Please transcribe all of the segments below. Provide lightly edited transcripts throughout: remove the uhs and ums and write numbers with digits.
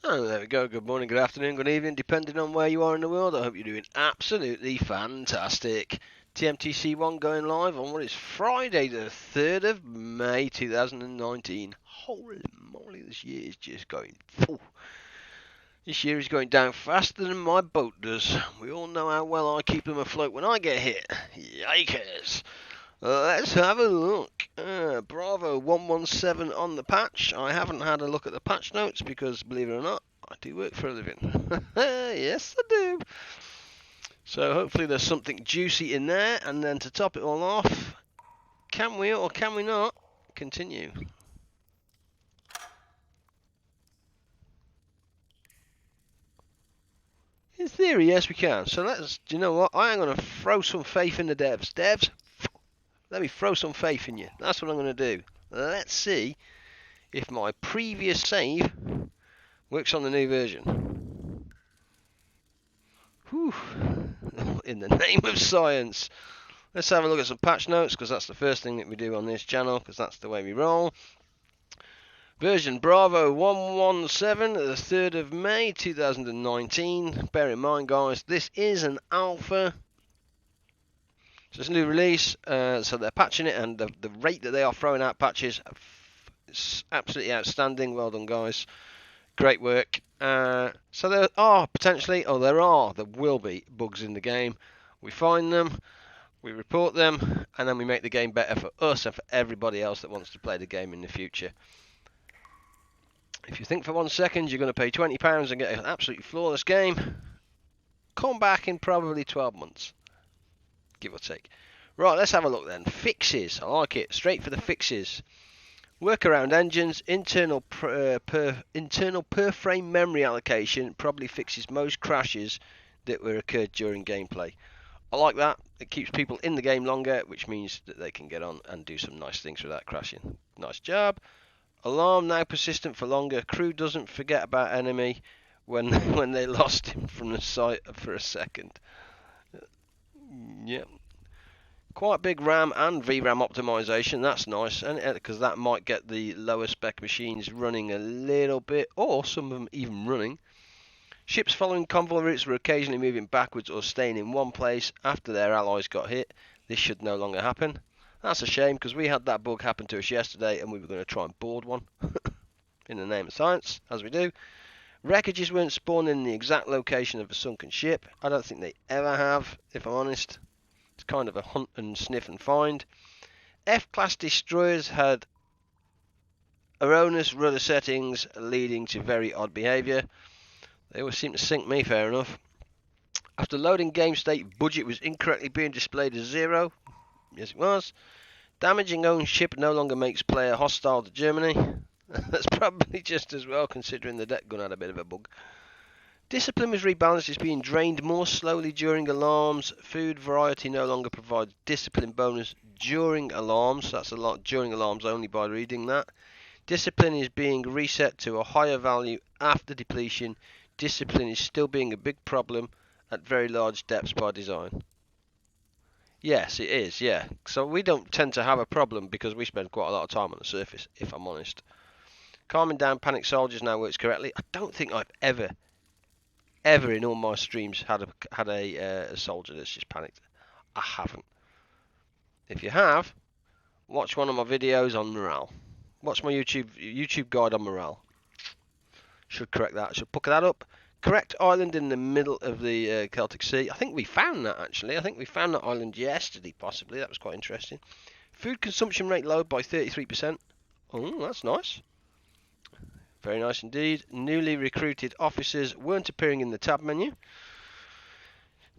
Oh, there we go. Good morning, good afternoon, good evening, depending on where you are in the world. I hope you're doing absolutely fantastic. TMTC1 going live on what is Friday, the 3rd of May 2019. Holy moly, this year is just going. Phew. This year is going down faster than my boat does. We all know how well I keep them afloat when I get hit. Yikers! Let's have a look. Bravo 117 on the patch. I haven't had a look at the patch notes because, believe it or not, I do work for a living. Yes, I do. So hopefully there's something juicy in there. And then to top it all off, can we or can we not continue? In theory, yes, we can. So do you know what? I am going to throw some faith in the devs. Devs, let me throw some faith in you. That's what I'm going to do. Let's see if my previous save works on the new version. Whew. In the name of science. Let's have a look at some patch notes, because that's the first thing that we do on this channel, because that's the way we roll. Version Bravo 117, the 3rd of May 2019. Bear in mind, guys, this is an alpha. So it's a new release, so they're patching it, and the rate that they are throwing out patches is absolutely outstanding. Well done, guys. Great work. So there are potentially, there will be bugs in the game. We find them, we report them, and then we make the game better for us and for everybody else that wants to play the game in the future. If you think for 1 second you're going to pay £20 and get an absolutely flawless game, come back in probably 12 months. Give or take. Right, let's have a look then. Fixes. I like it. Straight for the fixes. Workaround engines. Internal per frame memory allocation probably fixes most crashes that were occurred during gameplay. I like that. It keeps people in the game longer, which means that they can get on and do some nice things without crashing. Nice job. Alarm now persistent for longer. Crew doesn't forget about enemy when they lost him from the site for a second. Yeah. Quite big RAM and VRAM optimization. That's nice, and because that might get the lower spec machines running a little bit, or some of them even running. Ships following convoy routes were occasionally moving backwards or staying in one place after their allies got hit. This should no longer happen. That's a shame, because we had that bug happen to us yesterday and we were going to try and board one. In the name of science, as we do. Wreckages weren't spawned in the exact location of a sunken ship. I don't think they ever have, if I'm honest. It's kind of a hunt and sniff and find. F-class destroyers had erroneous rudder settings leading to very odd behaviour. They always seem to sink me, fair enough. After loading game state, budget was incorrectly being displayed as 0. Yes, it was. Damaging own ship no longer makes player hostile to Germany. That's probably just as well, considering the deck gun had a bit of a bug. Discipline was rebalanced. It's being drained more slowly during alarms. Food variety no longer provides discipline bonus during alarms. That's a lot during alarms only by reading that. Discipline is being reset to a higher value after depletion. Discipline is still being a big problem at very large depths by design. Yes, it is, yeah. So we don't tend to have a problem because we spend quite a lot of time on the surface, if I'm honest. Calming down panic soldiers now works correctly. I don't think I've ever in all my streams had a soldier that's just panicked. I haven't. If you have, watch one of my videos on morale. Watch my YouTube guide on morale. Should correct that. Should pick that up. Correct island in the middle of the Celtic Sea. I think we found that, actually. I think we found that island yesterday, possibly. That was quite interesting. Food consumption rate low by 33%. Oh, that's nice. Very nice indeed. Newly recruited officers weren't appearing in the tab menu.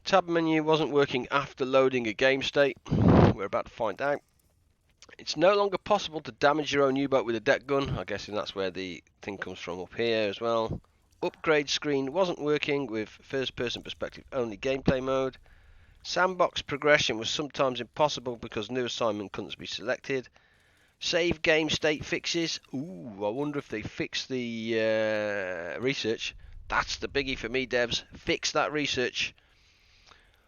Tab menu wasn't working after loading a game state. We're about to find out. It's no longer possible to damage your own U-boat with a deck gun. I guess that's where the thing comes from up here as well. Upgrade screen wasn't working with first person perspective only gameplay mode. Sandbox progression was sometimes impossible because new assignment couldn't be selected. Save game state fixes. Ooh, I wonder if they fix the research. That's the biggie for me, devs. Fix that research.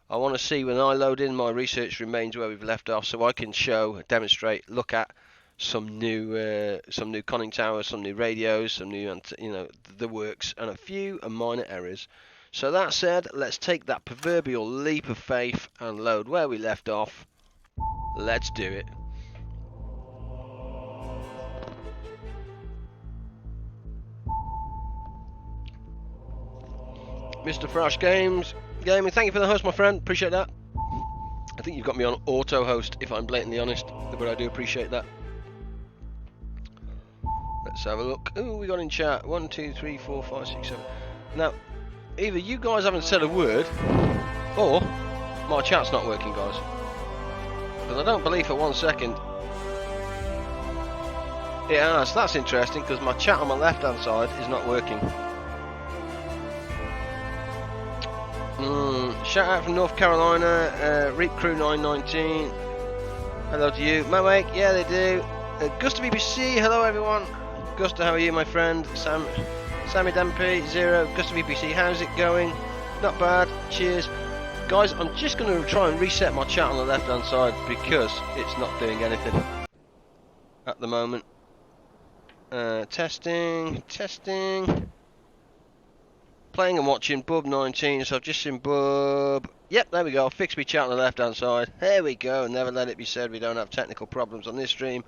I want to see when I load in my research remains where we've left off, so I can show, demonstrate, look at some new conning towers, some new radios, some new, the works, and a few minor errors. So that said, let's take that proverbial leap of faith and load where we left off. Let's do it. Mr. Thrash Gaming, thank you for the host, my friend. Appreciate that. I think you've got me on auto host, if I'm blatantly honest, but I do appreciate that. Let's have a look. Ooh, we got in chat. 1, 2, 3, 4, 5, 6, 7. Now, either you guys haven't said a word, or my chat's not working, guys. Because I don't believe for 1 second it has. That's interesting, because my chat on my left-hand side is not working. Shout out from North Carolina, Reap Crew 919. Hello to you. Mawake, yeah they do. Gusta BBC, hello everyone. Gusta, how are you, my friend? Sammy Dampy, Zero. Gusta BBC, how's it going? Not bad, cheers. Guys, I'm just going to try and reset my chat on the left hand side because it's not doing anything at the moment. Testing. Playing and watching Bub 19, so I've just seen Bub. Yep, there we go. Fix me chat on the left hand side. There we go. Never let it be said we don't have technical problems on this stream,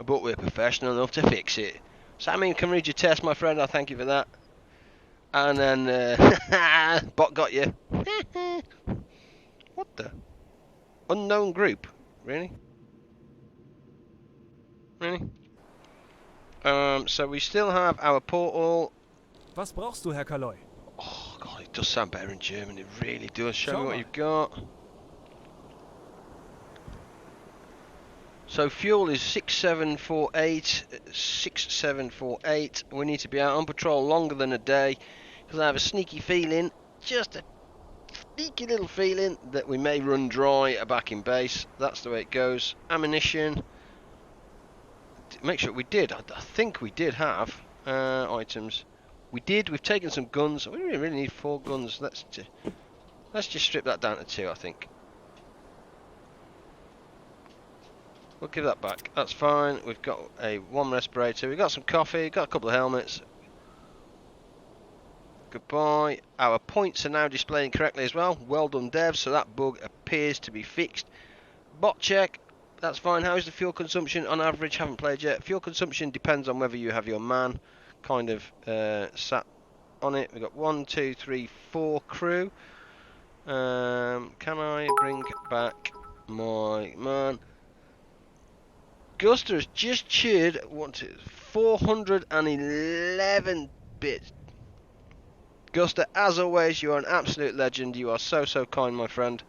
but we're professional enough to fix it. Sammy can read your test, my friend. I thank you for that. And then bot got you. What the? Unknown group? Really? So we still have our portal. Was brauchst du, Herr Kaloy? Oh god, it does sound better in German. It really does. Show me what you've got. So fuel is 6748. We need to be out on patrol longer than a day because I have a sneaky feeling, just a sneaky little feeling, that we may run dry back in base. That's the way it goes. Ammunition. Make sure we did. I think we did have items. We did. We've taken some guns. We really need 4 guns. Let's just strip that down to 2. I think. We'll give that back. That's fine. We've got a 1 respirator. We've got some coffee. Got a couple of helmets. Goodbye. Our points are now displaying correctly as well. Well done, devs. So that bug appears to be fixed. Bot check. That's fine. How is the fuel consumption on average? Haven't played yet. Fuel consumption depends on whether you have your man kind of sat on it. We've got 1, 2, 3, 4 crew. Can I bring back my man? Gusta has just cheered 411 bits. Gusta, as always, you are an absolute legend. You are so kind, my friend.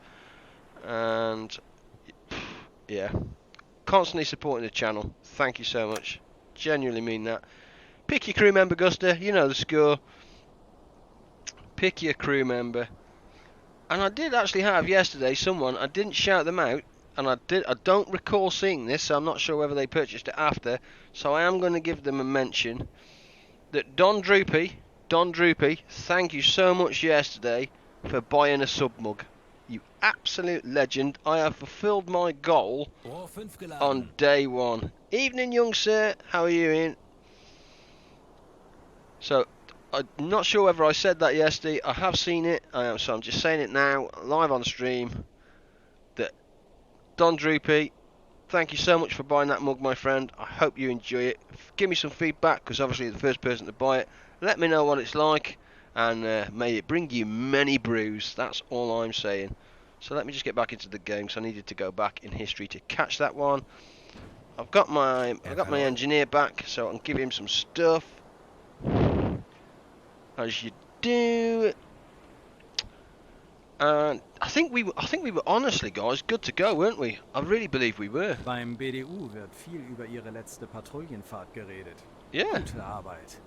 And yeah, constantly supporting the channel. Thank you so much. Genuinely mean that. Pick your crew member, Gusta. You know the score. Pick your crew member. And I did actually have yesterday someone, I didn't shout them out, and I don't recall seeing this, so I'm not sure whether they purchased it after, so I am going to give them a mention, that Don Droopy, thank you so much yesterday for buying a sub mug. You absolute legend. I have fulfilled my goal on day 1. Evening, young sir. How are you, Ian? So, I'm not sure whether I said that yesterday. I have seen it, so I'm just saying it now, live on stream, that Don Droopy, thank you so much for buying that mug, my friend. I hope you enjoy it. Give me some feedback, because obviously you're the first person to buy it. Let me know what it's like, and may it bring you many brews. That's all I'm saying. So let me just get back into the game, because I needed to go back in history to catch that one. I've got my engineer back, so I can give him some stuff. As you do. And I think we were honestly, guys, good to go, weren't we? I really believe we were. Beim BDU wird viel über Ihre letzte Patrouillenfahrt geredet. Yeah. Gute Arbeit.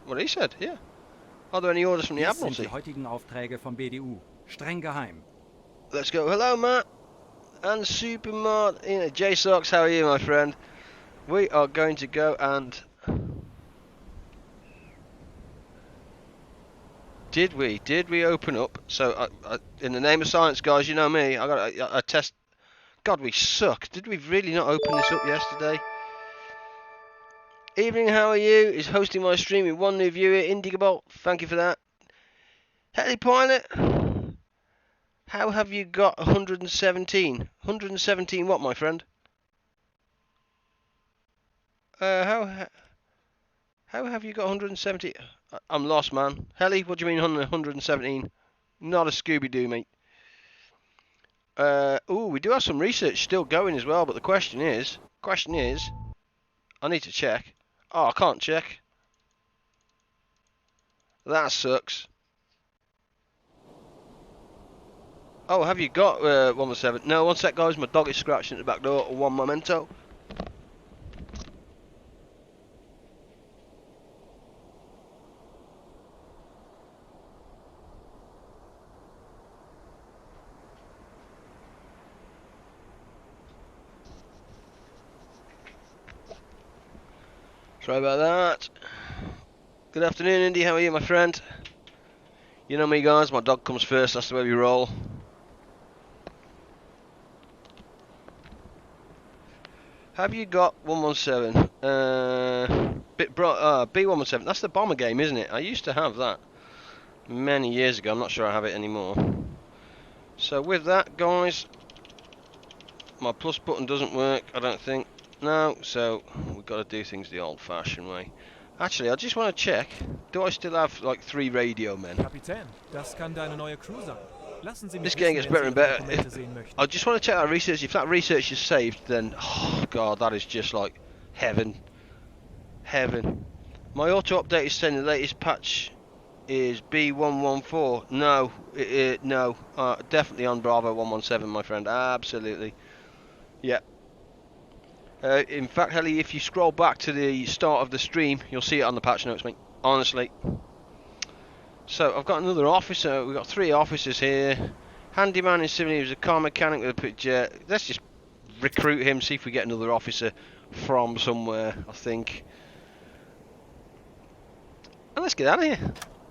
What he said, yeah. Are there any orders from the Dies Admiralty? sind die heutigen Aufträge vom BDU. Streng geheim. Let's go. Hello, Matt. And Supermart. J-Sox, how are you, my friend? We are going to go and... Did we open up? So, in the name of science, guys, you know me. I got a test God, we suck. Did we really not open this up yesterday? Evening, how are you? Is hosting my stream with one new viewer, Indigobolt. Thank you for that. Heli Pilot, how have you got 117? 117 what, my friend? How have you got 170? I'm lost, man. Heli, what do you mean 117? Not a Scooby-Doo, mate. Ooh, we do have some research still going as well, but the question is, I need to check. Oh, I can't check. That sucks. Oh, have you got 117? No, one sec, guys. My dog is scratching at the back door. One momento. Sorry about that. Good afternoon, Indy. How are you, my friend? You know me, guys. My dog comes first. That's the way we roll. Have you got 117? B117. That's the bomber game, isn't it? I used to have that many years ago. I'm not sure I have it anymore. So with that, guys, my plus button doesn't work, I don't think. No, so we've got to do things the old-fashioned way. Actually, I just want to check. Do I still have like 3 radio men? Kapitän, das kann deine neue Crew sein. Lassen Sie mich This game gets better and better. I just want to check that research. If that research is saved, then oh god, that is just like heaven. Heaven. My auto update is saying the latest patch is B114. No, no, definitely on Bravo 117, my friend. Absolutely. Yeah. In fact, Heli, if you scroll back to the start of the stream, you'll see it on the patch notes, mate. Honestly. So I've got another officer. We've got 3 officers here. Handyman in civilian, who's a car mechanic with a picture. Let's just recruit him. See if we get another officer from somewhere. I think. And let's get out of here.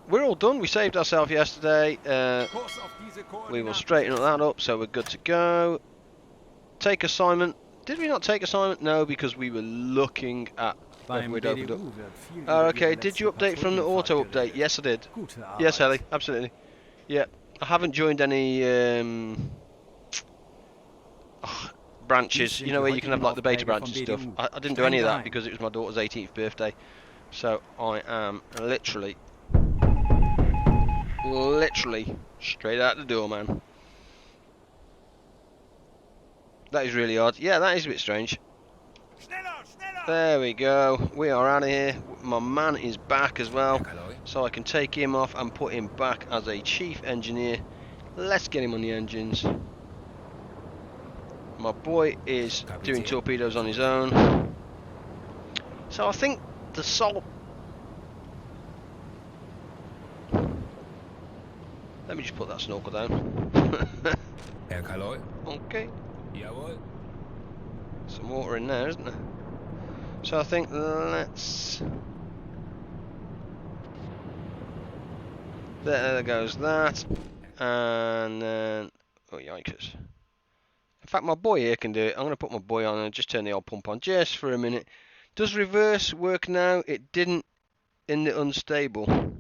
We're all done. We saved ourselves yesterday. We will straighten that up, so we're good to go. Take assignment. Did we not take assignment? No, because we were looking at whether we'd opened up. Okay, did you update from the auto update? Yes, I did. Yes, Heli, absolutely. Yeah, I haven't joined any branches. You know where you can have like the beta branch and stuff. I didn't do any of that because it was my daughter's 18th birthday. So I am literally straight out the door, man. That is really odd. Yeah, that is a bit strange. There we go. We are out of here. My man is back as well, so I can take him off and put him back as a chief engineer. Let's get him on the engines. My boy is doing torpedoes on his own. So I think the sole... Let me just put that snorkel down. Okay. Some water in there, isn't there? So I think let's... There goes that. And then... Oh, yikes. In fact, my boy here can do it. I'm going to put my boy on and just turn the old pump on just for a minute. Does reverse work now? It didn't in the unstable.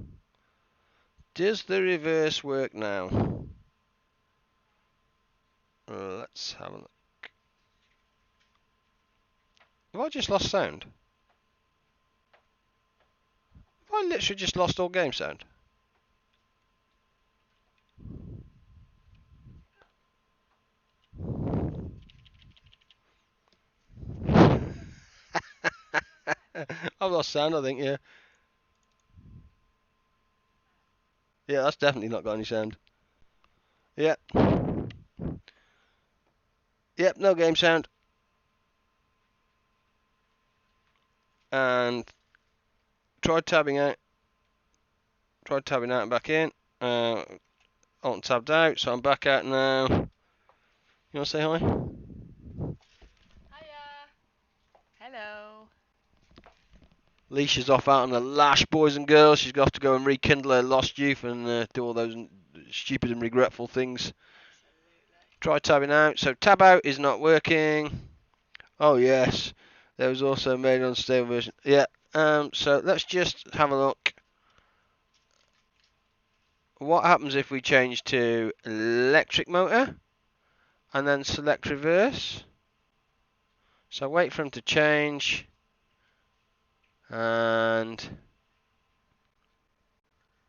Does the reverse work now? Let's have a look. Have I just lost sound? Have I literally just lost all game sound? I've lost sound, I think, yeah. Yeah, that's definitely not got any sound. Yep. Yep, no game sound. And tried tabbing out. Tried tabbing out and back in. Alt tabbed out, so I'm back out now. You want to say hi? Hiya. Hello. Leisha's off out on the lash, boys and girls. She's got to go and rekindle her lost youth and do all those stupid and regretful things. try tabbing out. So tab out is not working. Oh yes, there was also made unstable version. Yeah. So let's just have a look. What happens if we change to electric motor and then select reverse? So wait for him to change. And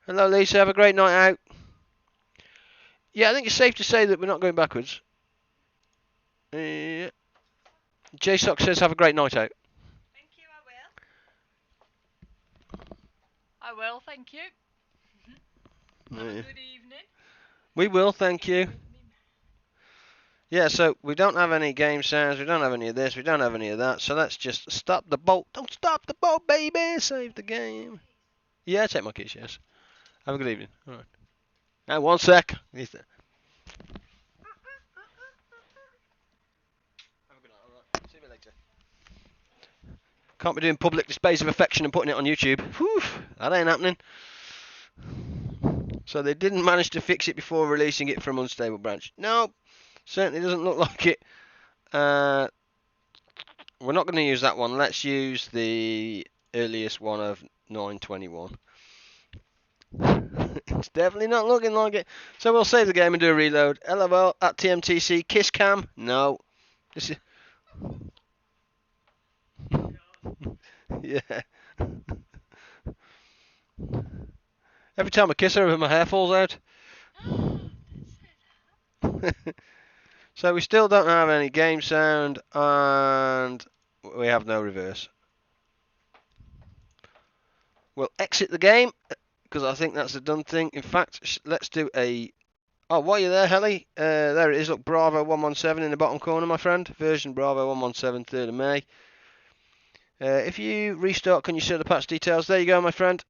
hello Lisa, have a great night out. Yeah, I think it's safe to say that we're not going backwards. J-Sock says have a great night out. Thank you, I will, thank you. Have a good evening. We will, thank you. Yeah, so we don't have any game sounds, we don't have any of this, we don't have any of that, so let's just stop the boat. Don't stop the boat, baby! Save the game. Yeah, take my keys, yes. Have a good evening. Alright. Now, one sec. Have a good night, alright. See you later. Can't be doing public displays of affection and putting it on YouTube. Whew, that ain't happening. So they didn't manage to fix it before releasing it from unstable branch. No, certainly doesn't look like it. We're not going to use that one. Let's use the earliest one of 921. It's definitely not looking like it. So we'll save the game and do a reload. LOL at TMTC. Kiss cam? No. This is yeah. Every time I kiss her, my hair falls out. So we still don't have any game sound, and we have no reverse. We'll exit the game, because I think that's a done thing. In fact, let's do a... Oh, while you're there, Helly, there it is. Look, Bravo 117 in the bottom corner, my friend. Version Bravo 117, 3rd of May. If you restart, can you show the patch details? There you go, my friend.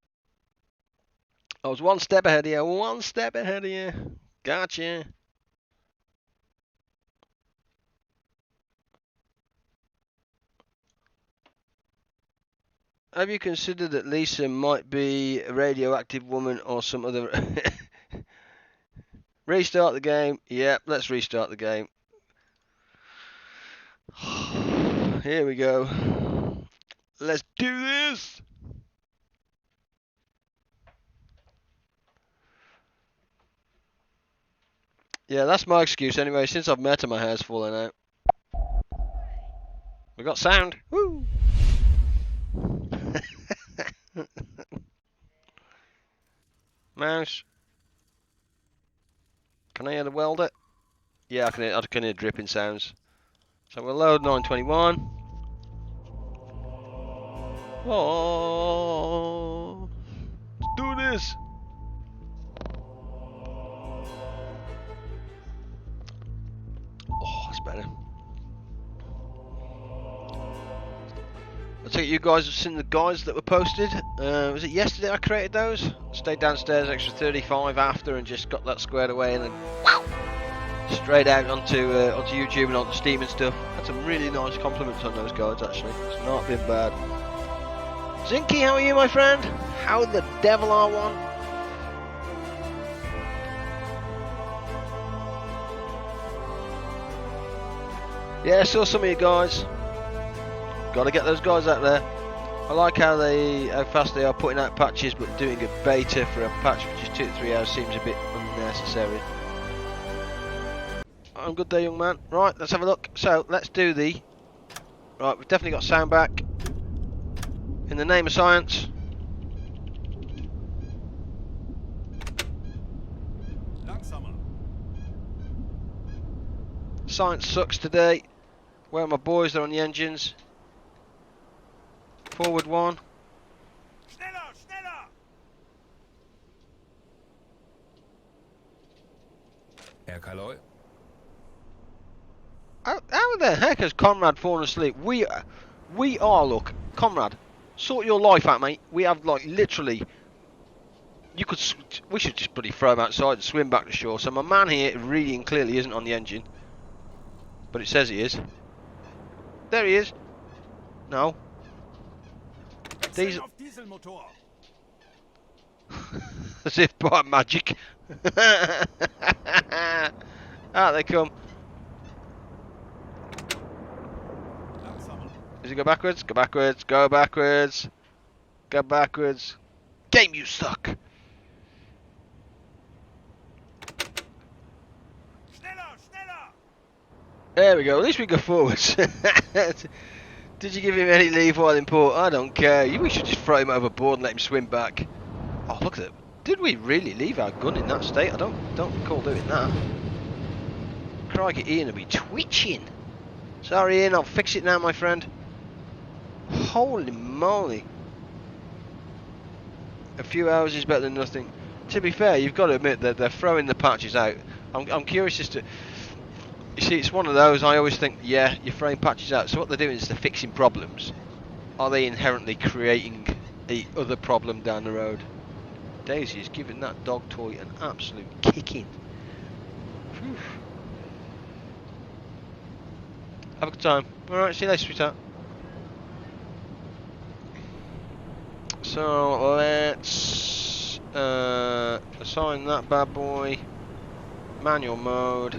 I was one step ahead of you. One step ahead of you. Gotcha. Have you considered that Lisa might be a radioactive woman or some other... Restart the game. Yep, let's restart the game. Here we go. Let's do this! Yeah, that's my excuse anyway. Since I've met her, my hair's falling out. We got sound. Woo! Mouse. Can I hear the welder? Yeah, I can hear dripping sounds. So we'll load 921. Oh, let's do this. Oh, that's better. I think you guys have seen the guides that were posted. Was it yesterday I created those? Stayed downstairs extra 35 after and just got that squared away and then straight out onto YouTube and onto Steam and stuff. Had some really nice compliments on those guides actually. It's not been bad. Zinky, how are you, my friend? How the devil are one? Yeah, I saw some of you guys. Gotta get those guys out there. I like how fast they are putting out patches, but doing a beta for a patch for just 2 to 3 hours seems a bit unnecessary. I'm good there, young man. Right, let's have a look. So, let's do the... Right, we've definitely got sound back. In the name of science. Science sucks today. Where are my boys? They're on the engines. Forward one. Schneller, schneller! Herr Kaloy? How the heck has Conrad fallen asleep? We are, look, Conrad, sort your life out, mate. We have, like, literally... we should just bloody throw him outside and swim back to shore. So my man here really and clearly isn't on the engine. But it says he is. There he is. No. Diesel. As if by magic. Out they come. Does he go backwards? Go backwards. Go backwards. Go backwards. Game, you suck. Schneller, schneller! There we go. At least we go forwards. Did you give him any leave while in port? I don't care. We should just throw him overboard and let him swim back. Oh, look at that. Did we really leave our gun in that state? I don't recall doing that. Crikey, Ian will be twitching. Sorry, Ian. I'll fix it now, my friend. Holy moly. A few hours is better than nothing. To be fair, you've got to admit that they're throwing the patches out. I'm curious as to... You see, it's one of those, I always think, yeah, you're throwing patches out. So what they're doing is they're fixing problems. Are they inherently creating the other problem down the road? Daisy is giving that dog toy an absolute kicking. Whew. Have a good time. Alright, see you later, sweetheart. So let's assign that bad boy. Manual mode.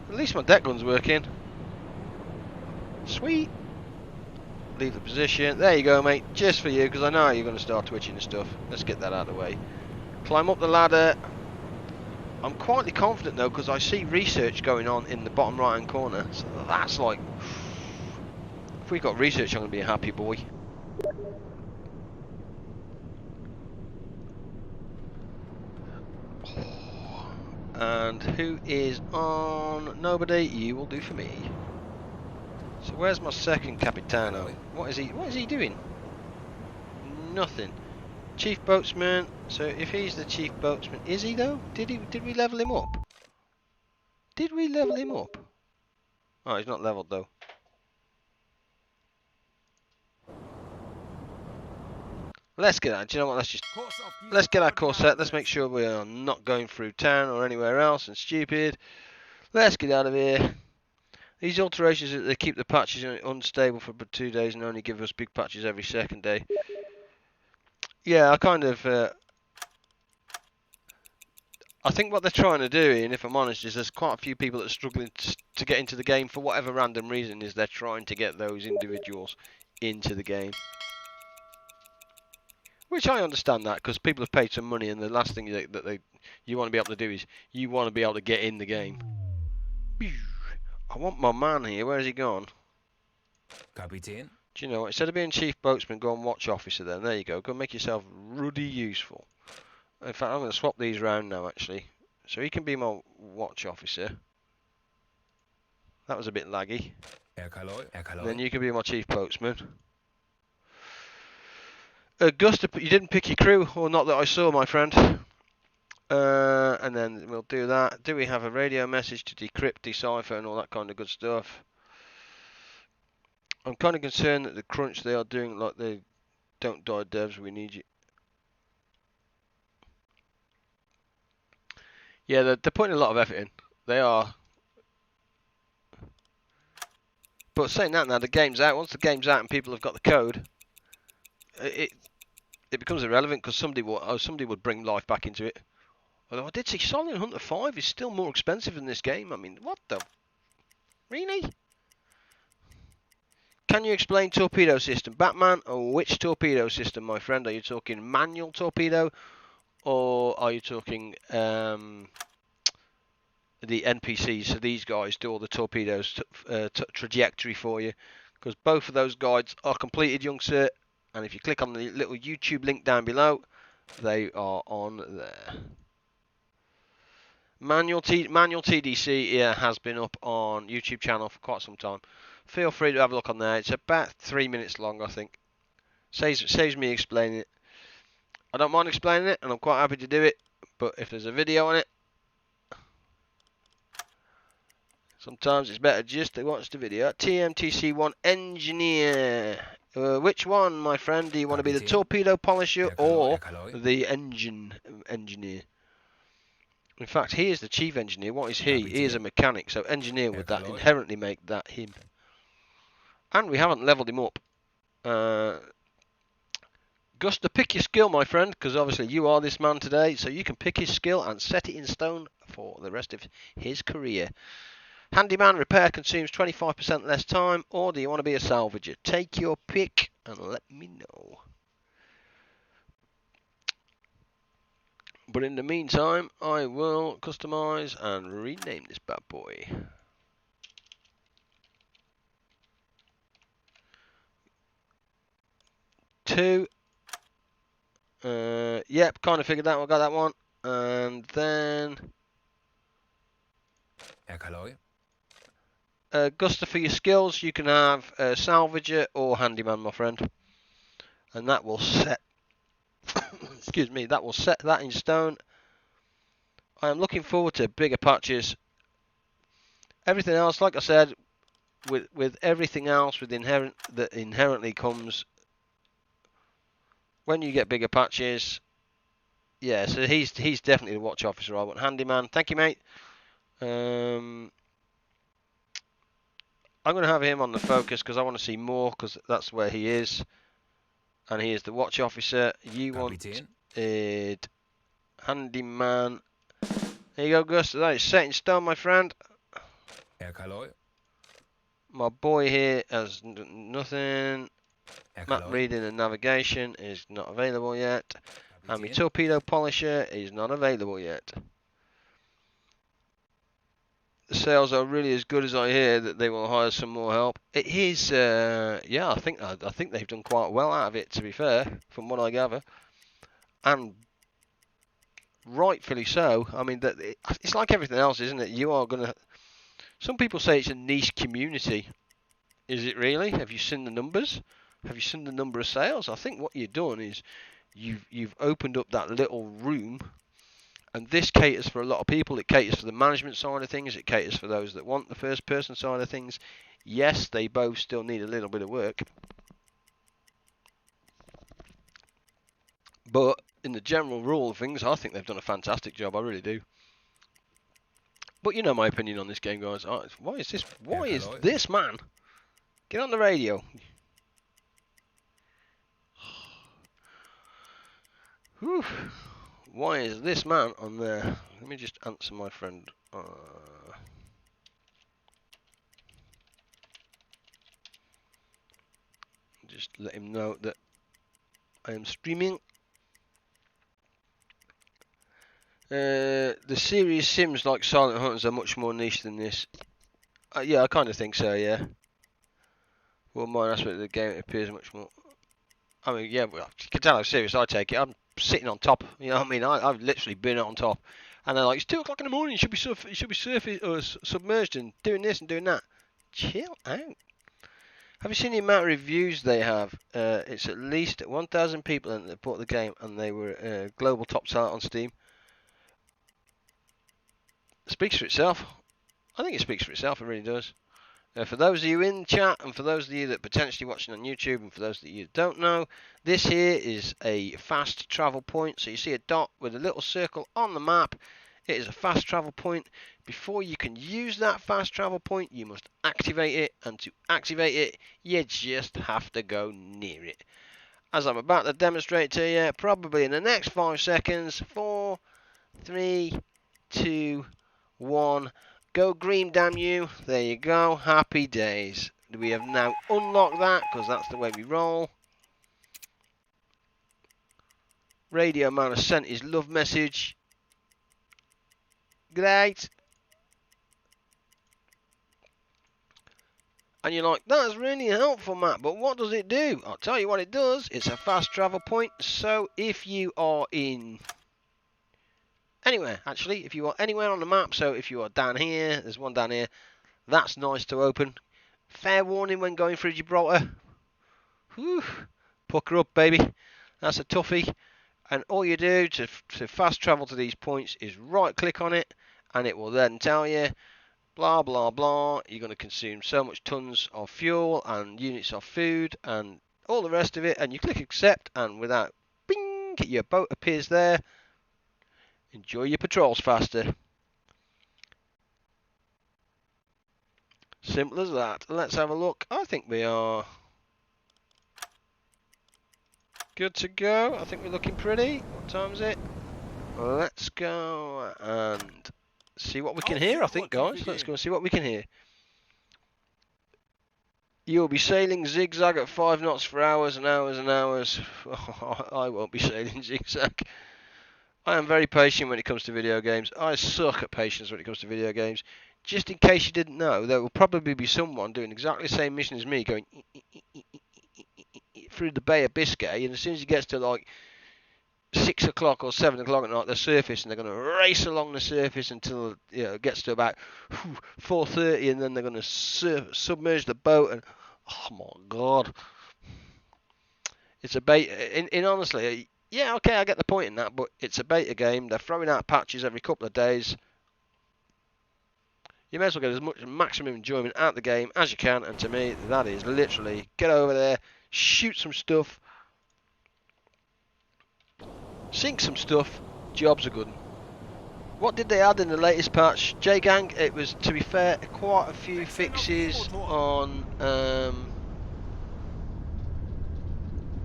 At least my deck gun's working. Sweet. Leave the position. There you go, mate. Just for you, because I know you're going to start twitching and stuff. Let's get that out of the way. Climb up the ladder. I'm quietly confident though, because I see research going on in the bottom right hand corner. So that's like... If we got research, I'm going to be a happy boy. And who is on? Nobody. You will do for me. So where's my second Capitano? What is he doing? Nothing. Chief boatsman. So if he's the chief boatsman, is he though? Did we level him up? Did we level him up? Oh, he's not leveled though. Let's get out. Do you know what? Let's get our course set. Let's make sure we are not going through town or anywhere else and stupid. Let's get out of here. These alterations, they keep the patches unstable for 2 days and only give us big patches every second day. Yeah, I kind of... I think what they're trying to do, and if I'm honest, is there's quite a few people that are struggling to get into the game for whatever random reason is they're trying to get those individuals into the game. Which I understand that, because people have paid some money and the last thing that you want to be able to do is you want to be able to get in the game. I want my man here. Where's he gone? Kapitän? Do you know what? Instead of being chief boatsman, go on watch officer then. There you go. Go make yourself ruddy useful. In fact, I'm going to swap these round now, actually. So he can be my watch officer. That was a bit laggy. Then you can be my chief boatsman. Augusta, you didn't pick your crew, or not that I saw, my friend. And then we'll do that. Do we have a radio message to decrypt, decipher, and all that kind of good stuff? I'm kind of concerned that the crunch they are doing, like they don't die devs, we need you. Yeah, they're putting a lot of effort in. They are. But saying that now, the game's out. Once the game's out and people have got the code, it becomes irrelevant because somebody would bring life back into it. Although I did see Silent Hunter 5 is still more expensive than this game. I mean, what the? Really? Can you explain torpedo system? Batman, or which torpedo system, my friend? Are you talking manual torpedo? Or are you talking the NPCs? So these guys do all the torpedoes trajectory for you. Because both of those guides are completed, young sir. And if you click on the little YouTube link down below, they are on there. Manual TDC has been up on YouTube channel for quite some time. Feel free to have a look on there. It's about 3 minutes long, I think. Saves me explaining it. I don't mind explaining it, and I'm quite happy to do it. But if there's a video on it, sometimes it's better just to watch the video. TMTC1 engineer. Which one, my friend? Do you want to be the torpedo polisher or the engineer? In fact, he is the chief engineer. What is he? He is a mechanic, so engineer would that inherently make that him. And we haven't leveled him up. Gusta, pick your skill, my friend, because obviously you are this man today, so you can pick his skill and set it in stone for the rest of his career. Handyman repair consumes 25% less time, or do you want to be a salvager? Take your pick and let me know. But in the meantime, I will customize and rename this bad boy. Two. Yep, kind of figured that one, got that one. And then Herr Kaloy. Gusta, for your skills, you can have salvager or handyman, my friend. And that will set, excuse me, that will set that in stone. I am looking forward to bigger patches. Everything else, like I said, with everything else with that inherently comes when you get bigger patches. Yeah, so he's definitely the watch officer I want. Handyman, thank you, mate. I'm going to have him on the focus because I want to see more, because that's where he is. And he is the watch officer. You Kapitän. wanted handyman. There you go, Gus. That is set in stone, my friend. Herr Kaloy. My boy here has nothing. Herr Map Kaloy. reading and navigation is not available yet. And my Kapitän. torpedo polisher is not available yet. The sales are really as good as I hear that they will hire some more help. It is, yeah, I think they've done quite well out of it, to be fair, from what I gather, and rightfully so. I mean, it's like everything else, isn't it? You are gonna. Some people say it's a niche community. Is it really? Have you seen the numbers? Have you seen the number of sales? I think what you've done is you've opened up that little room. And this caters for a lot of people. It caters for the management side of things. It caters for those that want the first person side of things. Yes, they both still need a little bit of work. But in the general rule of things, I think they've done a fantastic job. I really do. But you know my opinion on this game, guys. Why is this man? Get on the radio. Whew. Why is this man on there? Let me just answer my friend. Just let him know that I am streaming. The serious sims like Silent Hunters are much more niche than this. Yeah, I kind of think so, yeah. Well, my aspect of the game, it appears much more. I mean, yeah, well, you can tell how serious I take it. I'm sitting on top. You know what I mean? I've literally been on top. And they're like, it's 2 o'clock in the morning. You should be surfing or submerged and doing this and doing that. Chill out. Have you seen the amount of reviews they have? It's at least 1,000 people that bought the game, and they were global top seller on Steam. It speaks for itself. I think it speaks for itself. It really does. For those of you in chat, and for those of you that are potentially watching on YouTube, and for those of you that don't know, this here is a fast travel point. So you see a dot with a little circle on the map. It is a fast travel point. Before you can use that fast travel point, you must activate it. And to activate it, you just have to go near it. As I'm about to demonstrate to you, probably in the next 5 seconds. 4, 3, 2, 1. Go green, damn you. There you go. Happy days. We have now unlocked that, because that's the way we roll. Radio man has sent his love message. Great. And you're like, that's really helpful, Matt, but what does it do? I'll tell you what it does. It's a fast travel point. So if you are in anywhere, actually, if you are anywhere on the map, so if you are down here, there's one down here, that's nice to open. Fair warning when going through Gibraltar. Whew. Pucker up, baby. That's a toughie. And all you do to fast travel to these points is right click on it, and it will then tell you, blah, blah, blah, you're going to consume so much tons of fuel and units of food and all the rest of it, and you click accept, and without, bing, your boat appears there. Enjoy your patrols faster. Simple as that. Let's have a look. I think we are good to go. I think we're looking pretty. What time is it? Let's go and see what we can hear, I think, guys. Let's go and see what we can hear. You'll be sailing zigzag at 5 knots for hours and hours and hours. I won't be sailing zigzag. I am very patient when it comes to video games. I suck at patience when it comes to video games. Just in case you didn't know, there will probably be someone doing exactly the same mission as me, going through the Bay of Biscay, and as soon as he gets to like 6 o'clock or 7 o'clock at night, the surface, and they're going to race along the surface until it gets to about 4:30, and then they're going to submerge the boat, and oh my god, it's a beta. In honestly, yeah, okay, I get the point in that, but it's a beta game. They're throwing out patches every couple of days. You may as well get as much maximum enjoyment out of the game as you can, and to me, that is literally get over there, shoot some stuff, sink some stuff, jobs are good. What did they add in the latest patch? J-Gang, it was, to be fair, quite a few fixes on...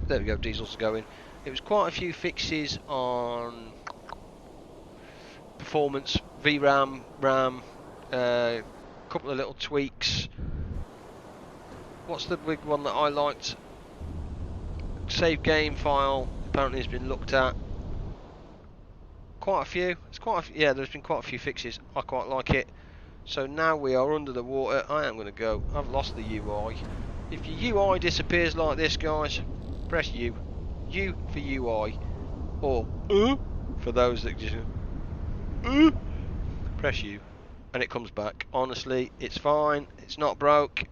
there we go, diesels are going. It was quite a few fixes on performance, VRAM, RAM, couple of little tweaks. What's the big one that I liked? Save game file apparently has been looked at. Quite a few. Yeah, there's been quite a few fixes. I quite like it. So now we are under the water. I am going to go. I've lost the UI. If your UI disappears like this, guys, press U. U for UI, or for those that just press U, and it comes back. Honestly, it's fine. It's not broke.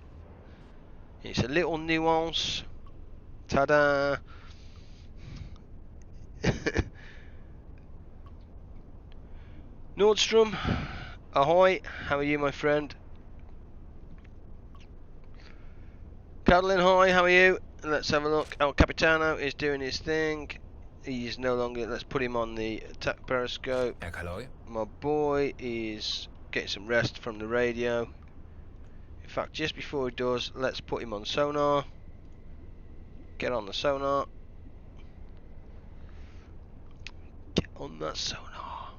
It's a little nuance. Ta-da! Nordstrom, ahoy! How are you, my friend? Catalin, hi, how are you? Let's have a look. El Capitano is doing his thing. He's no longer... Let's put him on the attack periscope. Herr Kaloi. My boy is getting some rest from the radio. In fact, just before he does, let's put him on sonar. Get on the sonar. Get on that sonar.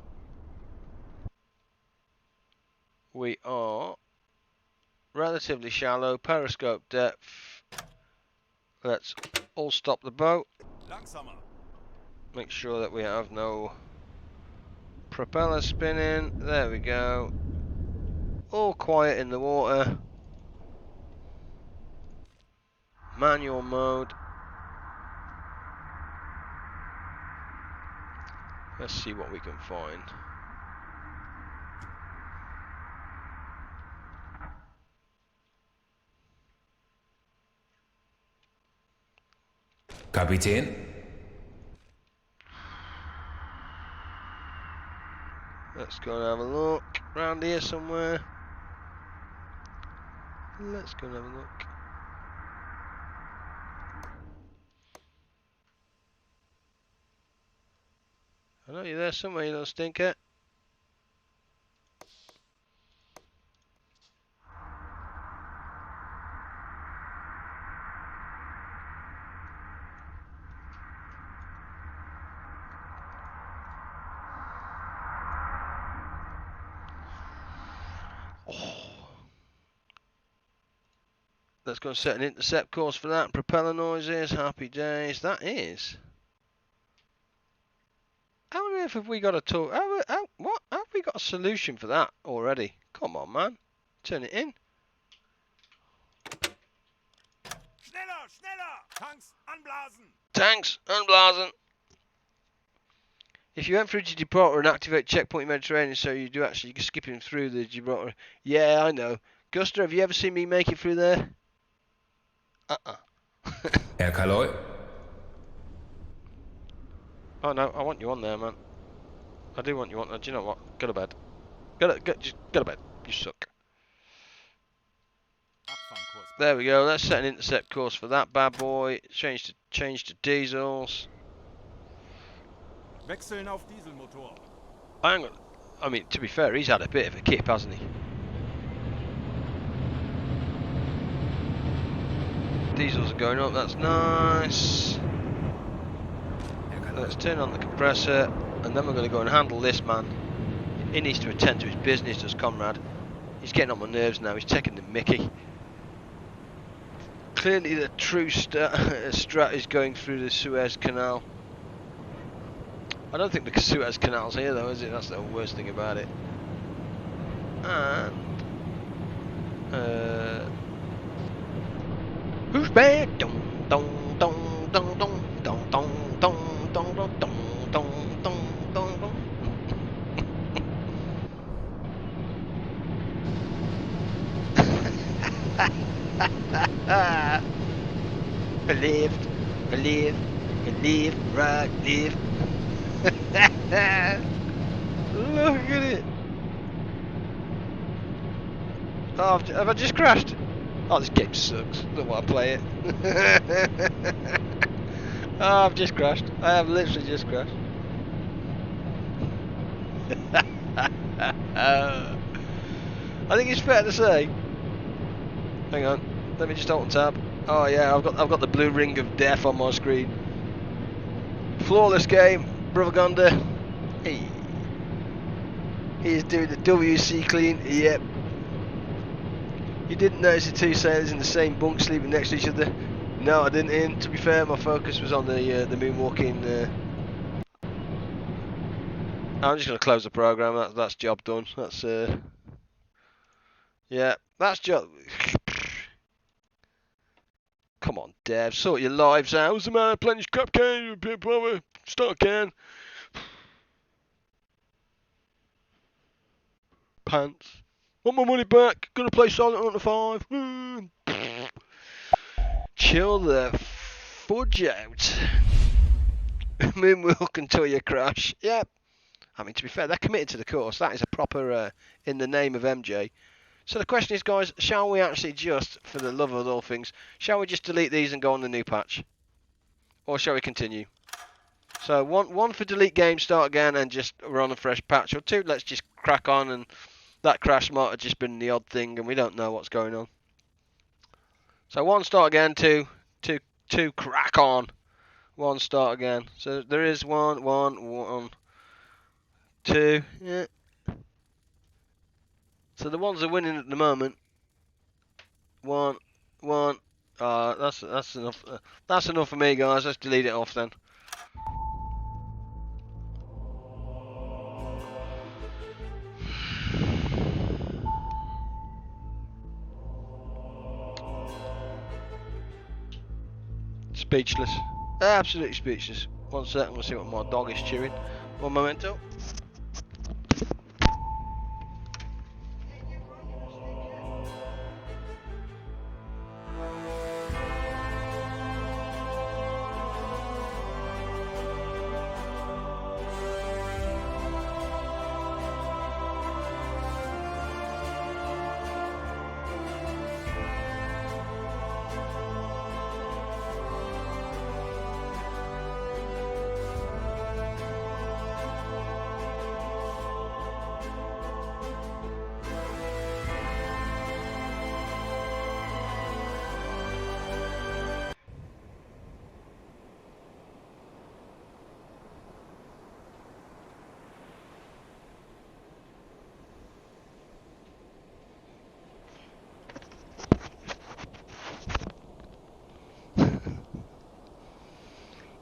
We are relatively shallow, periscope depth. Let's all stop the boat. Make sure that we have no propeller spinning. There we go. All quiet in the water. Manual mode. Let's see what we can find. Kapitän. Let's go and have a look. Round here somewhere. Let's go and have a look. I know you're there somewhere, you little stinker. Let's go and set an intercept course for that. Propeller noises, happy days. That is. How on earth have we got a talk? What? Have we got a solution for that already? Come on, man. Turn it in. Schneller, schneller! Tanks anblasen! Tanks unblasen. If you went through to Gibraltar and activate checkpoint Mediterranean, so you do actually skipping through the Gibraltar. Yeah, I know. Guster, have you ever seen me make it through there? Herr Kaloi. Oh no, I want you on there, man. I do want you on there. Do you know what? Go to bed. Just go to bed. You suck. There we go. Let's set an intercept course for that bad boy. Change to diesels. Wechseln auf Dieselmotor. I mean, to be fair, he's had a bit of a kip, hasn't he? Diesels are going up. That's nice. Let's turn on the compressor, and then we're going to go and handle this man. He needs to attend to his business, does Conrad. He's getting on my nerves now. He's taking the mickey. Clearly the true strat is going through the Suez Canal. I don't think the Suez Canal's here though, is it? That's the worst thing about it. And who's bad? Dong dong dong dong dong dong dong dong dong dong dong dong dong dong dong. Believe, right, live. Look at it. Oh, have I just crashed? Oh, this game sucks. Don't want to play it. Oh, I've just crashed. I have literally just crashed. I think it's fair to say. Hang on, let me just open tab. Oh yeah, I've got the blue ring of death on my screen. Flawless game, Brother Gonda. Hey, he's doing the WC clean. Yep. You didn't notice the two sailors in the same bunk sleeping next to each other? No, I didn't. Ian. To be fair, my focus was on the moonwalking. I'm just gonna close the program. That's job done. That's yeah, that's job. Come on, Dev, sort your lives out. What's the matter? Plenty of crap can. Start again. Pants. Want my money back. Gonna play Silent Hunter 5. Chill the fudge out. Moonwalk until you crash. Yep. I mean, to be fair, they're committed to the course. That is a proper in the name of MJ. So the question is, guys, shall we actually just, for the love of all things, shall we just delete these and go on the new patch? Or shall we continue? So one for delete game, start again, and just run a fresh patch. Or two, let's just crack on, and that crash might have just been the odd thing, and we don't know what's going on. So one, start again, two, crack on. One, start again. So there is one, two, yeah. So the ones are winning at the moment. One. That's enough. That's enough for me, guys. Let's delete it off then. Speechless. Absolutely speechless. 1 second, we'll see what my dog is chewing. One momento.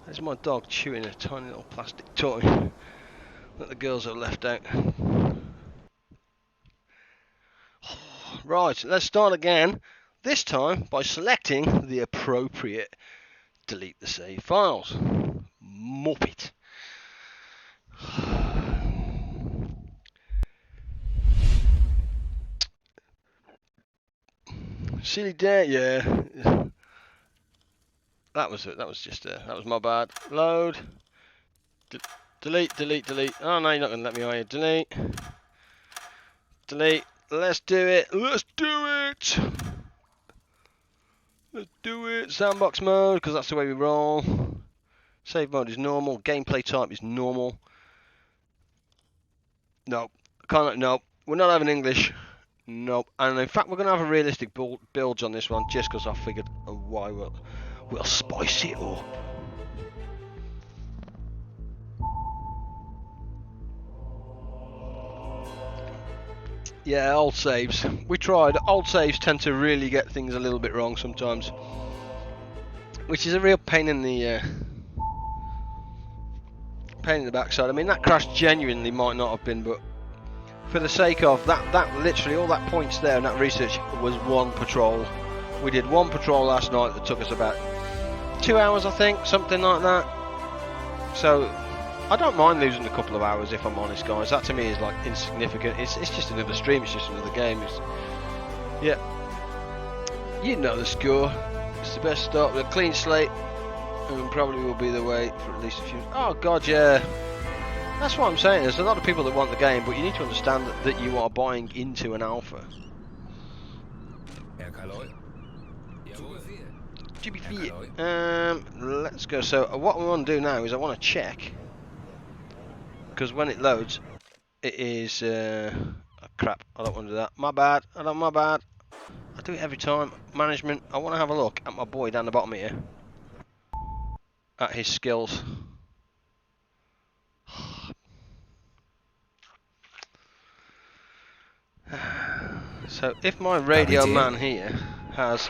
There's my dog chewing a tiny little plastic toy that the girls have left out. Right, let's start again. This time by selecting the appropriate delete the save files. Muppet. Silly day, yeah. That was my bad. Load. Delete. Oh no, you're not gonna let me, are you? Delete. Let's do it. Let's do it. Sandbox mode, because that's the way we roll. Save mode is normal. Gameplay type is normal. No, no. We're not having English. Nope. And in fact, we're gonna have a realistic build on this one, just because I figured why we'll spice it up. Yeah, old saves. We tried. Old saves tend to really get things a little bit wrong sometimes, which is a real pain in the backside. I mean, that crash genuinely might not have been, but for the sake of that literally all that points there and that research was one patrol. We did one patrol last night that took us about 2 hours, I think, something like that. So I don't mind losing a couple of hours, if I'm honest, guys. That to me is like insignificant. It's just another stream. It's just another game. Yeah, you know the score. It's the best start with a clean slate, and probably will be the way for at least a few. Oh God, yeah. That's what I'm saying. There's a lot of people that want the game, but you need to understand that you are buying into an alpha. Herr Kaloi. Let's go. So what we want to do now is I want to check, because when it loads, it is oh, crap. I don't want to do that. My bad. My bad. I do it every time. Management. I want to have a look at my boy down the bottom here, at his skills. So if my radio man here has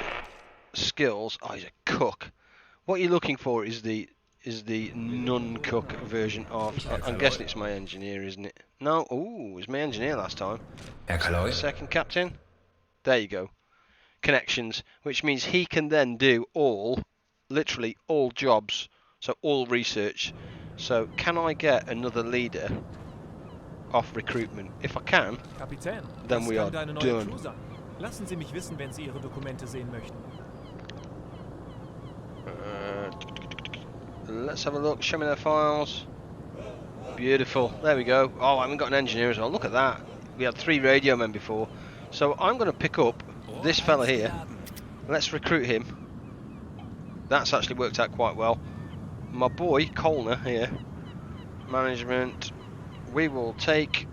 skills, oh, he's a cook. What you're looking for is the non-cook version of. I'm guessing it's my engineer, isn't it? No, ooh, it was my engineer last time. Herr Kaloi. Second captain. There you go. Connections, which means he can then do literally all jobs, so all research. So can I get another leader off recruitment? If I can, Kapitän, then das we are kann deine neue done. Crew sein. Lassen Sie mich wissen, wenn Sie Ihre Dokumente sehen möchten. Let's have a look. Show me their files. Beautiful. There we go. Oh, I haven't got an engineer as well. Look at that. We had 3 radio men before. So I'm going to pick up this fella here. Let's recruit him. That's actually worked out quite well. My boy, Colner here. Management. We will take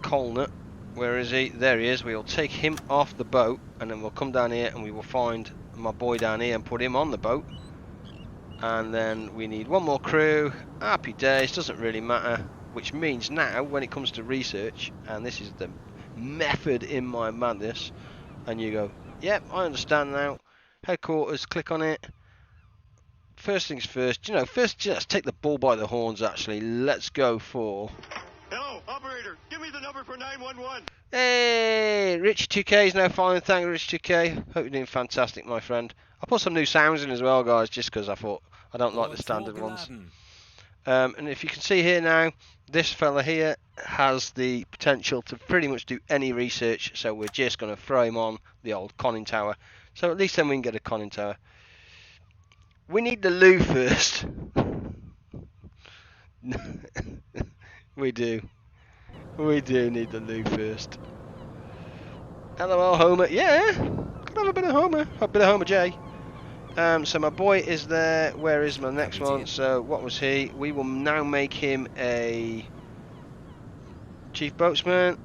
Colner. Where is he? There he is. We will take him off the boat, and then we'll come down here and we will find my boy down here and put him on the boat. And then we need one more crew. Happy days. Doesn't really matter. Which means now, when it comes to research, and this is the method in my madness, and you go, yep, I understand now. Headquarters, click on it. First things first, first let's take the bull by the horns actually. Let's go for... Hello, operator, give me the number for 911. Hey, Richie 2K is now fine. Thank you, Richie 2K. Hope you're doing fantastic, my friend. I put some new sounds in as well, guys, just because I thought I don't like the standard ones. And if you can see here now, this fella here has the potential to pretty much do any research, so we're just going to throw him on the old conning tower. So at least then we can get a conning tower. We need the loo first. We do. We do need the loo first. LOL Homer. Yeah, could have a bit of Homer. A bit of Homer J. So my boy is there. Where is my next one? So what was he? We will now make him a chief boatsman.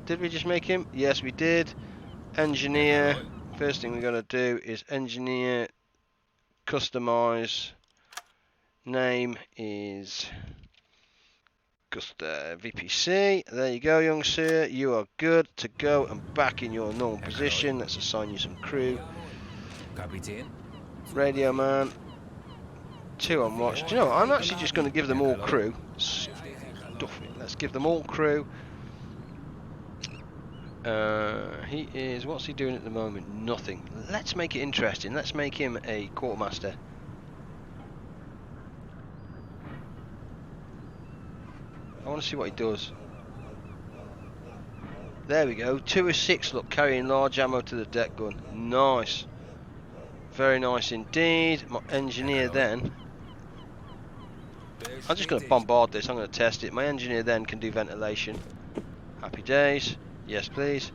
Did we just make him? Yes, we did. Engineer. First thing we're going to do is engineer. Customize. Name is VPC. There you go, young sir. You are good to go and back in your normal position. Let's assign you some crew. Kapitän. Radio man. 2 on watch. Do you know what? I'm actually just going to give them all crew. Stuff it. Let's give them all crew. He is... What's he doing at the moment? Nothing. Let's make it interesting. Let's make him a quartermaster. I want to see what he does. There we go. 2 of 6. Look, carrying large ammo to the deck gun. Nice. Very nice indeed. My engineer then. I'm just going to bombard this. I'm going to test it. My engineer then can do ventilation. Happy days. Yes, please.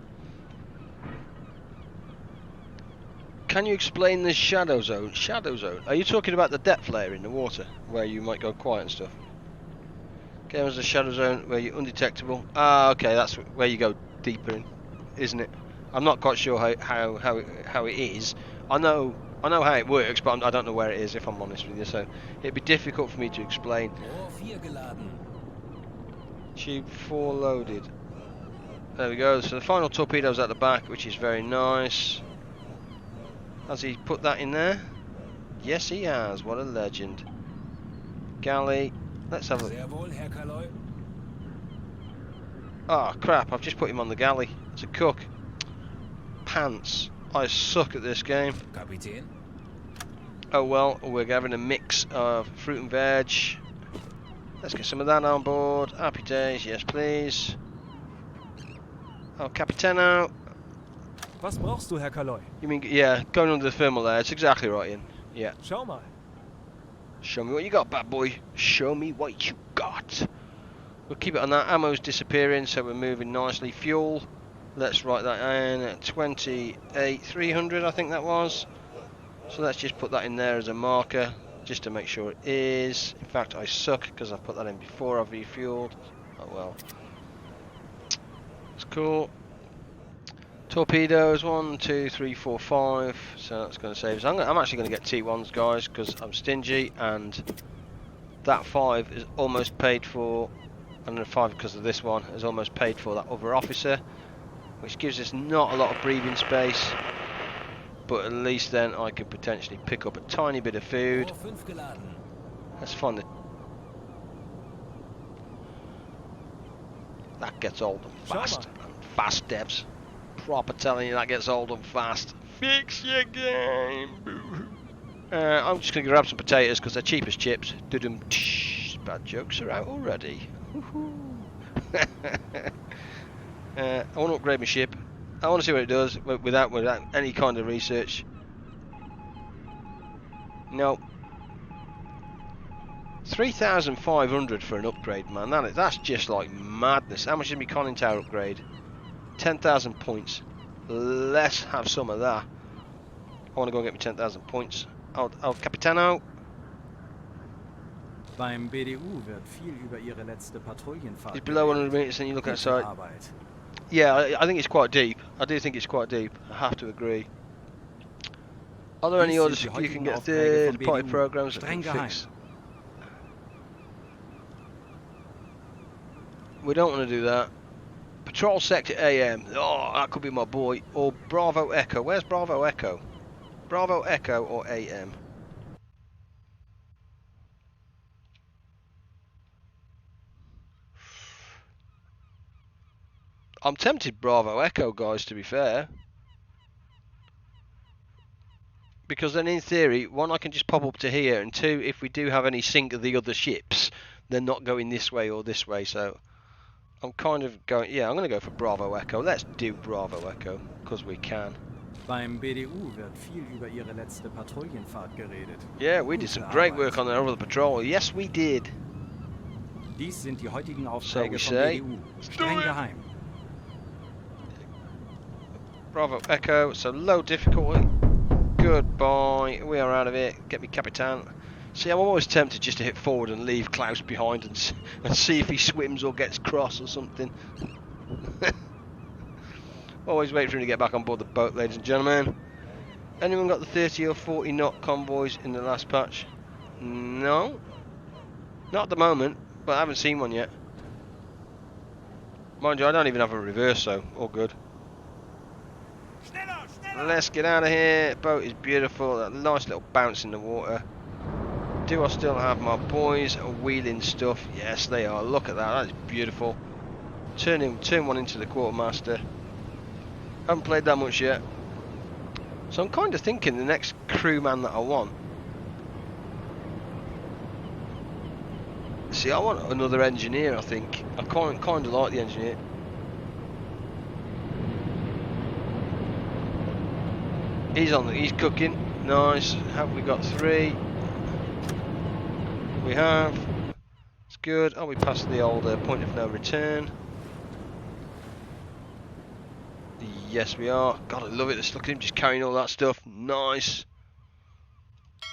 Can you explain the shadow zone? Shadow zone? Are you talking about the depth layer in the water, where you might go quiet and stuff? Game as a shadow zone where you're undetectable. Ah, okay, that's where you go deeper in, isn't it? I'm not quite sure how it is. I know how it works, but I don't know where it is, if I'm honest with you. So it'd be difficult for me to explain. Tube 4 loaded. There we go. So the final torpedo's at the back, which is very nice. Has he put that in there? Yes, he has. What a legend. Galley. Let's have a... Sehr wohl, Herr Kaloi. Oh, crap. I've just put him on the galley. It's a cook. Pants. I suck at this game. Kapitän. Oh well, we're having a mix of fruit and veg. Let's get some of that on board. Happy days. Yes, please. Oh, Capitano. Was brauchst du, Herr Kaloi? You mean, yeah, going under the thermal there. It's exactly right, Ian. Yeah. Schau mal. Show me what you got, bad boy. Show me what you got. We'll keep it on that. Ammo's disappearing, so we're moving nicely. Fuel. Let's write that in at 28,300, I think that was. So let's just put that in there as a marker, just to make sure it is. In fact, I suck because I put that in before I've refueled. Oh well. It's cool. Torpedoes, 1, 2, 3, 4, 5. So that's going to save us. I'm actually going to get T1s, guys, because I'm stingy, and that 5 is almost paid for. And the 5 because of this one is almost paid for that other officer, which gives us not a lot of breathing space. But at least then I could potentially pick up a tiny bit of food. Rohr 5 geladen. Let's find the... That gets old and fast. And fast, Debs. Proper telling you that gets old and fast. Fix your game. I'm just going to grab some potatoes because they're cheap as chips. Dudum. Bad jokes are out already. I want to upgrade my ship. I want to see what it does without any kind of research. No. 3,500 for an upgrade, man. That's just like madness. How much is my conning tower upgrade? 10,000 points. Let's have some of that. I want to go and get me 10,000 points. Oh, Capitano. Beim BDU wird viel über ihre letzte Patrouillenfahrt. He's below 100 meters and you look Gute outside. Arbeit. Yeah, I think it's quite deep. I do think it's quite deep. I have to agree. Are there any others you can get third-party programs that can fix? We don't want to do that. Patrol Sector AM. Oh, that could be my boy. Or Bravo Echo. Where's Bravo Echo? Bravo Echo or AM? I'm tempted Bravo Echo, guys, to be fair. Because then in theory, one, I can just pop up to here, and two, if we do have any sync of the other ships, they're not going this way or this way, so I'm kind of going, yeah, I'm going to go for Bravo Echo. Let's do Bravo Echo, because we can. Beim BDU wird viel über ihre letzte Patrouillenfahrt geredet. Yeah, we did some great work on the other patrol. Yes, we did. Dies sind die heutigen So we Aufträge vom say. BDU. Streng geheim. Bravo Echo, so low difficulty. Goodbye. We are out of it. Get me Capitan. See, I'm always tempted just to hit forward and leave Klaus behind and see if he swims or gets cross or something. Always wait for him to get back on board the boat, ladies and gentlemen. Anyone got the 30 or 40 knot convoys in the last patch? No. Not at the moment, but I haven't seen one yet. Mind you, I don't even have a reverse, so all good. Schneller, schneller! Let's get out of here. Boat is beautiful. That nice little bounce in the water. Do I still have my boys wheeling stuff? Yes, they are. Look at that. That is beautiful. Turn one into the quartermaster. Haven't played that much yet. So I'm kind of thinking the next crewman that I want. See, I want another engineer, I think. I kind of like the engineer. He's cooking. Nice. Have we got 3? We have. It's good. Oh, we passed the old point of no return. Yes, we are. God, I love it. Just look at him just carrying all that stuff. Nice.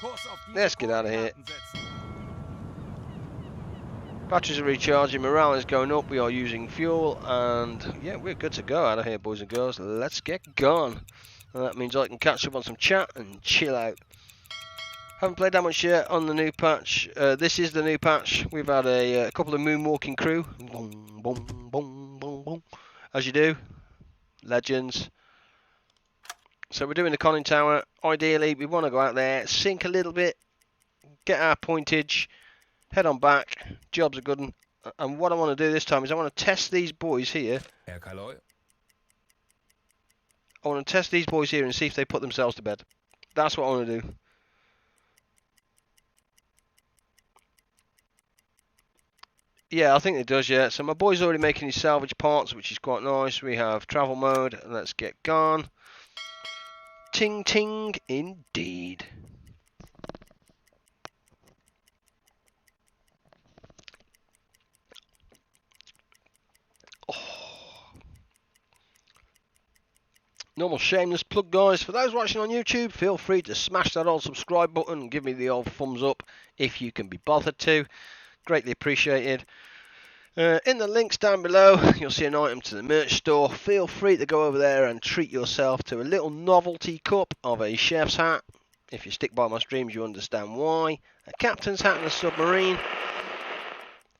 Kurs auf diese Let's get out of here. Koordinaten setzen. Batteries are recharging. Morale is going up. We are using fuel. And yeah, we're good to go out of here, boys and girls. Let's get gone. And that means I can catch up on some chat and chill out. Haven't played that much yet on the new patch. This is the new patch. We've had a couple of moonwalking crew. Boom, boom, boom, boom, boom. As you do. Legends. So we're doing the conning tower. Ideally, we want to go out there, sink a little bit, get our pointage, head on back. Job's a good one. And what I want to do this time is I want to test these boys here. Herr Kaloi. I want to test these boys here and see if they put themselves to bed. That's what I want to do. Yeah, I think it does, yeah. So my boy's already making his salvage parts, which is quite nice. We have travel mode. Let's get gone. Ting ting indeed. Oh. Normal shameless plug, guys. For those watching on YouTube, feel free to smash that old subscribe button and give me the old thumbs up if you can be bothered to. Greatly appreciated. In the links down below, you'll see an item to the merch store. Feel free to go over there and treat yourself to a little novelty cup of a chef's hat. If you stick by my streams, you understand why. A captain's hat and a submarine.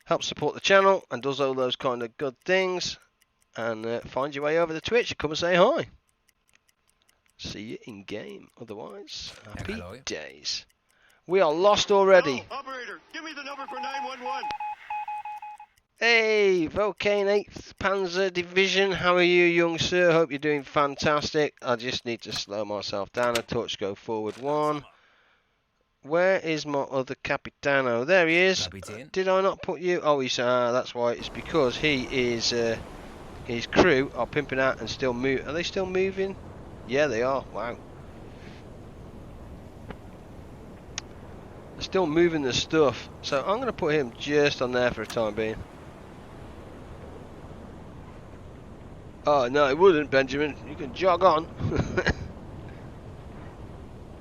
Helps support the channel and does all those kind of good things. And find your way over to Twitch. Come and say hi. See you in game. Otherwise, happy days. We are lost already. Hello, operator, give me the number for 911. Hey, Vulcan 8th Panzer Division, how are you, young sir? Hope you're doing fantastic. I just need to slow myself down a touch, go forward one. Where is my other Capitano? There he is. Kapitän. Did I not put you? Oh, he's, that's why. It's because he is, his crew are pimping out and still move. Are they still moving? Yeah, they are. Wow. They're still moving the stuff. So I'm going to put him just on there for a time being. Oh, no, it wouldn't, Benjamin. You can jog on.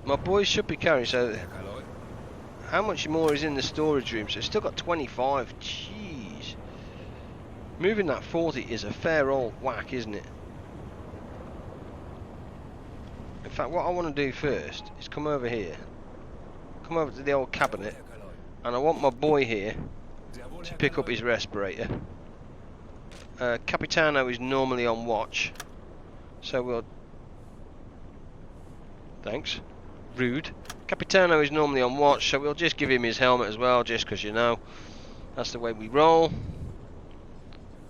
My boys should be carrying, so... Herr Kaloi. How much more is in the storage room? So it's still got 25. Jeez. Moving that 40 is a fair old whack, isn't it? In fact, what I want to do first is come over here. Come over to the old cabinet. Herr Kaloi. And I want my boy here Sehr wohl, to Herr pick up Kaloi. his respirator. Capitano is normally on watch, so we'll... Thanks. Rude. Capitano is normally on watch, so we'll just give him his helmet as well, just because, you know, that's the way we roll.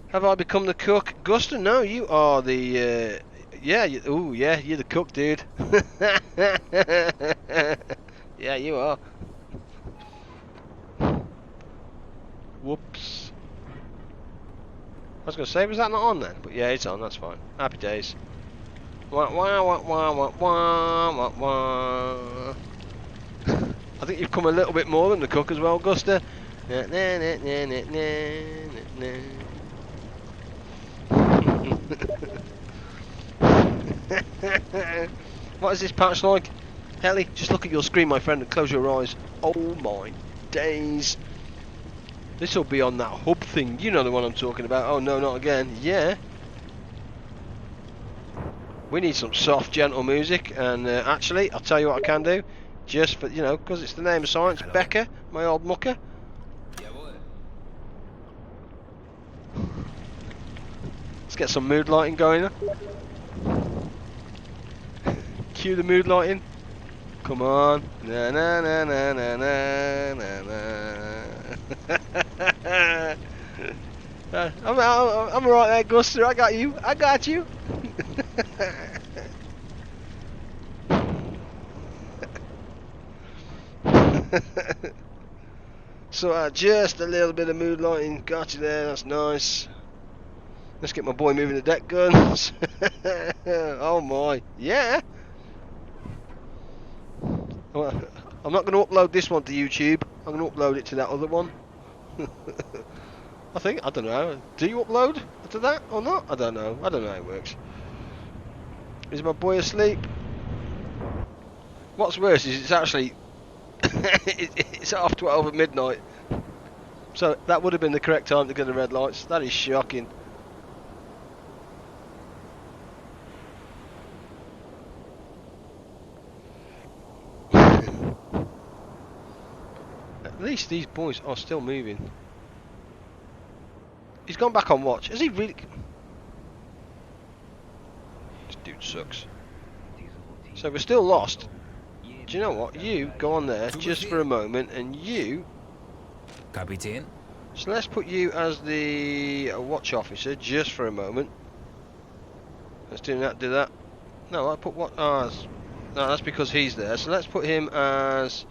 Have I become the cook? Gusta, no, you are the... yeah, ooh, yeah, you're the cook, dude. Yeah, you are. Whoops. I was going to say, was that not on then? But yeah, it's on, that's fine. Happy days. Wah, wah, wah, wah, wah, wah, wah, wah. I think you've come a little bit more than the cook as well, Gusta. Na, na, na, na, na, na, na. What is this patch like? Helly, just look at your screen, my friend, and close your eyes. Oh my days. This will be on that hub thing. You know the one I'm talking about. Oh no, not again. Yeah. We need some soft, gentle music. And actually, I'll tell you what I can do. Just for, you know, because it's the name of science. Hello. Becca, my old mucker. Jawohl. Let's get some mood lighting going. Cue the mood lighting. Come on. Na na na na na na na na. I'm alright there, Guster. I got you. I got you. So just a little bit of mood lighting. Got you there. That's nice. Let's get my boy moving the deck guns. Oh my. Yeah. Well, I'm not going to upload this one to YouTube. I'm going to upload it to that other one. I think, I don't know. Do you upload to that or not? I don't know. I don't know how it works. Is my boy asleep? What's worse is it's actually it's half 12 at midnight. So that would have been the correct time to get the red lights. That is shocking. least these boys are still moving. He's gone back on watch. Has he really? This dude sucks. So we're still lost. Do you know what? You go on there just for a moment, and you. Kapitän. So let's put you as the watch officer just for a moment. Let's do that. Do that. No, I put what? No, that's because he's there. So let's put him as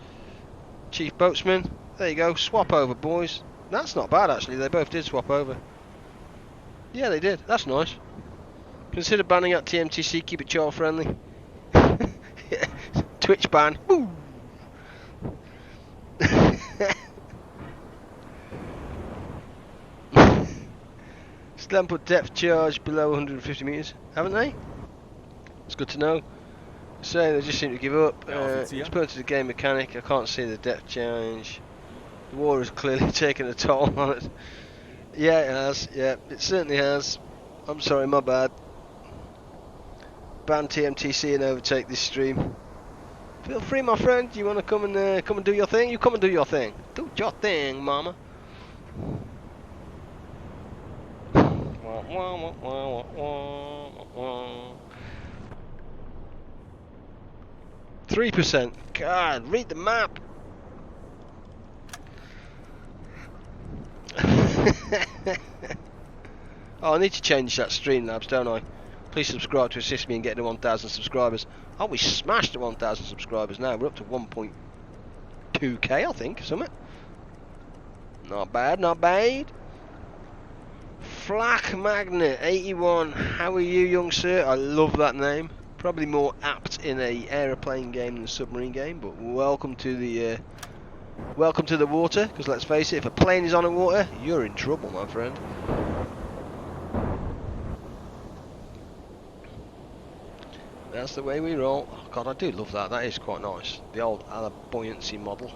chief boatsman. There you go. Swap over, boys. That's not bad actually. They both did swap over. Yeah, they did. That's nice. Consider banning at TMTC. Keep it child friendly. Twitch ban. Woo. Slam put depth charge below 150 meters, haven't they? It's good to know. So they just seem to give up. It's put to the game mechanic. I can't see the depth change. The war has clearly taken a toll on it. Yeah, it has. Yeah, it certainly has. I'm sorry, my bad. Ban TMTC and overtake this stream. Feel free, my friend. You want to come and do your thing? You come and do your thing. Do your thing, mama. 3%. God, read the map. Oh, I need to change that Streamlabs, don't I? Please subscribe to assist me in getting to 1,000 subscribers. Oh, we smashed the 1,000 subscribers now. We're up to 1.2k, I think, something. Not bad, not bad. Flak Magnet 81. How are you, young sir? I love that name. Probably more apt in a aeroplane game than a submarine game, but welcome to the water. Because let's face it, if a plane is on the water, you're in trouble, my friend. That's the way we roll. Oh, God, I do love that. That is quite nice. The old buoyancy model.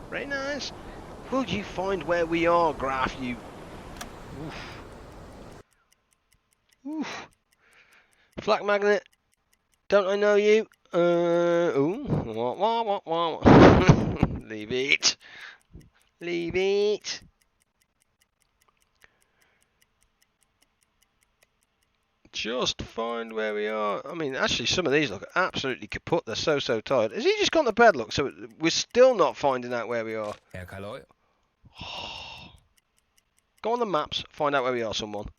Very nice. Will you find where we are, Graf? You. Oof. Oof. Flak Magnet. Don't I know you? Ooh. Wah, wah, wah. Leave it. Leave it. Just find where we are. I mean, actually, some of these look absolutely kaput. They're so tired. Has he just gone to bed? Look, so we're still not finding out where we are. Herr Kaloi. Go on the maps, find out where we are, someone.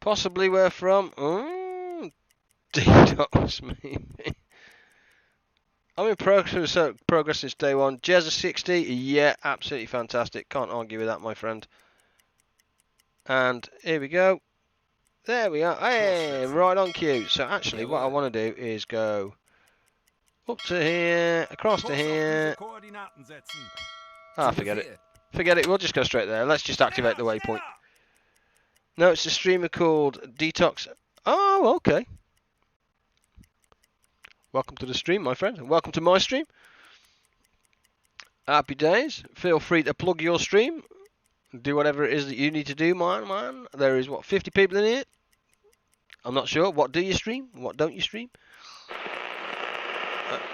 Possibly where from? DDoS, maybe. I'm in progress since day one. Jezza 60, yeah, absolutely fantastic. Can't argue with that, my friend. And here we go. There we are. Hey, right on cue. So actually, what I want to do is go up to here, across to here. Ah, forget it. Forget it. We'll just go straight there. Let's just activate the waypoint. No, it's a streamer called Detox. Oh, okay. Welcome to the stream, my friend, and welcome to my stream. Happy days. Feel free to plug your stream. Do whatever it is that you need to do, man. There is, what, 50 people in here? I'm not sure. What do you stream? What don't you stream?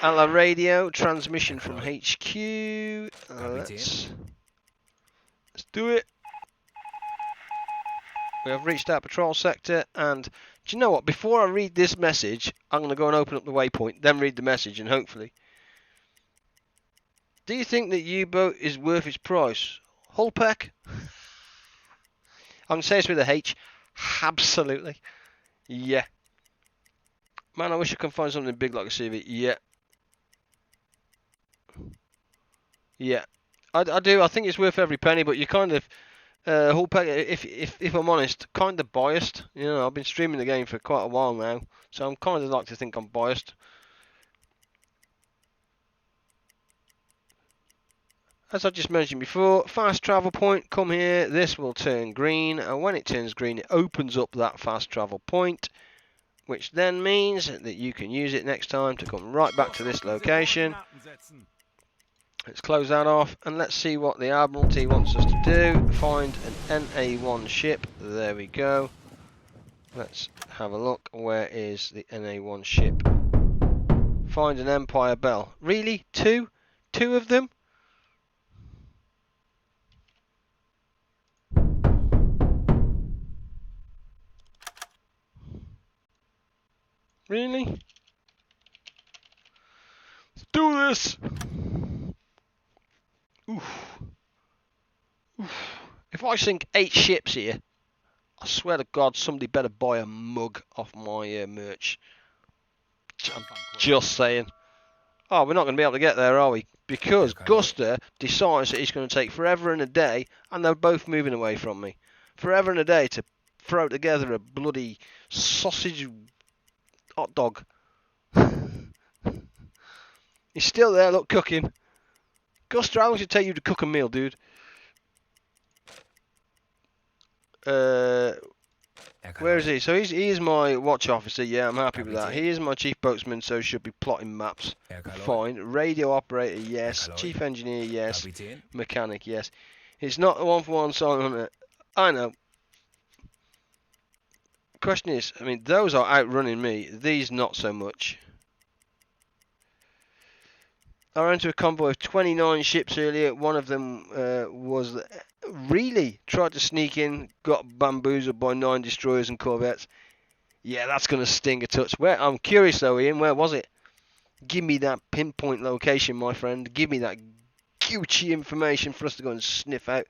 Ala Radio, transmission from HQ. Let's do it. We have reached our patrol sector, and do you know what? Before I read this message, I'm going to go and open up the waypoint, then read the message, and hopefully. Do you think that U-boat is worth its price? Hullpeck? I'm going to say this with a H. Absolutely. Yeah. Man, I wish I could find something big like a CV. Yeah. Yeah. I do. I think it's worth every penny, but you kind of... Hullpeck, if I'm honest, kind of biased. You know, I've been streaming the game for quite a while now, so I'm kind of like to think I'm biased. As I just mentioned before, fast travel point, come here, this will turn green, and when it turns green it opens up that fast travel point, which then means that you can use it next time to come right back to this location. Let's close that off and let's see what the Admiralty wants us to do. Find an NA1 ship. There we go. Let's have a look. Where is the NA1 ship? Find an Empire Bell. Really? Two? Two of them? Really? Let's do this! Oof. Oof. If I sink 8 ships here, I swear to God, somebody better buy a mug off my merch. I'm just saying. Oh, we're not going to be able to get there, are we? Because Guster decides that it's going to take forever and a day, and they're both moving away from me. Forever and a day to throw together a bloody sausage hot dog. He's still there, look, cooking. Guster, how long does it take you to cook a meal, dude? Where is he? So he is my watch officer. Yeah, I'm happy with that. He is my chief boatsman, so should be plotting maps. Fine. Radio operator, yes. Chief engineer, yes. Mechanic, yes. It's not a one-for-one song on it. I know. Question is, I mean, those are outrunning me. These not so much. I ran into a convoy of 29 ships earlier. One of them was really tried to sneak in, got bamboozled by 9 destroyers and corvettes. Yeah, that's going to sting a touch. Where I'm curious though, Ian, where was it? Give me that pinpoint location, my friend. Give me that Gucci information for us to go and sniff out.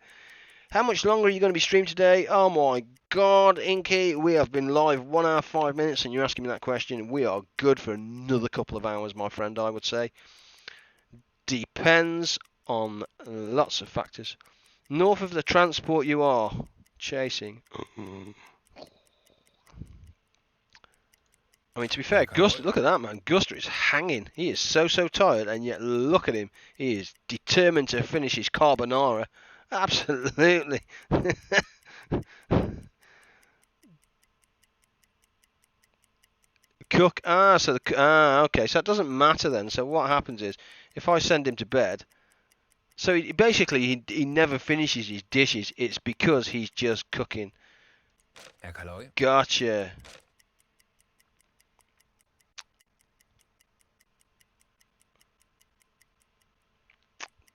How much longer are you going to be streamed today? Oh my God, Inky, we have been live 1 hour 5 minutes, and you're asking me that question. We are good for another couple of hours, my friend. I would say. Depends on lots of factors. North of the transport you are chasing. I mean, to be fair, Guster, look at that, man. Guster is hanging. He is so tired, and yet look at him. He is determined to finish his carbonara. Absolutely. Cook. Okay. So it doesn't matter then. So what happens is, if I send him to bed, so basically he never finishes his dishes. It's because he's just cooking. Gotcha.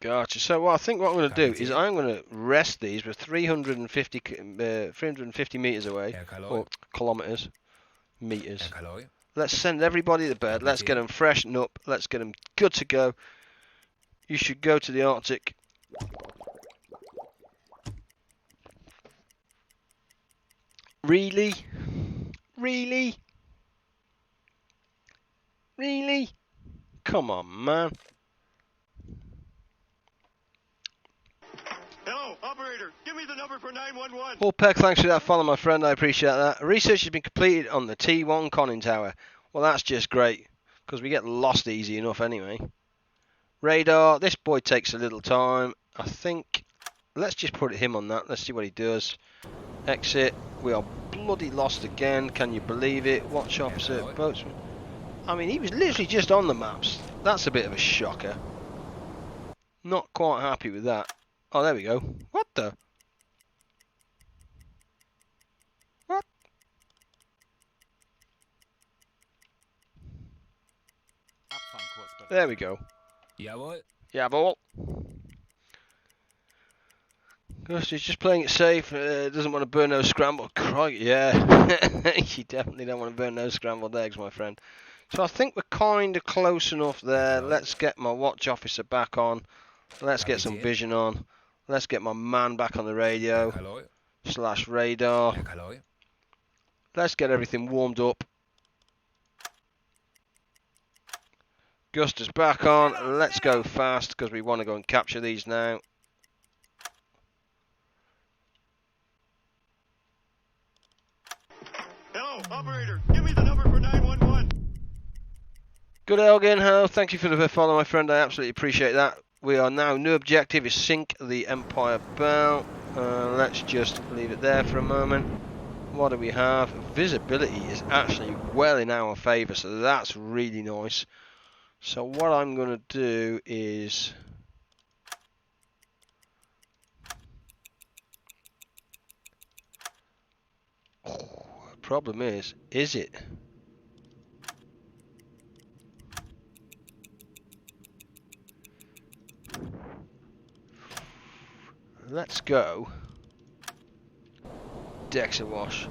Gotcha. So I think what I'm going to do is I'm going to rest these. We're 350 meters away, or kilometers, meters. Let's send everybody to bed. Let's get them freshened up. Let's get them good to go. You should go to the Arctic. Really? Really? Really? Come on, man. Hello, operator. Give me the number for 911. Paul Peck, thanks for that follow, my friend. I appreciate that. Research has been completed on the T1 conning tower. Well, that's just great, because we get lost easy enough anyway. Radar, this boy takes a little time. I think, let's just put him on that. Let's see what he does. Exit. We are bloody lost again. Can you believe it? Watch officer, boatsman. I mean, he was literally just on the maps. That's a bit of a shocker. Not quite happy with that. Oh, there we go. What the? What? There we go. Jawohl. Jawohl. Gosh, he's just playing it safe. Doesn't want to burn those scrambled. Crikey, yeah. You definitely don't want to burn those scrambled eggs, my friend. So I think we're kind of close enough there. Let's get my watch officer back on. Let's get some vision on. Let's get my man back on the radio / radar. Let's get everything warmed up. Guster's back on. Let's go fast because we want to go and capture these now. Hello, operator. Give me the number for 911. Good Elgin, hello. Thank you for the follow, my friend. I absolutely appreciate that. We are now, new objective is sink the Empire Bell. Let's just leave it there for a moment. What do we have? Visibility is actually well in our favour, so that's really nice. So what I'm going to do is... problem is it? Let's go. Decks awash.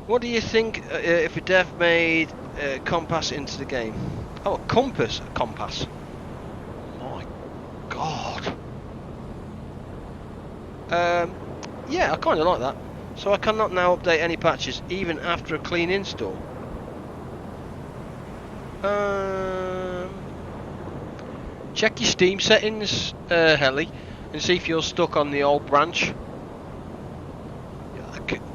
What do you think if a dev made compass into the game? Oh, a compass. A compass. My God. Yeah, I kind of like that. So I cannot now update any patches, even after a clean install. Check your Steam settings, Helly, and see if you're stuck on the old branch.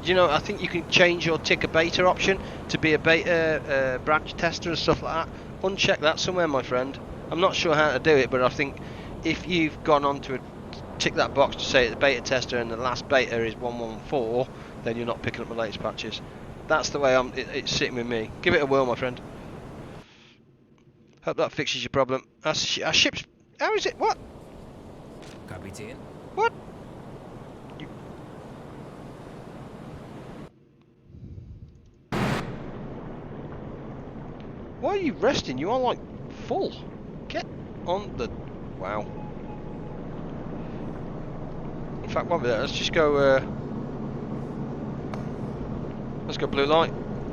You know, I think you can change your tick a beta option to be a beta branch tester and stuff like that. Uncheck that somewhere, my friend. I'm not sure how to do it, but I think if you've gone on to tick that box to say it's the beta tester and the last beta is 114, then you're not picking up the latest patches. That's the way it's sitting with me. Give it a whirl, my friend. Hope that fixes your problem. Our ship's... How is it? What? Kapitän? What? Why are you resting? You are like full. Get on the... Wow. In fact, one minute, let's just go... let's go blue light,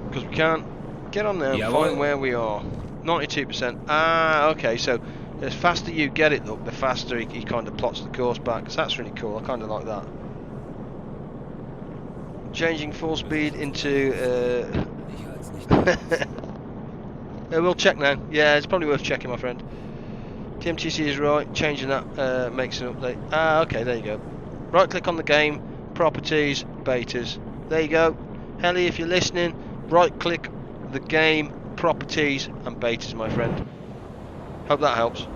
because we can. Get on there and find where we are. 92%. Ah, okay, so the faster you get it up, the faster he kind of plots the course back. So that's really cool, I kind of like that. Changing full speed into... we'll check now. Yeah, it's probably worth checking, my friend. TMTC is right, changing that makes an update. Ah, okay, there you go. Right click on the game, properties, betas. There you go. Helly, if you're listening, right click the game, properties and betas, my friend. Hope that helps.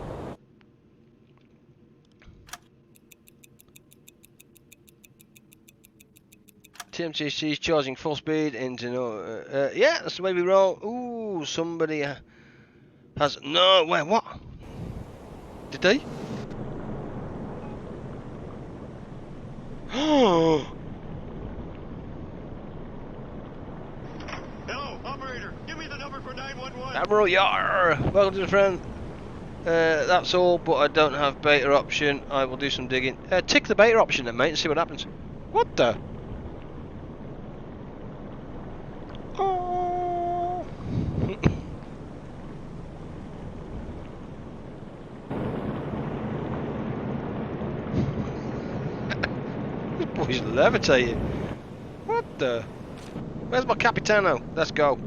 TMTC is charging full speed into yeah, that's the way we roll. Ooh, somebody has no. Wait, what? Did they? Hello, operator. Give me the number for 911. Admiral Yar, welcome to the friend. That's all, but I don't have beta option. I will do some digging. Tick the beta option then, mate, and see what happens. What the? Oh. This boy's levitating. What the? Where's my Capitano? Let's go.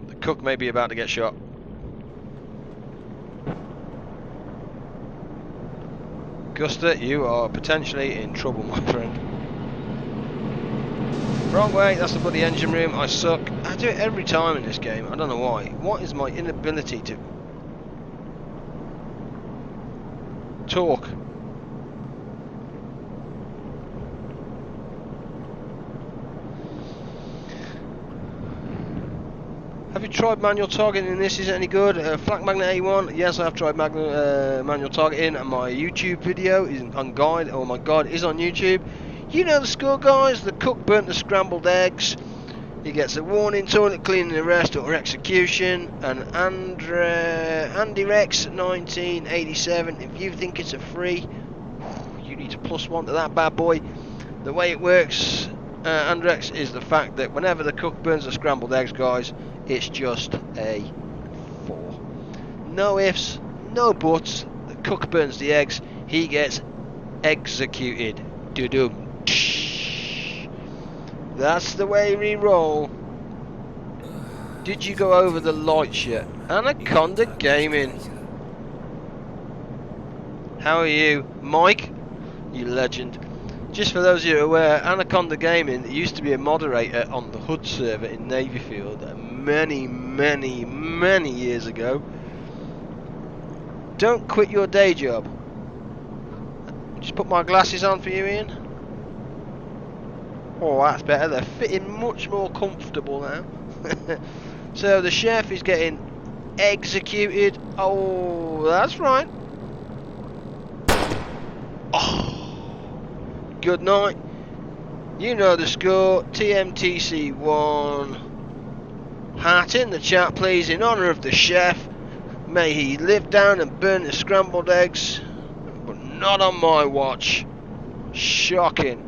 The cook may be about to get shot. Gusta, you are potentially in trouble, my friend. Wrong way, that's the bloody engine room. I suck. I do it every time in this game. I don't know why. What is my inability to talk? Have you tried manual targeting in this? Is it any good? Flak Magnet A1, yes, I have tried manual targeting, and my YouTube video is on guide, or my guide is on YouTube. You know the score, guys. The cook burnt the scrambled eggs. He gets a warning, toilet cleaning arrest or execution. And Andy Rex 1987. If you think it's a free, you need to +1 to that bad boy. The way it works, Andrex, is the fact that whenever the cook burns the scrambled eggs, guys, it's just a 4. No ifs, no buts. The cook burns the eggs, he gets executed. Doo-doo. That's the way we roll. Did you go over the lights yet? Anaconda Gaming. How are you, Mike? You legend. Just for those of you who are aware, Anaconda Gaming used to be a moderator on the HUD server in Navyfield many years ago. Don't quit your day job. Just put my glasses on for you, Ian. Oh, that's better. They're fitting much more comfortable now. So the chef is getting executed. Oh, that's right. Oh, good night. You know the score. TMTC1. Hat in the chat, please, in honour of the chef. May he live down and burn the scrambled eggs, but not on my watch. Shocking.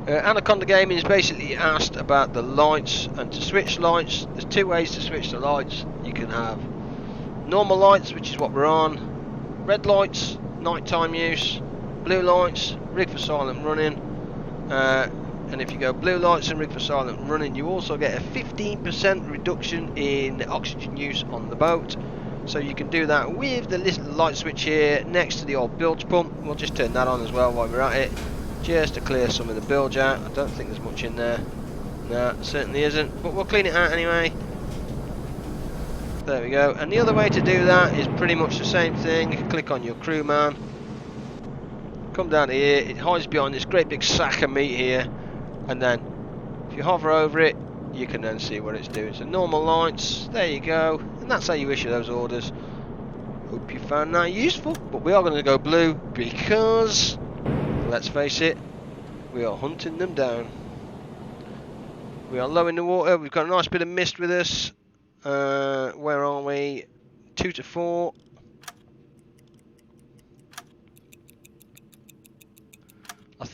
Anaconda Gaming is basically asked about the lights, and to switch lights, there's two ways to switch the lights. You can have normal lights, which is what we're on, red lights, nighttime use, blue lights, rig for silent running, and if you go blue lights and rig for silent running, you also get a 15% reduction in oxygen use on the boat. So you can do that with the little light switch here next to the old bilge pump. We'll just turn that on as well while we're at it, just to clear some of the bilge out. I don't think there's much in there. No, certainly isn't, but we'll clean it out anyway. There we go. And the other way to do that is pretty much the same thing. You can click on your crewman, come down here, it hides behind this great big sack of meat here, and then if you hover over it, you can then see what it's doing. So normal lights, there you go, and that's how you issue those orders. Hope you found that useful, but we are going to go blue because, let's face it, we are hunting them down. We are low in the water, we've got a nice bit of mist with us. Where are we? 2 to 4. I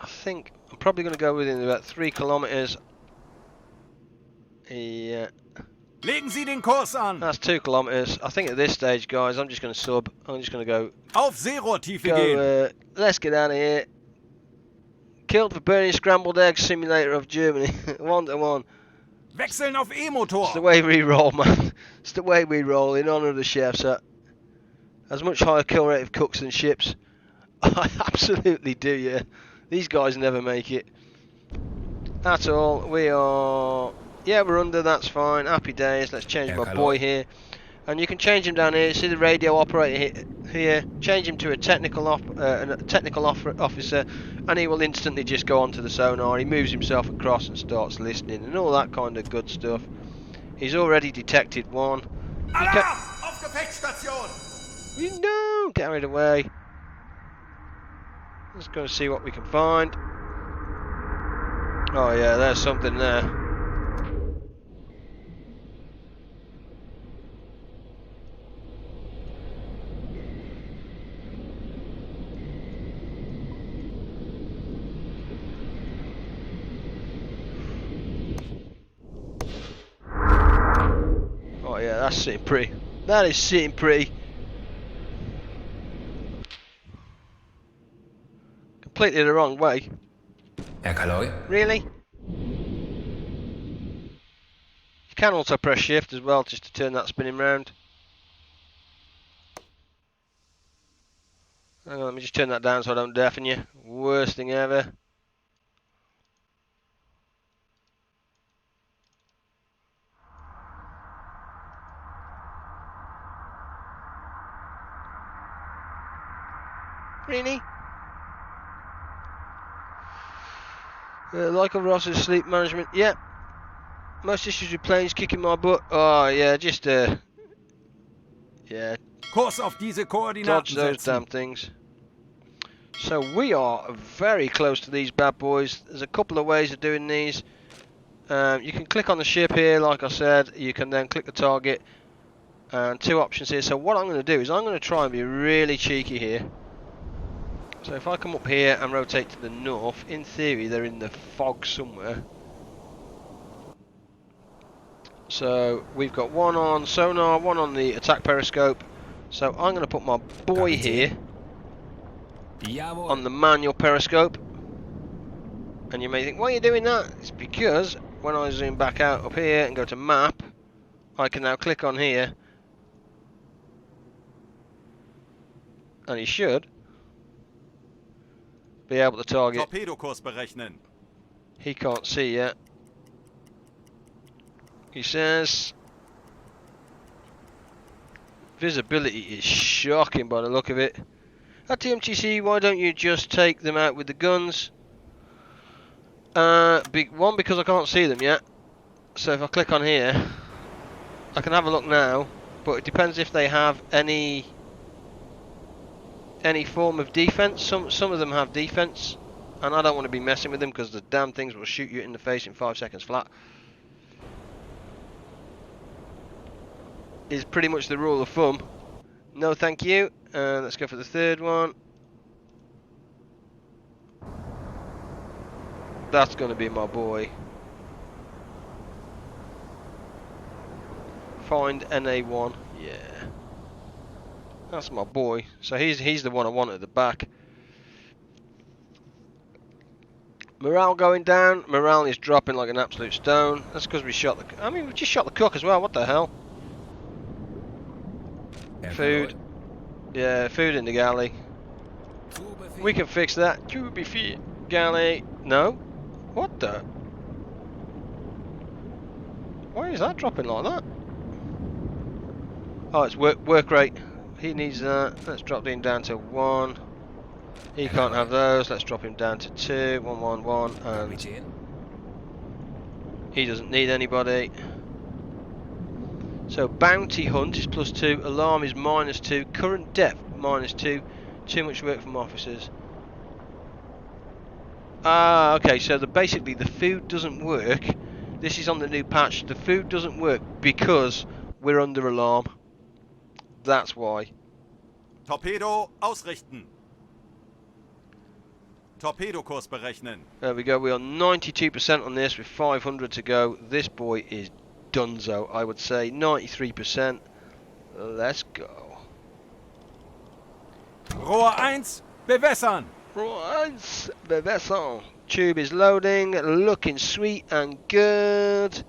think I'm probably going to go within about 3 kilometers. Yeah. Legen Sie den Kurs an. That's 2 kilometers. I think at this stage, guys, I'm just going to sub. I'm just going to go. Auf Seerohrtiefe gehen. Let's get out of here. Killed for burning scrambled eggs simulator of Germany. 1 to 1. Wechseln auf E-Motor. It's the way we roll, man. It's the way we roll in honour of the chefs. As much higher kill rate of cooks than ships. I absolutely do, yeah. These guys never make it. That's all. We are... Yeah, we're under, that's fine. Happy days. Let's change my boy here. And you can change him down here. See the radio operator here. Change him to a technical officer, and he will instantly just go onto the sonar. He moves himself across and starts listening and all that kind of good stuff. He's already detected one. Alarm! Auf Gefechtsstation! You know, carried away. Let's go see what we can find. Oh yeah, there's something there. Oh yeah, that's sitting pretty. That is sitting pretty. Completely the wrong way. Herr Kaloi? Really? You can also press shift as well just to turn that spinning round. Hang on, let me just turn that down so I don't deafen you. Worst thing ever. Really? Like Ross's sleep management, yeah. Most issues with planes kicking my butt. Oh yeah, just yeah. Kurs auf diese Koordinaten Dodge those setzen. damn things. So we are very close to these bad boys. There's a couple of ways of doing these. You can click on the ship here, like I said. You can then click the target, and 2 options here. So what I'm going to do is I'm going to try and be really cheeky here. So if I come up here and rotate to the north, in theory they're in the fog somewhere. So we've got one on sonar, one on the attack periscope. So I'm going to put my boy here on the manual periscope. And you may think, why are you doing that? It's because when I zoom back out up here and go to map, I can now click on here. And he should be able to target. Torpedokurs berechnen. He can't see yet. He says visibility is shocking by the look of it. At TMTC, why don't you just take them out with the guns? One, because I can't see them yet. So if I click on here, I can have a look now, but it depends if they have any form of defense. Some of them have defense. And I don't want to be messing with them because the damn things will shoot you in the face in 5 seconds flat. Is pretty much the rule of thumb. No thank you. Let's go for the third one. That's going to be my boy. Find NA1. Yeah. That's my boy. So he's the one I want at the back. Morale going down. Morale is dropping like an absolute stone. That's because we shot the... I mean, we just shot the cook as well. What the hell? Food. Yeah, food in the galley. We can fix that. To be fair. Galley. No. What the? Why is that dropping like that? Oh, it's work rate. He needs that. Let's drop him down to 1. He can't have those. Let's drop him down to 2. 1, 1, 1. And he doesn't need anybody. So bounty hunt is +2. Alarm is -2. Current depth -2. Too much work from officers. Ah, okay. So basically the food doesn't work. This is on the new patch. The food doesn't work because we're under alarm. That's why. Torpedo ausrichten. Torpedokurs berechnen. There we go. We are 92% on this with 500 to go. This boy is dunzo. I would say 93%. Let's go. Rohr 1, bewässern. Rohr 1, bewässern. Tube is loading. Looking sweet and good.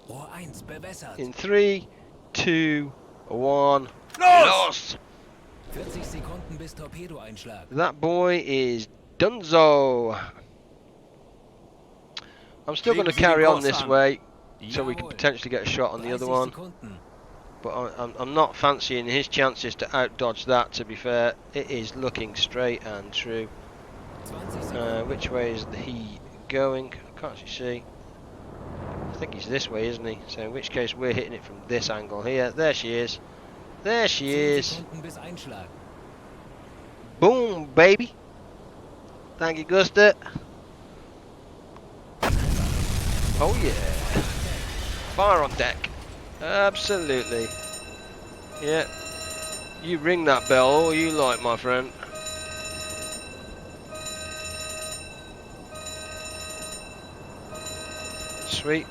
Rohr 1 bewässert. In 3, 2, 1. Los! 40 Sekunden bis Torpedoeinschlag. That boy is dunzo. I'm still going to carry on this way so we can potentially get a shot on the other one. But I'm not fancying his chances to out-dodge that, to be fair. It is looking straight and true. Which way is he going? I can't actually see. I think he's this way, isn't he? So in which case we're hitting it from this angle here. There she is. There she is. Boom, baby. Thank you, Gusta. Oh yeah. Fire on deck. Absolutely. Yeah. You ring that bell all you like, my friend. Sweet.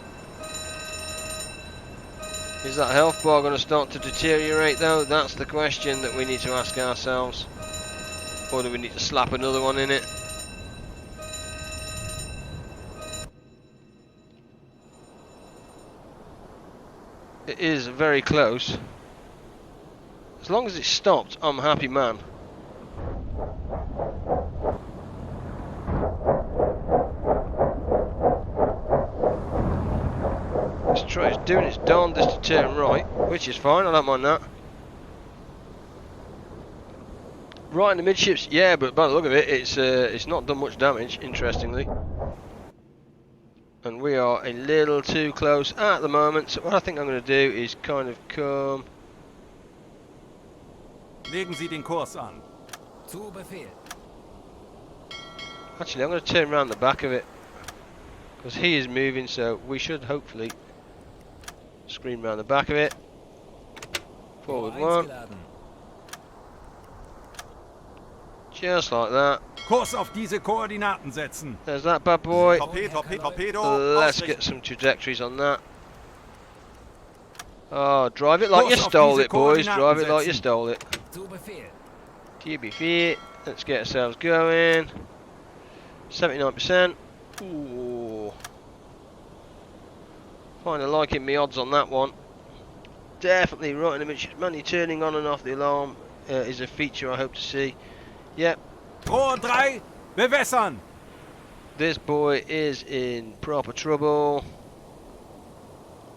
Is that health bar going to start to deteriorate though? That's the question that we need to ask ourselves. Or do we need to slap another one in it? It is very close. As long as it's stopped, I'm a happy man. Let's try. It's doing its darndest to turn right, which is fine. I don't mind that. Right in the midships, yeah, but by the look of it, it's not done much damage. Interestingly. And we are a little too close at the moment, so what I think I'm going to do is kind of come... Legen Sie den Kurs an. Zu Befehl. Actually, I'm going to turn around the back of it. Because he is moving, so we should hopefully scream around the back of it. Forward 1. Just like that. Kurs auf diese Koordinaten setzen. There's that bad boy. Torpedo. Let's get some trajectories on that. Oh, drive it like you stole it, boys. Drive it like you stole it. To be fair. Let's get ourselves going. 79%. Ooh. Kind of liking me odds on that one. Definitely right in the middle. Money turning on and off the alarm is a feature I hope to see. Yep. Rohr 3, bewässern. This boy is in proper trouble.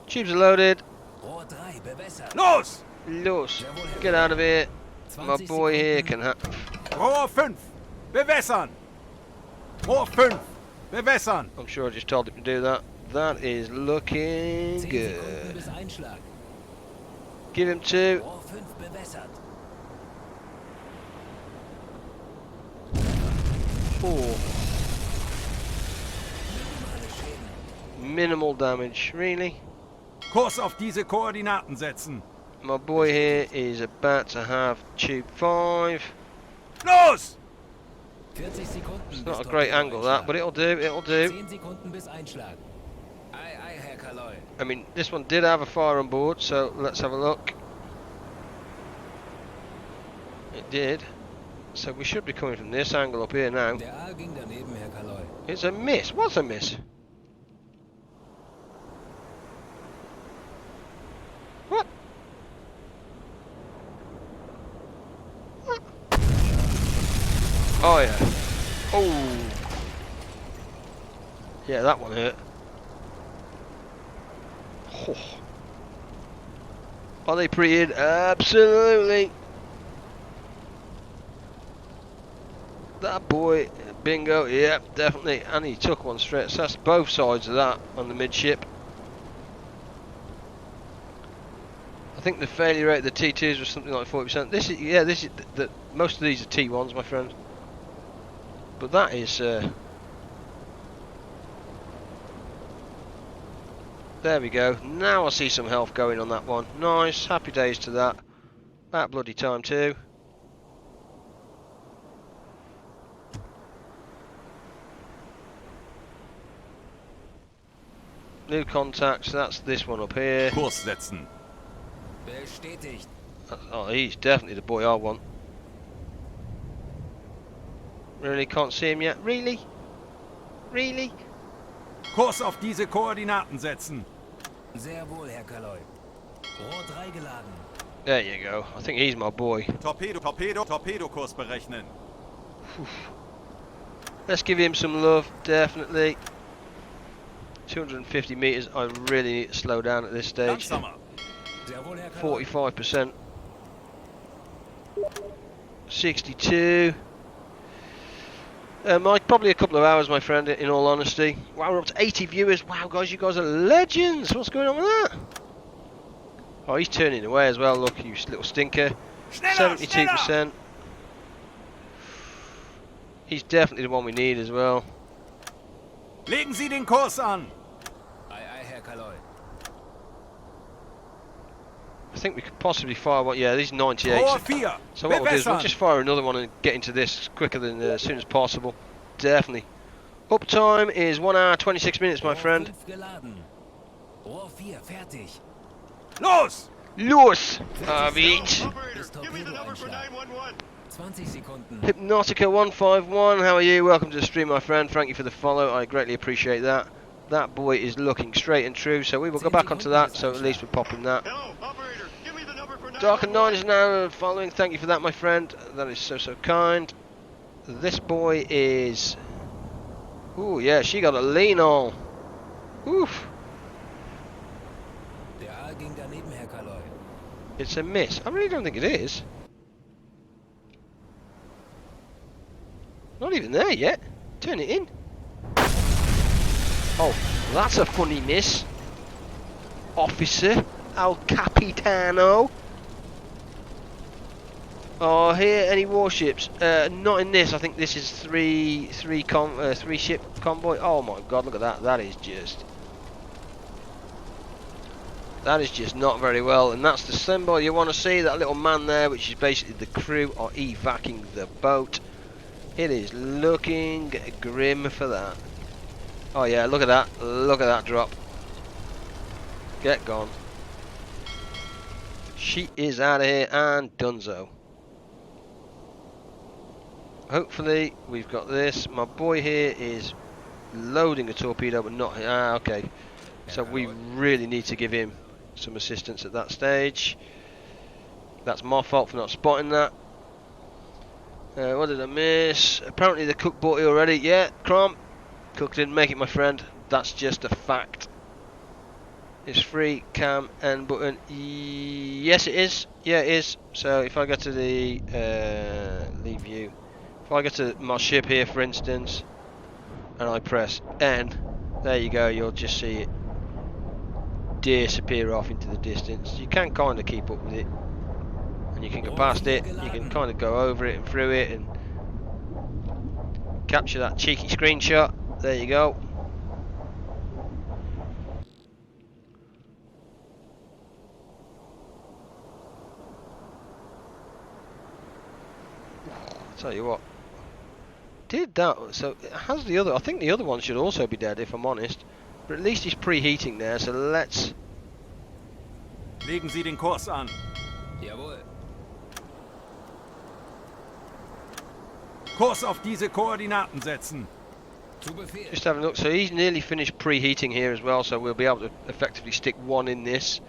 Tubes are loaded. Rohr 3 bewässert. Los! Los, get out of here. My boy here can have... Rohr 5, bewässern. Rohr 5, bewässern. I'm sure I just told him to do that. That is looking 10 good. Sekunden bis Einschlag. Give him 2. Rohr 5 bewässert. 4. Minimal damage, really. Kurs auf diese Koordinaten setzen. My boy here is about to have tube 5. Los! 40 Sekunden It's bis not a great angle that, but it'll do, it'll do. 10 Sekunden bis Einschlag. Ei, ei, Herr Kaloi. I mean, this one did have a fire on board, so let's have a look. It did. So we should be coming from this angle up here now. Der Aal ging daneben, Herr Kaloi. It's a miss. What's a miss? What? What? Oh yeah. Oh. Yeah, that one hurt. Oh. Are they pre-id? Absolutely. That boy, bingo, yeah, definitely. And he took one straight. So that's both sides of that on the midship. I think the failure rate of the T2s was something like 40%. This is, yeah, this is the most of these are T1s, my friend. But that is, there we go. Now I see some health going on that one. Nice, happy days to that. That bloody time too. New contacts, that's this one up here. Kurs setzen. Bestätigt. Oh, he's definitely the boy I want. Really, can't see him yet? Really? Really? Kurs auf diese Koordinaten setzen. Sehr wohl, Herr Kaloi. Rohr 3 geladen. There you go. I think he's my boy. Torpedokurs berechnen. Let's give him some love, definitely. 250 meters. I really need to slow down at this stage. Langsamer. Sehr wohl, Herr Kaloi. 45%. 62. Mike, probably a couple of hours, my friend, in all honesty. Wow, we're up to 80 viewers. Wow, guys, you guys are legends. What's going on with that? Oh, he's turning away as well. Look, you little stinker. 72%. He's definitely the one we need as well. Legen Sie den Kurs an. Ei, ei, Herr Kaloi. I think we could possibly fire one. Yeah, these 98. Rohr 4. So what we'll do is we'll Bewässern. just fire another one and get into this quicker than as soon as possible. Definitely. Uptime is 1 hour 26 minutes, my Rohr friend. 5 geladen. Rohr 4 fertig. Los! Los! Beat. Operator, give me the number for 911. 20 Sekunden. Hypnotica 151, how are you? Welcome to the stream, my friend. Thank you for the follow. I greatly appreciate that. That boy is looking straight and true, so we will go back onto that. So at least we're popping that. Hello, operator, give me the number for 911. Dark and 9 is now following. Thank you for that, my friend. That is so kind. This boy is. Ooh, yeah, she got a lean on. Oof. Der Aal ging daneben, Herr Kaloi. It's a miss. I really don't think it is. Not even there yet. Turn it in. Oh, that's a funny miss. Officer. El Capitano. Oh, here any warships? Not in this. I think this is three ship convoy. Oh my God! Look at that. That is just not very well. And that's the symbol you want to see. That little man there, which is basically the crew, are evacing the boat. It is looking grim for that. Oh yeah, look at that. Look at that drop. Get gone. She is out of here and donezo. Hopefully we've got this. My boy here is loading a torpedo but not... Ah, okay. So we really need to give him some assistance at that stage. That's my fault for not spotting that. What did I miss? Apparently the cook bought it already. Yeah, Crom. Cook didn't make it, my friend. That's just a fact. It's free cam and button. Yes, it is. Yeah, it is. So if I go to the leave view, if I go to my ship here, for instance, and I press N, there you go. You'll just see it disappear off into the distance. You can kind of keep up with it, and you can go past it. You can kind of go over it and through it, and capture that cheeky screenshot. There you go. Tell you what. Did that, so has the other, I think the other one should also be dead if I'm honest. But at least he's preheating there, so let's... Legen Sie den Kurs an. Jawohl. Kurs auf diese Koordinaten setzen. Zu Befehl. Just have a look, so he's nearly finished preheating here as well, so we'll be able to effectively stick one in this.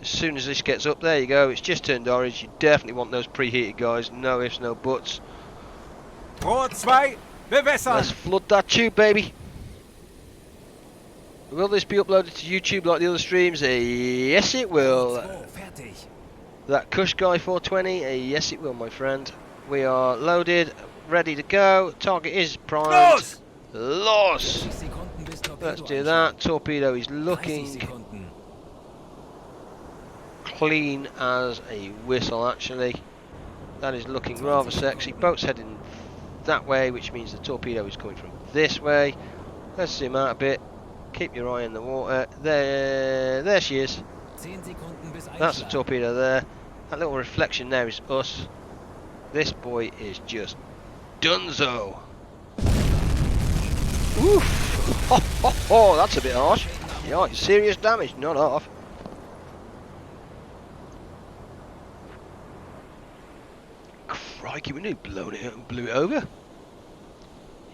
As soon as this gets up, there you go, it's just turned orange. You definitely want those preheated guys, no ifs, no buts. Rohr 2, bewässern. Let's flood that tube, baby. Will this be uploaded to YouTube like the other streams? Yes, it will. Oh, fertig. That Kush Guy 420? Yes, it will, my friend. We are loaded, ready to go. Target is primed. Los! Los! 30 Sekunden bis Torpedo Let's do that. Torpedo is 30 looking Sekunden. clean as a whistle, actually. That is looking rather sexy. Boat's heading that way, which means the torpedo is coming from this way. Let's zoom out a bit. Keep your eye in the water. There she is. 10 Sekunden bis That's the Einschlag. torpedo there. That little reflection there is us. This boy is just dunzo. Oof! Ho, ho, ho, that's a bit harsh. Yeah, serious damage, not half. Crikey, we nearly blown it and blew it over.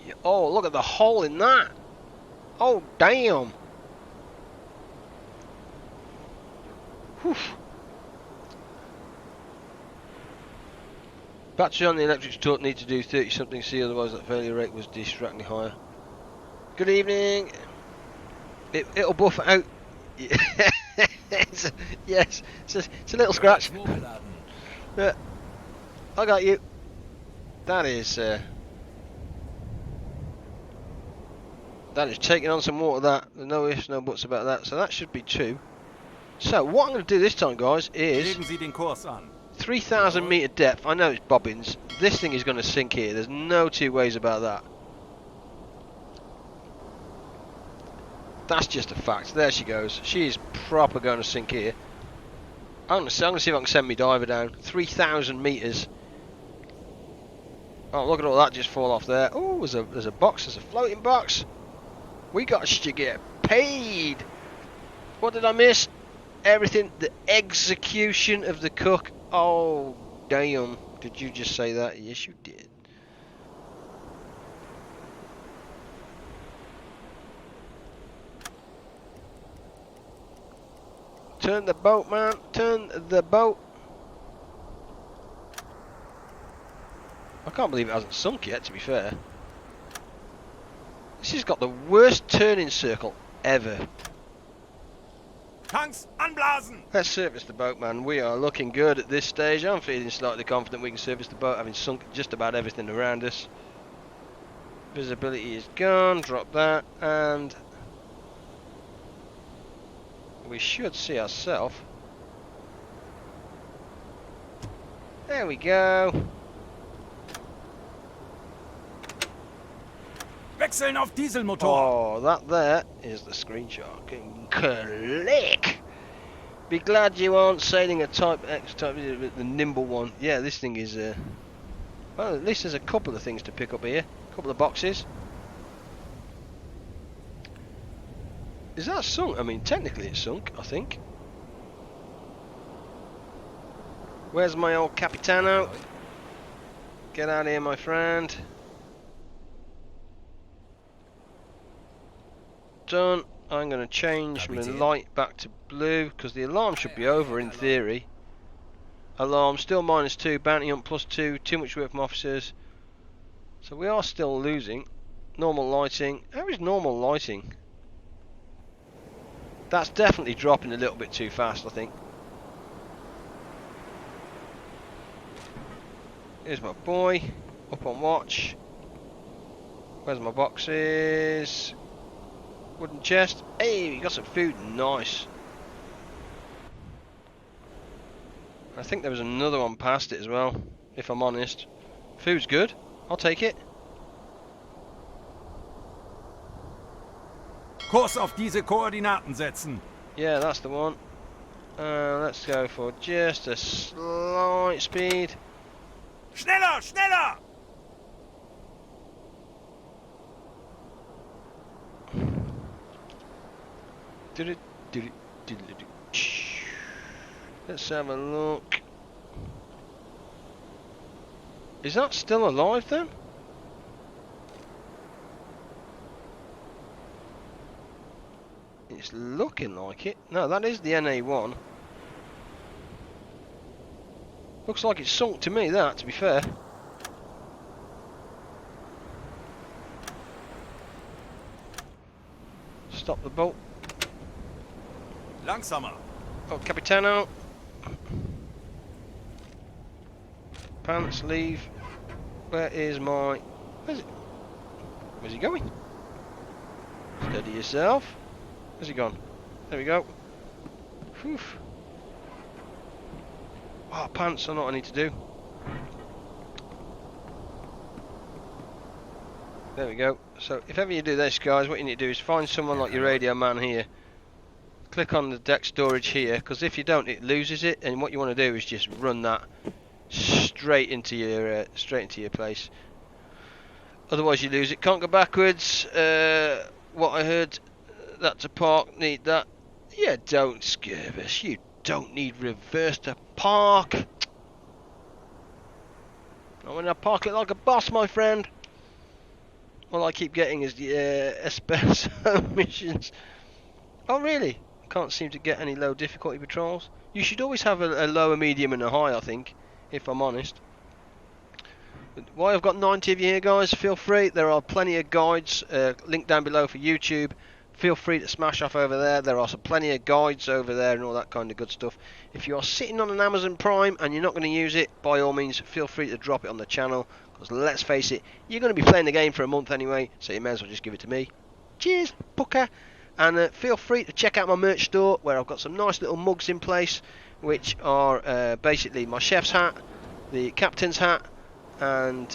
Yeah, oh, look at the hole in that. Oh, damn. Whew. Battery on the electric torque need to do 30 something C, otherwise that failure rate was distractingly higher. Good evening. It'll buff out. Yes, it's a little scratch. Hochgeladen. Yeah, I got you. That is taking on some water. That there's no ifs, no buts about that. So that should be 2. So what I'm going to do this time, guys, is Legen Sie den Kurs an. 3,000 meter depth. I know it's bobbins. This thing is going to sink here. There's no two ways about that. That's just a fact. There she goes. She is proper going to sink here. I'm going to see if I can send me diver down. 3,000 meters. Oh, look at all that just fall off there. Oh, there's a box. There's a floating box. We got to get paid. What did I miss? Everything. The execution of the cook. Oh, damn. Did you just say that? Yes, you did. Turn the boat, man. Turn the boat. I can't believe it hasn't sunk yet, to be fair. This has got the worst turning circle ever. Tanks anblasen. Let's service the boat, man. We are looking good at this stage. I'm feeling slightly confident we can service the boat, having sunk just about everything around us. Visibility is gone. Drop that, and we should see ourselves. There we go. Wechseln auf Dieselmotor. Oh, that there is the screenshot. Click. Be glad you aren't sailing a Type X, the nimble one. Yeah, this thing is. Well, at least there's a couple of things to pick up here. A couple of boxes. Is that sunk? I mean, technically it's sunk, I think. Where's my old Capitano? Get out of here, my friend. Done. I'm going to change my light back to blue because the alarm should be over in theory. Alarm still -2, bounty hunt +2, too much work from officers. So we are still losing. Normal lighting. How is normal lighting? That's definitely dropping a little bit too fast, I think. Here's my boy, up on watch. Where's my boxes? Wooden chest. Hey, we got some food. Nice. I think there was another one past it as well, if I'm honest. Food's good. I'll take it. Kurs auf diese Koordinaten setzen. Yeah, that's the one. Let's go for just a slight speed. Schneller, schneller! Let's have a look. Is that still alive then? It's looking like it. No, that is the NA1. Looks like it's sunk to me, that, to be fair. Stop the boat. Langsamer. Oh, Capitano. Pants, leave. Where is my... Where's it? Where's he going? Steady yourself. Where's he gone? There we go. Whew. Oh, pants, I know what I need to do. There we go. So, if ever you do this, guys, what you need to do is find someone like your radio man here. Click on the deck storage here, because if you don't, it loses it. And what you want to do is just run that straight into your place. Otherwise, you lose it. Can't go backwards. What I heard, that to park, need that. Yeah, don't Skirvis. You don't need reverse to park. I want to park it like a boss, my friend. All I keep getting is the espresso missions. Oh, really? Can't seem to get any low difficulty patrols. You should always have a low, a medium, and a high, I think, if I'm honest. Why I've got 90 of you here, guys, feel free. There are plenty of guides, link down below for YouTube. Feel free to smash off over there. There are plenty of guides over there and all that kind of good stuff. If you are sitting on an Amazon Prime and you're not going to use it, by all means, feel free to drop it on the channel. Because let's face it, you're going to be playing the game for a month anyway, so you may as well just give it to me. Cheers, Booker. And feel free to check out my merch store, where I've got some nice little mugs in place, which are basically my chef's hat, the captain's hat, and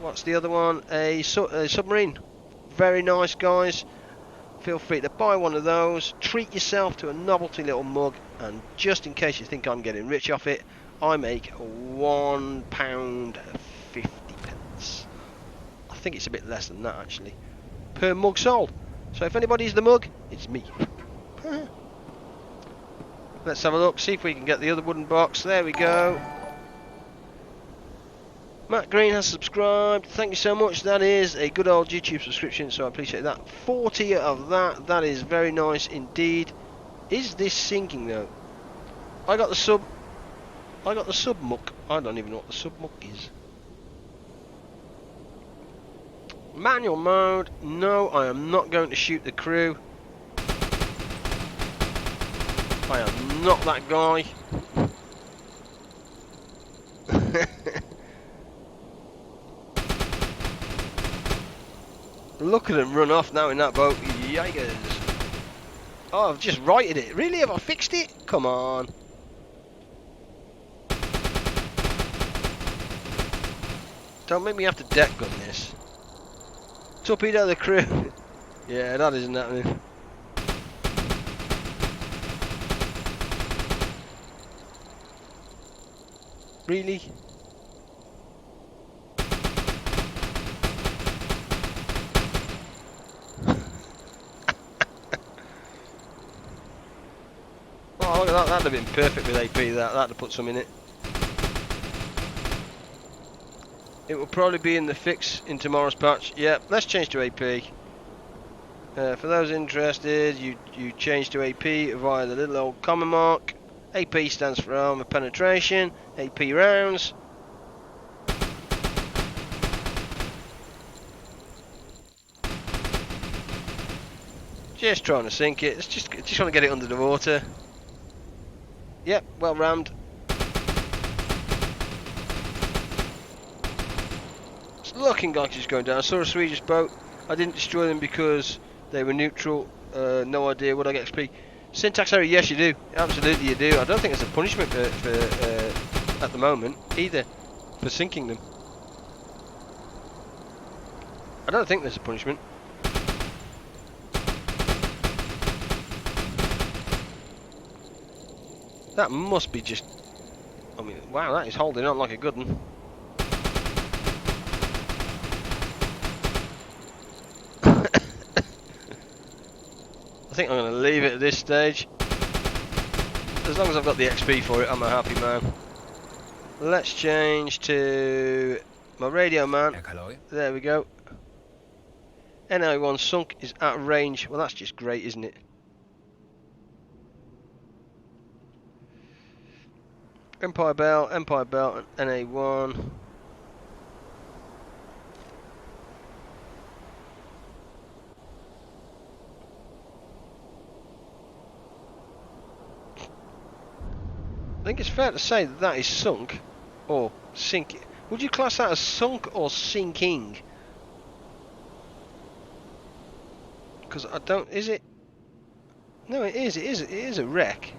what's the other one? A submarine. Very nice, guys. Feel free to buy one of those, treat yourself to a novelty little mug, and just in case you think I'm getting rich off it, I make £1.50. I think it's a bit less than that, actually, per mug sold. So if anybody's the mug, it's me. Let's have a look, see if we can get the other wooden box. There we go. Matt Green has subscribed. Thank you so much. That is a good old YouTube subscription, so I appreciate that. 40 of that. That is very nice indeed. Is this sinking though? I got the sub muck. I don't even know what the sub muck is. Manual mode. No, I am not going to shoot the crew. I am not that guy. Look at them run off now in that boat. Yikers. Oh, I've just righted it. Really? Have I fixed it? Come on. Don't make me have to deck gun this. Torpedo the crew. Yeah, that isn't happening. Really? Oh, look at that. That'd have been perfect with AP. That'd have put some in it. It will probably be in the fix in tomorrow's patch. Yeah, let's change to AP. For those interested, you change to AP via the little old comma mark. AP stands for armor penetration. AP rounds. Just trying to sink it. It's just trying to get it under the water. Yep, well rammed. It's looking like it's going down. I saw a Swedish boat. I didn't destroy them because they were neutral. No idea. Would I get XP? Syntax error? Yes, you do. Absolutely, you do. I don't think it's a punishment for at the moment either for sinking them. I don't think there's a punishment. That must be just... I mean, wow, that is holding on like a good one. I think I'm going to leave it at this stage. As long as I've got the XP for it, I'm a happy man. Let's change to my radio man. Herr Kaloi? There we go. NI1 sunk is at range. Well, that's just great, isn't it? Empire Bell, and NA1. I think it's fair to say that that is sunk, or sinking. Would you class that as sunk or sinking? Because I don't. Is it? No, it is. It is. It is a wreck.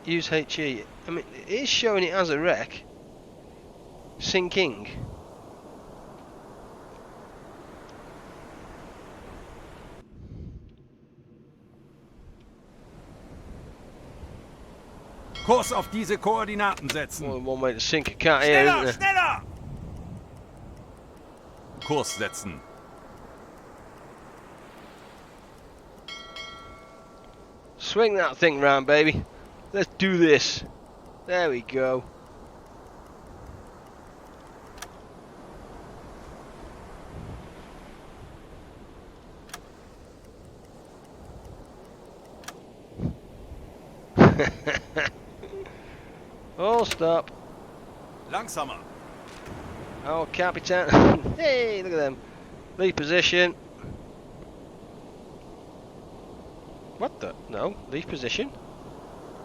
Use HE. I mean, it is showing it as a wreck. Sinking. Kurs auf diese Koordinaten setzen. More than one way to sink a cat here, isn't there? Schneller! Kurs setzen. Swing that thing round, baby. Let's do this. There we go. Oh, stop. Langsamer. Oh, Capitan. Hey, look at them. Leave position. What the? No, leave position.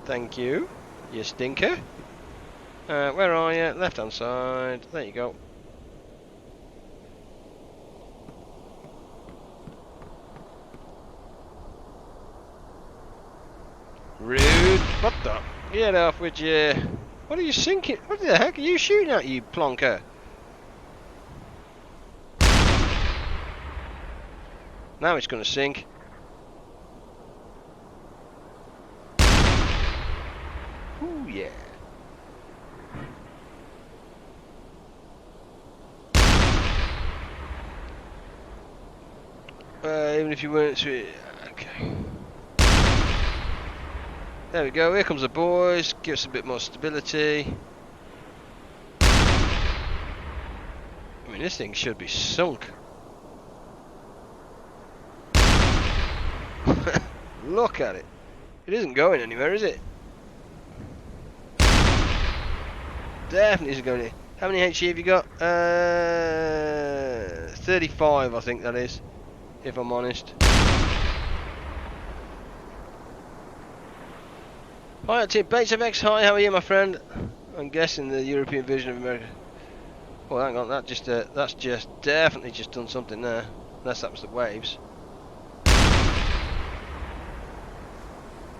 Thank you. You stinker. Where are you? Left hand side. There you go. Rude. What the? Get off with you. What are you sinking? What the heck are you shooting at, you plonker? Now it's going to sink. Ooh, yeah. Even if you weren't to... Okay. There we go, here comes the boys. Give us a bit more stability. I mean, this thing should be sunk. Look at it. It isn't going anywhere, is it? Definitely isn't going anywhere. How many HE have you got? 35, I think that is, if I'm honest. Hi, Team Bates FX. Hi, how are you, my friend? I'm guessing the European version of America. Oh, hang on, that's just definitely just done something there. Unless that was the waves.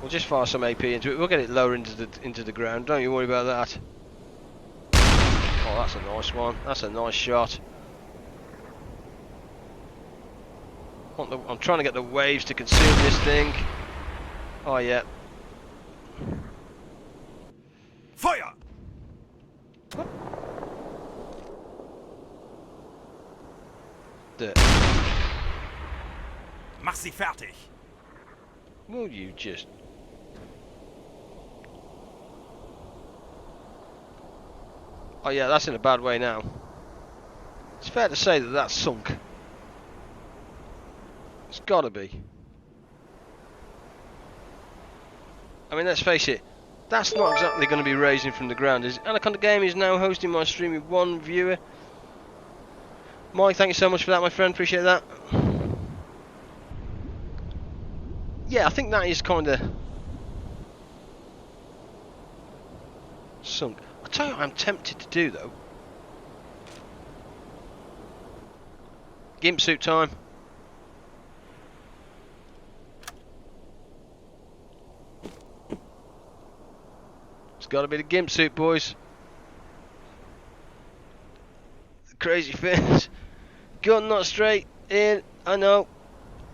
We'll just fire some AP into it. We'll get it lower into the ground. Don't you worry about that. Oh, that's a nice one. That's a nice shot. I'm trying to get the waves to consume this thing. Oh yeah. Feuer! Mach sie fertig. Will you just... Oh yeah, that's in a bad way now. It's fair to say that that's sunk. It's gotta be. I mean, let's face it, that's not exactly going to be raising from the ground, is it? Anaconda Game is now hosting my stream with one viewer. Mike, thank you so much for that, my friend, appreciate that. Yeah, I think that is kind of sunk. I'll tell you what I'm tempted to do though. Gimp suit time. It's got to be the gimp suit, boys. The crazy fins. Gun not straight in. I know.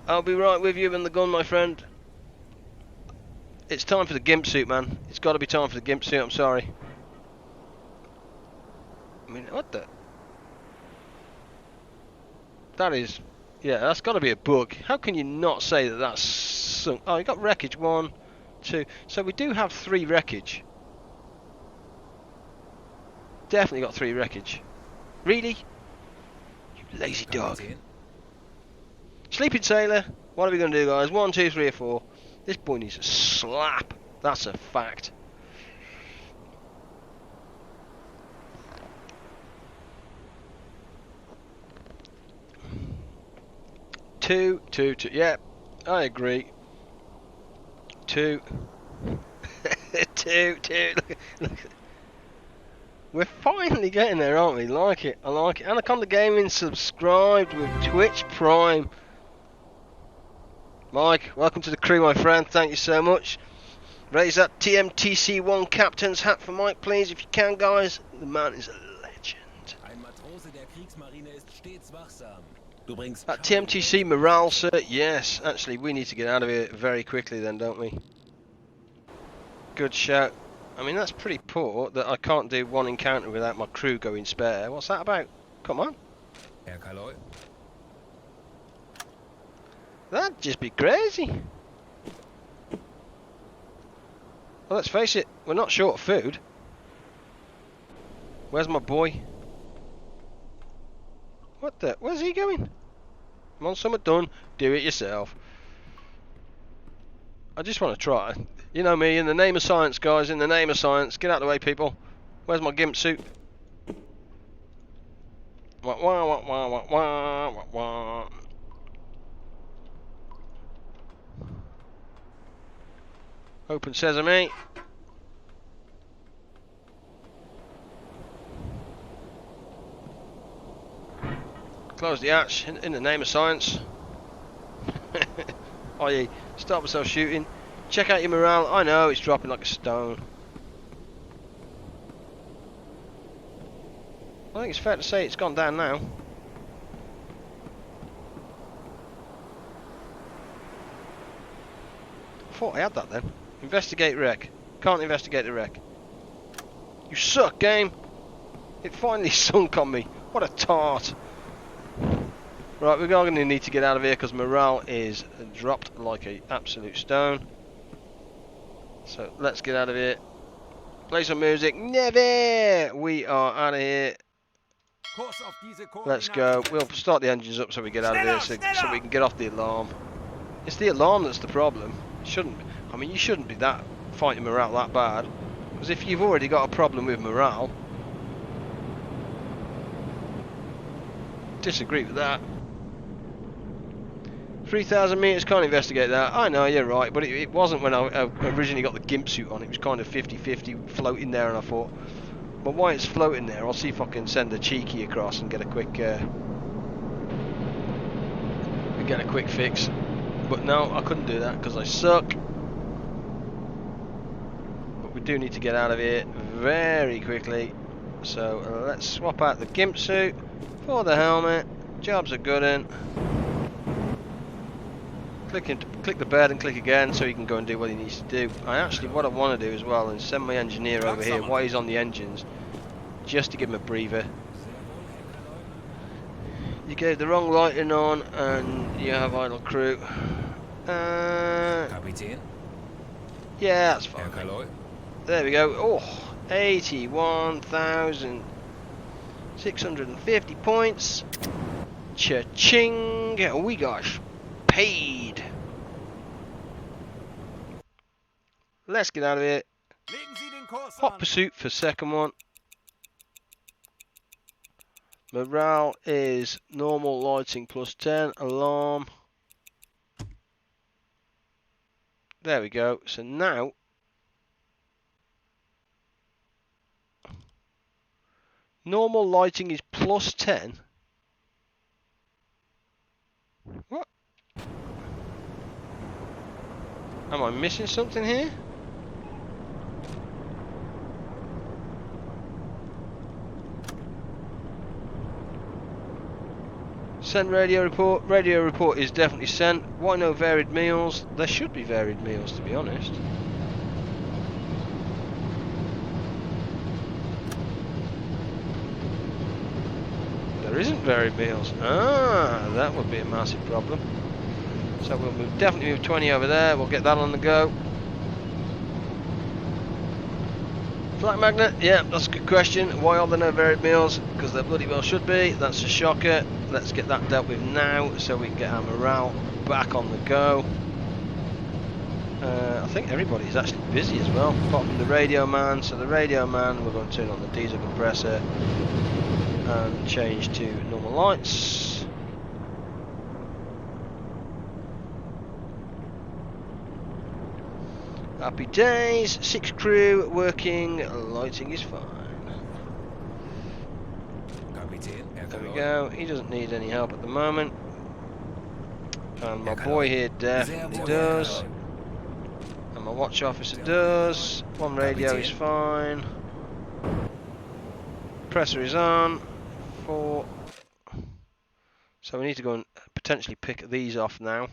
I'll be right with you in the gun, my friend. It's time for the gimp suit, man. It's got to be time for the gimp suit. I'm sorry. I mean, what the? That is, yeah, that's got to be a bug. How can you not say that that's sunk? Oh, you got wreckage 1, 2. So we do have 3 wreckage. Definitely got 3 wreckage. Really? You lazy dog. Kapitän. Sleeping sailor. What are we going to do, guys? 1, 2, 3, or 4. This boy needs a slap. That's a fact. Two. Yeah, I agree. 2. 2. Look. We're finally getting there, aren't we? Like it. I like it. Anaconda Gaming subscribed with Twitch Prime. Mike, welcome to the crew, my friend. Thank you so much. Raise that TMTC1 captain's hat for Mike, please, if you can, guys. The man is a legend. Ein Matrose der Kriegsmarine ist stets wachsam. Du bringst That TMTC morale, sir. Yes, actually, we need to get out of here very quickly then, don't we? Good shout. I mean, that's pretty poor that I can't do 1 encounter without my crew going spare. What's that about? Come on. Herr Kaloi. That'd just be crazy. Well, let's face it, we're not short of food. Where's my boy? What the? Where's he going? Come on, summer done. Do it yourself. I just want to try. You know me, in the name of science, guys, in the name of science. Get out of the way, people. Where's my gimp suit? Wah, wah, wah, wah, wah, wah, wah, wah. Open sesame. Close the hatch in the name of science. Oh yeah, stop myself shooting. Check out your morale. I know it's dropping like a stone. I think it's fair to say it's gone down now. I thought I had that then. Investigate wreck. Can't investigate the wreck. You suck, game. It finally sunk on me. What a tart. Right, we're going to need to get out of here because morale is dropped like an absolute stone. So let's get out of here. Play some music. Never! We are out of here. Kurs auf diese Let's Koordinaten go. setzen. We'll start the engines up so we get out of here so we can get off the alarm. It's the alarm that's the problem. It shouldn't be. I mean, you shouldn't be that fighting morale that bad. Because if you've already got a problem with morale, disagree with that. 3,000 meters, can't investigate that. I know, you're right, but it wasn't when I originally got the gimp suit on. It was kind of 50-50 floating there, and I thought, but while it's floating there, I'll see if I can send a cheeky across and get a quick fix. But no, I couldn't do that because I suck. But we do need to get out of here very quickly. So let's swap out the gimp suit for the helmet. Job's a good one. Click the bed and click again so he can go and do what he needs to do. What I want to do as well is send my engineer over here while he's on the engines, just to give him a breather. You gave the wrong lighting on and you have idle crew. Kapitän. Yeah, that's Herr fine. Kaloi. There we go. Oh, 81,650 points. Cha-ching! We got paid. Let's get out of here. Legen Sie den Kurs Hot an. pursuit for second one. Morale is normal lighting plus 10. Alarm. There we go. So now normal lighting is plus 10. What? Am I missing something here? Send radio report. Radio report is definitely sent. Why no varied meals? There should be varied meals, to be honest. There isn't varied meals. Ah, that would be a massive problem. So we'll definitely move 20 over there. We'll get that on the go. Flat magnet, yeah, that's a good question. Why are there no varied meals? Because there bloody well should be. That's a shocker. Let's get that dealt with now so we can get our morale back on the go. I think everybody's actually busy as well, apart from the radio man. So the radio man, we're going to turn on the diesel compressor and change to normal lights. Happy days, 6 crew working, lighting is fine. There we go, he doesn't need any help at the moment. And my boy here definitely does. And my watch officer does. One radio is fine. Compressor is on. 4. So we need to go and potentially pick these off now.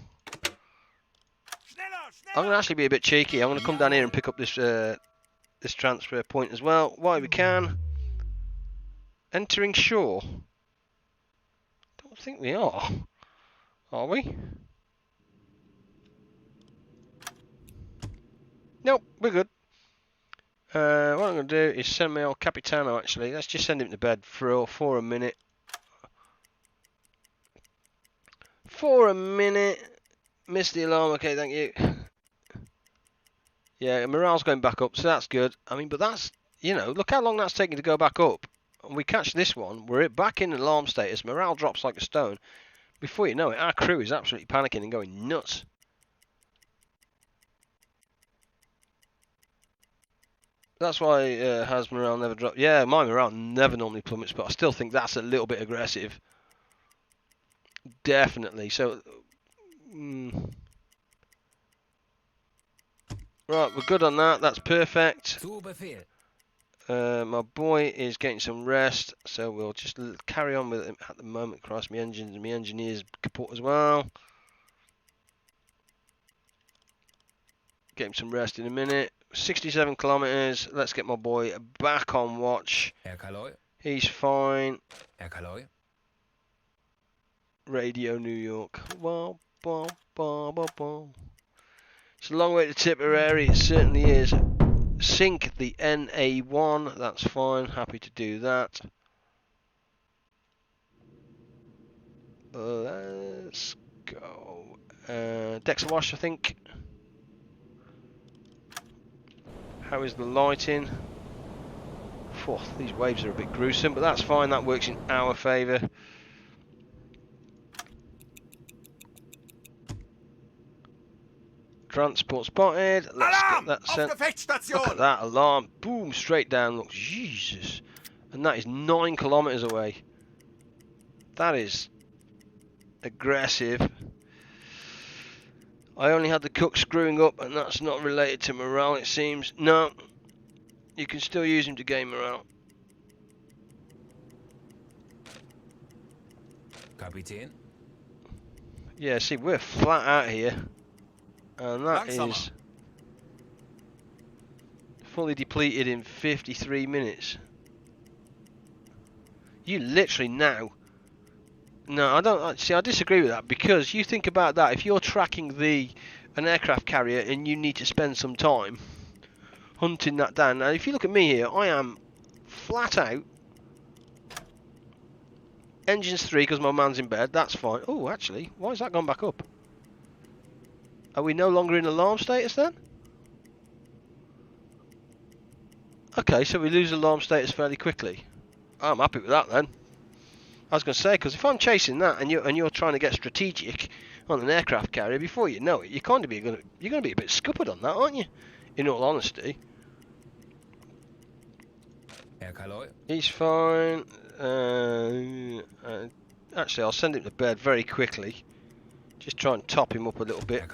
I'm going to actually be a bit cheeky. I'm going to come down here and pick up this this transfer point as well, while we can. Entering shore. Don't think we are we? Nope, we're good. What I'm going to do is send my old Capitano, actually. Let's just send him to bed for a minute. For a minute. Missed the alarm, okay, thank you. Yeah, morale's going back up, so that's good. I mean, but that's, you know, look how long that's taking to go back up. And we catch this one, we're back in alarm status, morale drops like a stone. Before you know it, our crew is absolutely panicking and going nuts. That's why has morale never dropped. Yeah, my morale never normally plummets, but I still think that's a little bit aggressive. Definitely. So, right, we're good on that. That's perfect. My boy is getting some rest, so we'll just carry on with him at the moment. Christ, my engineer's kaput as well. Get him some rest in a minute. 67 kilometers. Let's get my boy back on watch. He's fine. Radio New York. It's a long way to Tipperary. It certainly is. Sync the NA1. That's fine. Happy to do that. Let's go. Dexter Wash, I think. How is the lighting? Phew, these waves are a bit gruesome, but that's fine. That works in our favour. Transport spotted. Let's get that sent. Look at that alarm. Boom, straight down. Look, Jesus. And that is 9 kilometres away. That is aggressive. I only had the cook screwing up, and that's not related to morale, it seems. No, you can still use him to gain morale. Kapitän. Yeah, see, we're flat out here, and that is fully depleted in 53 minutes. You literally now. No, I don't. See, I disagree with that, because you think about that. If you're tracking an aircraft carrier and you need to spend some time hunting that down. Now, if you look at me here, I am flat out. Engines 3 because my man's in bed. That's fine. Oh, actually, why has that gone back up? Are we no longer in alarm status then? Okay, so we lose alarm status fairly quickly. I'm happy with that then. I was going to say, because if I'm chasing that and you're trying to get strategic on an aircraft carrier, before you know it, you're going to be a bit scuppered on that, aren't you? In all honesty. He's fine. Actually, I'll send him to bed very quickly. Just try and top him up a little bit.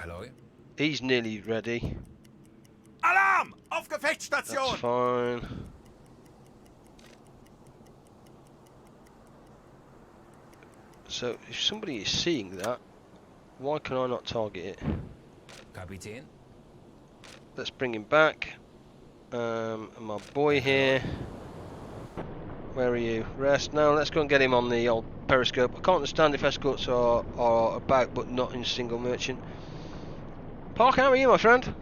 He's nearly ready. Alarm! Auf Gefechtsstation! That's fine. So, if somebody is seeing that, why can I not target it? Kapitän. Let's bring him back. My boy here. Where are you? Rest. No, let's go and get him on the old periscope. I can't understand if escorts are about but not in single merchant. Park, how are you, my friend?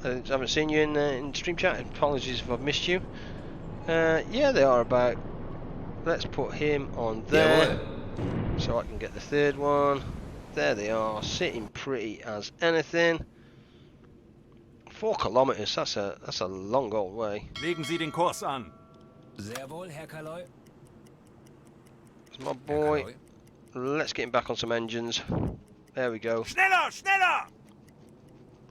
I haven't seen you in stream chat. Apologies if I've missed you. Yeah, they are about. Let's put him on there so I can get the third one. There they are, sitting pretty as anything. 4 kilometers. That's a long old way. Legen Sie den Kurs an. Sehr wohl, Herr Kaloi. There's my boy. Let's get him back on some engines. There we go. Schneller, schneller!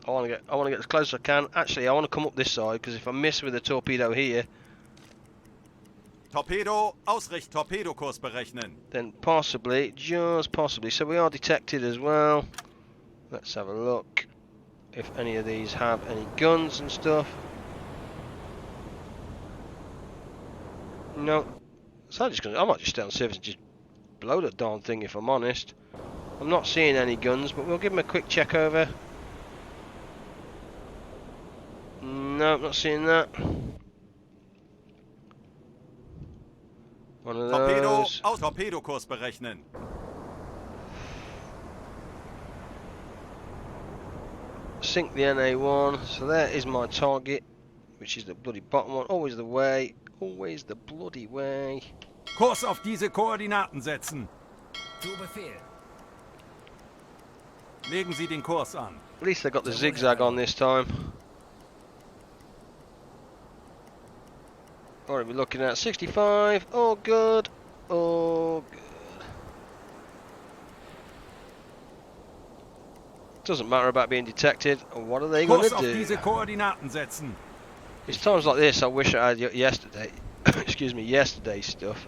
I want to get as close as I can. Actually, I want to come up this side because if I miss with the torpedo here, Torpedo, Ausricht, Torpedokurs berechnen. then possibly, just possibly. So we are detected as well. Let's have a look if any of these have any guns and stuff. No. So I might just stay on surface and just blow the darn thing if I'm honest. I'm not seeing any guns, but we'll give them a quick check over. No, not seeing that. One of Torpedo, those. aus Torpedokurs berechnen. Sink the NA1. So there is my target, which is the bloody bottom one. Always the way. Always the bloody way. Kurs auf diese Koordinaten setzen. Zu Befehl. Legen Sie den Kurs an. At least they got the zigzag on this time. What are we looking at? 65. Oh, good. Oh, good. Doesn't matter about being detected. What are they going Kurs to auf do? diese Koordinaten setzen. It's times like this I wish I had yesterday. Excuse me, yesterday's stuff.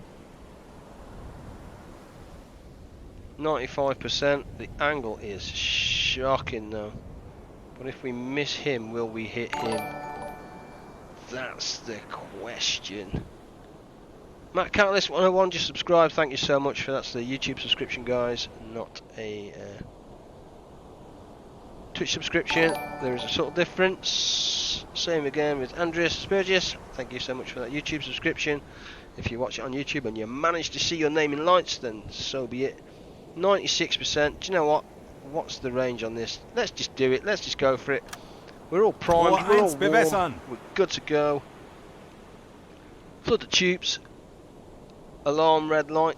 95%. The angle is shocking though. But if we miss him, will we hit him? That's the question. Matt Catalyst 101 just subscribed. Thank you so much for that. That's the YouTube subscription, guys, not a Twitch subscription. There is a subtle difference. Same again with Andreas Spurgis. Thank you so much for that YouTube subscription. If you watch it on YouTube and you manage to see your name in lights, then so be it. 96%. Do you know what? What's the range on this? Let's just do it. Let's just go for it. We're all primed. We're all warm. Bewässern. We're good to go. Flood the tubes. Alarm red light.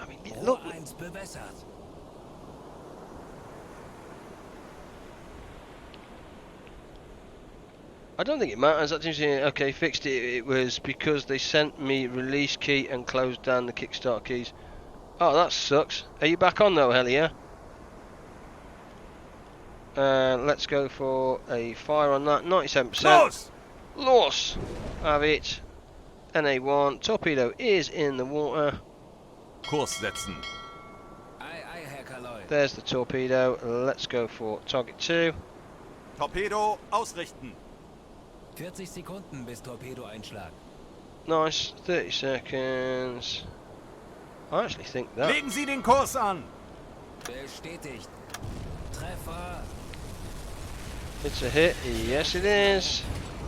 I mean, look. Rohr 1 bewässert. I don't think it matters. That seems to okay. Fixed it. It was because they sent me release key and closed down the kickstart keys. Oh, that sucks. Are you back on though, Helia? Let's go for a fire on that. 97%. Los! Loss. Have it. NA1. Torpedo is in the water. Kurs setzen. Ei, ei, Herr Kaloi. There's the torpedo. Let's go for target 2. Torpedo, ausrichten. 40 Sekunden bis Torpedoeinschlag. Nice. 30 seconds. I actually think that. Legen Sie den Kurs an. Bestätigt. Treffer. It's a hit. Yes, it is.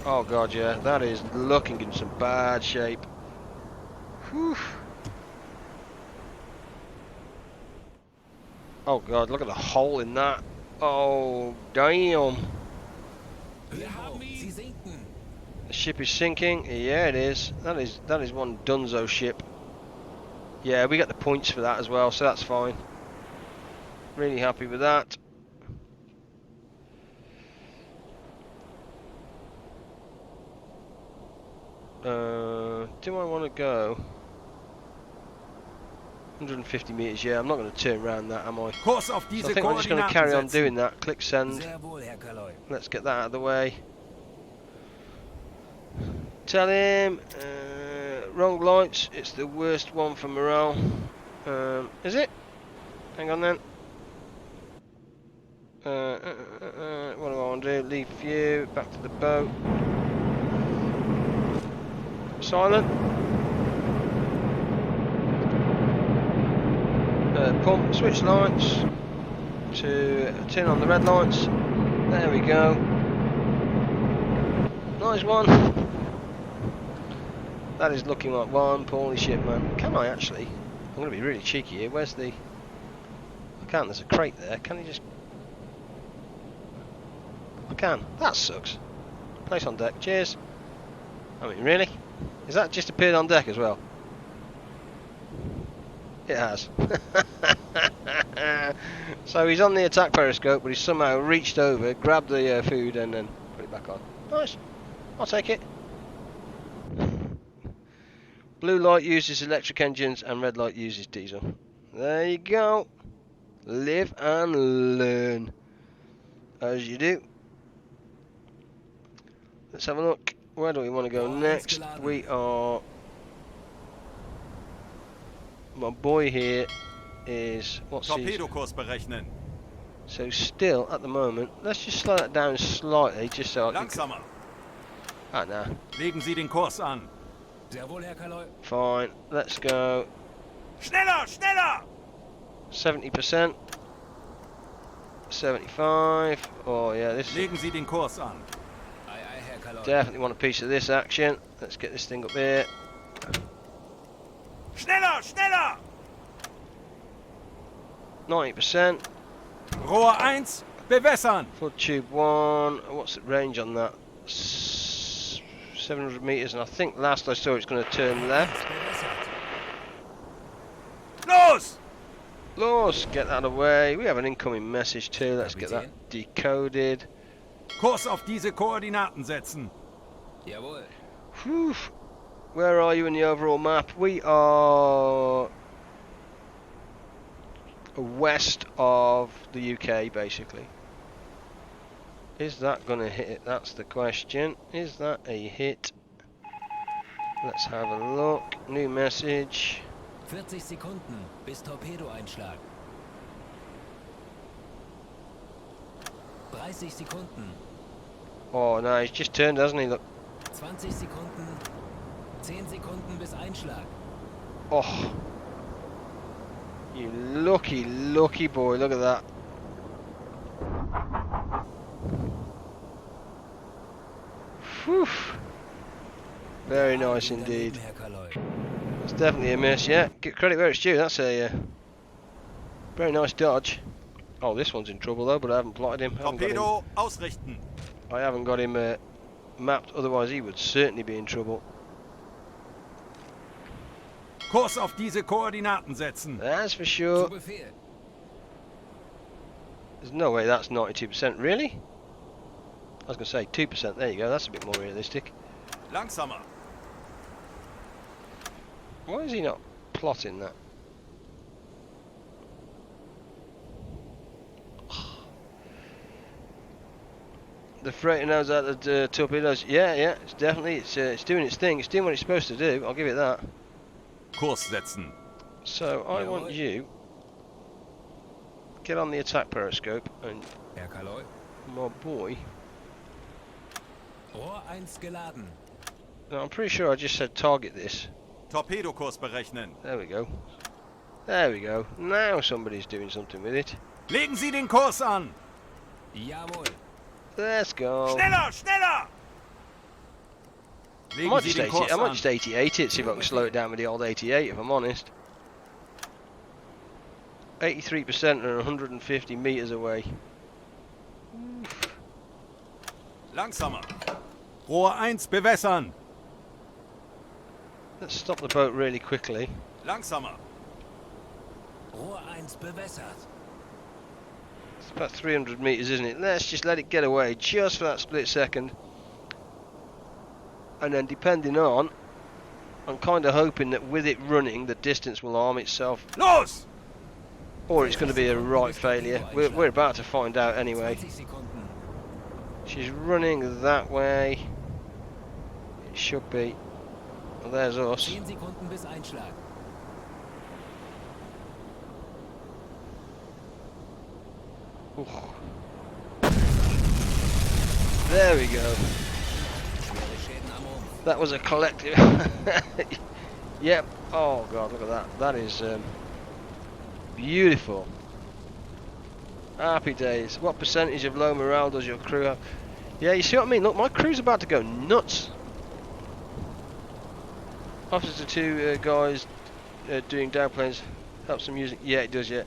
Oh god, yeah. That is looking in some bad shape. Whew. Oh god, look at the hole in that. Oh damn. Sie sinken. The ship is sinking. Yeah, it is. That is one Dunzo ship. Yeah, we get the points for that as well, so that's fine. Really happy with that. Do I want to go 150 meters? Yeah, I'm not going to turn around that, am I? Kurs auf So diese I think I'm just going to Koordinaten carry on setzen. doing that. Click send. Sehr wohl, Herr Kaloi. Let's get that out of the way. Tell him wrong lights. It's the worst one for morale. Is it? Hang on then. What do I want to do? Leave view. Back to the boat. Silent. Pump. Switch lights to turn on the red lights. There we go. Nice one. That is looking like one poorly ship, man. Can I actually? I'm going to be really cheeky here. Where's the... I can't, there's a crate there. Can you just... I can. That sucks. Place on deck. Cheers. I mean, really? Is that just appeared on deck as well? It has. So he's on the attack periscope, but he's somehow reached over, grabbed the food, and then put it back on. Nice. I'll take it. Blue light uses electric engines, and red light uses diesel. There you go. Live and learn. As you do. Let's have a look. Where do we want to go next? We are... My boy here is... What's his... Torpedokurs berechnen. So still, at the moment, let's just slow that down slightly, just so I can... Langsamer. Ah, nah. Legen Sie den Kurs an. Sehr wohl, Herr Kaloi. Fine. Let's go. Schneller, schneller! 70%. 75. Oh, yeah, this... Legen Sie den Kurs an. Ei, ei, Herr Kaloi. Definitely want a piece of this action. Let's get this thing up here. Schneller, schneller! 90%. Rohr 1, bewässern. Flood tube 1. What's the range on that? 700 meters, and I think last I saw it's going to turn left. Los! Los, get that away. We have an incoming message too. Let's get that decoded. Kurs auf diese Koordinaten setzen. Jawohl. Whew. Where are you in the overall map? We are west of the UK, basically. Is that going to hit it? That's the question. Is that a hit? Let's have a look. New message. 40 Sekunden bis Torpedoeinschlag. 30 Sekunden. Oh no, he's just turned, hasn't he? Look. 20 Sekunden. 10 Sekunden bis Einschlag. Oh. You lucky, lucky boy. Look at that. Whew. Very nice indeed. Herr Kaloi. It's definitely a miss, yeah. Get credit where it's due. That's a very nice dodge. Oh, this one's in trouble though, but I haven't plotted him. Torpedo ausrichten. I haven't got him mapped, otherwise he would certainly be in trouble. Kurs auf diese Koordinaten setzen. That's for Zu sure. Befehl. There's no way that's 92%, really? I was going to say 2%, there you go, that's a bit more realistic. Langsamer. Why is he not plotting that? The freighter knows that the torpedoes. Yeah, it's definitely it's doing its thing. It's doing what it's supposed to do. I'll give it that. Kurs setzen. So I want you get on the attack periscope and Herr Kaloi. my boy. Rohr 1 geladen. Now, I'm pretty sure I just said target this. Torpedokurs berechnen. There we go. There we go. Now somebody's doing something with it. Legen Sie den Kurs an. Jawohl. Let's go. Schneller, schneller! I Legen might Sie just den 80, Kurs I might an. just 88 it, see if I can slow it down with the old 88 if I'm honest. 83% and 150 meters away. Langsamer. Rohr 1, bewässern. Let's stop the boat really quickly. Langsamer. Rohr 1 bewässert. It's about 300 meters, isn't it? Let's just let it get away just for that split second. And then depending on, I'm kind of hoping that with it running, the distance will arm itself. Los! Or it's going to be a right failure. We're about to find out anyway. 20 Sekunden. She's running that way. It should be. Well, there's us. 10 Sekunden bis Einschlag. Oof. There we go. Schwere Schäden am Rumpf. That was a collective. Yep. Oh god, look at that. That is beautiful. Happy days. What percentage of low morale does your crew have? Yeah, you see what I mean? Look, my crew's about to go nuts. Officer 2 guys doing downplanes helps them using. Yeah, it does. Yeah,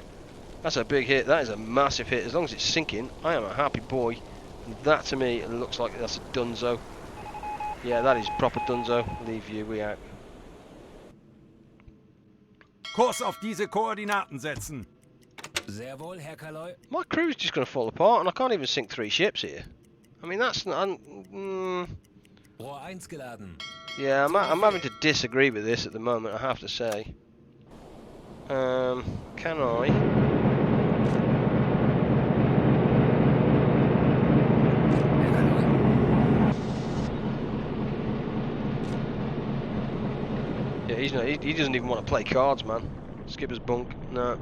that's a big hit. That is a massive hit. As long as it's sinking, I am a happy boy. And that to me looks like that's a dunzo. Yeah, that is proper dunzo. Leave you. We out. Kurs auf diese Koordinaten setzen. Sehr wohl, Herr Kaloy. My crew's just going to fall apart, and I can't even sink 3 ships here. I mean, that's not. Rohr 1 geladen. Yeah, I'm having to disagree with this at the moment, I have to say. Can I? Herr Kaloy. Yeah, he's not. He doesn't even want to play cards, man. Skipper's bunk. No.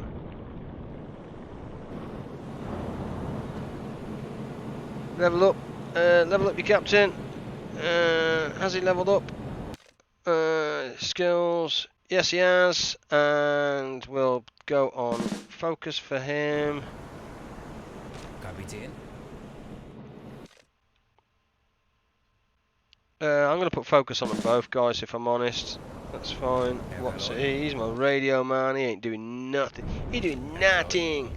Level up. Level up your captain. Has he leveled up? Skills. Yes, he has. And we'll go on focus for him. Kapitän. I'm going to put focus on them both, guys, if I'm honest. That's fine. What's he? He's my radio man. He ain't doing nothing. He's doing nothing.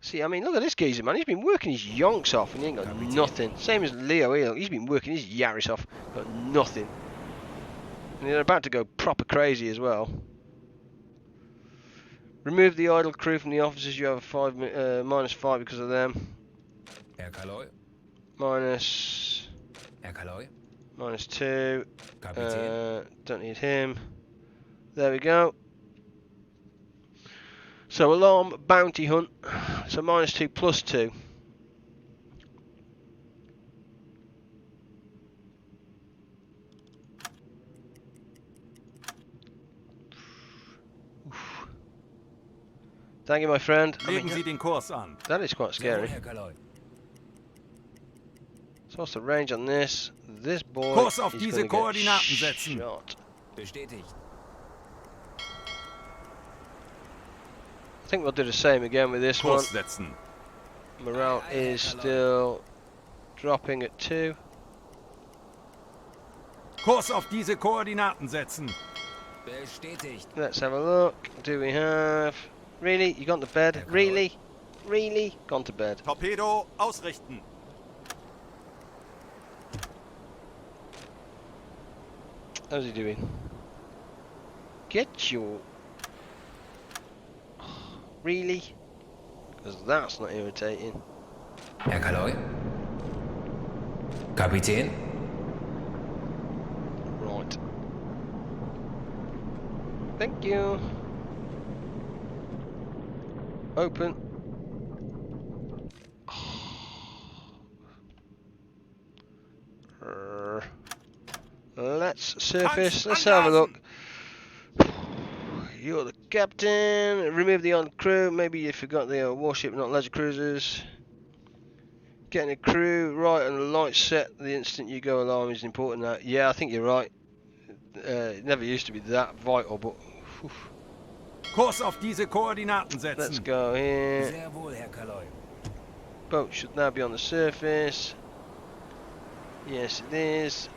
See, I mean, look at this geezer, man. He's been working his yonks off and he ain't got nothing. Same as Leo. He's been working his Yaris off, got nothing. And they're about to go proper crazy as well. Remove the idle crew from the officers. You have a -5 because of them. Herr Kaloy. Minus. Herr Kaloy. -2. Kapitän. Don't need him. There we go. So alarm bounty hunt. So -2 +2. Oof. Thank you, my friend. I Legen mean, Sie den Kurs an. that is quite Sehr wohl, scary. Herr Kaloy. So what's the range on this? This boy Kurs auf is diese gonna get Koordinaten setzen. shot. Bestätigt. I think we'll do the same again with this one. Kurs setzen. Morale is still dropping at 2. Kurs auf diese Koordinaten setzen. Bestätigt. Let's have a look. Do we have... Really? You gone to bed? Really? Really? Gone to bed. Torpedo ausrichten. How's he doing? Get your... Really? Because that's not irritating. Herr Kaloy. Kapitän. Right. Thank you. Open. Let's surface. Let's have a look. You're the captain. Remove the on crew. Maybe you forgot the warship, not leisure cruisers. Getting a crew right and the lights set the instant you go alarm is important now. Yeah, I think you're right. It never used to be that vital, but whew. Kurs auf diese Koordinaten setzen. Let's go here. Sehr wohl, Herr Kaloy. Boat should now be on the surface. Yes, it is.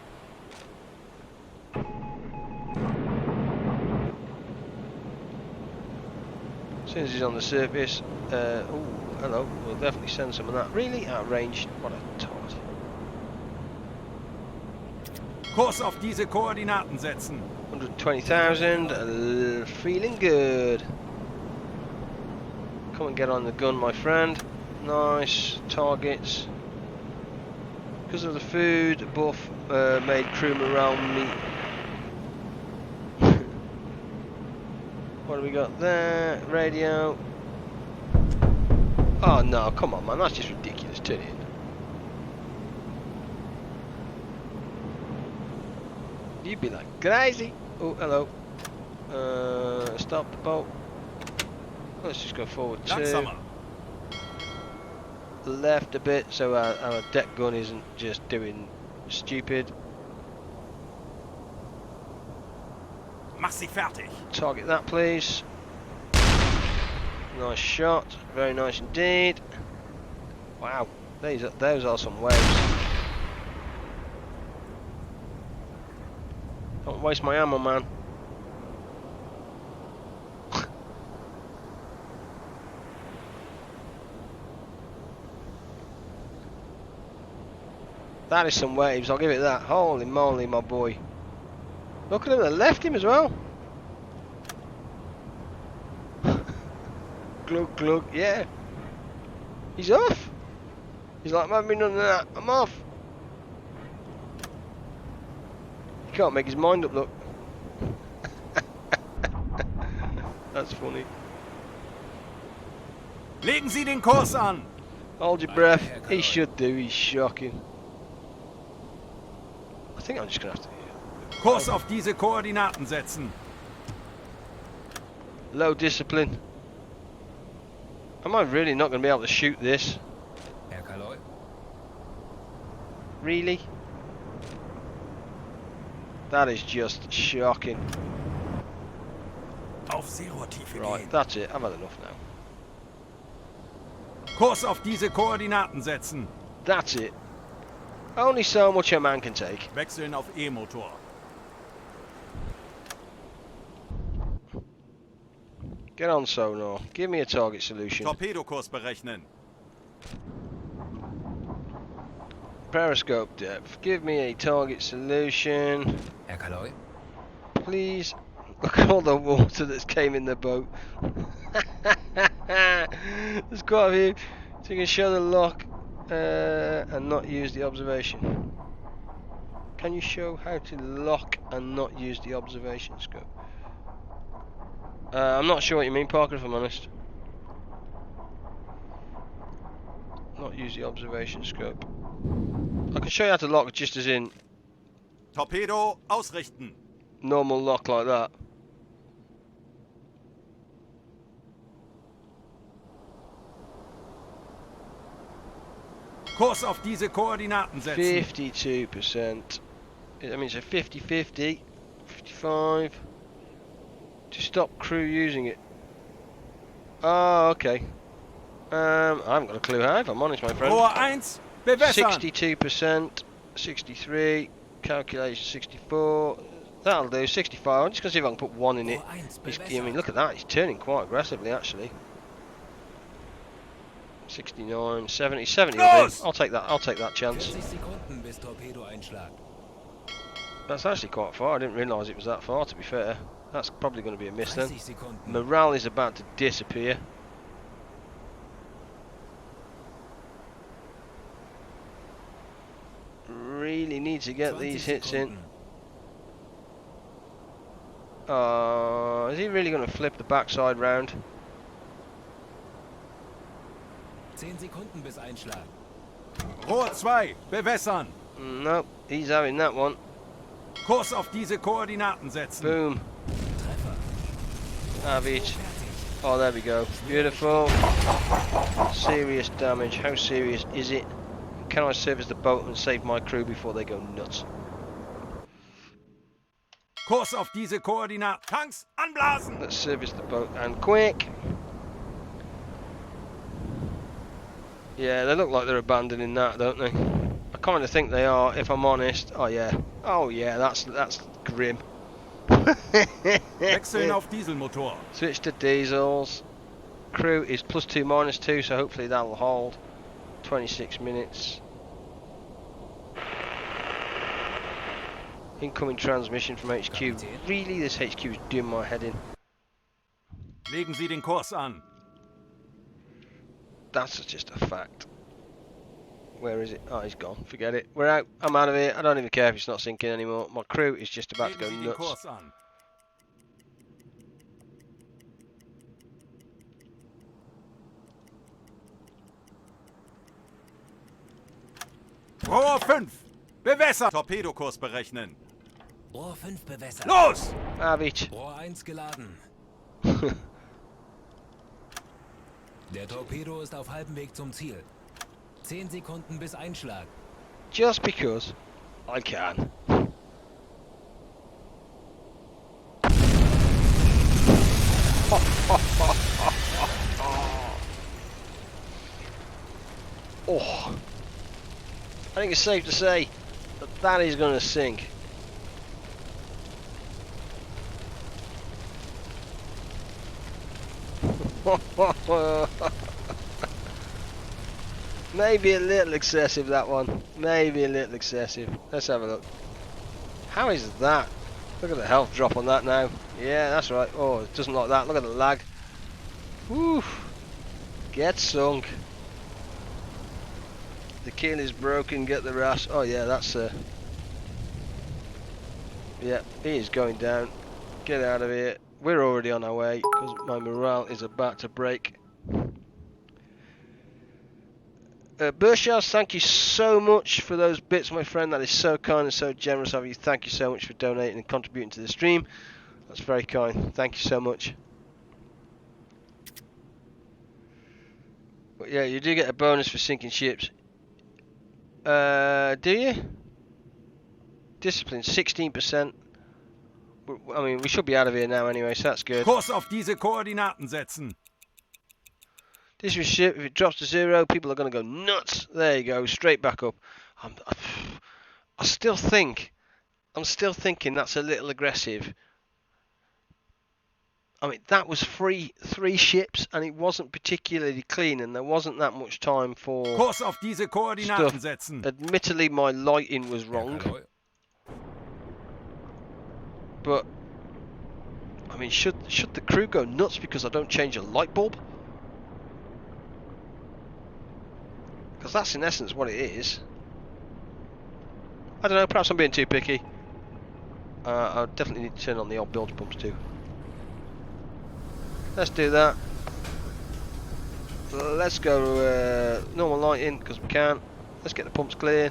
As soon as he's on the surface, oh, hello, we'll definitely send some of that. Really outranged, what a tot. Kurs auf diese Koordinaten setzen. 120,000, feeling good. Come and get on the gun, my friend. Nice targets. Because of the food buff, made crew morale meet. What do we got there? Radio. Oh no, come on man, that's just ridiculous. Turn it in. You'd be like crazy. Oh, hello. Stop the boat. Let's just go forward two. Langsamer. Left a bit so our deck gun isn't just doing stupid. Mach sie fertig. Target that, please. Nice shot. Very nice indeed. Wow. Those are some waves. Don't waste my ammo, man. That is some waves, I'll give it that. Holy moly, my boy. Look at him, they left him as well. Glug, glug, yeah. He's off. He's like, I haven't been none of that, I'm off. He can't make his mind up, look. That's funny. Legen Sie den Kurs an! Hold your breath. He should do, he's shocking. I think I'm just going to have to... Kurs auf diese Koordinaten setzen. Low discipline. Am I really not going to be able to shoot this? Herr Kaloi. Really? That is just shocking. Auf Seerohrtiefe Right, gehen. that's it. I've had enough now. Kurs auf diese Koordinaten setzen. That's it. Only so much a man can take. Wechseln auf E-Motor. Get on sonar. Give me a target solution. Torpedokurs berechnen. Periscope depth. Give me a target solution. Herr Kaloi. Please. Look at all the water that's came in the boat. There's quite a few. So you can show the lock and not use the observation. Can you show how to lock and not use the observation scope? I'm not sure what you mean, Parker, if I'm honest. Not use the observation scope. I can show you how to lock just as in Torpedo ausrichten. normal lock like that. Kurs auf diese Koordinaten setzen. 52%. I mean, it's a 50-50, 55. To stop crew using it. Oh, okay. I haven't got a clue how, if I'm honest, my friend. Rohr 1, bewässern. 62%, 63, calculation 64. That'll do, 65. I'm just going to see if I can put one in it. Rohr 1, I mean, look at that, he's turning quite aggressively, actually. 69, 70, 70 will do. Los! I'll take that chance. 40 Sekunden bis Torpedoeinschlag. That's actually quite far, I didn't realise it was that far, to be fair. That's probably going to be a miss then. 30 Sekunden. Morale is about to disappear. Really need to get 20 these hits in. Sekunden. Is he really going to flip the backside round? 10 Sekunden bis Einschlag. Rohr 2, bewässern. Nope, he's having that one. Kurs auf diese Koordinaten setzen. Boom. Treffer. Avage. Oh, there we go. Beautiful. Serious damage. How serious is it? Can I service the boat and save my crew before they go nuts? Kurs auf diese Koordinaten. Tanks anblasen. Let's service the boat and quick. Yeah, they look like they're abandoning that, don't they? I kind of think they are, if I'm honest. Oh yeah. Oh yeah, that's grim. Wechseln auf Dieselmotor. Switch to diesels. Crew is +2 -2, so hopefully that'll hold. 26 minutes. Incoming transmission from HQ. Really, this HQ is doing my head in. Legen Sie den Kurs an. That's just a fact. Where is it? Oh, he's gone. Forget it. We're out. I'm out of here. I don't even care if it's not sinking anymore. My crew is just about to go Legen Sie den nuts. Kurs an. Rohr 5, bewässern. Torpedokurs berechnen. Rohr 5 bewässert. Los! Avage. Rohr 1 geladen. Der Torpedo ist auf halbem Weg zum Ziel. 10 Sekunden bis Einschlag. Just because I can. Oh, I think it's safe to say that that is going to sink. Maybe a little excessive, that one. Maybe a little excessive. Let's have a look. How is that? Look at the health drop on that now. Yeah, that's right. Oh, it doesn't like that. Look at the lag. Woo! Get sunk. The keel is broken. Get the RAS. Oh yeah, that's yeah, he is going down. Get out of here. We're already on our way because my morale is about to break. Burshaz, thank you so much for those bits, my friend. That is so kind and so generous of you. Thank you so much for donating and contributing to the stream. That's very kind. Thank you so much. But yeah, you do get a bonus for sinking ships. Do you? Discipline, 16%. I mean, we should be out of here now anyway, so that's good. Kurs auf diese Koordinaten setzen. This is ship. If it drops to 0, people are going to go nuts. There you go, straight back up. I still think, I'm still thinking that's a little aggressive. I mean, that was three ships, and it wasn't particularly clean, and there wasn't that much time for Kurs auf diese Koordinaten stuff. setzen. Admittedly, my lighting was Herr wrong, Kaloi. but I mean, should the crew go nuts because I don't change a light bulb? Because that's in essence what it is. I don't know, perhaps I'm being too picky. I definitely need to turn on the old bilge pumps too. Let's do that. Let's go normal lighting because we can. Let's get the pumps clear.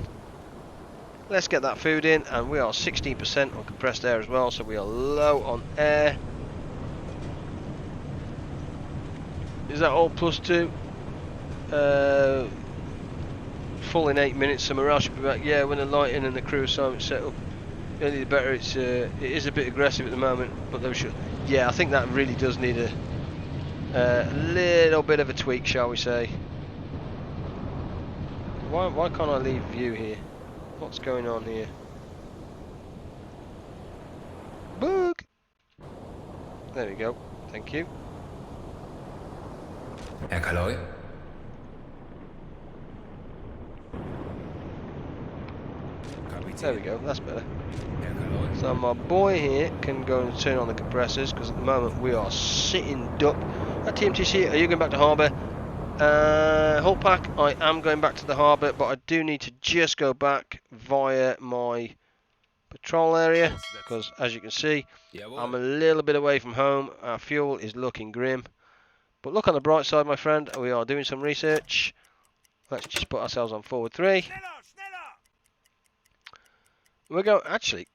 Let's get that food in, and we are 16% on compressed air as well, so we are low on air. Is that all +2? Full in 8 minutes, so morale should be back. Yeah, when the lighting and the crew assignment set up, the only the better. It is a bit aggressive at the moment, but they should. Yeah, I think that really does need a little bit of a tweak, shall we say? Why can't I leave view here? What's going on here? Book. There we go. Thank you. Herr Kaloi. There we go. That's better. Herr Kaloi. So my boy here can go and turn on the compressors because at the moment we are sitting duck. At TMTC, are you going back to harbour? Hull pack, I am going back to the harbour, but I do need to just go back via my patrol area because, as you can see, Jawohl. I'm a little bit away from home. Our fuel is looking grim. But look on the bright side, my friend, we are doing some research. Let's just put ourselves on forward 3. Schneller, schneller! We're going, actually,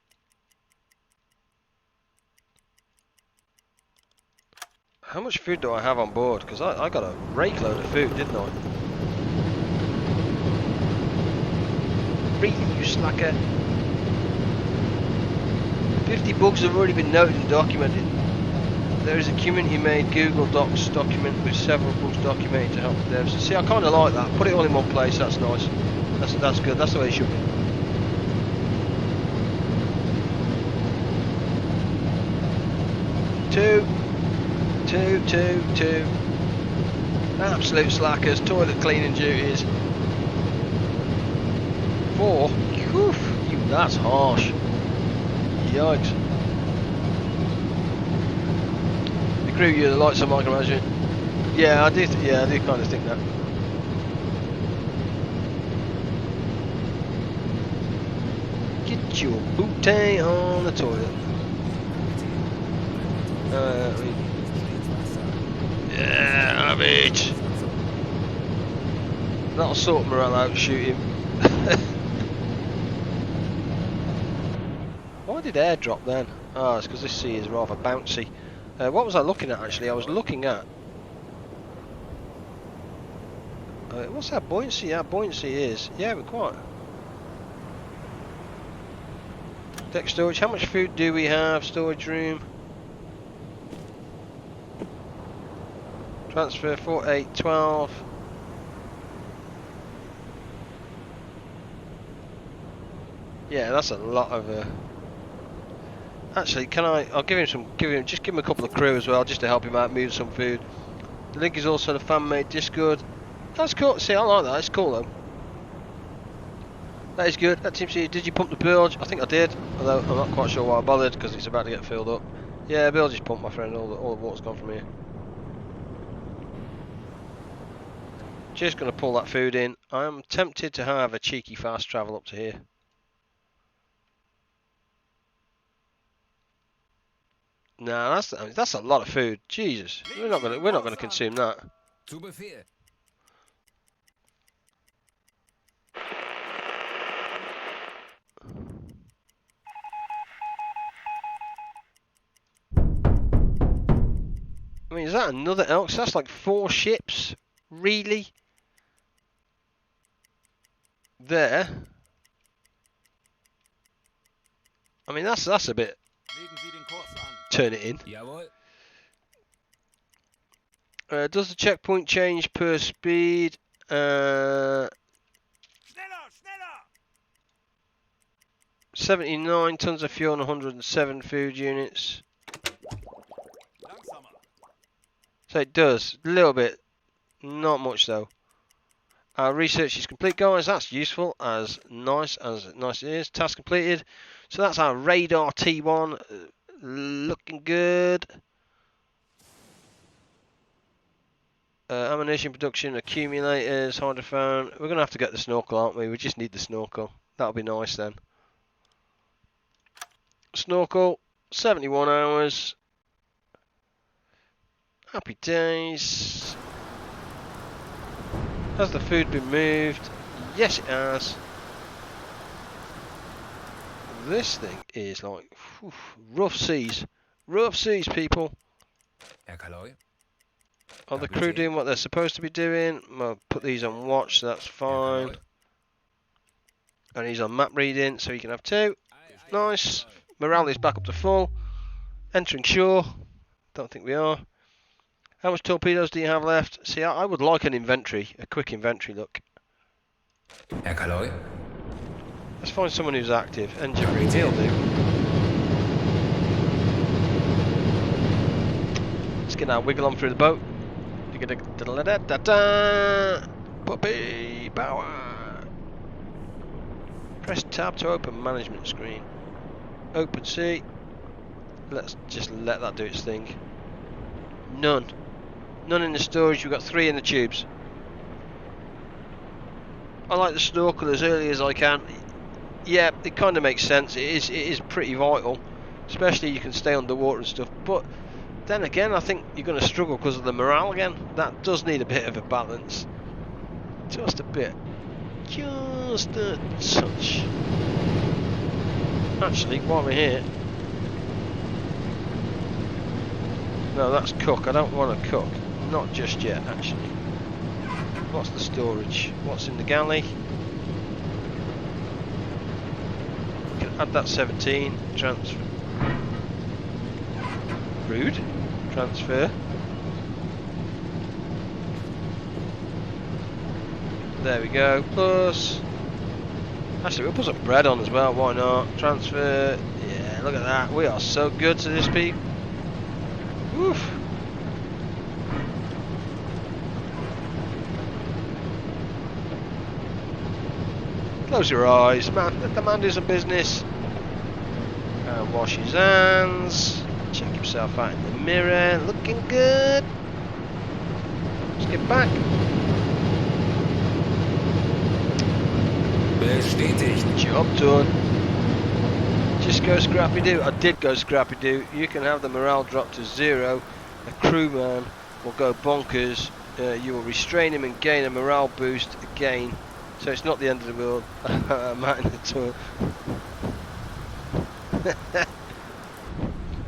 how much food do I have on board? Because I got a rake load of food, didn't I? Really, you slacker. 50 bugs have already been noted and documented. There is a community-made Google Docs document with several bugs documented to help the devs. See, I kind of like that. Put it all in one place. That's nice. That's good. That's the way it should be. Two. Absolute slackers. Toilet cleaning duties. 4. Oof, that's harsh. Yikes. The crew, you the lights on micromanagement. Yeah, I do. Yeah, I do kind of think that. Get your booty on the toilet. Yeah, have it. That'll sort morale out, shoot him. Why did air drop then? Oh, it's because this sea is rather bouncy. What was I looking at actually? I was looking at... what's that buoyancy? Our buoyancy is... Yeah, we're quite... Deck storage. How much food do we have? Storage room. Transfer 4, 8, 12. Yeah, that's a lot of. Actually, can I? I'll give him some. Just give him a couple of crew as well, just to help him out, move some food. The link is also the fan-made Discord. That's cool. See, I like that. It's cool though. That is good. That seems to. Did you pump the bilge? I think I did. Although I'm not quite sure why I bothered because it's about to get filled up. Yeah, bilge is pumped, my friend. All the water's gone from here. Just going to pull that food in. I'm tempted to have a cheeky fast travel up to here. No, that's a lot of food. Jesus, we're not gonna consume that. Zu Befehl. I mean, is that another elk? That's like 4 ships, really? There. I mean, that's a bit. Legen Sie den Kurs an. Turn it in. Jawohl. Does the checkpoint change per speed? Schneller, schneller! 79 tons of fuel and 107 food units. Langsamer. So it does a little bit, not much though. Our research is complete, guys. That's useful, as nice it is. Task completed. So that's our radar T1, looking good. Ammunition production, accumulators, hydrophone. We're gonna have to get the snorkel, aren't we? We just need the snorkel. That'll be nice then. Snorkel, 71 hours. Happy days. Has the food been moved? Yes, it has. This thing is like rough seas. Rough seas, people. Herr Kaloi. Are the crew doing what they're supposed to be doing? I'll put these on watch, so that's fine. And he's on map reading, so he can have 2. Nice. Morale is back up to full. Entering shore. Don't think we are. How much torpedoes do you have left? See, I would like an inventory, a quick inventory look. Herr Kaloi. Let's find someone who's active. Engine room, he'll do. Let's get our wiggle on through the boat. Puppy power. Press tab to open management screen. Open sea. Let's just let that do its thing. None in the storage. We've got 3 in the tubes. I like the snorkel as early as I can. Yeah, it kind of makes sense. It is pretty vital, especially you can stay underwater and stuff. But then again, I think you're going to struggle because of the morale again. That does need a bit of a balance. Just a bit. Just a touch. Actually, while we're here... No, that's cook. I don't want to cook. Not just yet, actually. What's the storage? What's in the galley? We can add that 17. Transfer. Rude. Transfer. There we go. Plus. Actually, we'll put some bread on as well. Why not? Transfer. Yeah, look at that. We are so good to this, people. Woof. Close your eyes, man. Let the man do some business. And wash his hands. Check himself out in the mirror. Looking good. Let's get back. Bestätigt. Job done. Just go scrappy do. I did go scrappy do. You can have the morale drop to 0. A crewman will go bonkers. You will restrain him and gain a morale boost again. So it's not the end of the world. I'm out in the toilet.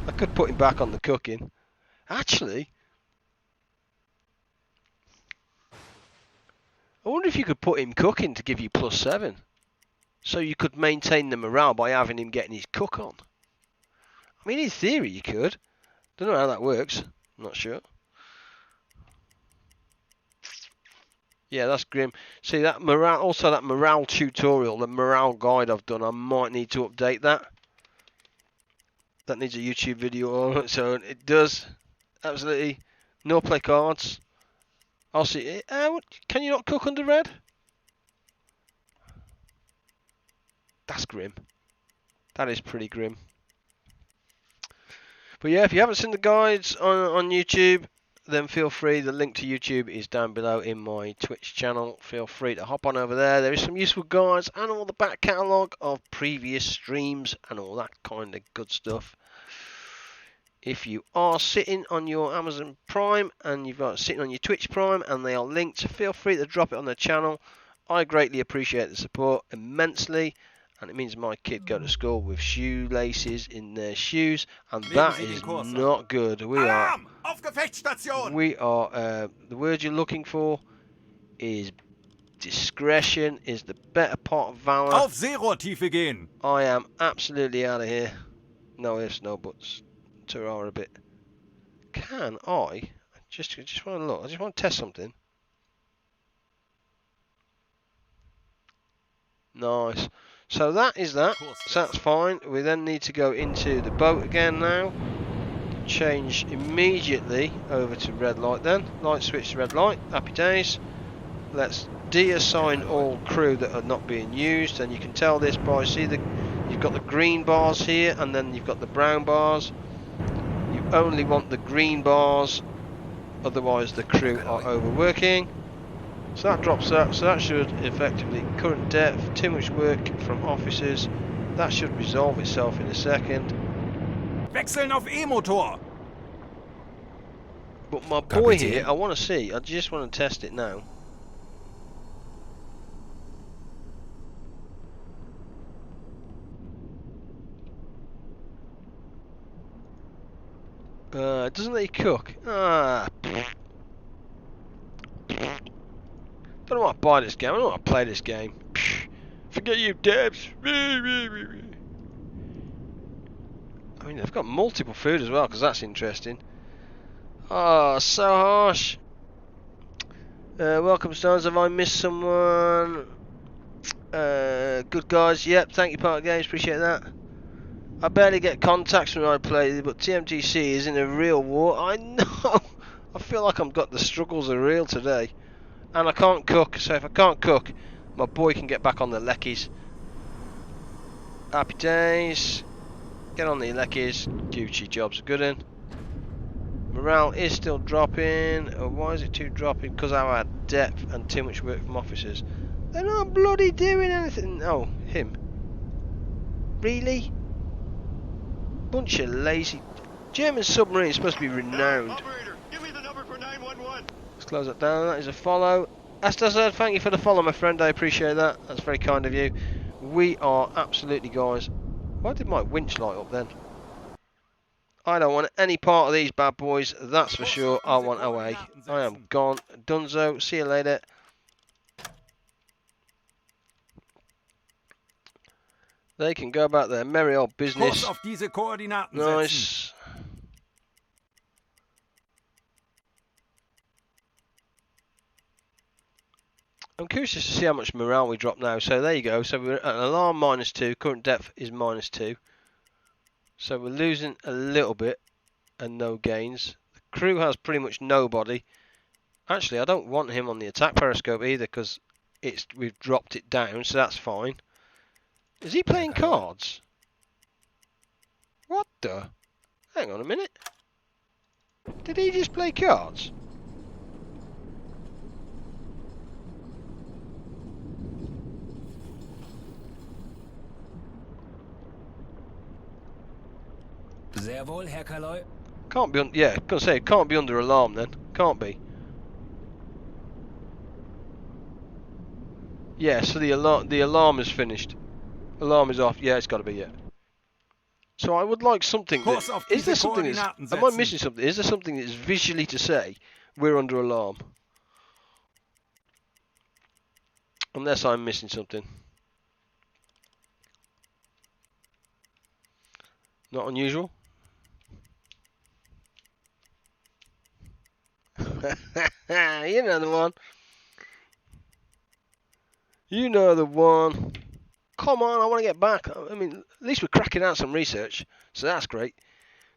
I could put him back on the cooking. Actually, I wonder if you could put him cooking to give you +7. So you could maintain the morale by having him getting his cook on. I mean, in theory you could. Don't know how that works. I'm not sure. Yeah, that's grim. See, that morale, also that morale tutorial, the morale guide I've done, I might need to update that. That needs a YouTube video on its own. It does. Absolutely. No play cards. I'll see. Can you not cook under red? That's grim. That is pretty grim. But yeah, if you haven't seen the guides on YouTube, then feel free. The link to YouTube is down below in my Twitch channel. Feel free to hop on over there. There is some useful guides and all the back catalogue of previous streams and all that kind of good stuff. If you are sitting on your Amazon Prime and you've got sitting on your Twitch Prime and they are linked, feel free to drop it on the channel. I greatly appreciate the support immensely, and it means my kid go to school with shoelaces in their shoes, and that is not good. We are the word you're looking for is discretion is the better part of valor. Auf Seerohrtiefe gehen. I am absolutely out of here. No ifs, no buts. Are a bit. Can I just want to look? I just want to test something. Nice. So that is that. So that's fine. We then need to go into the boat again now. Change immediately over to red light then. Light switch to red light. Happy days. Let's deassign all crew that are not being used, and you can tell this by you've got the green bars here, and then you've got the brown bars. You only want the green bars, otherwise the crew are overworking. So that drops that. So that should effectively current depth, too much work from officers. That should resolve itself in a second. Wechseln auf E-Motor. But my boy here, I want to see. I just want to test it now. It doesn't let you cook. Don't know why I buy this game. I don't know why I play this game. Forget you, Debs. I mean, they've got multiple food as well, because that's interesting. Oh, so harsh. Welcome, Stones. Have I missed someone? Good guys. Yep, thank you, Park Games. Appreciate that. I barely get contacts when I play, but TMTC is in a real war. I know. I feel like I've got the struggles are real today. And I can't cook, so if I can't cook, my boy can get back on the leckies. Happy days. Get on the leckies. Gucci jobs are good in. Morale is still dropping. Why is it too dropping? Because I had depth and too much work from officers. They're not bloody doing anything. Oh, him. Really? Bunch of lazy. German submarine is supposed to be renowned. Operator, give me the number for 911. Let's close that down. That is a follow. Astazard, thank you for the follow, my friend. I appreciate that. That's very kind of you. We are absolutely, guys. Why did my winch light up then? I don't want any part of these bad boys. That's for sure. I want away. I am gone. Dunzo. See you later. They can go about their merry old business. Kurs auf diese Koordinaten setzen. Nice. I'm curious to see how much morale we drop now. So there you go. So we're at an alarm -2. Current depth is -2. So we're losing a little bit and no gains. The crew has pretty much nobody. Actually, I don't want him on the attack periscope either, because we've dropped it down, so that's fine. Is he playing cards? What the? Hang on a minute. Did he just play cards? Sehr wohl, Herr Kaloy. Can't be. Yeah, gonna say it can't be under alarm then. Can't be. Yeah, so the alarm is finished. Alarm is off. Yeah, it's got to be. Yeah. So I would like something. Is there something? Am I missing something? Is there something that's visually to say we're under alarm? Unless I'm missing something. Not unusual. You know the one. You know the one. Come on, I want to get back. I mean, at least we're cracking out some research, so that's great.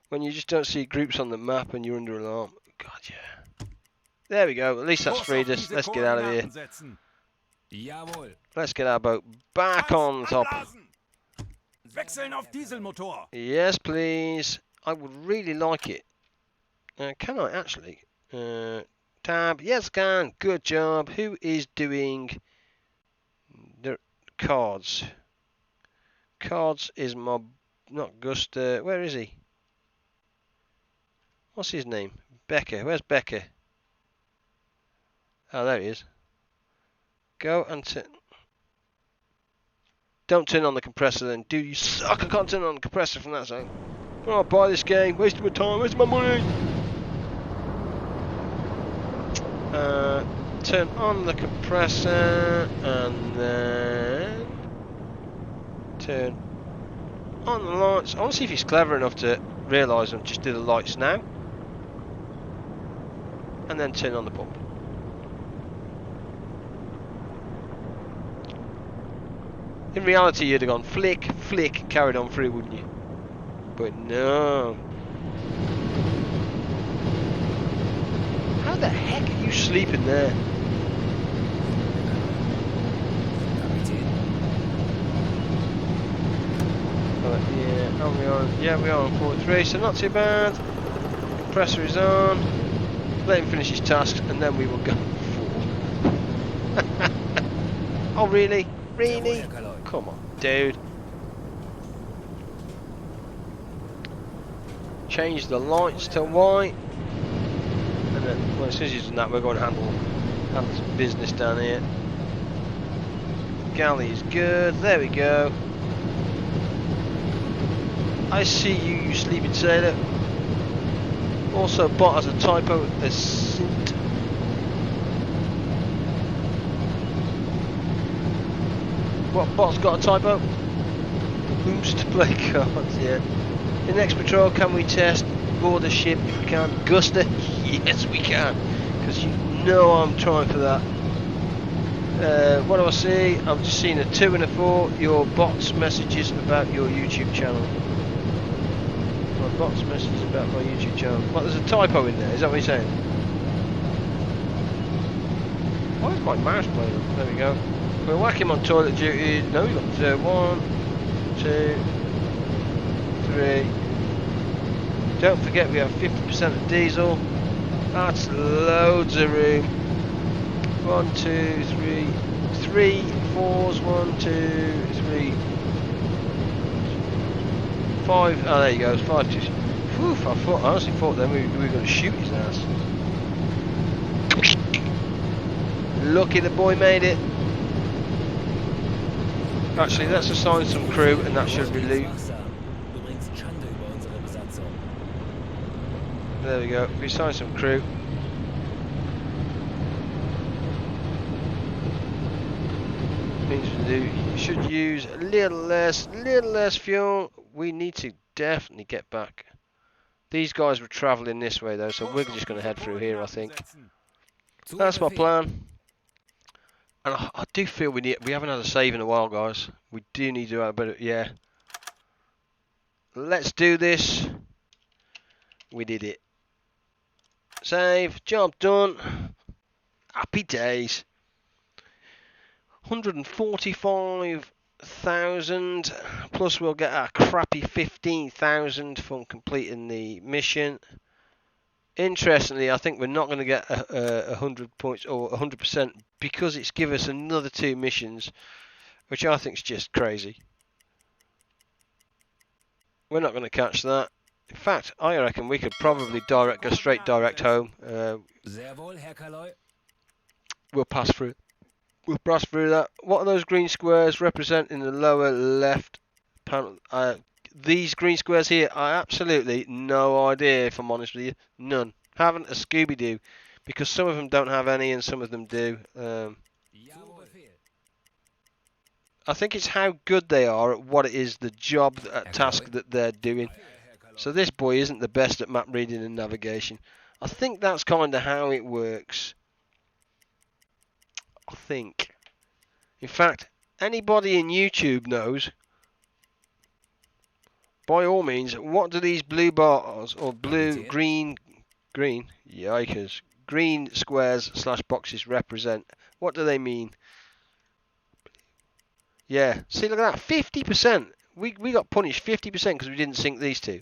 When you just don't see groups on the map and you're under alarm. God, yeah. There we go. At least that's Kurs freed auf us. diese Let's get out of here. Koordinaten setzen. Jawohl. Let's get our boat back on top. Anblasen. Wechseln auf Dieselmotor. Yes, please. I would really like it. Can I actually? Tab. Yes, can. Good job. Who is doing the cards? Cards is my... Not Gusta. Where is he? What's his name? Becker. Where's Becker? Oh, there he is. Go and turn... Don't turn on the compressor then. Dude, you suck. I can't turn on the compressor from that zone. Oh, I'll buy this game. Wasting my time. Wasting my money. Turn on the compressor and then turn on the lights. I want to see if he's clever enough to realise and just do the lights now. And then turn on the pump. In reality, you'd have gone flick, flick, carried on through, wouldn't you? But no. How the heck are you sleeping there? Yeah, are we on? Yeah, we are on 43, so not too bad. Compressor is on. Let him finish his tasks, and then we will go forward. Oh, really? Really? Come on, dude. Change the lights to white. And then, well, as soon as he's done that, we're going to handle some business down here. Galley is good. There we go. I see you, you sleeping sailor. Also, bot has a typo. A sint. What bot's got a typo? Who's to play cards? Yeah. In next patrol, can we test board a ship if we can? Gusta? Yes, we can. Because you know I'm trying for that. What do I see? I'm just seeing a 2 and a 4. Your bot's messages about your YouTube channel. My bot's messages about my YouTube channel. What, there's a typo in there? Is that what you're saying? Why is my mouse playing up? There we go. We'll whack him on toilet duty. No, we've got 1, 2, 3. Don't forget we have 50% of diesel. That's loads of room. 1, 2, 3. 3 4s. 1, 2, 3. 5. Oh, there you go. 5, 2. Whew, I honestly thought then we were going to shoot his ass. Lucky the boy made it. Actually, let's assign some crew, and that should be loot. There we go. We assign some crew. Means we should use a little less fuel. We need to definitely get back. These guys were travelling this way though, so we're just going to head through here, I think. That's my plan. And I do feel we haven't had a save in a while, guys. We do need to have a bit of, yeah. Let's do this. We did it. Save, job done. Happy days. 145,000 plus we'll get our crappy 15,000 from completing the mission. Interestingly, I think we're not going to get 100 points or 100% because it's given us another 2 missions, which I think is just crazy. We're not going to catch that. In fact, I reckon we could probably go straight direct home. We'll pass through. We'll pass through that. What are those green squares represent in the lower left panel? These green squares here, I absolutely no idea, if I'm honest with you. None. Haven't a Scooby-Doo. Because some of them don't have any and some of them do. I think it's how good they are at what it is, the job, task that they're doing. So this boy isn't the best at map reading and navigation. I think that's kind of how it works. I think. In fact, anybody in YouTube knows, by all means, what do these blue bars or blue, green, yikers, green squares / boxes represent. What do they mean? Yeah, see, look at that, 50%. We got punished 50% because we didn't sink these two.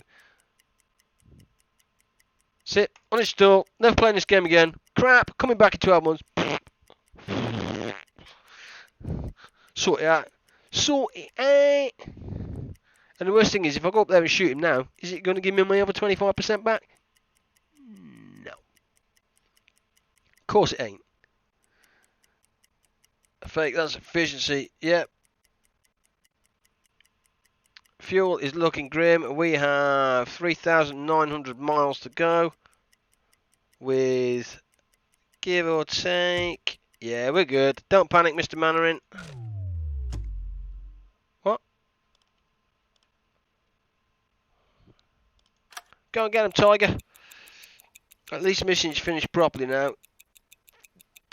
Sit, uninstall, never playing this game again. Crap, coming back in 12 months. Sort it out. Sort it out. And the worst thing is, if I go up there and shoot him now, is it going to give me my other 25% back? No. Of course it ain't. Fake, that's efficiency. Yep. Fuel is looking grim. We have 3,900 miles to go. With, give or take... Yeah, we're good. Don't panic, Mr. Mannering. What? Go and get him, Tiger. At least mission's finished properly now.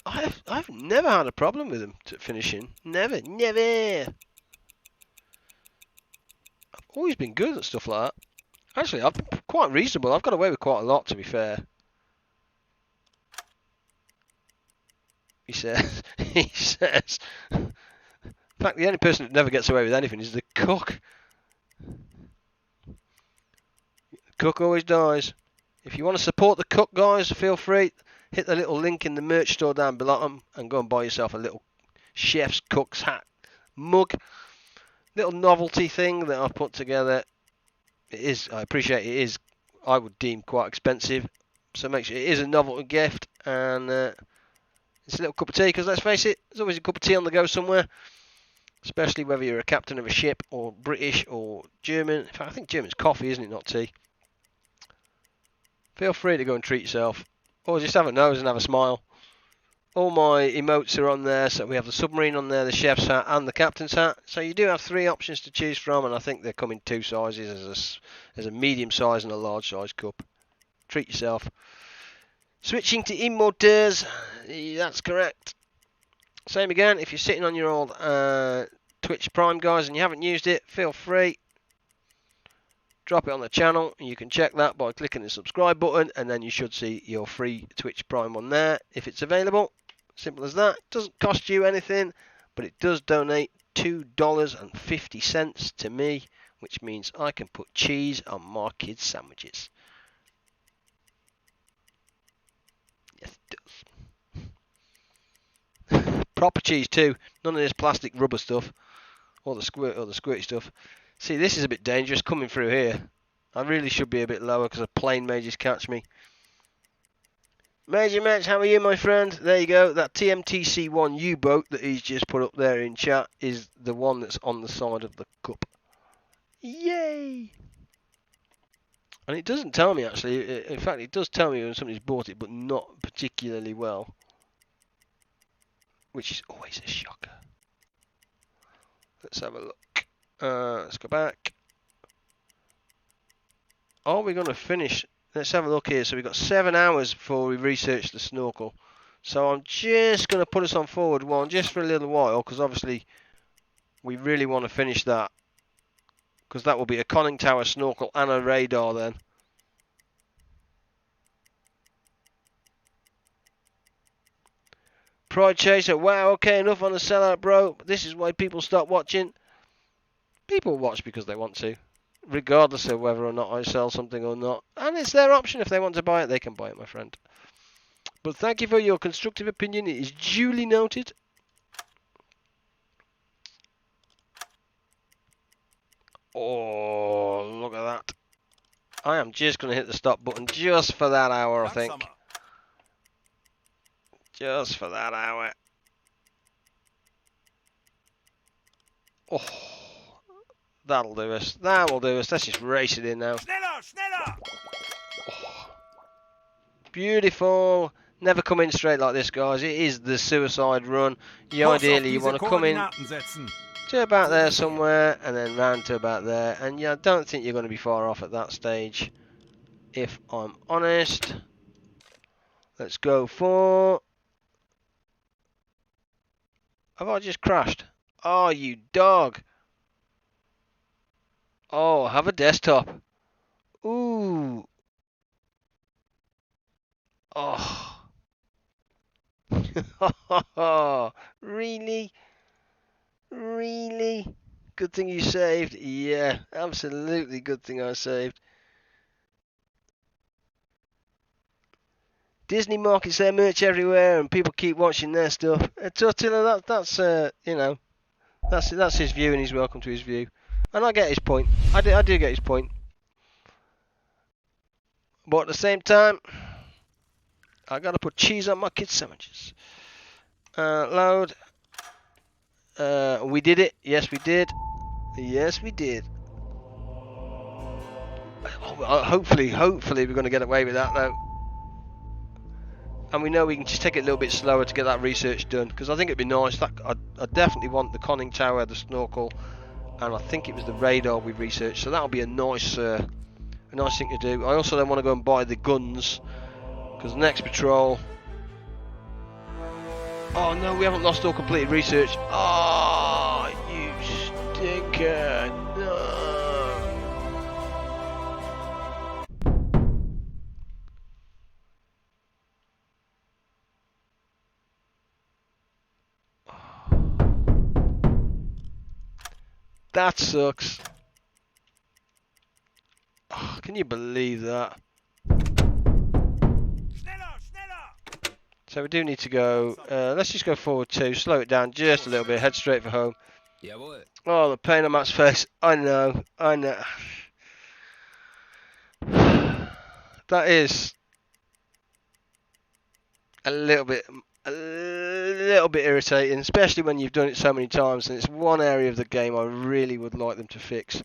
I've never had a problem with them finishing. Never. I've always been good at stuff like that. Actually, I've been quite reasonable. I've got away with quite a lot, to be fair. He says. He says. In fact, the only person that never gets away with anything is the cook. The cook always dies. If you want to support the cook, guys, feel free. Hit the little link in the merch store down below and go and buy yourself a little chef's cook's hat mug. Little novelty thing that I've put together. It is, I appreciate it is, I would deem quite expensive. So make sure it is a novelty gift, and it's a little cup of tea, because let's face it, there's always a cup of tea on the go somewhere. Especially whether you're a captain of a ship, or British, or German. In fact, I think German's coffee, isn't it, not tea? Feel free to go and treat yourself. Or just have a nose and have a smile. All my emotes are on there, so we have the submarine on there, the chef's hat, and the captain's hat. So you do have 3 options to choose from, and I think they come in 2 sizes, as a medium size and a large size cup. Treat yourself. Switching to immoteurs, that's correct. Same again, if you're sitting on your old Twitch Prime, guys, and you haven't used it, feel free. Drop it on the channel, and you can check that by clicking the subscribe button, and then you should see your free Twitch Prime on there if it's available. Simple as that. It doesn't cost you anything, but it does donate $2.50 to me, which means I can put cheese on my kids' sandwiches. Yes, it does. Proper cheese too. None of this plastic rubber stuff, or the squirty stuff. See, this is a bit dangerous coming through here. I really should be a bit lower because a plane may just catch me. Major Match, how are you, my friend? There you go. That TMTC-1 U-boat that he's just put up there in chat is the one that's on the side of the cup. Yay! And it doesn't tell me, actually. In fact, it does tell me when somebody's bought it, but not particularly well. Which is always a shocker. Let's have a look. Let's go back. Are we going to finish? Let's have a look here. So we've got 7 hours before we research the snorkel. So I'm just going to put us on forward 1 just for a little while, because obviously we really want to finish that. Because that will be a conning tower, snorkel, and a radar then. Pride Chaser, wow, okay, enough on the sellout, bro. This is why people stop watching. People watch because they want to, regardless of whether or not I sell something or not. And it's their option. If they want to buy it, they can buy it, my friend. But thank you for your constructive opinion. It is duly noted. Oh, look at that. I am just going to hit the stop button just for that hour, I think. Just for that hour. Oh. That'll do us. That will do us. Let's just race it in now. Schneller, schneller! Oh, beautiful. Never come in straight like this, guys. It is the suicide run. Ideally, you want to come in to about there somewhere, and then round to about there. And yeah, I don't think you're going to be far off at that stage, if I'm honest. Let's go for... Have I just crashed? Oh, you dog. Oh, have a desktop. Ooh. Oh. Really? Really? Good thing you saved. Yeah, absolutely good thing I saved. Disney markets their merch everywhere, and people keep watching their stuff. Tortilla, that's you know, that's his view, and he's welcome to his view. And I get his point. I do get his point. But at the same time, I gotta put cheese on my kids' sandwiches. Load. We did it. Yes, we did. Yes, we did. Hopefully we're gonna get away with that though. And we know we can just take it a little bit slower to get that research done, because I think it'd be nice. I definitely want the conning tower, the snorkel, and I think it was the radar we researched. So that'll be a nice thing to do. I also then want to go and buy the guns, because next patrol. Oh no, we haven't lost all completed research. Oh, you stinker! No. That sucks. Oh, can you believe that? So we do need to go. Let's just go forward 2, slow it down just a little bit, head straight for home. Jawohl. Oh, the pain on Matt's face. I know. That is a little bit irritating, especially when you've done it so many times, and it's one area of the game I really would like them to fix.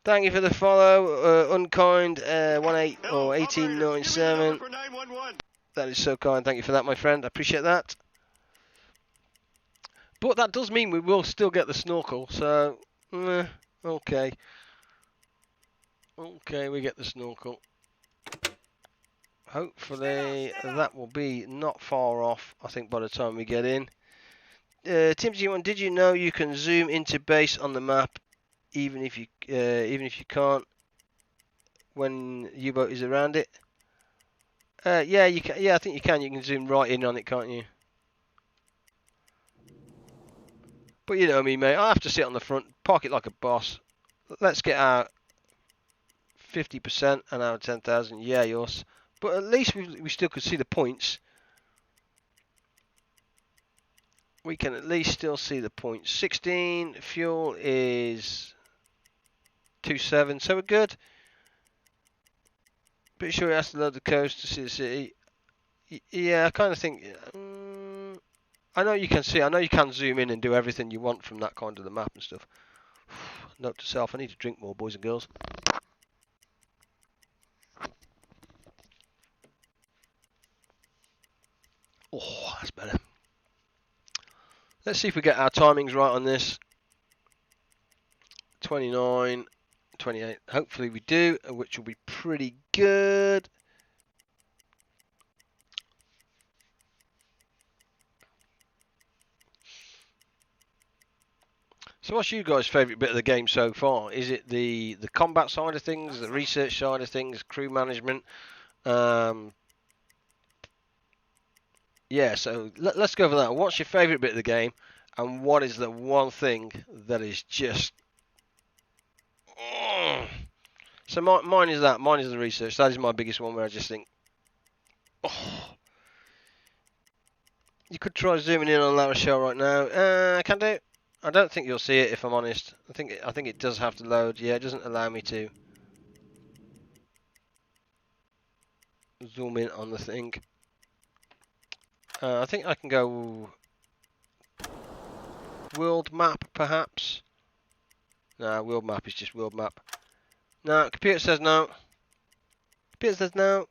Thank you for the follow, unkind 18 or 1897. That is so kind. Thank you for that, my friend. I appreciate that. But that does mean we will still get the snorkel. So, okay. Okay, we get the snorkel. Hopefully that will be not far off, I think, by the time we get in. Tim, did you know you can zoom into base on the map even if you can't when U-boat is around it? Yeah, you can. Yeah, I think you can. You can zoom right in on it, can't you? But you know me, mate. I have to sit on the front, park it like a boss. Let's get our 50% and our 10,000. Yeah, yours. But at least we still could see the points. We can at least still see the points. 16 fuel is 27, so we're good. Pretty sure it has to load the coast to see the city. Yeah, I kind of think. I know you can see. I know you can zoom in and do everything you want from that kind of the map and stuff. Note to self: I need to drink more, boys and girls. Oh, that's better. Let's see if we get our timings right on this. 29, 28. Hopefully we do, which will be pretty good. So what's you guys' favourite bit of the game so far? Is it the combat side of things, the research side of things, crew management? Yeah, so let's go for that. What's your favourite bit of the game, and what is the one thing that is just... So mine is that. Mine is the research. That is my biggest one, where I just think... You could try zooming in on La Rochelle right now. Can do. I don't think you'll see it, if I'm honest. I think it does have to load. Yeah, it doesn't allow me to zoom in on the thing. I think I can go world map, perhaps. No, world map is just world map. No, computer says no. Computer says no.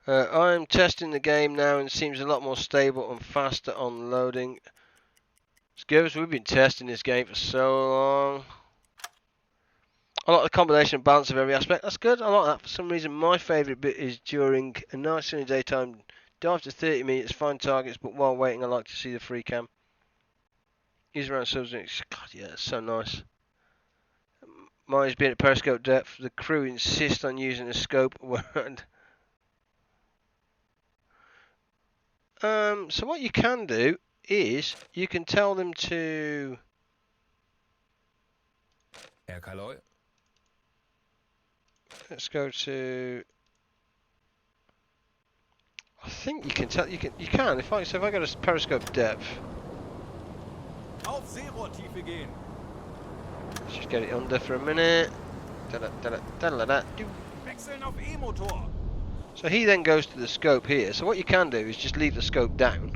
I'm testing the game now, and it seems a lot more stable and faster on loading. Scopes, we've been testing this game for so long. I like the combination and balance of every aspect. That's good. I like that. For some reason, my favourite bit is during a nice sunny daytime. Dive to 30 minutes, find targets, but while waiting, I like to see the free cam. Use around subs. God, yeah, it's so nice. Mine is being at periscope depth. The crew insist on using a scope. So what you can do is you can tell them to. Herr Kaloi, Let's go to. I think you can tell. You can. If I go to periscope depth. Auf Seerohrtiefe gehen. Let's just get it under for a minute. Wechseln auf E-Motor. So he then goes to the scope here. So what you can do is just leave the scope down.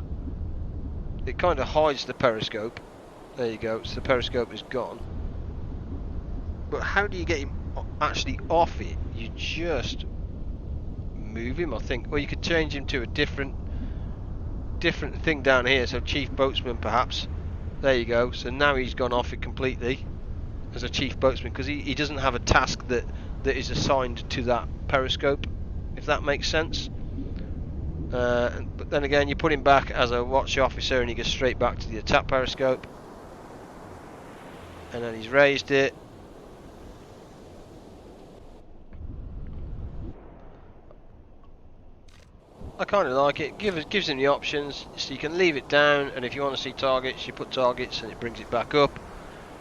It kind of hides the periscope. There you go. So the periscope is gone. But how do you get him actually off it? You just move him, I think. Or you could change him to a different thing down here. So chief boatsman, perhaps. There you go. So now he's gone off it completely as a chief boatsman because he doesn't have a task that is assigned to that periscope, if that makes sense. But then again, you put him back as a watch officer and he goes straight back to the attack periscope. And then he's raised it. I kind of like it. Gives him the options, so you can leave it down, and if you want to see targets, you put targets, and it brings it back up,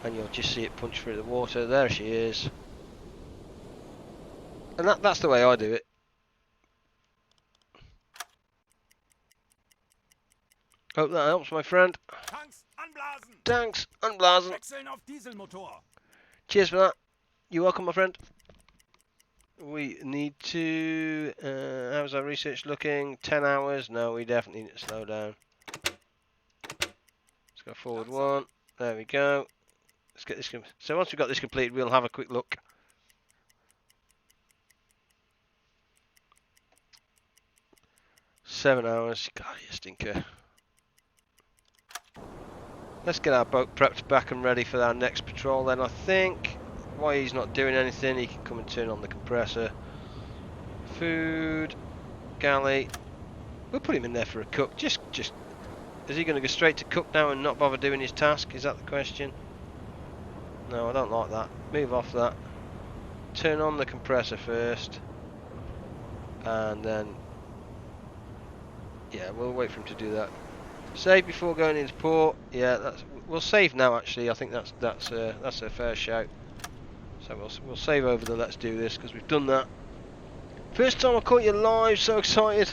and you'll just see it punch through the water. There she is, and that's the way I do it. Hope that helps, my friend. Tanks anblasen. Tanks unblasen. Wechseln auf Dieselmotor. Cheers for that. You're welcome, my friend. We need to. How's our research looking? 10 hours? No, we definitely need to slow down. Let's go forward one. There we go. Let's get this. So once we've got this completed, we'll have a quick look. Seven hours. God, you stinker. Let's get our boat prepped back and ready for our next patrol then, I think. Why he's not doing anything, he can come and turn on the compressor. Food, galley. We'll put him in there for a cook. Just is he going to go straight to cook now and not bother doing his task? Is that the question? No, I don't like that. Move off that. Turn on the compressor first, and then yeah, we'll wait for him to do that. Save before going into port. Yeah, we'll save now. Actually, I think that's a fair shout. So we'll save over the let's do this because we've done that. First time I caught you live, so excited.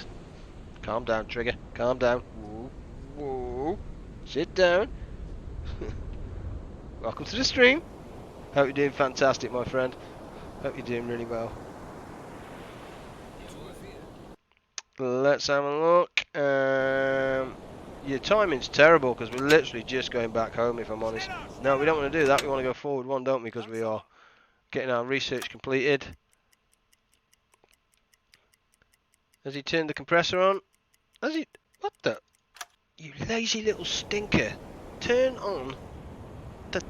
Calm down, Trigger. Calm down. Whoa, whoa. Sit down. Welcome to the stream. Hope you're doing fantastic, my friend. Hope you're doing really well. Let's have a look. Your timing's terrible because we're literally just going back home, if I'm honest. No, we don't want to do that. We want to go forward one, don't we? Because we are getting our research completed. Has he turned the compressor on? Has he? What the? You lazy little stinker. Turn on the...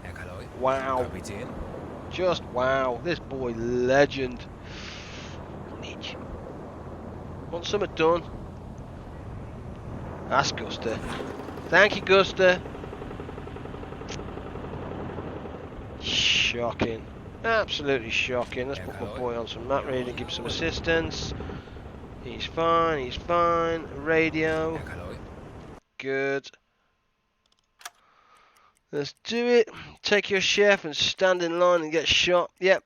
Herr Kaloi, Wow. Kapitän. Just wow. This boy, legend. Niche. Want something done? Ask Guster. Thank you, Guster. Shocking. Absolutely shocking. Let's put my boy on some mat ready to give some assistance. He's fine, he's fine. Radio. Herr Kaloi, Good. Let's do it. Take your chef and stand in line and get shot. Yep.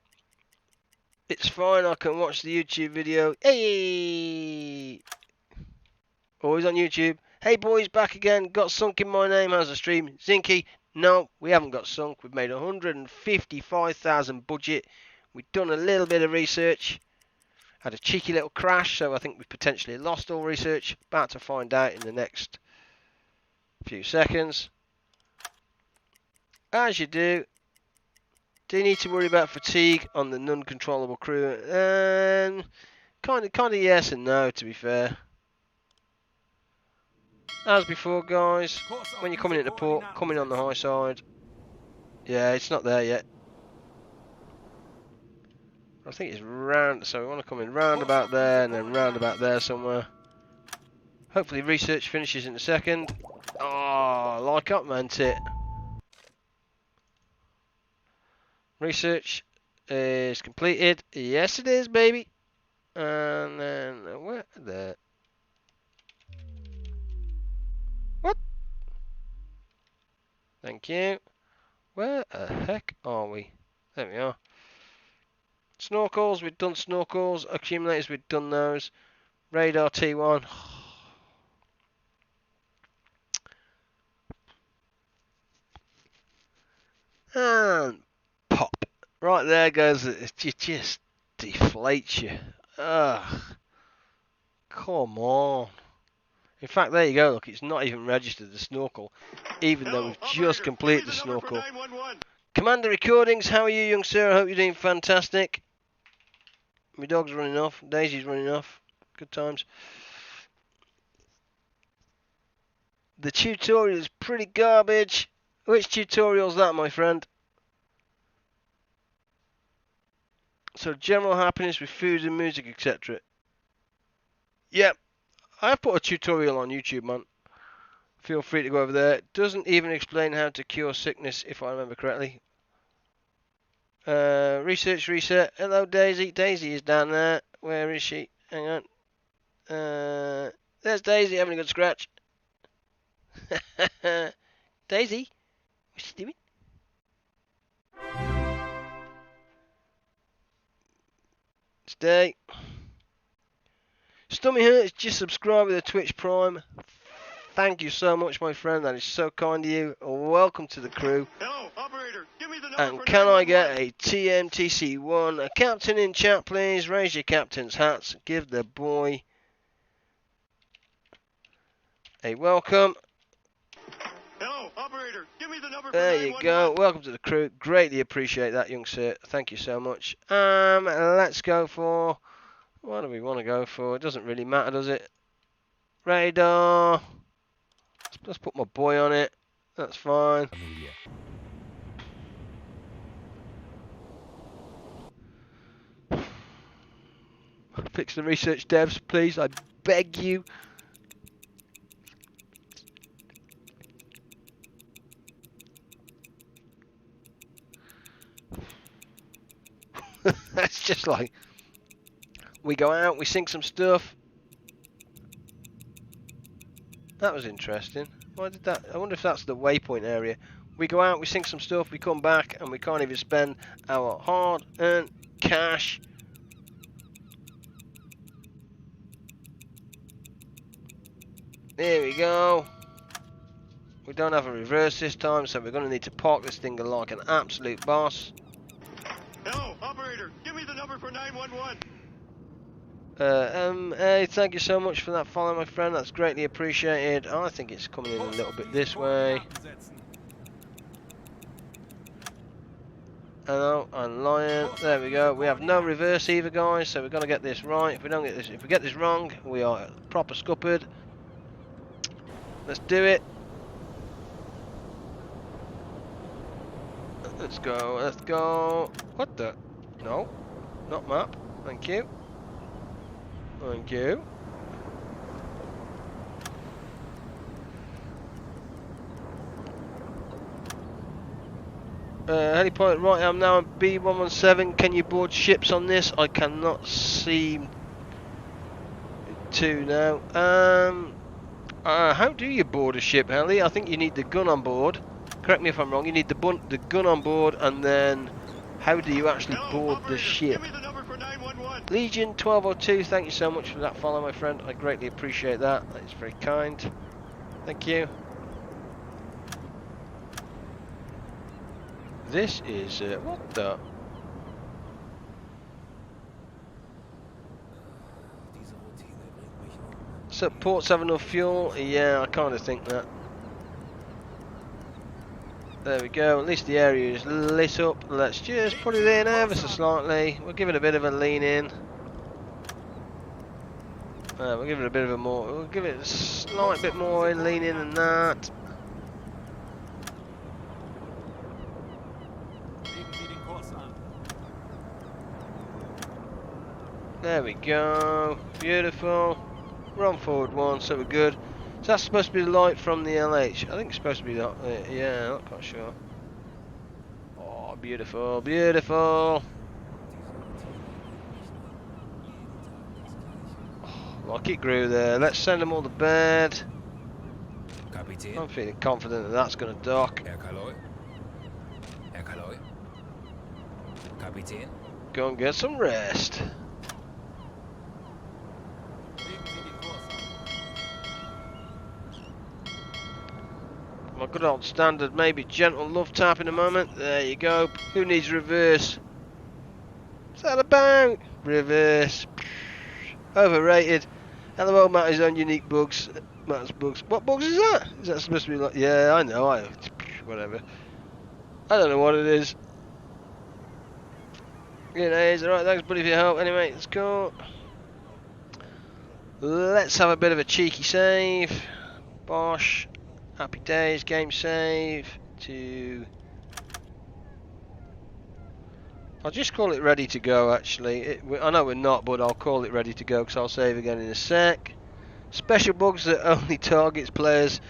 It's fine, I can watch the YouTube video. Hey! Always on YouTube. Hey boys, back again. Got sunk in my name. How's the stream? Zinky? No, we haven't got sunk. We've made 155,000 budget. We've done a little bit of research. Had a cheeky little crash, so I think we've potentially lost all research. About to find out in the next few seconds. As you do. Do you need to worry about fatigue on the non-controllable crew? Kind of yes and no, to be fair. As before, guys, when you're coming into port, coming on the high side. Yeah, it's not there yet. I think it's round, so we want to come in round about there and then round about there somewhere. Hopefully research finishes in a second. Oh, like up, meant it. Research is completed. Yes, it is, baby. And then where the what? Thank you. Where the heck are we? There we are. Snorkels, we've done snorkels. Accumulators, we've done those. Radar T1. And pop. Right there goes. It just deflates you. Ugh. Come on. In fact, there you go. Look, it's not even registered the snorkel, even though we've just completed the snorkel. Commander Recordings, how are you, young sir? I hope you're doing fantastic. My dog's running off. Daisy's running off. Good times. The tutorial is pretty garbage. Which tutorial's that, my friend? So, general happiness with food and music, etc. Yep. I've put a tutorial on YouTube, man. Feel free to go over there. It doesn't even explain how to cure sickness, if I remember correctly. Research reset. Hello, Daisy. Daisy is down there. Where is she? Hang on. There's Daisy having a good scratch. Daisy? What's she doing? Stay. Stummy Hurts just subscribed with a Twitch Prime. Thank you so much, my friend. That is so kind of you. Welcome to the crew. Hello, operator. Give me the number And for can I 911. get a TMTC1? A captain in chat, please. Raise your captain's hats. Give the boy a welcome. Hello, operator. Give me the number for There you 911. go. Welcome to the crew. Greatly appreciate that, young sir. Thank you so much. Let's go for... What do we want to go for? It doesn't really matter, does it? Radar. Let's put my boy on it. That's fine. Fix the research devs, please. I beg you. That's just like... We go out, we sink some stuff. That was interesting. Why did that? I wonder if that's the waypoint area. We go out, we sink some stuff, we come back, and we can't even spend our hard-earned cash. There we go. We don't have a reverse this time, so we're going to need to park this thing like an absolute boss. Hello, operator. Give me the number for 911. Hey, thank you so much for that follow, my friend. That's greatly appreciated. I think it's coming in a little bit this way. Hello, I'm lying. There we go. We have no reverse either, guys. So we're gonna get this right. If we don't get this, if we get this wrong, we are proper scuppered. Let's do it. Let's go. Let's go. What the? No, not map. Thank you. Thank you. Heliport, right, I'm now on B117. Can you board ships on this? I cannot seem to now. How do you board a ship, Heli? I think you need the gun on board. Correct me if I'm wrong. You need the gun on board, and then how do you actually board the ship? Give me the number for 911. Legion 1202, thank you so much for that follow, my friend. I greatly appreciate that. That is very kind. Thank you. This is what the? So ports have enough fuel? Yeah, I kind of think that. There we go. At least the area is lit up. Let's just put it in ever so slightly. We'll give it a bit of a lean in. We'll give it a bit of a more. We'll give it a slight bit more in lean in than that. There we go. Beautiful. We're on forward one, so we're good. So that's supposed to be the light from the LH. I think it's supposed to be that. Yeah, I'm not quite sure. Oh, beautiful, beautiful. Lucky grew there. Let's send them all to bed. Kapitän. I'm feeling confident that that's going to dock. Herr Kaloi. Herr Kaloi. Kapitän. Go and get some rest. My good old standard, maybe gentle love tap in a moment. There you go. Who needs reverse? What's that about? Reverse. Overrated. Hello, Matty's own unique bugs. Matt's bugs. What bugs is that? Is that supposed to be like? Yeah, I know. Whatever. I don't know what it is. Grenades. Alright, thanks, buddy, for your help. Anyway, let's go. Let's have a bit of a cheeky save. Bosh. Happy days. Game save. To. I'll just call it ready to go, actually. I know we're not, but I'll call it ready to go because I'll save again in a sec. Special bugs that only targets players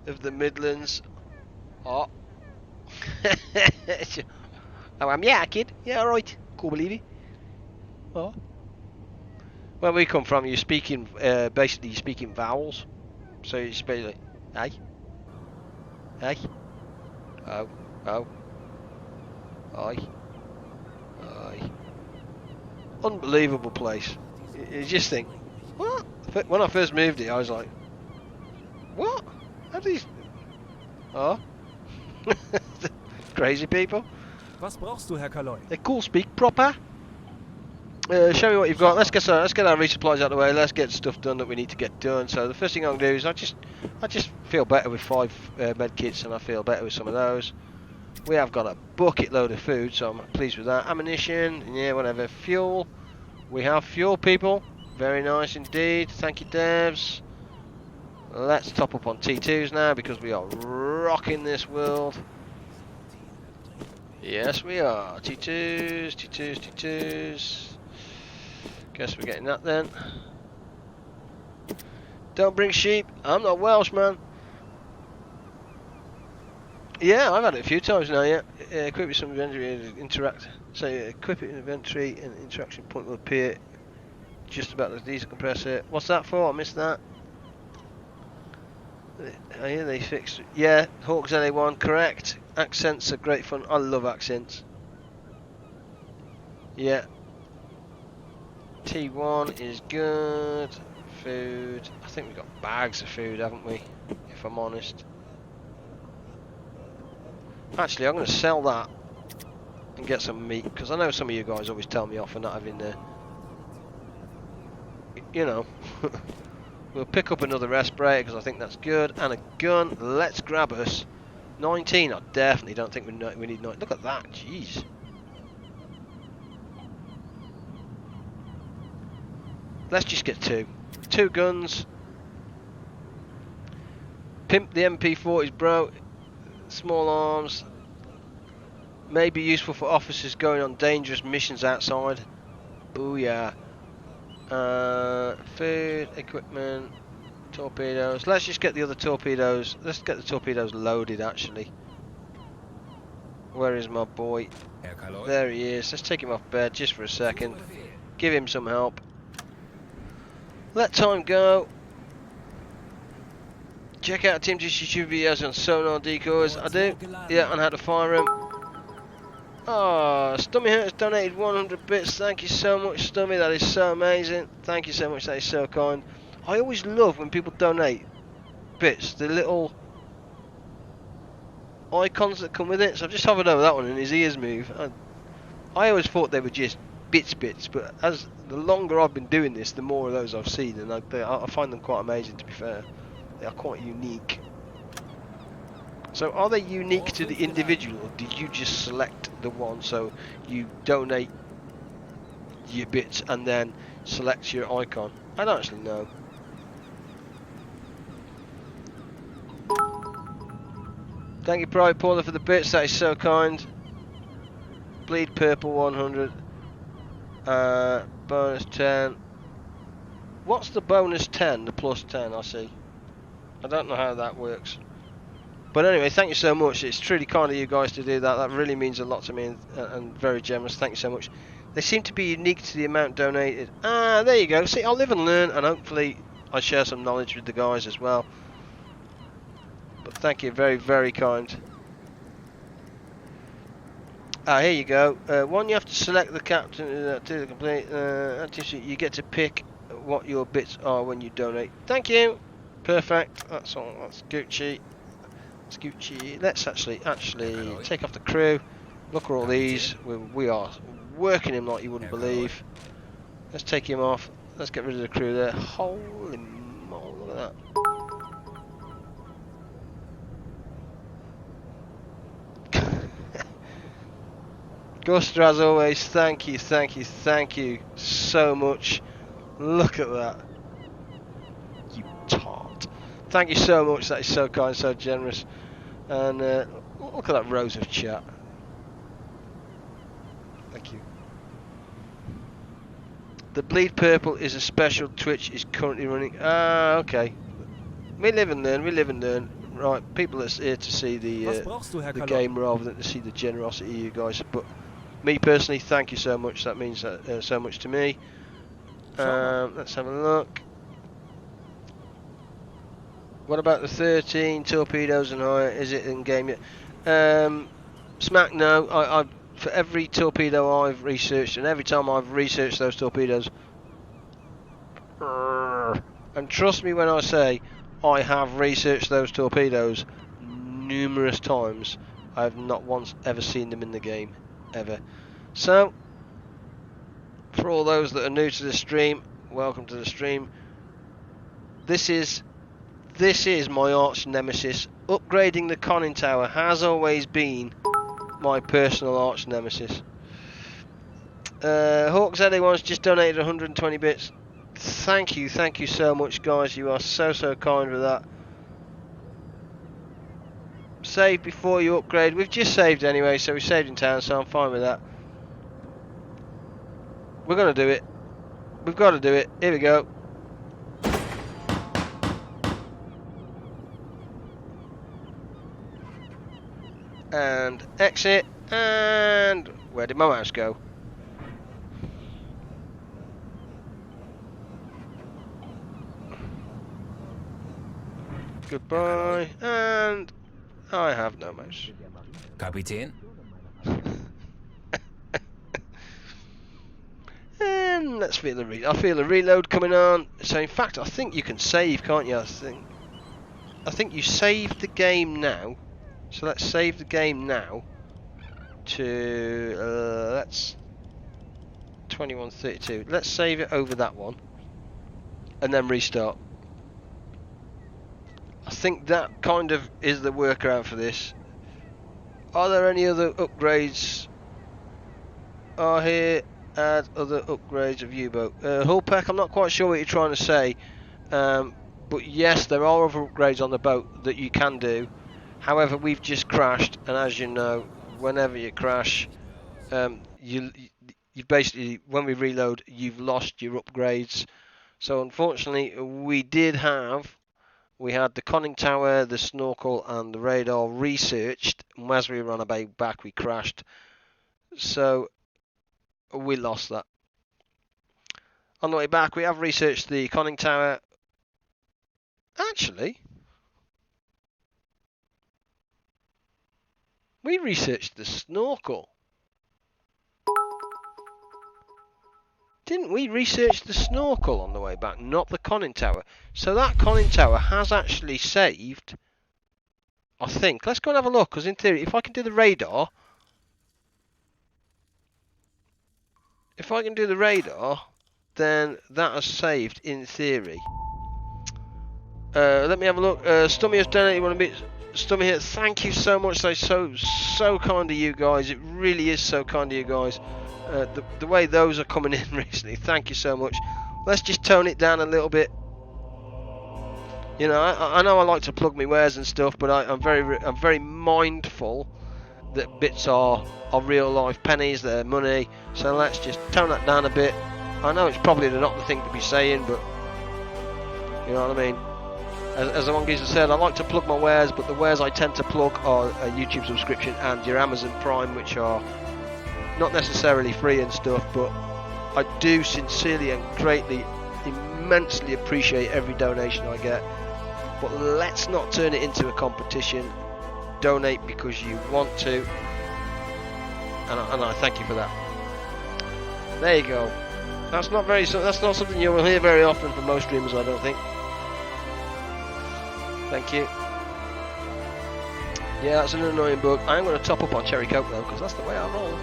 of the Midlands. Oh. Oh, yeah, kid. Yeah, alright. Cool, believe it. Oh. Where we come from, you're speaking, basically you're speaking vowels. So you're speaking like, hey. Hey. Oh. Oh. Oi. Oi. Unbelievable place. You just think, what? When I first moved here, I was like, what? How do these... Oh. Crazy people. Was brauchst du, Herr Kaloi? They cool speak proper. Show me what you've got. Let's get our resupplies out of the way. Let's get stuff done that we need to get done. So the first thing I'm gonna do is I just feel better with 5 med kits, and I feel better with some of those. We have got a bucket load of food, so I'm pleased with that. Ammunition, yeah, whatever. Fuel. We have fuel, people. Very nice indeed. Thank you, devs. Let's top up on T2s now because we are rocking this world. Yes, we are. T2s, T2s, T2s. Guess we're getting that then. Don't bring sheep. I'm not Welsh, man. Yeah, I've had it a few times now, yeah. Equip with some inventory, interact. So equip it in inventory and interaction point will appear just about the diesel compressor. What's that for? I missed that. Oh yeah, they fixed it. Yeah, Hawks LA1, correct. Accents are great fun. I love accents. Yeah. T1 is good. Food. I think we've got bags of food, haven't we? If I'm honest. Actually, I'm going to sell that and get some meat, because I know some of you guys always tell me off for not having you know. We'll pick up another respirator because I think that's good, and a gun. Let's grab us 19. I definitely don't think we need 9. Look at that, jeez. Let's just get 2 guns. Pimp the MP40s, bro. Small arms. May be useful for officers going on dangerous missions outside. Booyah. Food, equipment, torpedoes. Let's just get the other torpedoes. Let's get the torpedoes loaded, actually. Where is my boy? There he is. Let's take him off bed just for a second. Give him some help. Let time go. Check out Team Just YouTube videos on sonar decoys. I do. Yeah, on how to fire them. Oh, Stummy has donated 100 bits. Thank you so much, Stummy. That is so amazing. Thank you so much. That is so kind. I always love when people donate bits. The little icons that come with it. So I've just hovered over that one and his ears move. I always thought they were just bits, but as the longer I've been doing this, the more of those I've seen, and I find them quite amazing. To be fair, they are quite unique. So are they unique to the individual, or did you just select the one? So you donate your bits and then select your icon? I don't actually know. Thank you, Private Paula, for the bits. That is so kind. Bleed Purple 100. Bonus 10. What's the bonus 10? The plus 10, I see. I don't know how that works. But anyway, thank you so much. It's truly kind of you guys to do that. That really means a lot to me, and very generous. Thank you so much. They seem to be unique to the amount donated. Ah, there you go. See, I'll live and learn, and hopefully I share some knowledge with the guys as well. But thank you, very, very kind. Ah, here you go. One, you have to select the captain to the complete. You get to pick what your bits are when you donate. Thank you. Perfect. That's all. That's Gucci. That's Gucci. Let's actually take off the crew. Look at all these. We are working him like you wouldn't believe. Let's take him off. Let's get rid of the crew there. Holy moly, look at that. Guster, as always, thank you so much. Look at that. You tart. Thank you so much, that is so kind, so generous. And look at that rows of chat. Thank you. The Bleed Purple is a special Twitch is currently running. Ah, okay. We live and learn. Right, people are here to see the game rather than to see the generosity of you guys. But me personally, thank you so much. That means so much to me. Let's have a look. What about the 13 torpedoes and higher? Is it in game yet? Smack, no. I for every torpedo I've researched, and every time I've researched those torpedoes, and trust me when I say I have researched those torpedoes numerous times, I have not once ever seen them in the game, ever. So, for all those that are new to the stream, welcome to the stream. This is my arch nemesis. Upgrading the conning tower has always been my personal arch nemesis. Hawks Eddie once just donated 120 bits. Thank you so much, guys. You are so kind with that. Save before you upgrade. We've just saved anyway, so we saved in town, so I'm fine with that. We're gonna do it. We've got to do it. Here we go. And exit. And where did my mouse go? Goodbye. And I have no mouse. Kapitän? And let's feel the I feel a reload coming on. So in fact, I think you can save, can't you? I think you save the game now. So let's save the game now to let's 2132. Let's save it over that one and then restart. I think that kind of is the workaround for this. Are there any other upgrades? Are here add other upgrades of U-boat? Hullpeck, I'm not quite sure what you're trying to say, but yes, there are other upgrades on the boat that you can do. However, we've just crashed, and as you know, whenever you crash, you basically, when we reload, you've lost your upgrades. So unfortunately, we had the conning tower, the snorkel, and the radar researched, and as we were on our way back, we crashed. So we lost that. On the way back, we have researched the conning tower. Actually, we researched the snorkel. Didn't we research the snorkel on the way back, not the conning tower? So that conning tower has actually saved, I think. Let's go and have a look, because in theory, if I can do the radar, then that has saved in theory. Let me have a look. Stummy has donated one a bit. Stummy here, thank you so much. That's so kind of you guys. It really is so kind of you guys. The way those are coming in recently, thank you so much. Let's just tone it down a little bit. You know, I know I like to plug my wares and stuff, but I'm very mindful that bits are real life pennies, they're money. So let's just tone that down a bit. I know it's probably not the thing to be saying, but you know what I mean. As the one geezer said, I like to plug my wares, but the wares I tend to plug are a YouTube subscription and your Amazon Prime, which are not necessarily free and stuff, but I do sincerely and greatly, immensely appreciate every donation I get. But let's not turn it into a competition. Donate because you want to, and I thank you for that. There you go. That's not something you will hear very often from most streamers, I don't think. Thank you. Yeah, that's an annoying bug. I am going to top up on Cherry Coke though, because that's the way I roll.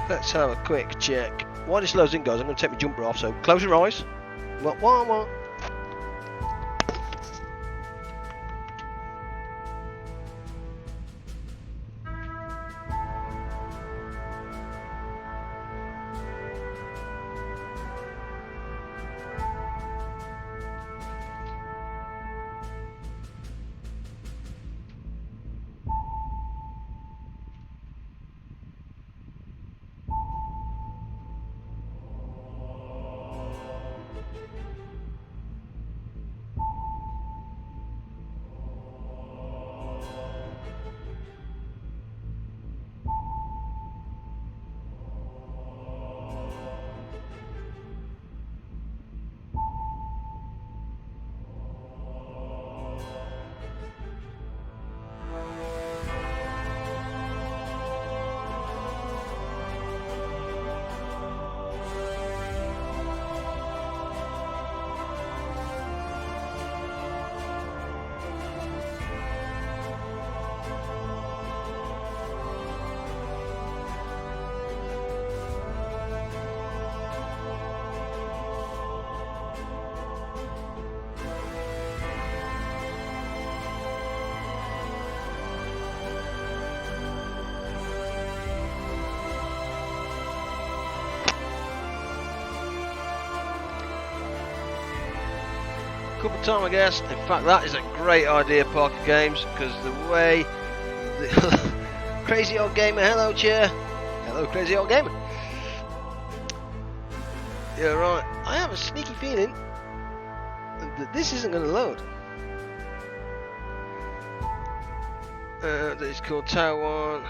Let's have a quick check. While this loads in, guys, I'm going to take my jumper off, so close your eyes. What? Couple time, I guess. In fact, that is a great idea, Parker Games, because the way crazy old gamer, hello chair, hello crazy old gamer. Yeah, right. I have a sneaky feeling that this isn't going to load. That is called Taiwan.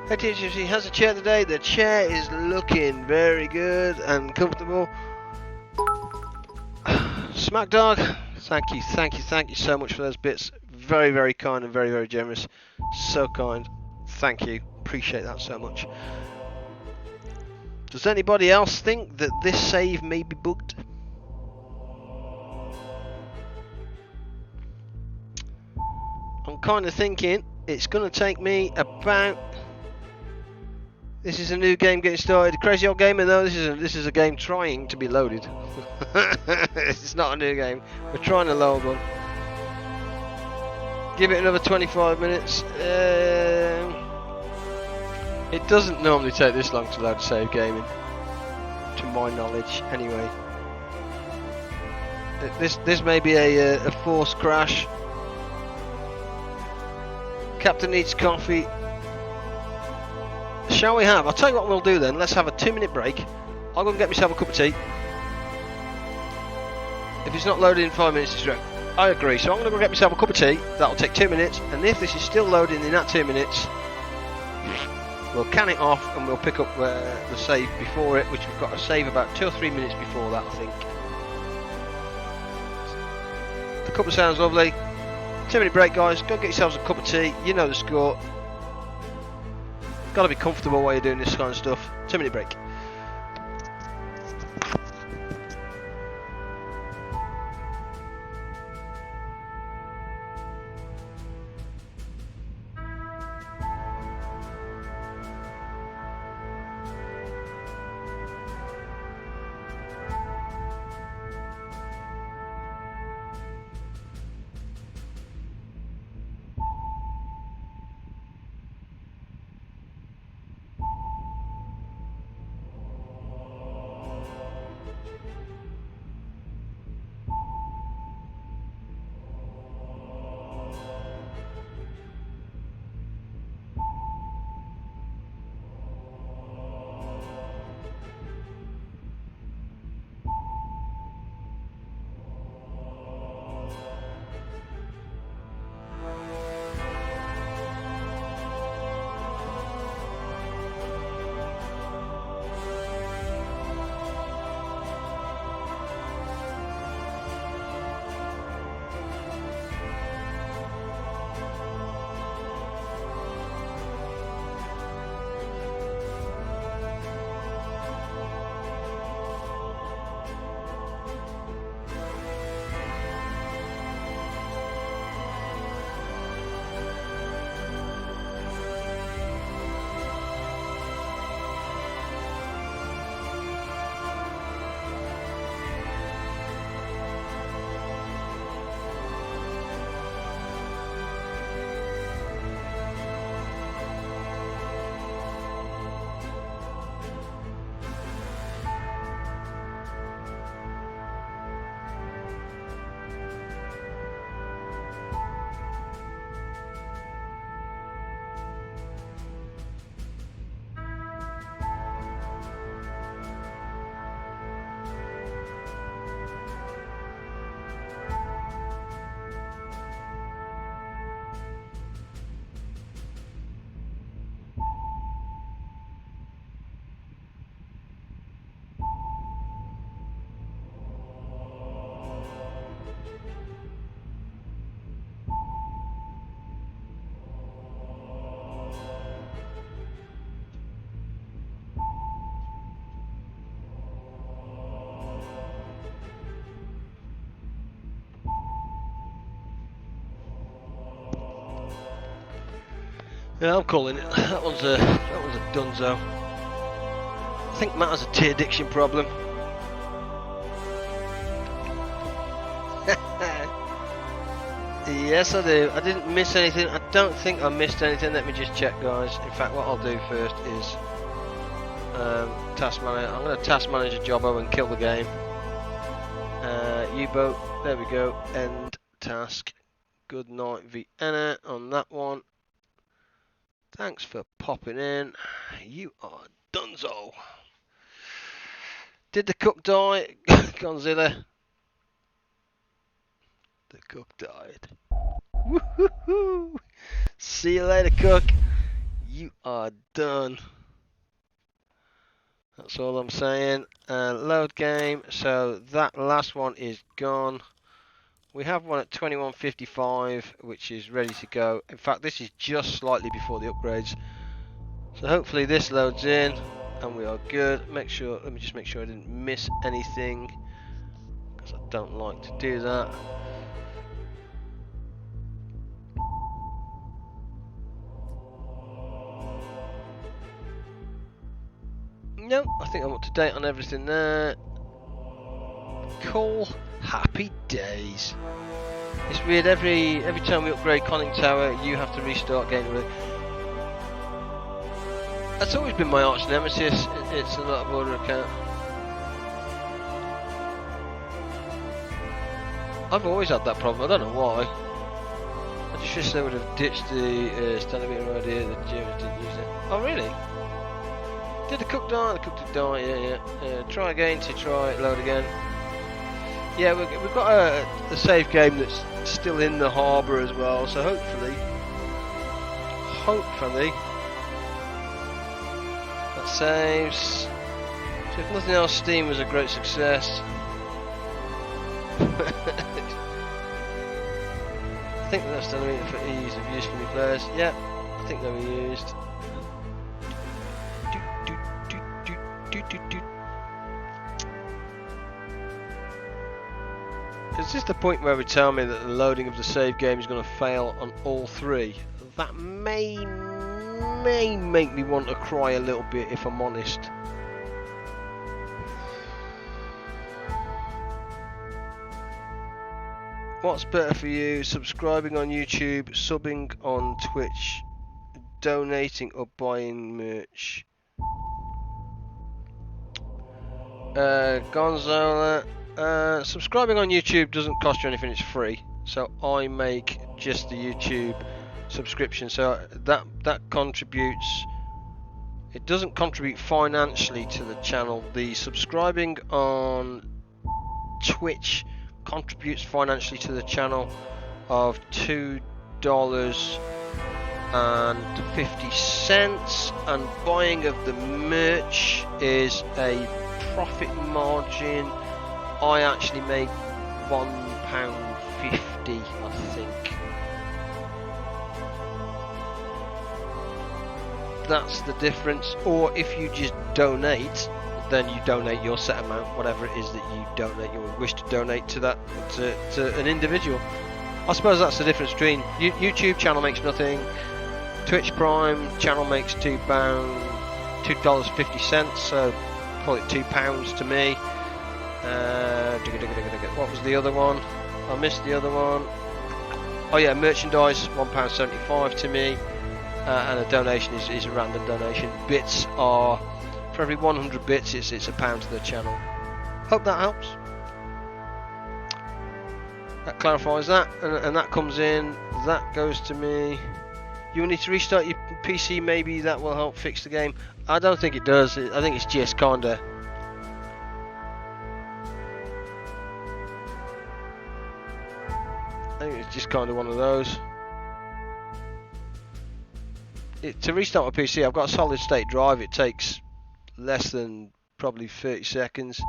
Hey THC, how's the chair today? The chair is looking very good and comfortable. Smack Dog, thank you so much for those bits. Very, very kind and very, very generous. So kind. Thank you. Appreciate that so much. Does anybody else think that this save may be bugged? I'm kind of thinking it's going to take me about... This is a new game getting started. Crazy old gamer, though. This is a game trying to be loaded. It's not a new game. We're trying to load one. Give it another 25 minutes. It doesn't normally take this long to load save gaming, to my knowledge. Anyway, this may be a forced crash. Captain needs coffee. Shall we have? I'll tell you what we'll do then. Let's have a 2-minute break. I'll go and get myself a cup of tea. If it's not loaded in 5 minutes, it's right. I agree. So I'm going to go get myself a cup of tea. That'll take 2 minutes. And if this is still loading in that 2 minutes, we'll can it off and we'll pick up the save before it, which we've got to save about 2 or 3 minutes before that, I think. The cup sounds lovely. 2-minute break, guys. Go get yourselves a cup of tea. You know the score. Got to be comfortable while you're doing this kind of stuff. 2-minute break. Yeah, I'm calling it. That one's a dunzo. I think Matt has a tea addiction problem. Yes, I do. I didn't miss anything. I don't think I missed anything. Let me just check, guys. In fact, what I'll do first is task manager. I'm going to task manager Jobbo and kill the game. U-boat. There we go. End task. Good night, Vienna, on that one. Thanks for popping in. You are dunzo. Did the cook die? Godzilla. The cook died. Woohoo! See you later, cook. You are done. That's all I'm saying. Load game. So that last one is gone. We have one at 21:55, which is ready to go. In fact, this is just slightly before the upgrades. So hopefully this loads in, and we are good. Let me just make sure I didn't miss anything, because I don't like to do that. No, I think I'm up to date on everything there. Cool. Happy days. It's weird, every time we upgrade Conning Tower, you have to restart game. That's always been my arch nemesis. It's a lot of order account. I've always had that problem. I don't know why. I just wish they would have ditched the standard meter idea that Germans didn't use it. Oh really? Did the cook die? The cook did die. Yeah. Try again to try load again. Yeah, we've got a save game that's still in the harbour as well, so hopefully that saves. So if nothing else, Steam was a great success. I think that's done it for ease of use for new players. Yeah, I think they were used. Is this the point where we tell me that the loading of the save game is going to fail on all three? That may make me want to cry a little bit, if I'm honest. What's better for you? Subscribing on YouTube, subbing on Twitch, donating or buying merch? Gonzola. Subscribing on YouTube doesn't cost you anything, it's free. So I make just the YouTube subscription, so that contributes. It doesn't contribute financially to the channel. The subscribing on Twitch contributes financially to the channel of $2.50, and buying of the merch is a profit margin. I actually make £1.50, I think. That's the difference. Or if you just donate, then you donate your set amount, whatever it is that you donate, you wish to donate to that to an individual. I suppose that's the difference between YouTube channel makes nothing, Twitch Prime channel makes $2.50, so call it £2 to me. What was the other one? I missed the other one. Oh yeah, merchandise, £1.75 to me, and a donation is a random donation. Bits are, for every 100 bits, it's £1 to the channel. Hope that helps. That clarifies that, and that comes in. That goes to me. You will need to restart your PC. Maybe that will help fix the game. I don't think it does. I think it's just kinda. I think it's just kind of one of those. To restart my PC, I've got a solid state drive. It takes less than probably 30 seconds.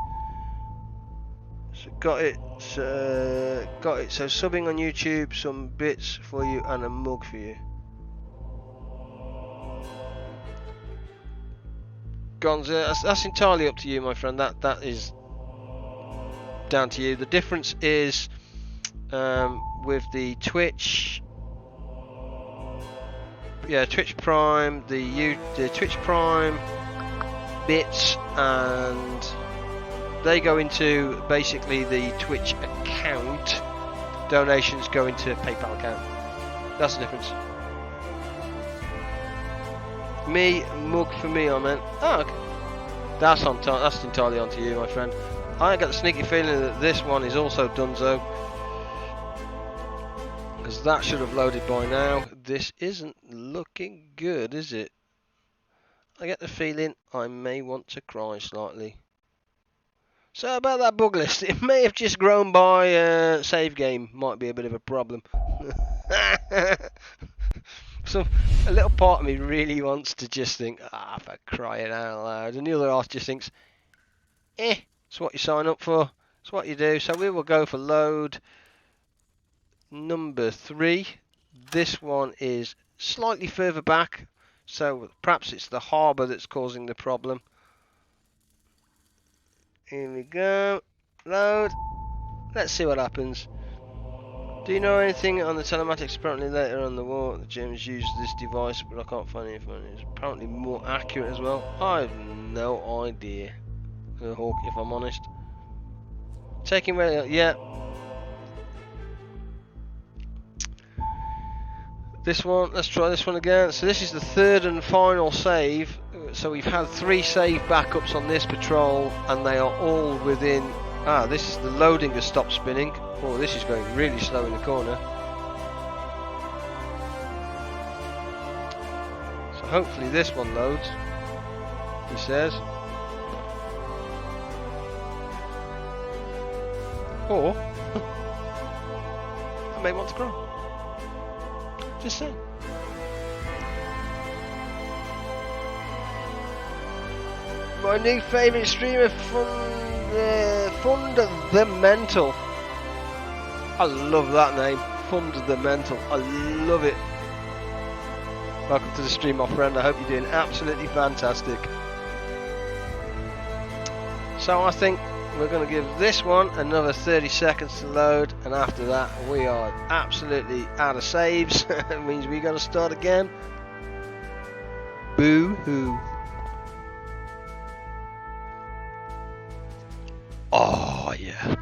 So got it. So subbing on YouTube, some bits for you and a mug for you. Gonza, that's entirely up to you, my friend. That is down to you. The difference is with the Twitch Twitch Prime, the Twitch Prime bits, and they go into basically the Twitch account. Donations go into PayPal account. That's the difference. Me, mug for me, I meant. Oh, okay. That's entirely onto you, my friend. I got the sneaky feeling that this one is also donezo, because that should have loaded by now. This isn't looking good, is it? I get the feeling I may want to cry slightly. So about that bug list, it may have just grown by save game. Might be a bit of a problem. So a little part of me really wants to just think, for crying out loud, and the other half just thinks, it's what you sign up for, it's what you do. So we will go for load number 3. This one is slightly further back, so perhaps it's the harbour that's causing the problem. Here we go, load. Let's see what happens. Do you know anything on the telematics? Apparently later on the war, the Germans used this device, but I can't find anything. It's apparently more accurate as well. I have no idea, Hawk, if I'm honest. Taking away, yeah. This one, let's try this one again. So this is the third and final save. So we've had 3 save backups on this patrol, and they are all within. This is the loading has stopped spinning. Oh, this is going really slow in the corner. So hopefully this one loads, he says. Or I may want to cry. Just saying. My new favourite streamer Fundamental. I love that name, Fundamental. I love it. Welcome to the stream, my friend. I hope you're doing absolutely fantastic. So I think we're going to give this one another 30 seconds to load, and after that we are absolutely out of saves. It means we got to start again. Boo hoo. Oh yeah.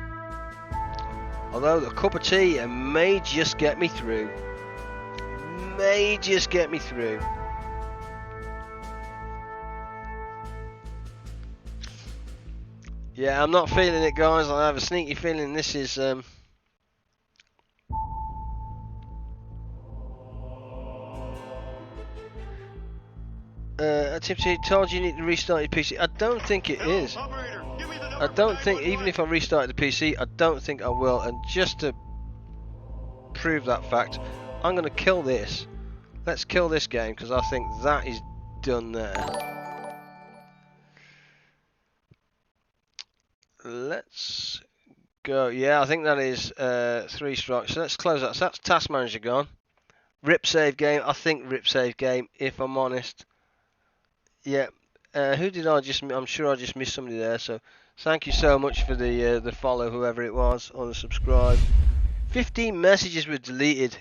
Although the cup of tea may just get me through. May just get me through. Yeah, I'm not feeling it, guys. I have a sneaky feeling this is Tipsy told you need to restart your PC. I don't think it is. Operator, give me the number I for don't think, 911. even if I restarted the PC, I don't think I will. And just to prove that fact, I'm going to kill this. Let's kill this game, because I think that is done there. Let's go. Yeah, I think that is 3 strikes. So let's close that. So that's Task Manager gone. Rip save game. I think rip save game, if I'm honest. Yeah. Who did I just? I'm sure I just missed somebody there. So thank you so much for the follow, whoever it was, or the subscribe. 15 messages were deleted.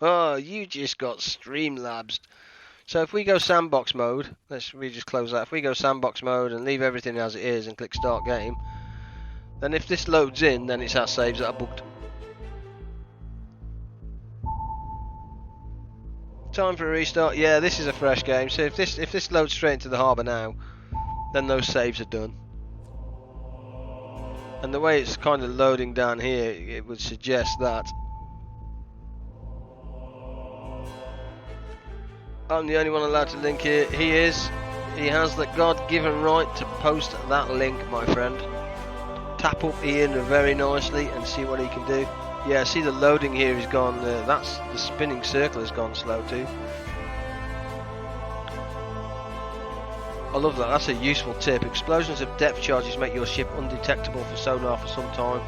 You just got Streamlabsed. So if we go sandbox mode, we just close that. If we go sandbox mode and leave everything as it is and click start game, then if this loads in, then it's our saves that are booked. Time for a restart. Yeah, this is a fresh game. So if this loads straight into the harbour now, then those saves are done. And the way it's kind of loading down here, it would suggest that. I'm the only one allowed to link here. He is. He has the God-given right to post that link, my friend. Tap up Ian very nicely and see what he can do. Yeah, see the loading here is gone. That's the spinning circle has gone slow too. I love that. That's a useful tip. Explosions of depth charges make your ship undetectable for sonar for some time.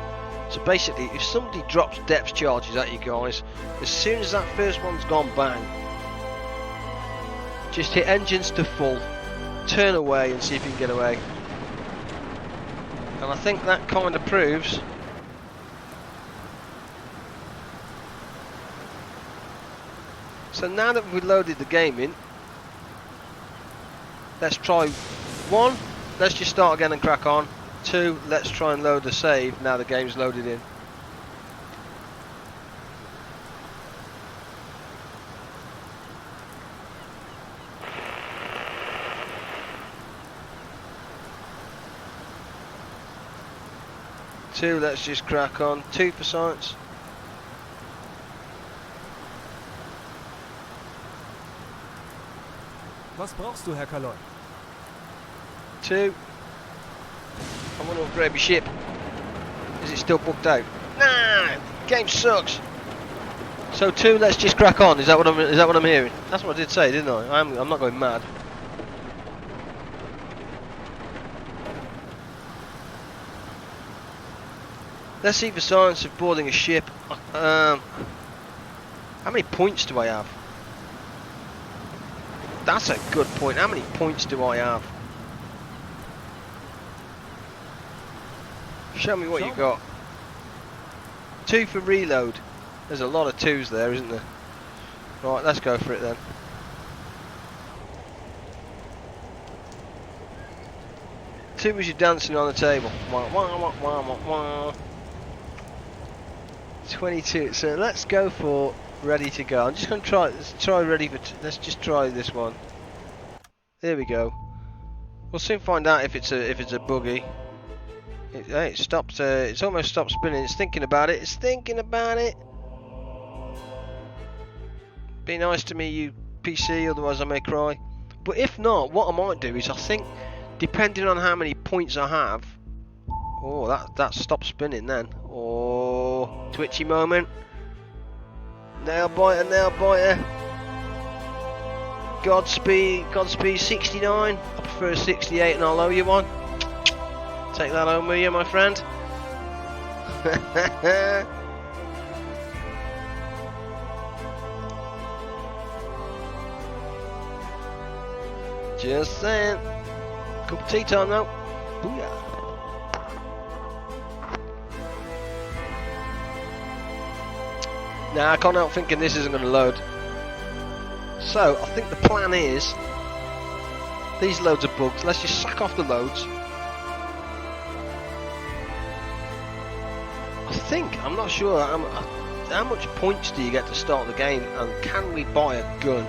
So basically, if somebody drops depth charges at you guys, as soon as that first one's gone bang, just hit engines to full, turn away and see if you can get away. And I think that kind of proves So now that we've loaded the game in, let's try 1, let's just start again and crack on. 2, let's try and load the save now the game's loaded in. Two, let's just crack on. 2 for science. Was brauchst du, Herr Kaloi? 2. I want to upgrade my ship. Is it still booked out? Nah, game sucks. So 2, let's just crack on. Is that what I'm hearing? That's what I did say, didn't I? I'm not going mad. Let's see the science of boarding a ship. How many points do I have? That's a good point. How many points do I have? Show me what you got. 2 for reload. There's a lot of 2s there, isn't there? Right, let's go for it then. Two as you're dancing on the table. Wah, wah, wah, wah, wah, wah. 22. So let's go for ready to go. I'm just going to try. Let's try ready for. Let's just try this one. There we go. We'll soon find out if it's a buggy. It stopped. It's almost stopped spinning. It's thinking about it. It's thinking about it. Be nice to me, you PC. Otherwise, I may cry. But if not, what I might do is I think, depending on how many points I have. Oh, that stopped spinning then. Oh, twitchy moment. Nail biter, nail biter. Godspeed 69. I prefer 68 and I'll owe you one. Take that home with you, my friend. Just saying. Cup of tea time though. Booyah. Now I can't help thinking this isn't going to load. So I think the plan is these loads of bugs. Let's just sack off the loads. I'm not sure how much points do you get to start the game, and can we buy a gun?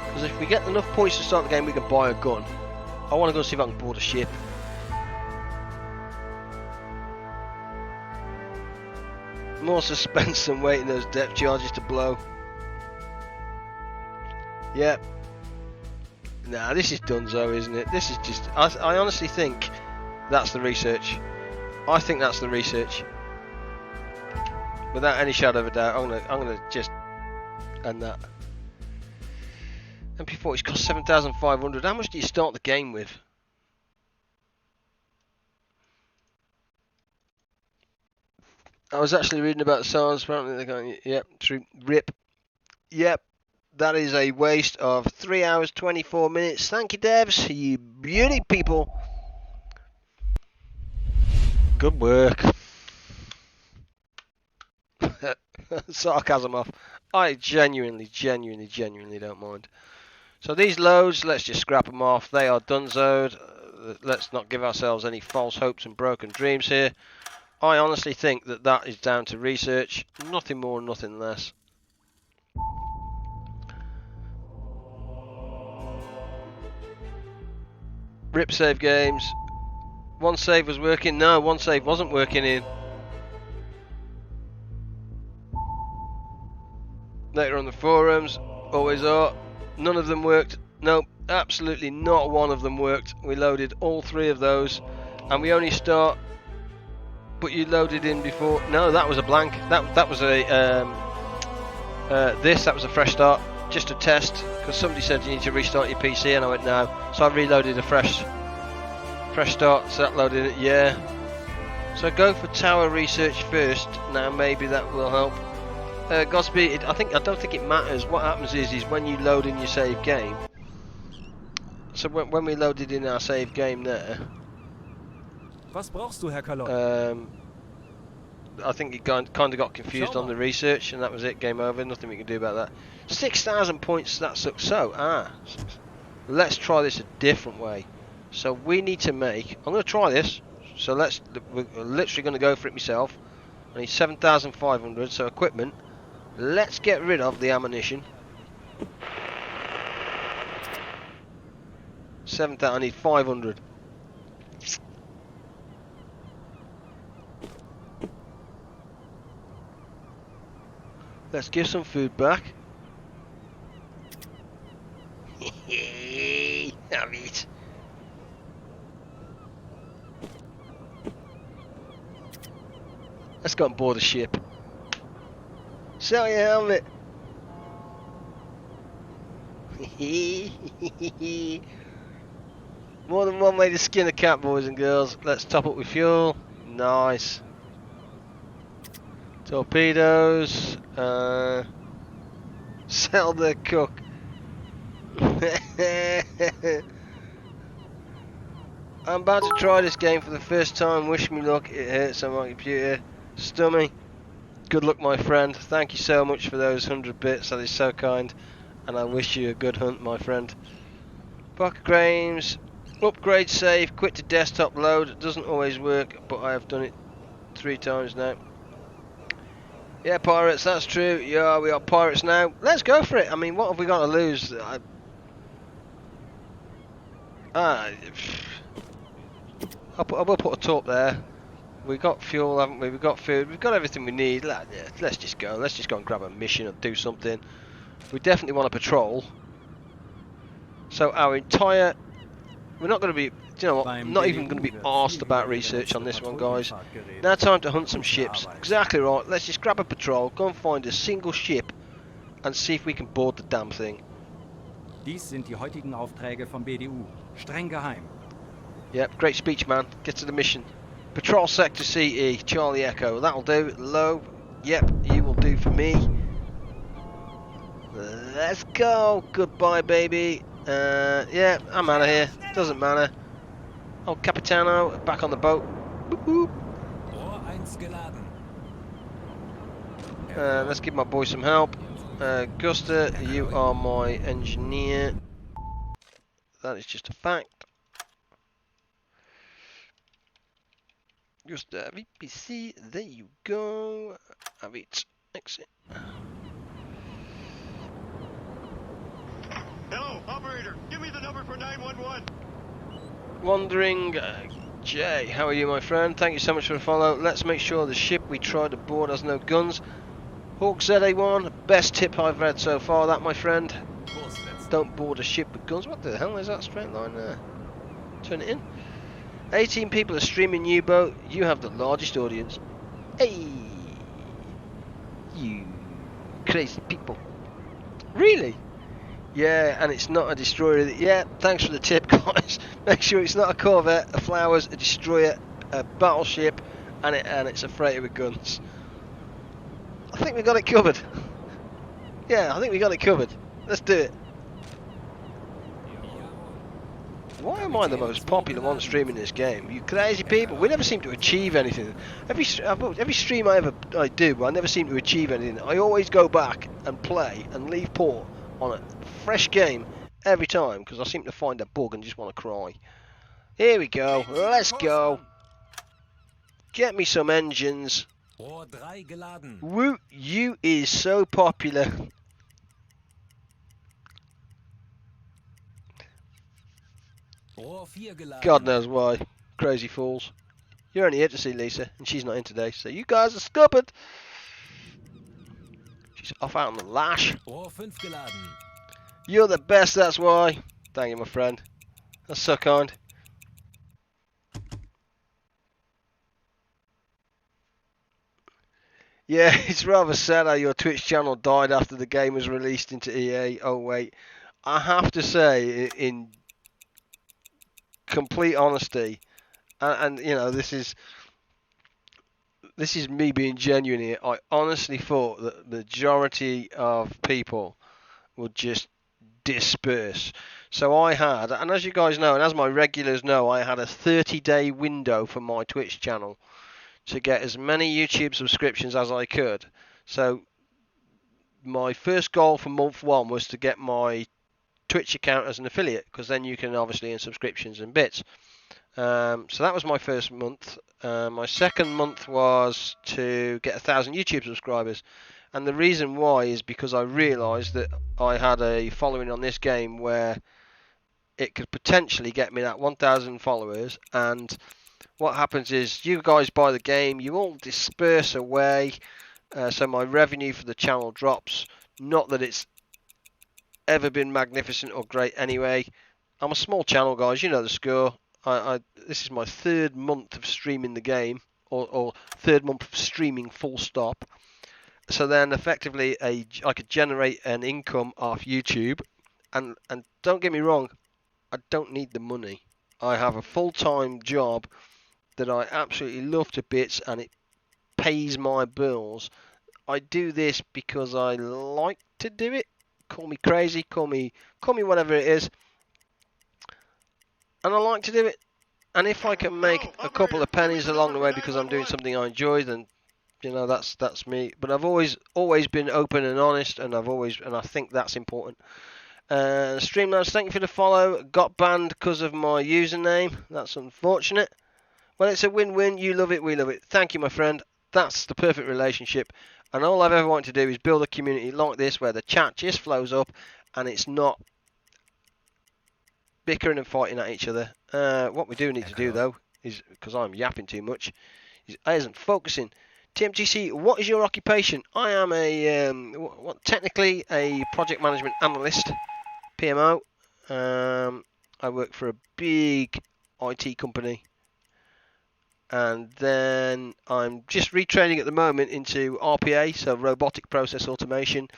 Because if we get enough points to start the game, we can buy a gun. I want to go see if I can board a ship. More suspense than waiting those depth charges to blow. Yep. Nah, this is donezo, isn't it? This is just. I honestly think that's the research. I think that's the research. Without any shadow of a doubt, I'm gonna just end that. MP40's cost 7,500. How much do you start the game with? I was actually reading about the SARS. Apparently they're going. Yep, true. RIP. Yep, that is a waste of 3 hours 24 minutes. Thank you, devs. You beauty people. Good work. Sarcasm off. I genuinely don't mind. So these loads, let's just scrap them off. They are donezoed. Let's not give ourselves any false hopes and broken dreams here. I honestly think that is down to research. Nothing more, nothing less. RIP save games. One save was working. No, one save wasn't working in. Later on the forums, always are. None of them worked. No, absolutely not one of them worked. We loaded all 3 of those, and we only start. But you loaded in before. No, that was a blank. That was a that was a fresh start, just a test. Because somebody said you need to restart your PC, and I went no. So I reloaded a fresh start. So that loaded it. Yeah. So go for tower research first. Now maybe that will help. Godspeed, I don't think it matters. What happens is when you load in your save game. So when we loaded in our save game there. Was brauchst du, Herr Kaloi? I think he kind of got confused on the research, and that was it. Game over. Nothing we can do about that. 6,000 points. That sucks. So let's try this a different way. So we need to make. I'm going to try this. So we're literally going to go for it myself. I need 7,500. So equipment. Let's get rid of the ammunition. 7,000. I need 500. Let's give some food back. Have it. Let's go on board the ship. Sell your helmet. More than one way to skin a cat, boys and girls. Let's top up with fuel. Nice. Torpedoes. Sell the cook. I'm about to try this game for the first time. Wish me luck. It hurts on my computer. Stummy. Good luck, my friend. Thank you so much for those 100 bits. That is so kind. And I wish you a good hunt, my friend. Pocket Games. Upgrade save. Quit to desktop load. It doesn't always work, but I have done it 3 times now. Yeah, pirates, that's true. Yeah, we are pirates now. Let's go for it. I mean, what have we got to lose? I will put a top there. We got fuel, haven't we? We've got food. We've got everything we need. Let's just go. Let's just go and grab a mission and do something. We definitely want to patrol. So our entire... We're not going to be... You know what? I'm not even going to be arsed about research on this one, guys. Now time to hunt some ships. Exactly right. Let's just grab a patrol, go and find a single ship, and see if we can board the damn thing. Dies sind die heutigen Aufträge vom BDU. Streng geheim. Yep, great speech, man. Get to the mission. Patrol sector CE, Charlie Echo. That'll do. Low. Yep, you will do for me. Let's go. Goodbye, baby. Yeah, I'm out of here. Doesn't matter. Oh, Capitano, back on the boat. Boop, boop. Let's give my boy some help. Gusta, you are my engineer. That is just a fact. Gusta, VPC, there you go. Have it. Exit. Hello, operator. Give me the number for 911. Wandering Jay, how are you, my friend? Thank you so much for the follow. Let's make sure the ship we tried to board has no guns. Hawk ZA1, best tip I've read so far, that, my friend. Don't board a ship with guns. What the hell is that straight line there? Turn it in. 18 people are streaming U-Boat. You have the largest audience. Hey! You crazy people. Really? Yeah, and it's not a destroyer. Yeah, thanks for the tip, guys. Make sure it's not a corvette, a flowers, a destroyer, a battleship, and it's a freighter with guns. I think we got it covered. Yeah, I think we got it covered. Let's do it. Why am I the most popular one streaming this game? You crazy people. We never seem to achieve anything. Every stream I do, I never seem to achieve anything. I always go back and play and leave port on a fresh game every time because I seem to find a bug and just want to cry. Here we go. Let's go. Get me some engines. Woot, you is so popular. God knows why. Crazy fools. You're only here to see Lisa, and she's not in today, so you guys are stupid. She's off out on the lash. You're the best, that's why. Thank you, my friend. That's so kind. Yeah, it's rather sad how your Twitch channel died after the game was released into EA. Oh, wait. I have to say, in complete honesty, and you know, this is me being genuine here. I honestly thought that the majority of people would just disperse. So I had, and as you guys know, and as my regulars know, I had a 30-day window for my Twitch channel to get as many YouTube subscriptions as I could. So my first goal for month 1 was to get my Twitch account as an affiliate, because then you can obviously earn subscriptions and bits. So that was my first month. My second month was to get 1,000 YouTube subscribers, and the reason why is because I realised that I had a following on this game where it could potentially get me that 1,000 followers. And what happens is you guys buy the game, you all disperse away, so my revenue for the channel drops. Not that it's ever been magnificent or great anyway. I'm a small channel, guys, you know the score. This is my 3rd month of streaming the game, or 3rd month of streaming full stop. So then effectively I could generate an income off YouTube, and don't get me wrong, I don't need the money. I have a full-time job that I absolutely love to bits, and it pays my bills. I do this because I like to do it. Call me crazy, call me whatever it is. And I like to do it. And if I can make a couple of pennies along the way because I'm doing something I enjoy, then you know that's me. But I've always been open and honest, and I think that's important. Streamlabs, thank you for the follow. Got banned because of my username. That's unfortunate. Well, it's a win-win. You love it, we love it. Thank you, my friend. That's the perfect relationship. And all I've ever wanted to do is build a community like this where the chat just flows up and it's not bickering and fighting at each other. What we do need to do, though, is, because I'm yapping too much, is I isn't focusing. TMTC, what is your occupation? I am technically a project management analyst, PMO. I work for a big IT company. And then I'm just retraining at the moment into RPA, so robotic process automation,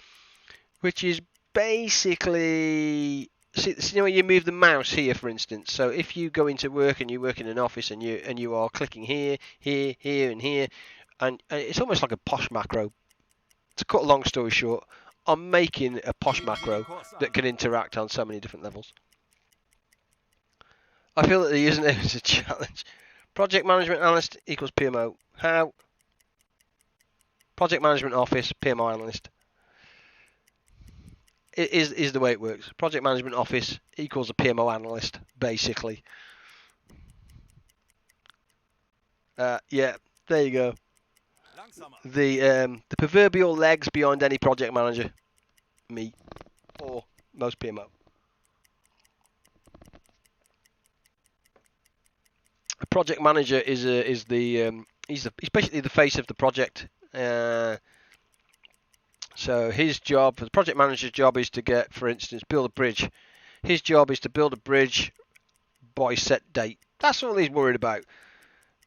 which is basically, see, you know, when you move the mouse here, for instance. So if you go into work and you work in an office and you are clicking here, here, here, and here, and it's almost like a posh macro. To cut a long story short, I'm making a posh macro that can interact on so many different levels. I feel that the username is a challenge. Project management analyst equals PMO. How? Project management office, PMO analyst. It is the way it works. Project management office equals a PMO analyst, basically. Yeah, there you go. The proverbial legs behind any project manager, me, or most PMO. A project manager is he's basically the face of the project. So his job, the project manager's job, is to get, for instance, build a bridge. His job is to build a bridge by set date. That's all he's worried about.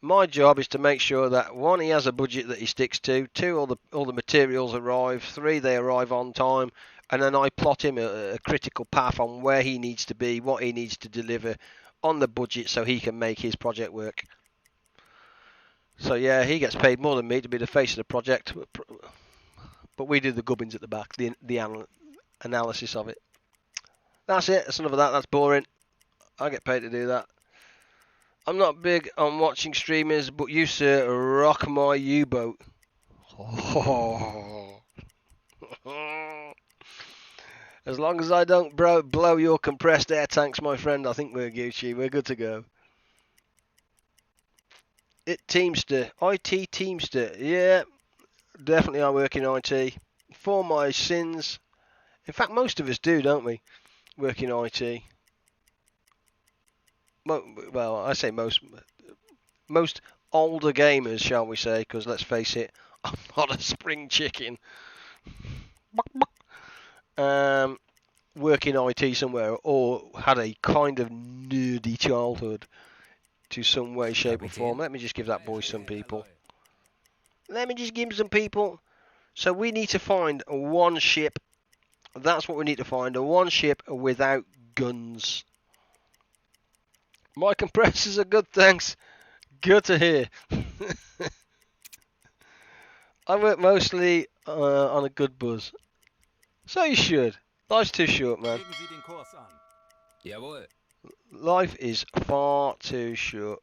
My job is to make sure that 1, he has a budget that he sticks to. 2, all the materials arrive. 3, they arrive on time. And then I plot him a critical path on where he needs to be, what he needs to deliver on the budget, so he can make his project work. So yeah, he gets paid more than me to be the face of the project, but we do the gubbins at the back, the analysis of it. That's it. That's enough of that. That's boring. I get paid to do that. I'm not big on watching streamers, but you, sir, rock my U-boat. Oh. As long as I don't blow your compressed air tanks, my friend, I think we're Gucci. We're good to go. Teamster. IT Teamster. Yeah, definitely I work in IT. For my sins. In fact, most of us do, don't we? Work in IT. Well, I say most older gamers, shall we say, because let's face it, I'm not a spring chicken. Work in IT somewhere, or had a kind of nerdy childhood to some way, shape or form. Let me just give that boy some people. Let me just give him some people. So we need to find one ship. That's what we need to find. One ship without guns. My compressors are good, thanks. Good to hear. I work mostly on a good buzz. So you should. Life's too short, man. Jawohl. Life is far too short.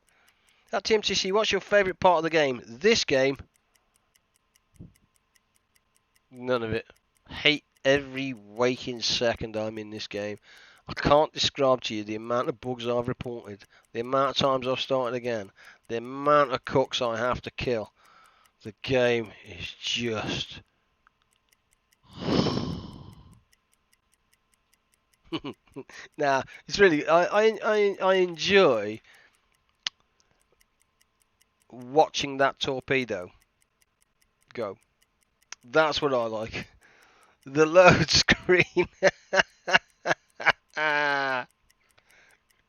At TMTC, what's your favourite part of the game? This game? None of it. Hate every waking second I'm in this game. I can't describe to you the amount of bugs I've reported, the amount of times I've started again, the amount of cooks I have to kill. The game is just... Nah, it's really... I enjoy watching that torpedo go. That's what I like. The load screen.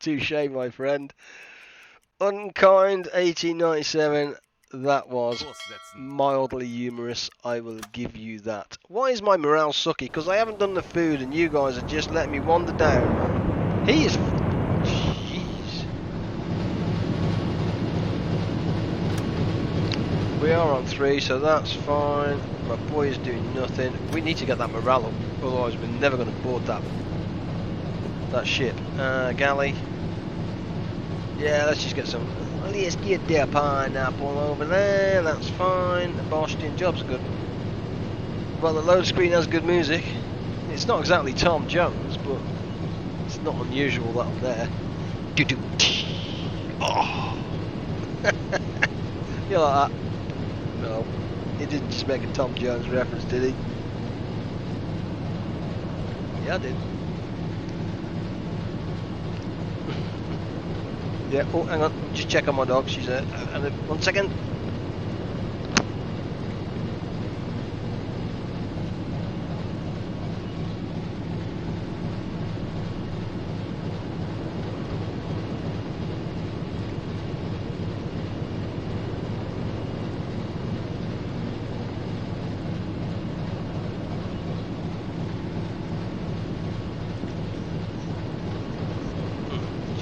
Touche, my friend. Unkind 1897. That was mildly humorous. I will give you that. Why is my morale sucky? Because I haven't done the food and you guys are just letting me wander down. He is... Jeez. We are on 3, so that's fine. My boy is doing nothing. We need to get that morale up, otherwise we're never going to board that ship. Galley. Yeah, let's just get some. Let's get the pineapple over there. That's fine. The Boston job's good. Well, the load screen has good music. It's not exactly Tom Jones, but it's not unusual that I'm there. Oh. You like that? No. He didn't just make a Tom Jones reference, did he? Yeah, I did. Yeah, oh, hang on. Just check on my dog. She's 1 second.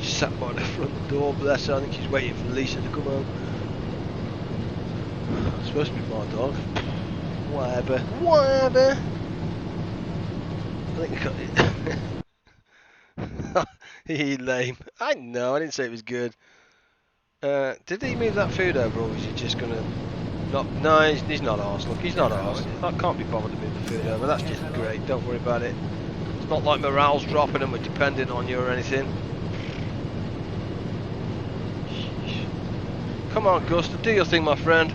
Sat by the front door, bless her. I think she's waiting for Lisa to come home. It's supposed to be my dog. Whatever. Whatever. I think I got it. He lame. I know, I didn't say it was good. Did he move that food over, or was he just gonna... Not, no, he's not arse. Look, he's not arse. I can't be bothered to move the food over. That's just great. Don't worry about it. It's not like morale's dropping and we're dependent on you or anything. Come on, Gusta, do your thing, my friend.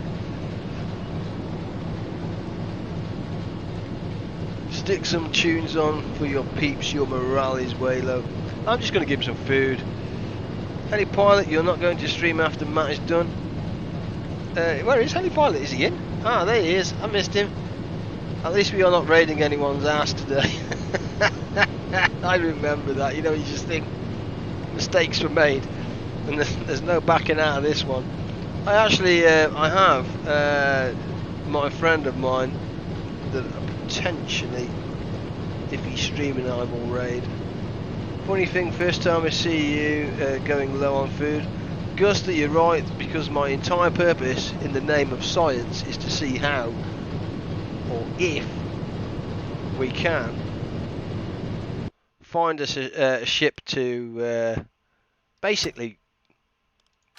Stick some tunes on for your peeps. Your morale is way low. I'm just going to give him some food. Heli Pilot, you're not going to stream after Matt is done. Where is Heli Pilot? Is he in? Ah, there he is. I missed him. At least we are not raiding anyone's ass today. I remember that. You know, you just think mistakes were made, and there's no backing out of this one. I actually, I have my friend of mine that potentially, if he's streaming, I will raid. Funny thing, first time I see you going low on food. Gusta, you're right, because my entire purpose in the name of science is to see how, or if, we can find us a ship to basically...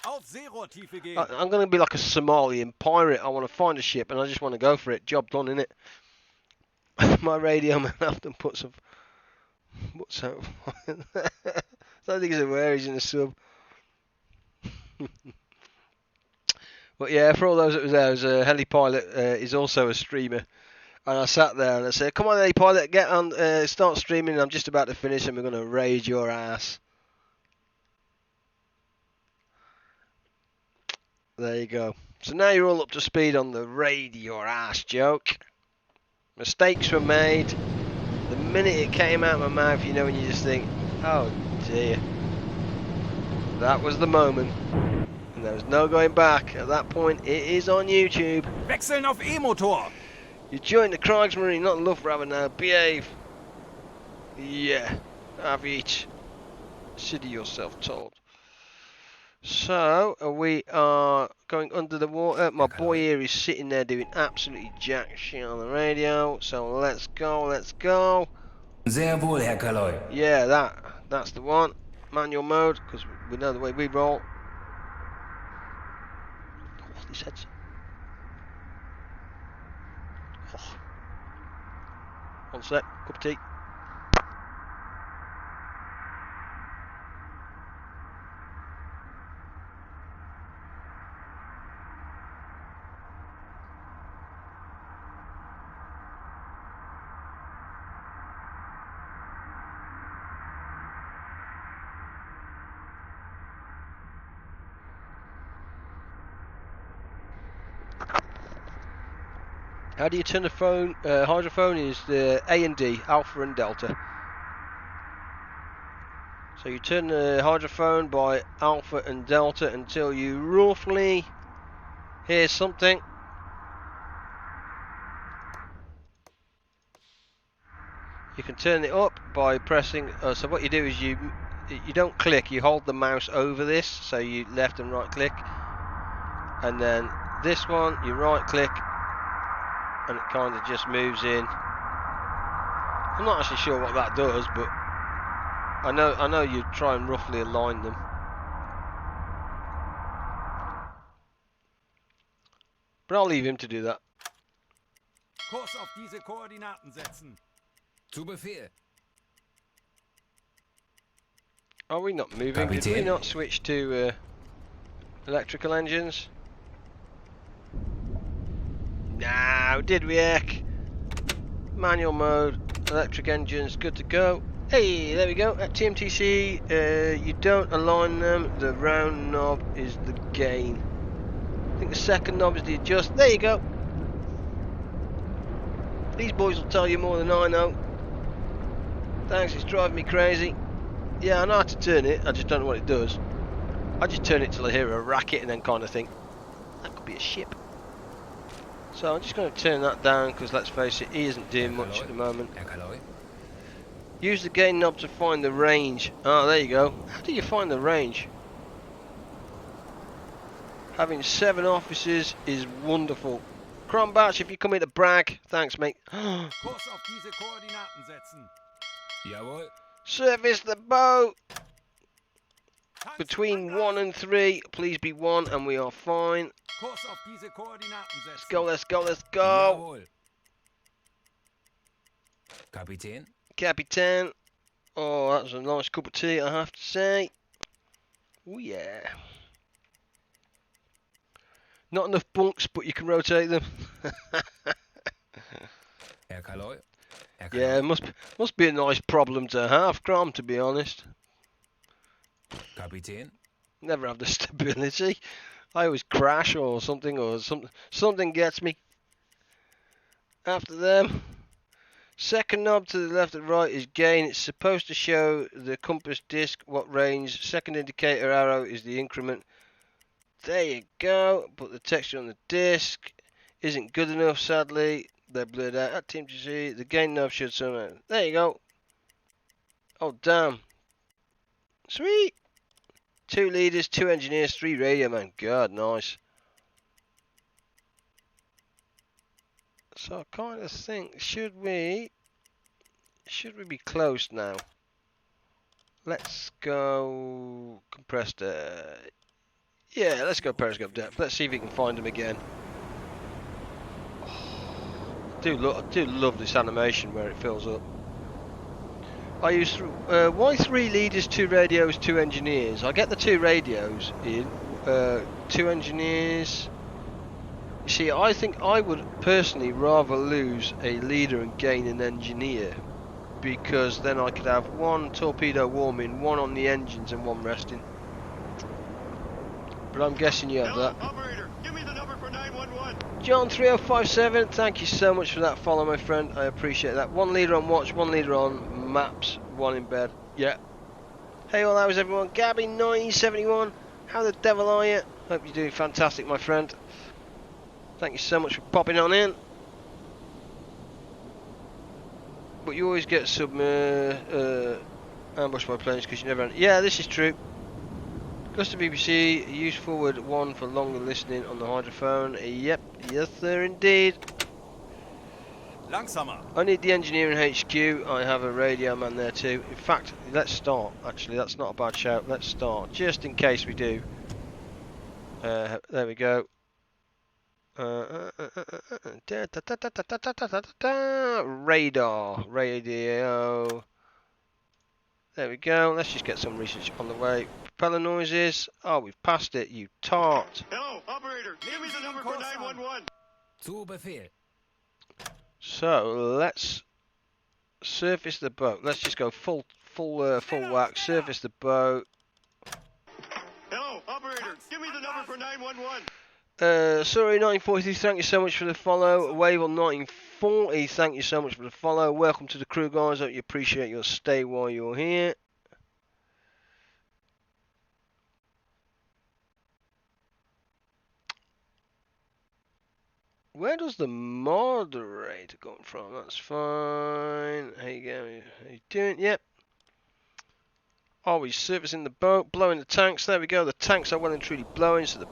I'm going to be like a Somalian pirate. I want to find a ship and I just want to go for it. Job done, innit? My radio man often puts some... What's that? I don't think he's aware he's in a sub. But yeah, for all those that was there, Heli Pilot is also a streamer. And I sat there and I said, come on Heli Pilot, get on, start streaming. I'm just about to finish and we're going to raid your ass. There you go. So now you're all up to speed on the raid your ass joke. Mistakes were made. The minute it came out of my mouth, you know, when you just think, oh dear. That was the moment. And there was no going back. At that point, it is on YouTube. Wechseln auf E-Motor. You joined the Kriegsmarine, not Luftwaffe now. Behave. Yeah. Have each. Consider yourself told. So, we are going under the water. My boy here is sitting there doing absolutely jack shit on the radio. So let's go, let's go. Sehr wohl, Herr Kaloy. Yeah, that's the one. Manual mode, because we know the way we roll. He said so. Oh. One sec, cup of tea. How do you turn the phone? Hydrophone is the A and D, Alpha and Delta. So you turn the hydrophone by Alpha and Delta until you roughly hear something. You can turn it up by pressing. So what you do is you don't click. You hold the mouse over this, so you left and right click, and then this one you right click, and it kind of just moves in. I'm not actually sure what that does, but I know you try and roughly align them. But I'll leave him to do that. Kurs auf diese Koordinaten setzen. Zu Befehl. Are we not moving? Did we Kapitän. not switch to electrical engines? No, did we, Eck? Manual mode, electric engines, good to go. Hey, there we go. At TMTC, you don't align them. The round knob is the gain. I think the second knob is the adjust. There you go. These boys will tell you more than I know. Thanks, it's driving me crazy. Yeah, I know how to turn it, I just don't know what it does. I just turn it till I hear a racket and then kind of think, that could be a ship. So I'm just going to turn that down because let's face it, he isn't doing much at the moment. Herr Kaloi. Use the gain knob to find the range. Oh, there you go. How do you find the range? Having 7 officers is wonderful. Crombatch, if you come here to brag, thanks mate. Kurs auf diese Koordinaten setzen. Jawohl. Service the boat! Between 1 and 3, please be 1 and we are fine. Kurs auf diese Koordinaten setzen. Let's go, let's go, let's go! Jawohl. Kapitän. Capitan. Oh, that was a nice cup of tea, I have to say. Oh yeah. Not enough bunks, but you can rotate them. Herr Kaloi. Herr Kaloi. Yeah, it must be a nice problem to have, Crom, to be honest. Kapitän. Never have the stability. I always crash or something gets me. After them. Second knob to the left and right is gain. It's supposed to show the compass disc what range. Second indicator arrow is the increment. There you go. But the texture on the disc isn't good enough, sadly. They're blurred out. At Team GC, the gain knob should somehow. There you go. Oh damn. Sweet. 2 leaders, 2 engineers, 3 radio man. God, nice. So I kind of think, should we be close now? Let's go compressed air. Yeah, let's go periscope depth. Let's see if we can find him again. I do love this animation where it fills up. I use why 3 leaders, 2 radios, 2 engineers? I get the 2 radios in, 2 engineers. You see, I think I would personally rather lose a leader and gain an engineer, because then I could have 1 torpedo warming, 1 on the engines and 1 resting. But I'm guessing you have Hello, that. operator. Give me the number for 911. John 3057, thank you so much for that follow, my friend. I appreciate that. 1 leader on watch, 1 leader on maps, 1 in bed. Yeah. Hey, all, how's everyone? Gabby 1971, how the devil are you? Hope you're doing fantastic, my friend. Thank you so much for popping on in. But you always get ambushed by planes because you never. Yeah, this is true. Gusta BBC, use forward 1 for longer listening on the hydrophone. Yep, yes sir indeed. Langsamer. I need the engineering HQ. I have a radio man there too. In fact, let's start. Actually, that's not a bad shout. Let's start, just in case we do. There we go. Radar. Radio. There we go. Let's just get some research on the way. Propeller noises. Oh, we've passed it, you tart. Hello, operator. Give me the number for 911. Zu Befehl. So let's surface the boat. Let's just go full whack. Surface the boat. Hello, operator. Give me the number for 911. Sorry, 1943, thank you so much for the follow. Wave on 1940, thank you so much for the follow. Welcome to the crew, guys. Hope you appreciate your stay while you're here. Where does the moderator come from? That's fine. How you going? How you doing? Yep. Are we servicing the boat? Blowing the tanks? There we go. The tanks are well and truly blowing, so the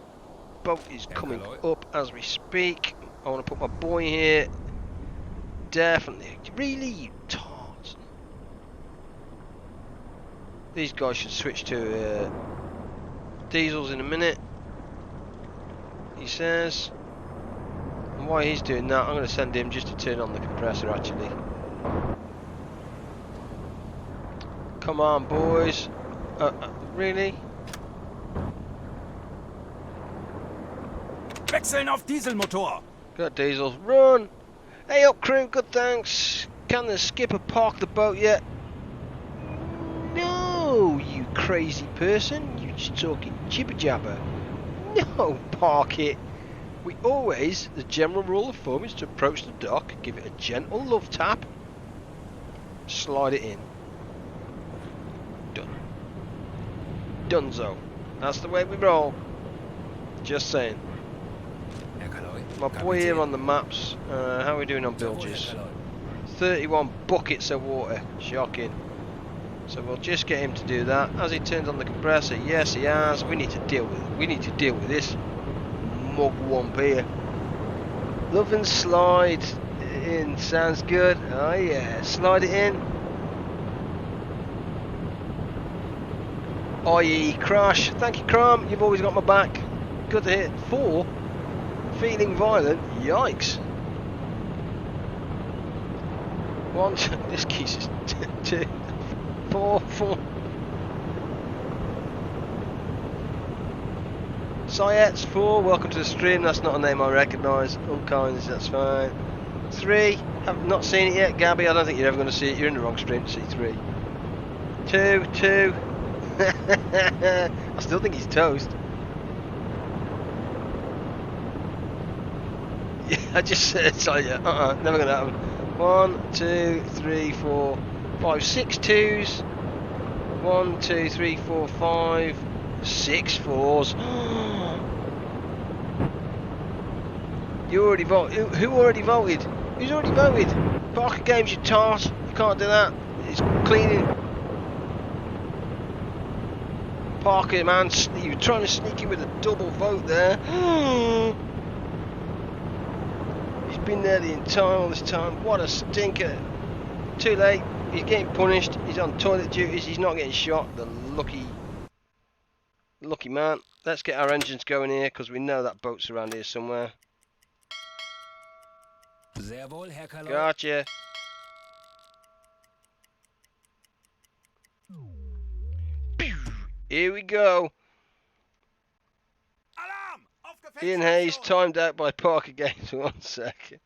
boat is coming up as we speak. I want to put my boy here. Definitely. Really, you tart. These guys should switch to diesels in a minute, he says. And while he's doing that, I'm going to send him just to turn on the compressor, actually. Come on, boys. Really? Wechseln auf Dieselmotor! Got diesels. Run! Hey up, crew. Good, thanks. Can the skipper park the boat yet? No, you crazy person. You just talking jibber jabber. No, park it. We always, the general rule of thumb is to approach the dock, give it a gentle love tap, slide it in. Done. Dunzo. That's the way we roll. Just saying. My boy here on the maps, how are we doing on bilges? 31 buckets of water, shocking. So we'll just get him to do that. Has he turned on the compressor? Yes, he has. We need to deal with it. We need to deal with this mugwump here. Love and slide in, sounds good. Oh yeah, slide it in. I.e. crash. Thank you, Crom. You've always got my back. Good to hear. 4. Feeling violent. Yikes. 1. This keys is 2, 4, 4. Syets 4. Welcome to the stream. That's not a name I recognise. Unkindness. That's fine. 3. Have not seen it yet, Gabby. I don't think you're ever going to see it. You're in the wrong stream to see 3. 2. I still think he's toast. Yeah, I just said sorry. Never gonna happen. 1, 2, 3, 4, 5, 6 2s. 1, 2, 3, 4, 5, 6 4s. You already voted. Who already voted? Who's already voted? Parker Games, you tart. You can't do that. It's cleaning. Parker, man, you were trying to sneak in with a double vote there. He's been there the all this time. What a stinker. Too late. He's getting punished. He's on toilet duties. He's not getting shot. The lucky man. Let's get our engines going here because we know that boat's around here somewhere. Gotcha. Here we go. Alarm! Auf Ian Hayes timed out by Parker Games. 1 second.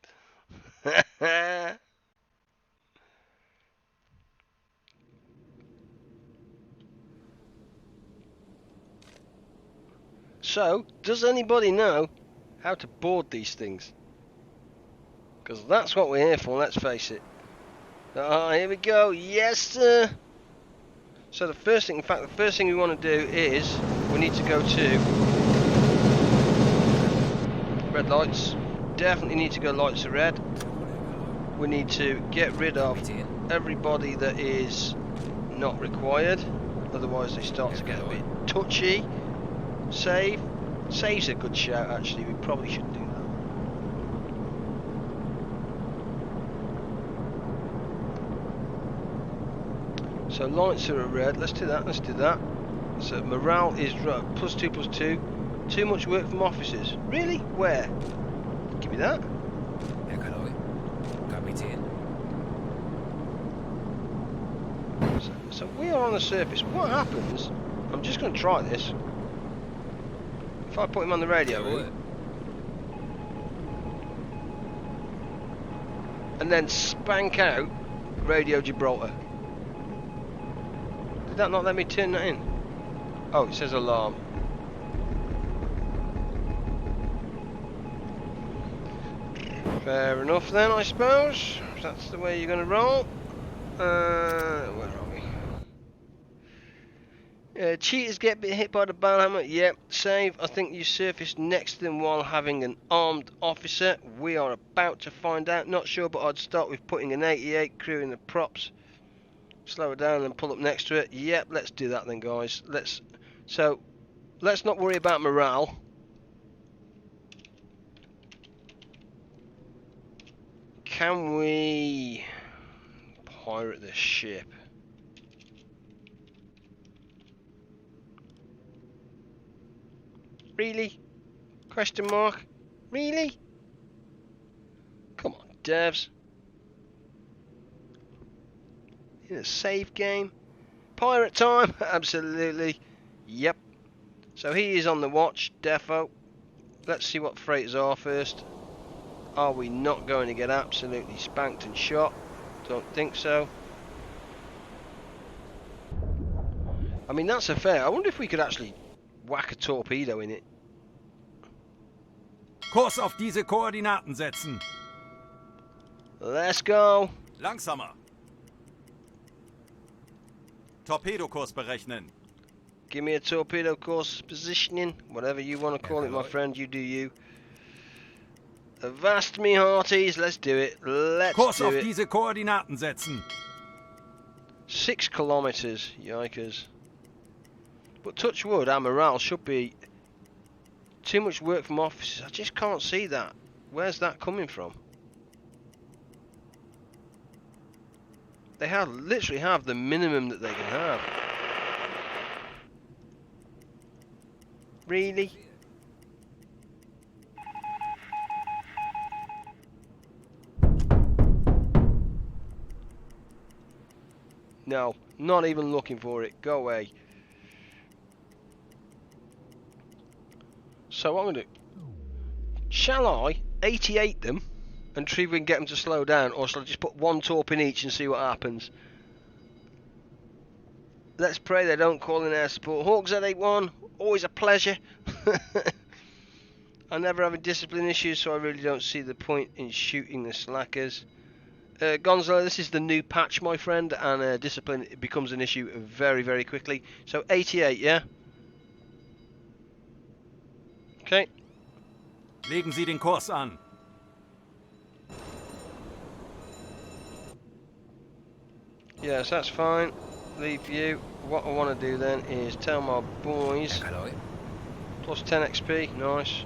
So, does anybody know how to board these things? Because that's what we're here for, let's face it. Here we go. Yes, sir. So the first thing, in fact, the first thing we want to do is we need to go to red lights. Definitely need to go lights are red. We need to get rid of everybody that is not required. Otherwise they start to get a bit touchy. Save. Save's a good shout actually. We probably should do that. So lights are red. Let's do that. Let's do that. So morale is +2 +2. Too much work from officers. Really? Where? be that. Herr Kaloi? Kapitän? So we are on the surface. What happens? I'm just going to try this. If I put him on the radio Jawohl. room, and then spank out Radio Gibraltar. Did that not let me turn that in? Oh, it says alarm. Fair enough then, I suppose. If that's the way you're going to roll. Where are we? Cheaters get hit by the banhammer. Yep, save. I think you surfaced next to them while having an armed officer. We are about to find out. Not sure, but I'd start with putting an 88 crew in the props. Slow it down and pull up next to it. Yep, let's do that then, guys. Let's not worry about morale. Can we pirate this ship? Really? Question mark? Really? Come on, devs. In a save game? Pirate time? Absolutely. Yep. So he is on the watch, defo. Let's see what freighters are first. Are we not going to get absolutely spanked and shot? Don't think so. I mean, that's a fair. I wonder if we could actually whack a torpedo in it. Kurs auf diese Koordinaten setzen. Let's go. Langsamer. Torpedokurs berechnen. Give me a torpedo course positioning. Whatever you want to call it, my friend. You do you. Avast me hearties. Let's do it. Let's Kurs do auf it. diese Koordinaten setzen. 6 kilometers. Yikers. But touch wood, our morale should be too much work from officers. I just can't see that. Where's that coming from? They literally have the minimum that they can have. Really? No, not even looking for it. Go away. So what I'm going to do, shall I 88 them and see if we can get them to slow down, or shall I just put one torp in each and see what happens? Let's pray they don't call in air support. Hawk Z81, always a pleasure. I never have a discipline issue, so I really don't see the point in shooting the slackers. Gonzalo, this is the new patch, my friend, and discipline becomes an issue very, very quickly. So 88, yeah? Okay. Legen Sie den Kurs an. Yes, that's fine. Leave view. What I want to do then is tell my boys. Herr Kaloi? Plus 10 XP, nice.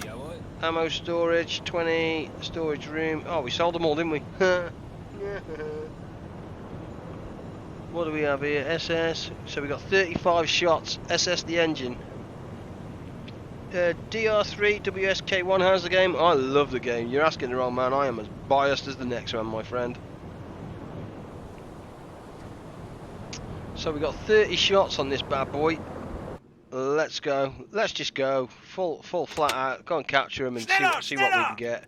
Jawohl. Ammo storage, 20. Storage room. Oh, we sold them all, didn't we? What do we have here? SS. So we got 35 shots. SS the engine. DR3 WSK1, how's the game? I love the game. You're asking the wrong man. I am as biased as the next one, my friend. So we got 30 shots on this bad boy. Let's go. Let's just go full flat out. Go and capture them and see what we can get.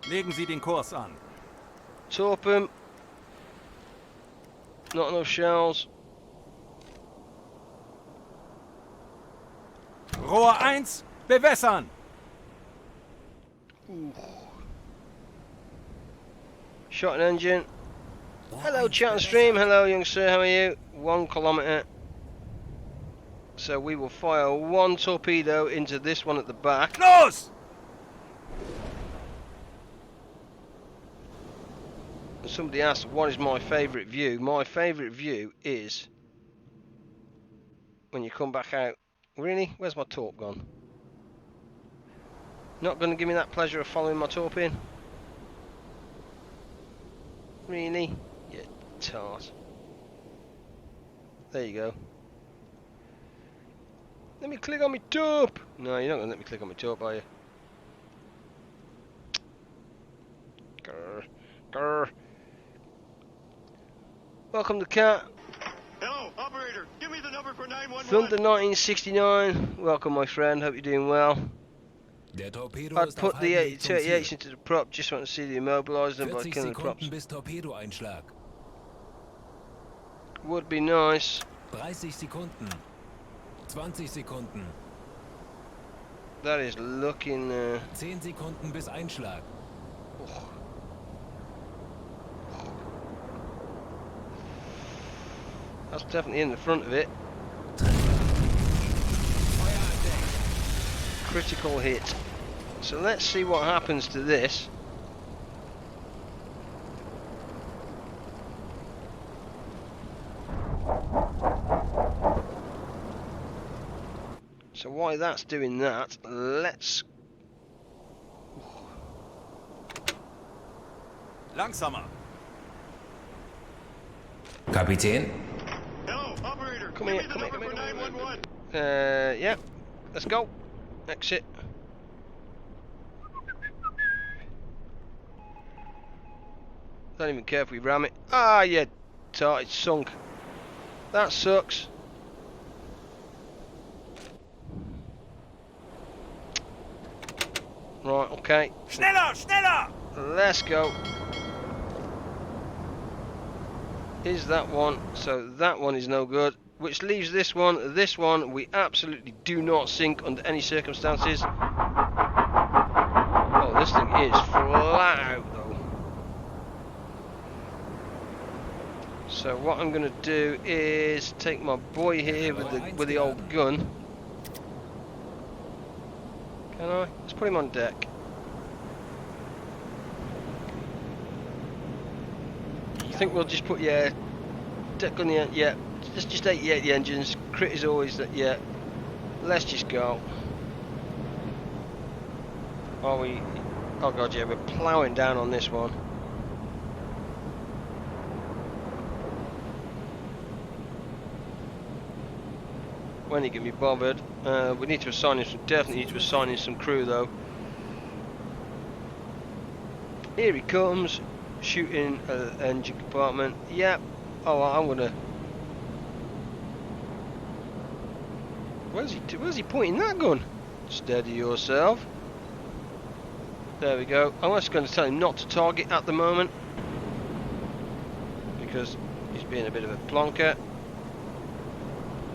Legen Sie den Kurs an. Torp 'em. Not enough shells. Rohr 1, bewässern. Shot an engine. Hello, chat and stream. Hello, young sir. How are you? 1 kilometre. So we will fire one torpedo into this one at the back. Los! Somebody asked, what is my favourite view? My favourite view is when you come back out. Really? Where's my torp gone? Not going to give me that pleasure of following my torp in? Really? You tart. There you go. Let me click on my top. No, you're not going to let me click on my top, are you? Grr. Grr. Welcome to Cat. Hello, operator. Give me the number for 911. Thunder 1969. Welcome, my friend. Hope you're doing well. Der Torpedo I'd ist auf put the halbem Weg zum Ziel. 38 into the prop. Just want to see the immobilize them by 40 killing the props. Sekunden bis Torpedoeinschlag. Would be nice. 30 Sekunden. 20 Sekunden. That is looking. 10 Sekunden bis Einschlag. That's definitely in the front of it. Critical hit. So let's see what happens to this. So while that's doing that, let's... Langsamer. Kapitän? Hello, operator. Come Give here, me the come here, number come for here, come here. 911. Yeah, let's go. Exit. Don't even care if we ram it. Ah, yeah, tart, it's sunk. That sucks. Right, okay. Schneller, schneller! Let's go. Is that one? So that one is no good. Which leaves this one. This one we absolutely do not sink under any circumstances. Oh, this thing is flat out though. So what I'm going to do is take my boy here with the old gun. Can I? Let's put him on deck. I think we'll just put, yeah, deck on the end, yeah, just 88 the engines. Crit is always that, yeah. Let's just go. Are we? Oh god, yeah, we're ploughing down on this one. When he can be bothered. We need to assign him some, definitely need to assign him some crew though. Here he comes, shooting engine compartment. Yep. Oh, I'm gonna. Where's he pointing that gun? Steady yourself. There we go. I'm just going to tell him not to target at the moment because he's being a bit of a plonker.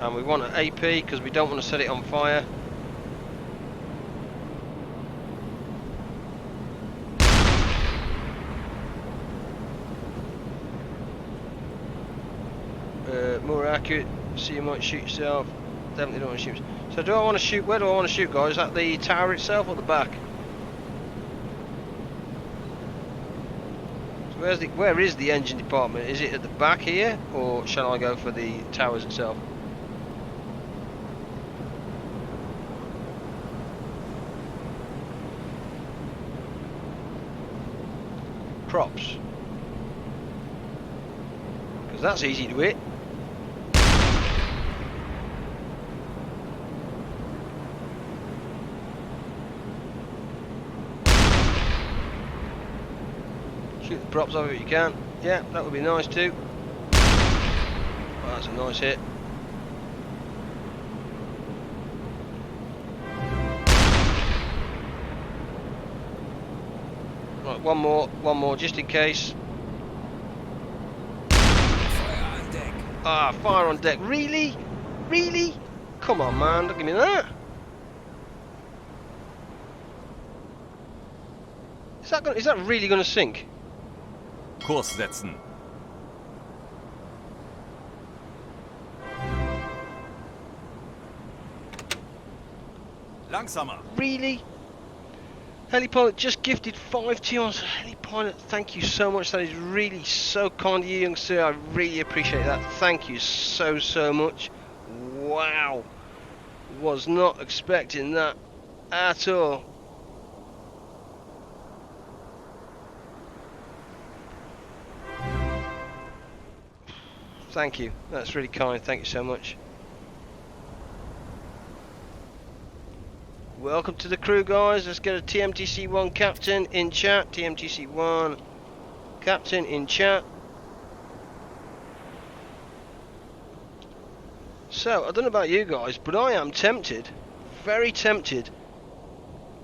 And we want an AP because we don't want to set it on fire. More accurate, so you might shoot yourself. Definitely don't want to shoot. So do I want to shoot, where do I want to shoot, guys? At the tower itself or the back? So where is the engine department? Is it at the back here, or shall I go for the towers itself? Props. Because that's easy to hit. Shoot the props off if you can. Yeah, that would be nice too. Well, that's a nice hit. Right, one more, just in case. Feuer an Deck. Ah, fire on deck. Really? Really? Come on, man, don't give me that. Is that really going to sink? Kurs setzen. Langsamer. Really? Helipilot just gifted 5 Tions. Helipilot, thank you so much. That is really so kind of you, young sir. I really appreciate that. Thank you so much. Wow. Was not expecting that at all. Thank you. That's really kind. Thank you so much. Welcome to the crew, guys. Let's get a TMTC1 captain in chat. TMTC1 captain in chat. So, I don't know about you guys, but I am tempted, very tempted,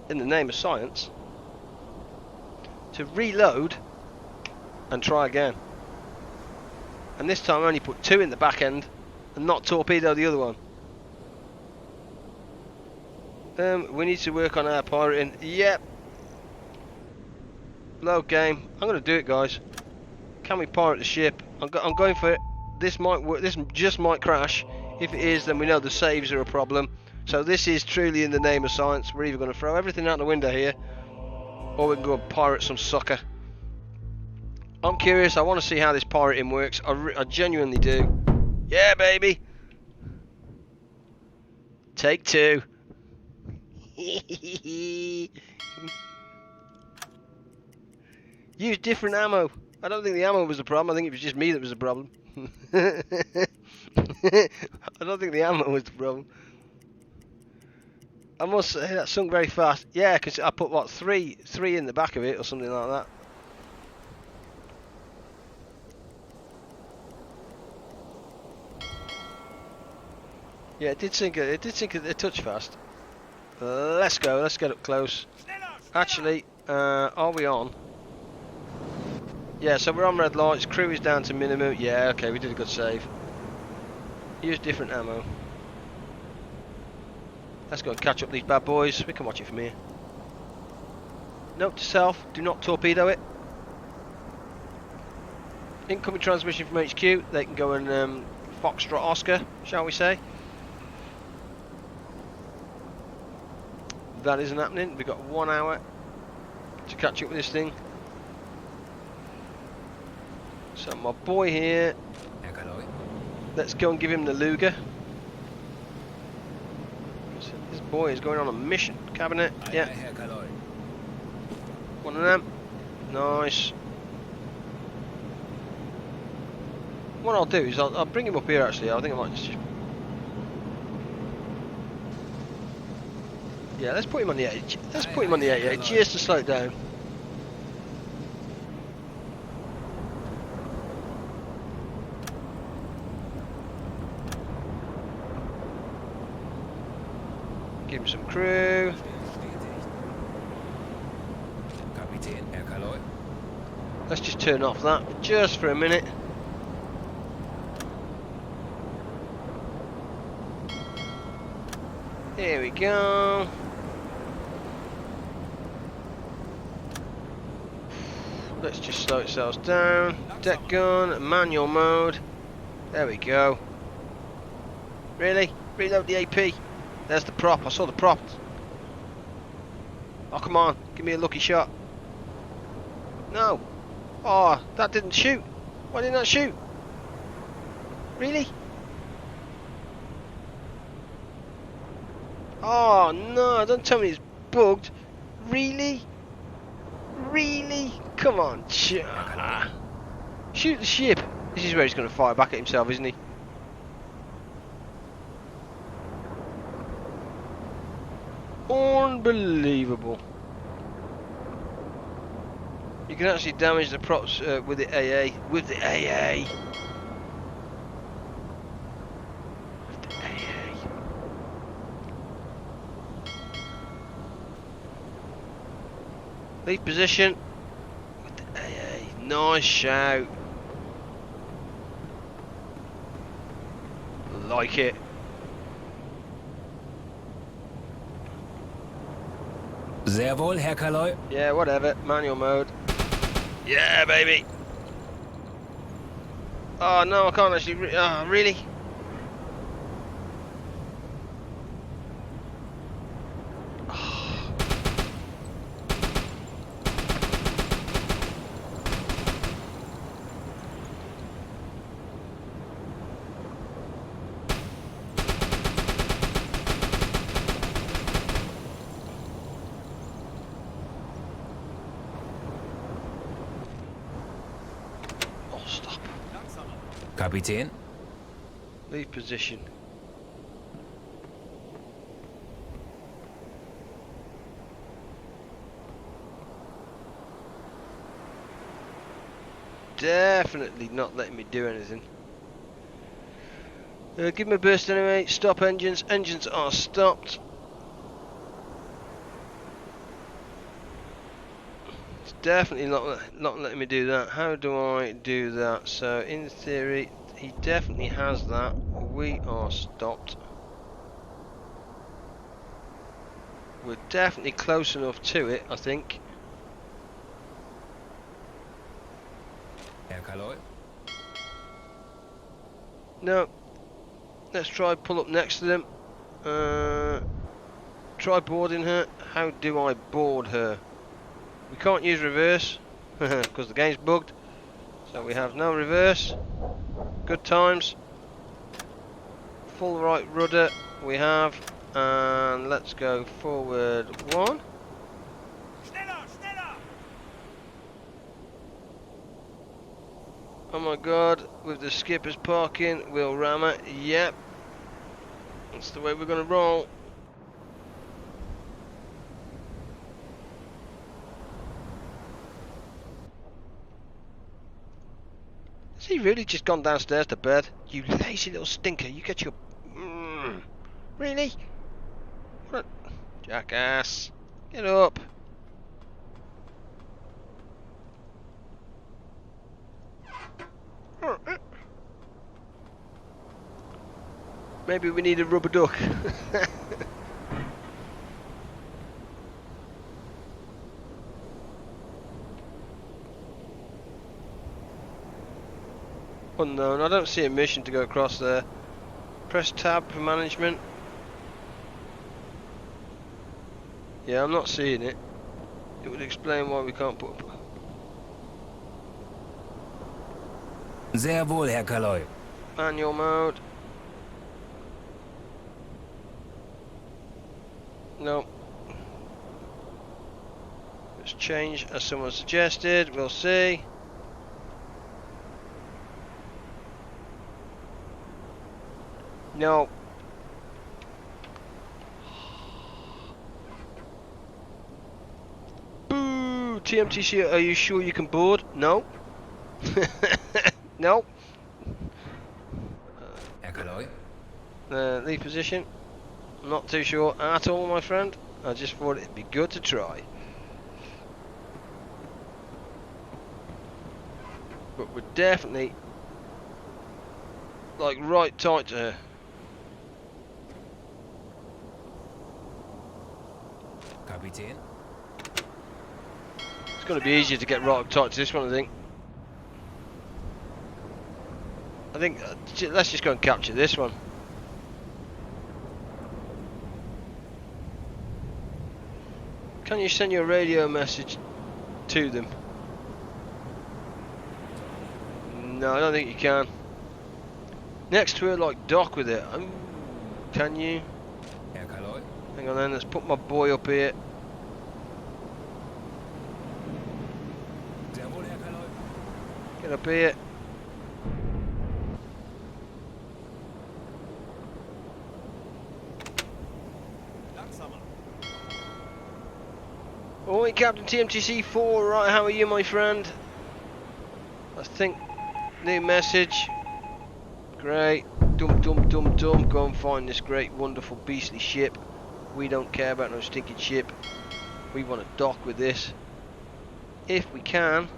in the name of science, to reload and try again. And this time I only put 2 in the back end and not torpedo the other one. We need to work on our pirating. Yep. Load game. I'm going to do it, guys. Can we pirate the ship? I'm going for it. This might work. This just might crash. If it is, then we know the saves are a problem. So this is truly in the name of science. We're either going to throw everything out the window here, or we can go and pirate some sucker. I'm curious. I want to see how this pirating works. I genuinely do. Yeah, baby. Take 2. Use different ammo. I don't think the ammo was the problem. I think it was just me that was the problem. I don't think the ammo was the problem. I must say that sunk very fast. Yeah, because I put what three in the back of it or something like that. Yeah, it did sink a touch fast. Let's go. Let's get up close. Actually, are we on? Yeah, so we're on red lights. Crew is down to minimum. Yeah, okay, we did a good save. Use different ammo. Let's go and catch up these bad boys. We can watch it from here. Note to self: do not torpedo it. Incoming transmission from HQ. They can go and Foxtrot Oscar, shall we say? That isn't happening. We've got 1 hour to catch up with this thing. So my boy here, let's go and give him the Luger. So this boy is going on a mission. Cabinet, yeah. One of them. Nice. What I'll do is I'll bring him up here actually. I think I might just... Yeah, let's put him on the edge. Let's put him on the 88 just to slow it down. Give him some crew. Let's just turn off that just for a minute. Here we go. Let's just slow ourselves down. Deck gun, manual mode. There we go. Really? Reload the AP. There's the prop. I saw the prop. Oh, come on. Give me a lucky shot. No. Oh, that didn't shoot. Why didn't that shoot? Really? Oh, no. Don't tell me it's bugged. Really? Really? Come on. Shoot the ship. This is where he's going to fire back at himself, isn't he? Unbelievable. You can actually damage the props with the AA. With the AA. With the AA. Leave position. With the AA. Nice shout. Like it. Sehr wohl, Herr Kaloy. Yeah, whatever. Manual mode. Yeah, baby. Oh no, I can't actually. Oh, really? Kapitän? Leave position. definitely not letting me do anything. Give me a burst anyway. Stop engines. Engines are stopped. It's definitely not letting me do that. How do I do that? So in theory, he definitely has that. We are stopped. We're definitely close enough to it, I think. Herr Kaloy? No. Let's try pull up next to them. Try boarding her. How do I board her? We can't use reverse because the game's bugged. So we have no reverse. Good times. Full right rudder we have. And let's go forward 1. Oh my god, with the skippers parking, we'll ram it. Yep. That's the way we're going to roll. Has he really just gone downstairs to bed? You lazy little stinker, you get your... Really? What a jackass. Get up. Maybe we need a rubber duck. Unknown. I don't see a mission to go across there. Press tab for management. Yeah, I'm not seeing it. It would explain why we can't put up. Sehr wohl, Herr Kaloy. Manual mode. No. Let's change as someone suggested. We'll see. No. Boo! TMTC, are you sure you can board? No. No. Herr Kaloy? Leave position. I'm not too sure at all, my friend. I just thought it'd be good to try. But we're definitely like right tight to her. Kapitän? It's going to be easier to get right up tight to this one, I think. Let's just go and capture this one. Can you send your radio message to them? No, I don't think you can. Next to her, like, dock with it. Can you? Herr Kaloy? Hang on then, let's put my boy up here. Sehr wohl, Herr Kaloy. Get up here. Oi, Captain TMTC4, right, how are you, my friend? I think, new message. Great. Dum dum dum dum, go and find this great, wonderful, beastly ship. We don't care about no stinking ship. We want to dock with this. If we can.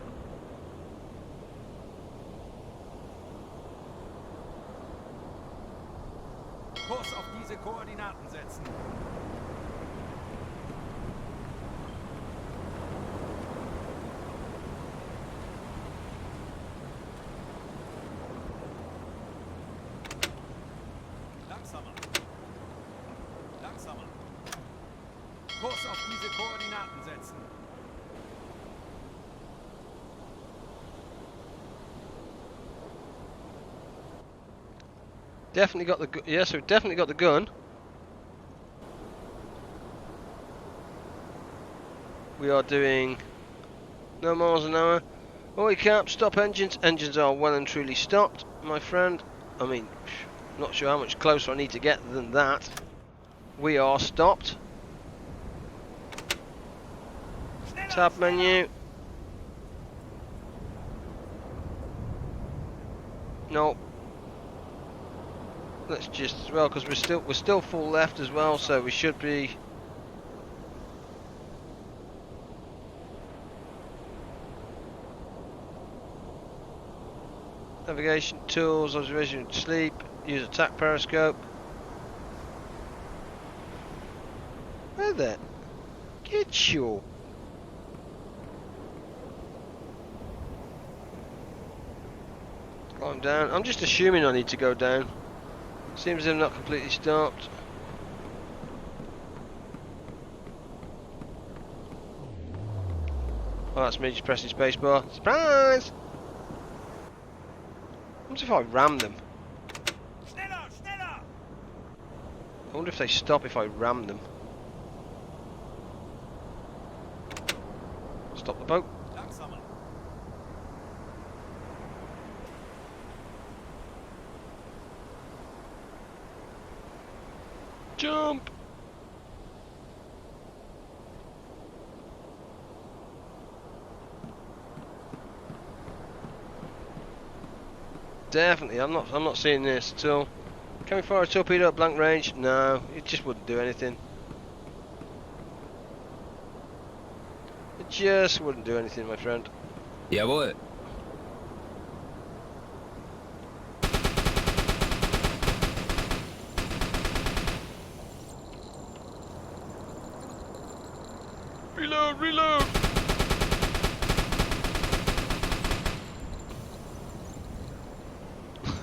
Kurs auf diese Koordinaten setzen. Langsamer. Langsamer. Kurs auf diese Koordinaten setzen. Definitely got the yes, we've definitely got the gun. We are doing no miles an hour. Oi cap, stop engines. Engines are well and truly stopped, my friend. I mean, not sure how much closer I need to get than that. We are stopped. Tab menu. No. Let's just as well, because we're still full left as well, so we should be. Navigation tools, observation, sleep, use attack periscope. Where the? Get you. Climb down. I'm just assuming I need to go down. Seems they're not completely stopped. Oh, that's me just pressing spacebar. Surprise! I wonder if I ram them. Schneller, schneller! I wonder if they stop if I ram them. Stop the boat. Langsamer. Jump! Definitely, I'm not seeing this at all. Can we fire a torpedo at blank range? No, it just wouldn't do anything. It just wouldn't do anything, my friend. Jawohl. Reload, reload!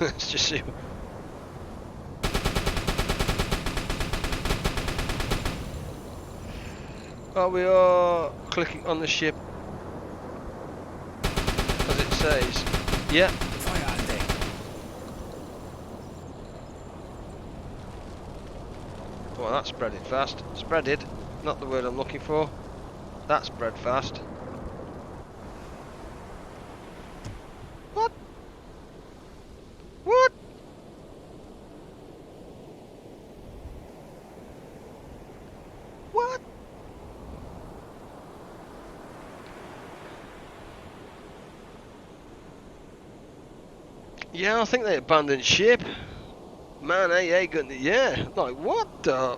Let's just see. Oh, we are clicking on the ship as it says. Yeah. Feuer an Deck. Well, that spreaded fast. Spreaded, not the word I'm looking for. That spread fast. What? What? What? Yeah, I think they abandoned ship. Man, AA gun. Yeah, like what the?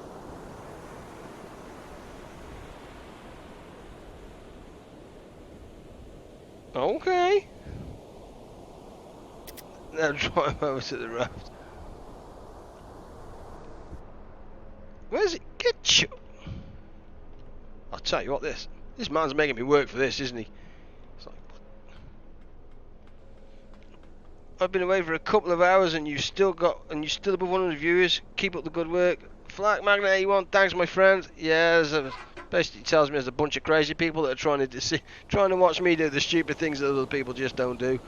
Okay. Now drive over to the raft. Where's it? Get you. I'll tell you what, this man's making me work for this, isn't he? It's like, what? I've been away for a couple of hours and you're still above 100 viewers. Keep up the good work. Flak Magna 81, thanks my friend. Yeah, basically tells me there's a bunch of crazy people that are trying to watch me do the stupid things that other people just don't do.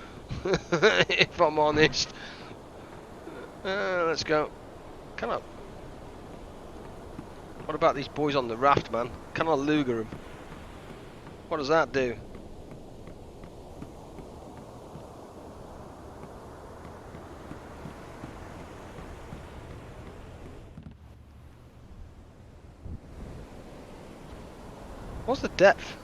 If I'm honest. Let's go. Can I? What about these boys on the raft, man? Can I Luger them? What does that do? What's the depth?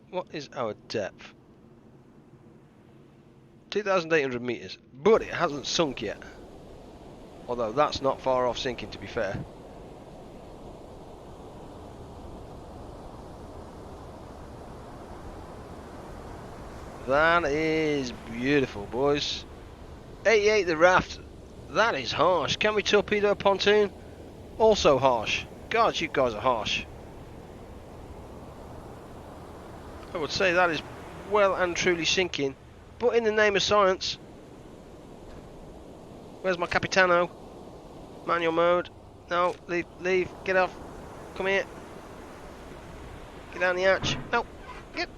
What is our depth? 2,800 meters, but it hasn't sunk yet. Although that's not far off sinking, to be fair. That is beautiful, boys. 88 the raft. That is harsh. Can we torpedo a pontoon? Also harsh. God, you guys are harsh. I would say that is well and truly sinking. But in the name of science. Where's my Capitano? Manual mode. No, leave, get off. Come here. Get down the hatch. No, get.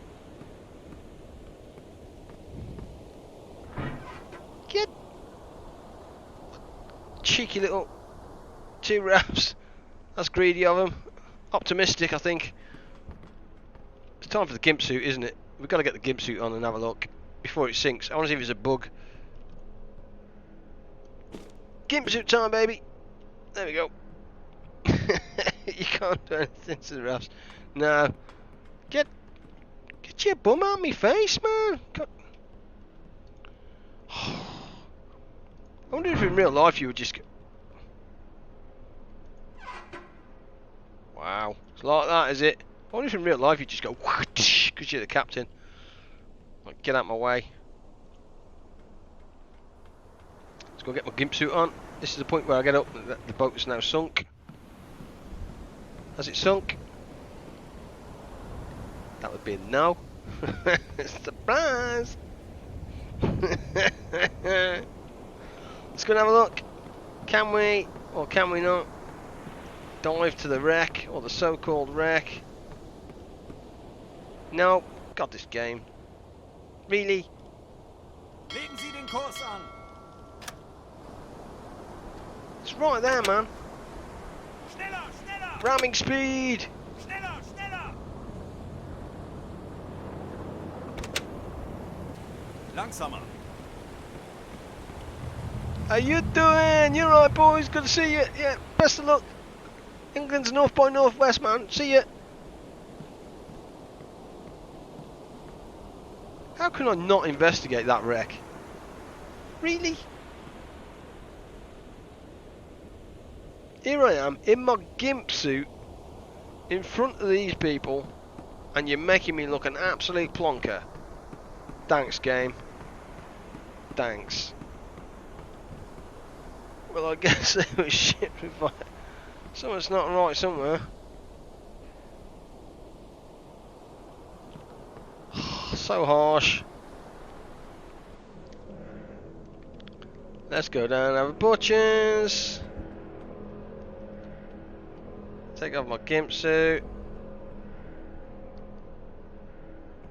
Get. Cheeky little 2 rafts. That's greedy of them. Optimistic, I think. It's time for the gimp suit, isn't it? We've got to get the gimp suit on and have a look before it sinks. I want to see if it's a bug. Gimp suit time, baby. There we go. You can't do anything to the rafts. No. Get your bum out me face, man. I wonder if in real life you would just go... Wow. It's like that, is it? I wonder if in real life you just go... Because you're the captain. Like, get out my way. Let's go get my gimp suit on. This is the point where I get up. The boat is now sunk. Has it sunk? That would be a no. Surprise! Let's go and have a look. Can we, or can we not, dive to the wreck, or the so-called wreck? No. God, this game. Really? Legen Sie den Kurs an. It's right there, man. Schneller, schneller. Ramming speed. Schneller, schneller. Langsamer. How you doing? You right, boys? Good to see you. Yeah, best of luck. England's north by northwest, man. See ya. How can I not investigate that wreck? Really? Here I am, in my gimp suit, in front of these people, and you're making me look an absolute plonker. Thanks, game. Thanks. Well, I guess they were shit with something's not right somewhere. So harsh. Let's go down and have a butchers. Take off my gimp suit.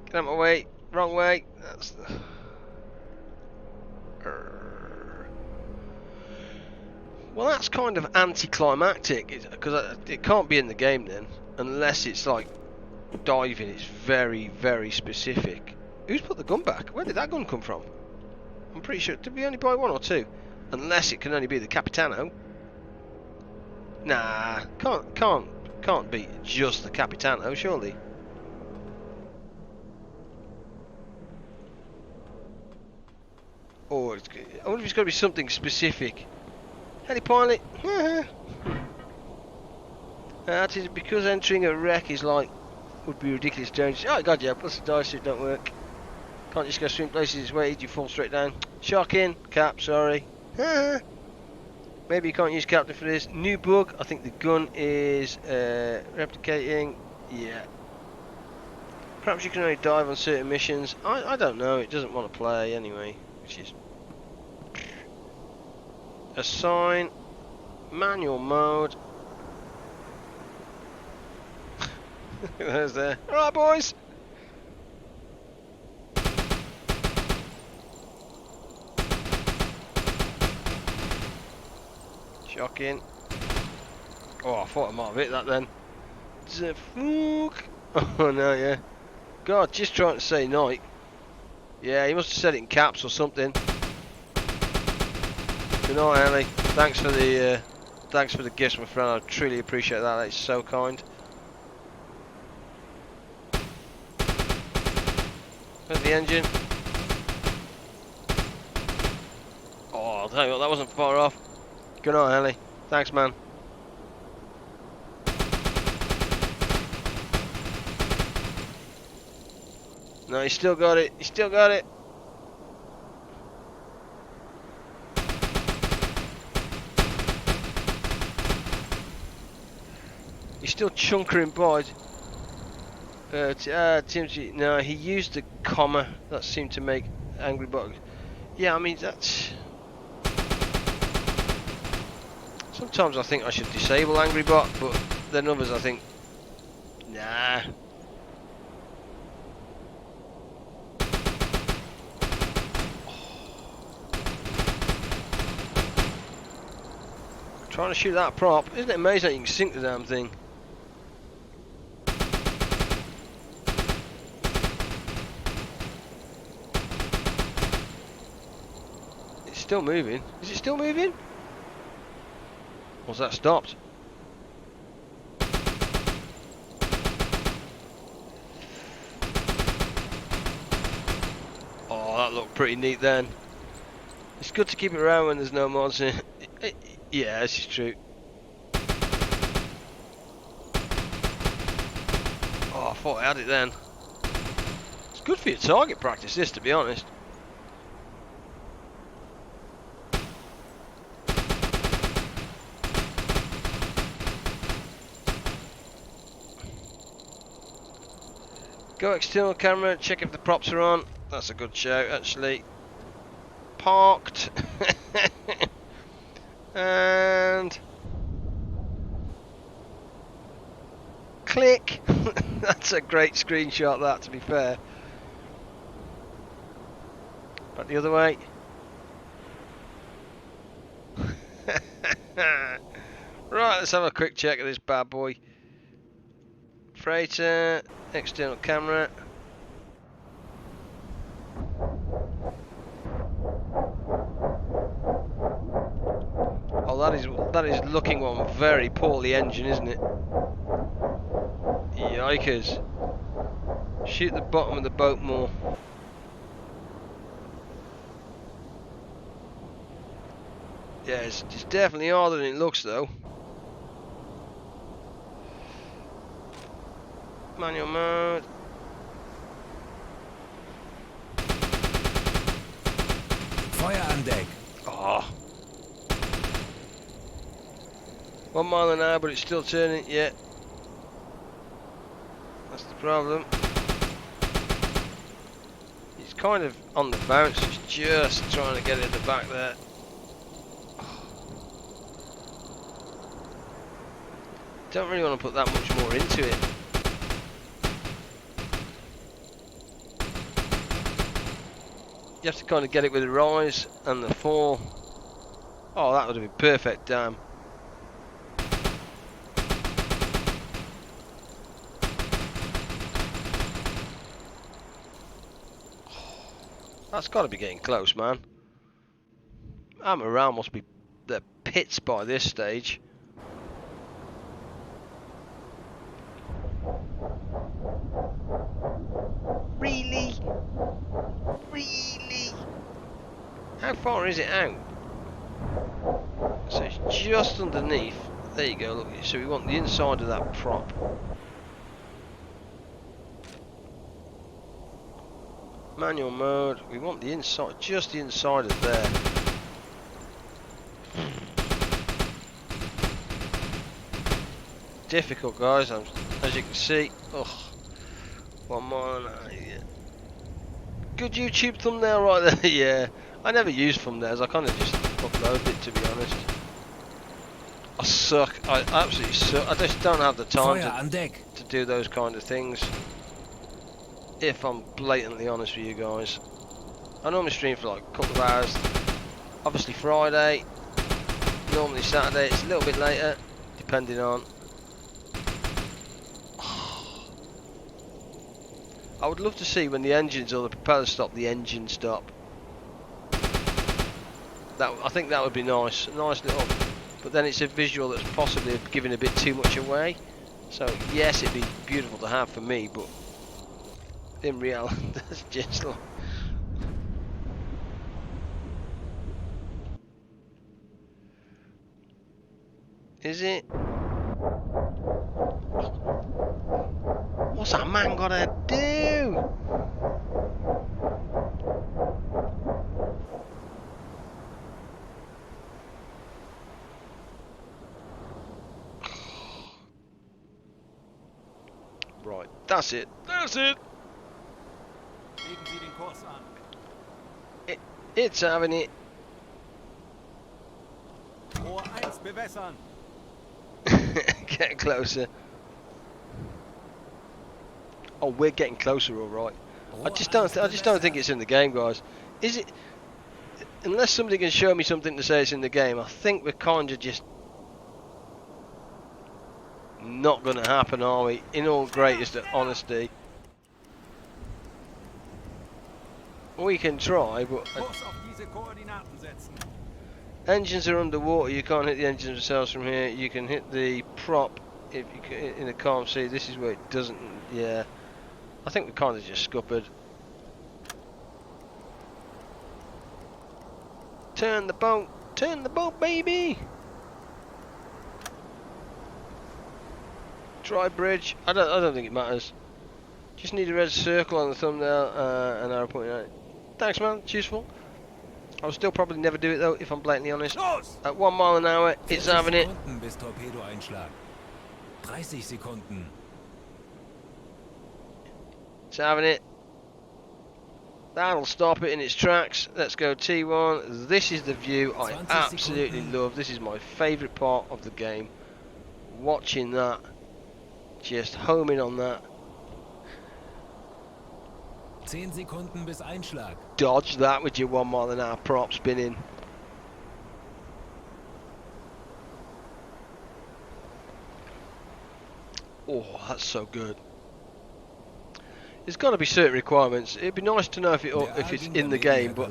Get out of my way. Wrong way. That's the... Well, that's kind of anticlimactic, because it can't be in the game then, unless it's like diving. It's very, very specific. Who's put the gun back? Where did that gun come from? I'm pretty sure. Did we only buy one or two? Unless it can only be the Capitano. Nah, can't be just the Capitano, surely. Or I wonder if it's got to be something specific. Heli pilot. That is because entering a wreck is like would be ridiculous dangerous. Oh god, yeah, plus the dive suit don't work. Can't just go swim places it's weighted, you fall straight down. Shocking. Cap, sorry. Maybe you can't use captain for this. New bug. I think the gun is replicating. Yeah. Perhaps you can only dive on certain missions. I don't know. It doesn't want to play anyway, which is assign manual mode. There's there. All right, boys. Shocking. Oh, I thought I might have hit that then. Oh no, yeah. God, just trying to say night. Yeah, he must have said it in caps or something. Good night, Ellie. Thanks for the gifts, my friend. I truly appreciate that. That is so kind. There's the engine. Oh, I'll tell you what, that wasn't far off. Good night, Ellie. Thanks, man. No, he still got it. He still got it. He's still chunkering by. Timothy, no, he used a comma. That seemed to make angry bug. Yeah, I mean, that's... Sometimes I think I should disable angry bot, but then others I think, nah. Trying to shoot that prop. Isn't it amazing that you can sink the damn thing? It's still moving. Is it still moving? Was that stopped? that looked pretty neat then. It's good to keep it around when there's no mods in it. Yeah, this is true. Oh, I thought I had it then. It's good for your target practice, this, to be honest. Go external camera, check if the props are on. That's a good shout, actually. Parked. And click. That's a great screenshot, that, to be fair. Back the other way. Right, let's have a quick check of this bad boy. Freighter, external camera. Oh, that is looking one very poorly engine, isn't it? Yikers. Shoot the bottom of the boat more. Yeah, it's definitely harder than it looks though. Manual mode. Feuer an Deck. Oh. 1 mile an hour, but it's still turning. Yeah. That's the problem. He's kind of on the bounce. He's just trying to get it at the back there. Don't really want to put that much more into it. You have to kind of get it with the rise and the fall. Oh, that would have been perfect, damn. That's got to be getting close, man. Our morale must be the pits by this stage. Really? Really? How far is it out? So it's just underneath. There you go, look. So we want the inside of that prop. Manual mode. We want the inside, just the inside of there. Difficult, guys, as you can see. Ugh. 1 mile an hour. Yeah. Good YouTube thumbnail right there. Yeah, I never use thumbnails. I kind of just upload it, to be honest. I suck. I absolutely suck. I just don't have the time Feuer an Deck. to do those kind of things. If I'm blatantly honest with you guys, I normally stream for like a couple of hours. Obviously Friday, normally Saturday. It's a little bit later, depending on. I would love to see when the engines or the propellers stop, the engine stop. I think that would be nice. A nice little. But then it's a visual that's possibly giving a bit too much away. So yes, it'd be beautiful to have for me, but in reality, that's just like. Is it? What's that man gotta do? Right, that's it. That's it. Legen Sie den Kurs an. It's having it. Rohr 1 bewässern. Get closer. Oh, we're getting closer, all right. I just don't think it's in the game, guys. Is it? Unless somebody can show me something to say it's in the game, I think we're kind of just not going to happen, are we? In all greatest honesty, we can try, but Kurs auf diese Koordinaten setzen. engines are underwater. You can't hit the engines themselves from here. You can hit the prop if you can, in a calm sea. This is where it doesn't. Yeah. I think we kind of just scuppered. Turn the boat. Turn the boat, baby. Dry bridge. I don't think it matters. Just need a red circle on the thumbnail and arrow pointing at it. Thanks, man. It's useful. I'll still probably never do it though, if I'm blatantly honest. At 1 mile an hour, it's having it. 40 Sekunden bis Torpedoeinschlag. 30 Sekunden. It's having it. That'll stop it in its tracks. Let's go T1. This is the view I 20 absolutely Sekunden. love. This is my favourite part of the game. Watching that. Just homing on that. 10 Sekunden bis Einschlag. Dodge that with your 1 mile an hour prop spinning. Oh, that's so good. There's got to be certain requirements. It'd be nice to know if it's in the game, but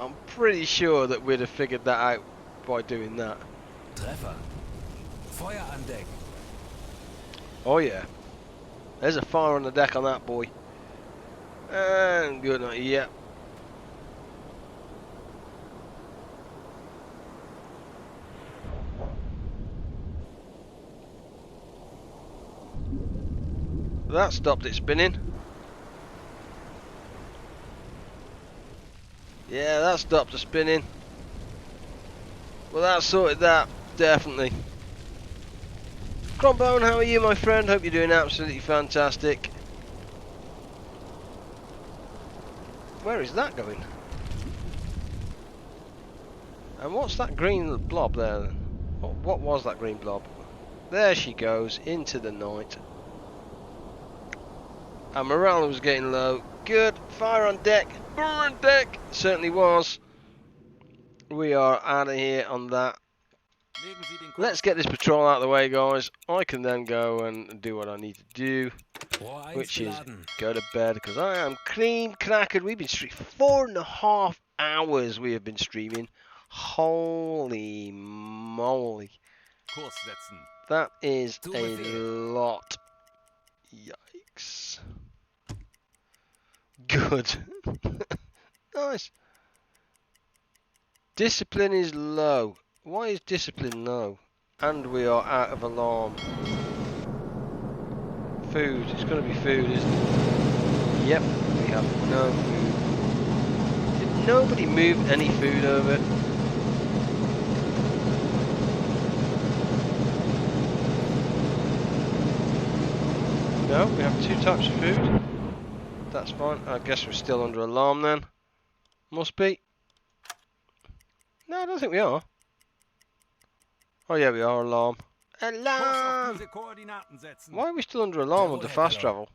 I'm pretty sure that we'd have figured that out by doing that. Treffer. Feuer an Deck. Oh yeah. There's a fire on the deck on that boy. And good night, yeah. That stopped it spinning. Yeah, that stopped the spinning. Well, that sorted that, definitely. Crombone, how are you, my friend? Hope you're doing absolutely fantastic. Where is that going? And what's that green blob there? What was that green blob? There she goes, into the night. And morale was getting low. Good, fire on deck. Fire on deck! Certainly was. We are out of here on that. Let's get this patrol out of the way, guys. I can then go and do what I need to do, which is go to bed, because I am clean knackered. We've been streaming 4.5 hours. We have been streaming. Holy moly. That is a lot. Yikes. Good. Nice. Discipline is low. Why is discipline low? And we are out of alarm. Food. It's going to be food, isn't it? Yep. We have no food. Did nobody move any food over? No, we have 2 types of food. That's fine. I guess we're still under alarm then. Must be. No, I don't think we are. Oh yeah, we are. Alarm. Alarm! Why are we still under alarm under fast travel?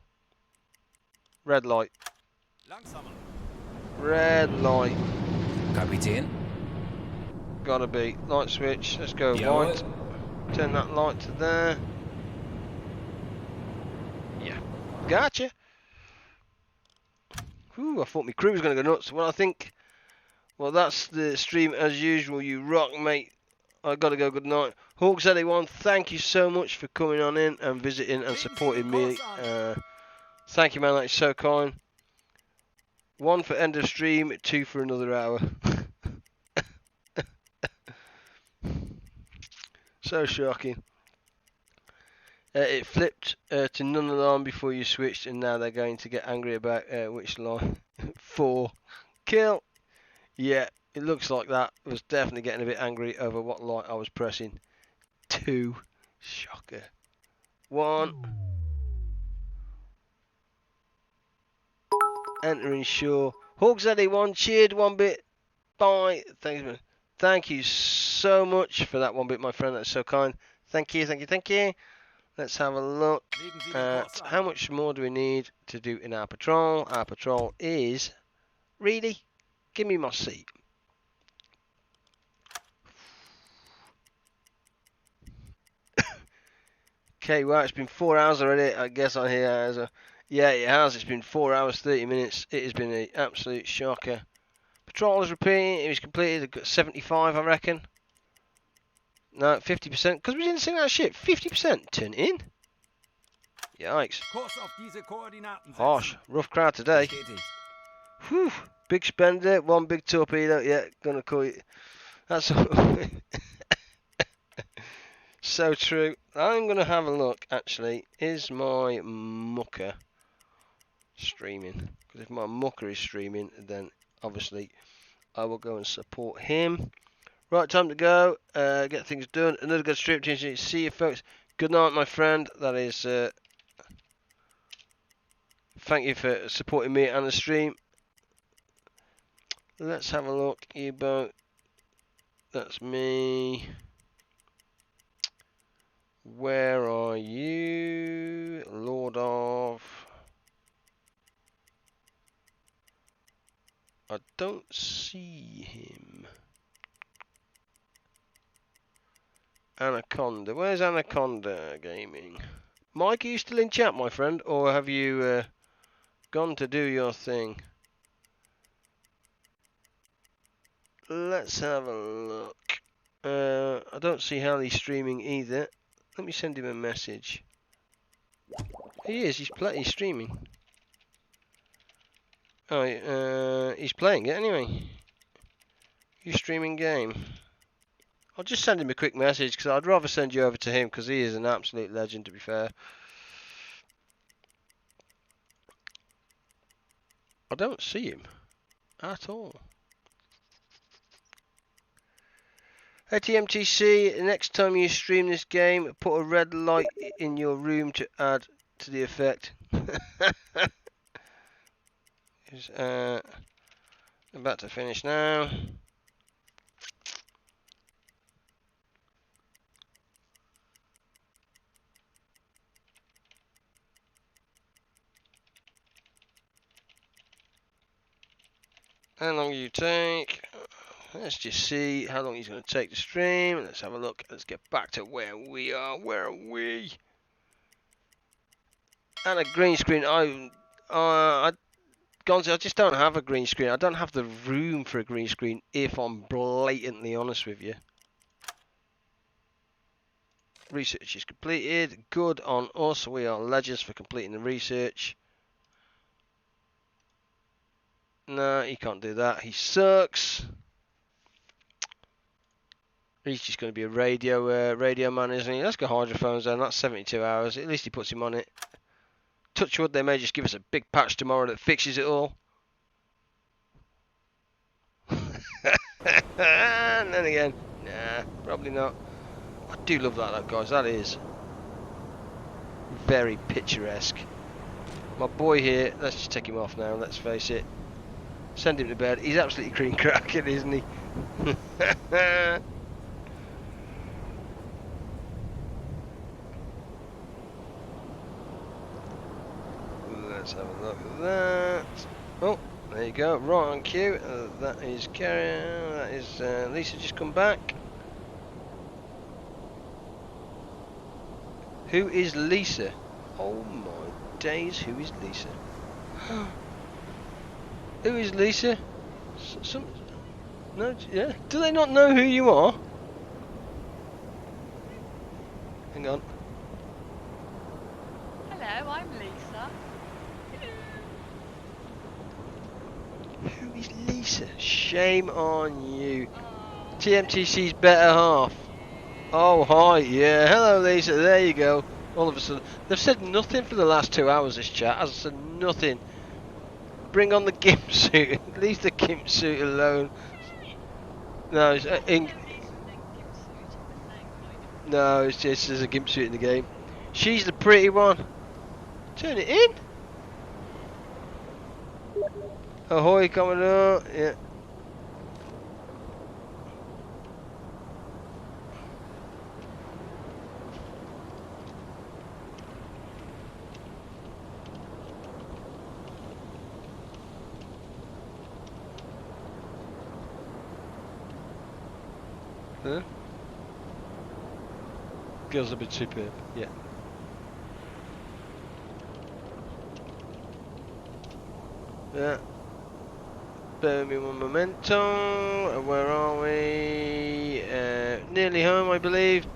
Red light. Red light. Kapitän. Gotta be. Light switch. Let's go white. Turn that light to there. Yeah. Gotcha. Whew, I thought my crew was going to go nuts. Well, I think... Well, that's the stream as usual. You rock, mate. I got to go. Good night. Hawks81, thank you so much for coming on in and visiting and supporting me. Thank you, man. That is so kind. 1 for end of stream, 2 for another hour. So shocking. It flipped to none alarm before you switched, and now they're going to get angry about which line. 4. Kill. Yeah, it looks like that was definitely getting a bit angry over what light I was pressing. 2. Shocker. 1. Entering shore. Hawks81 cheered 1 bit. Bye. Thanks, man. Thank you so much for that 1 bit, my friend. That's so kind. Thank you, thank you, thank you. Let's have a look at how much more do we need to do in our patrol. Our patrol is... Really? Give me my seat. Okay, well, it's been 4 hours already. I guess I hear as a... Yeah, it has. It's been 4 hours, 30 minutes. It has been an absolute shocker. Patrol is repeating. It was completed. I've got 75, I reckon. No, 50%. Because we didn't sing that shit. 50%. Turn in. Yikes. Harsh. Rough crowd today. Whew. Big spender, one big torpedo. Yeah, gonna call you. That's so true. I'm gonna have a look. Actually, is my mucker streaming? Because if my mucker is streaming, then obviously I will go and support him. Right, time to go. Get things done. Another good stream. See you, folks. Good night, my friend. That is. Thank you for supporting me and the stream. Let's have a look. U-boat. That's me. Where are you? Lord of. I don't see him. Anaconda. Where's Anaconda Gaming? Mike, are you still in chat, my friend? Or have you gone to do your thing? Let's have a look. I don't see Harley streaming either. Let me send him a message. He is. He's streaming. Oh, he's playing it anyway. You streaming game? I'll just send him a quick message because I'd rather send you over to him because he is an absolute legend. To be fair, I don't see him at all. Hey TMTC, next time you stream this game, put a red light in your room to add to the effect. Is about to finish now. How long do you take? Let's just see how long he's going to take to stream. Let's have a look. Let's get back to where we are. Where are we? And a green screen. Gonzi, I just don't have a green screen. I don't have the room for a green screen, if I'm blatantly honest with you. Research is completed. Good on us. We are legends for completing the research. No, he can't do that. He sucks. He's just going to be a radio man, isn't he? Let's go hydrophones then. That's 72 hours. At least he puts him on it. Touch wood, they may just give us a big patch tomorrow that fixes it all. And then again, nah, probably not. I do love that, guys. That is very picturesque. My boy here, let's just take him off now, let's face it. Send him to bed. He's absolutely cream cracking, isn't he? Let's have a look at that. Oh, there you go. Right on cue. That is Karen. That is Lisa just come back. Who is Lisa? Oh my days, who is Lisa? Who is Lisa? No, yeah. Do they not know who you are? Hang on. Hello, I'm Lisa. Who is Lisa? Shame on you. TMTC's better half. Oh, hi. Yeah, hello, Lisa. There you go. All of a sudden. They've said nothing for the last 2 hours, this chat. As I said, nothing. Bring on the gimp suit. Leave the gimp suit alone. No, it's no, it's just there's a gimp suit in the game. She's the pretty one. Turn it in. Ahoy, coming up. Yeah. Huh? Girls a bit superb, yeah. Yeah. Bear me one memento. Where are we? Nearly home, I believe.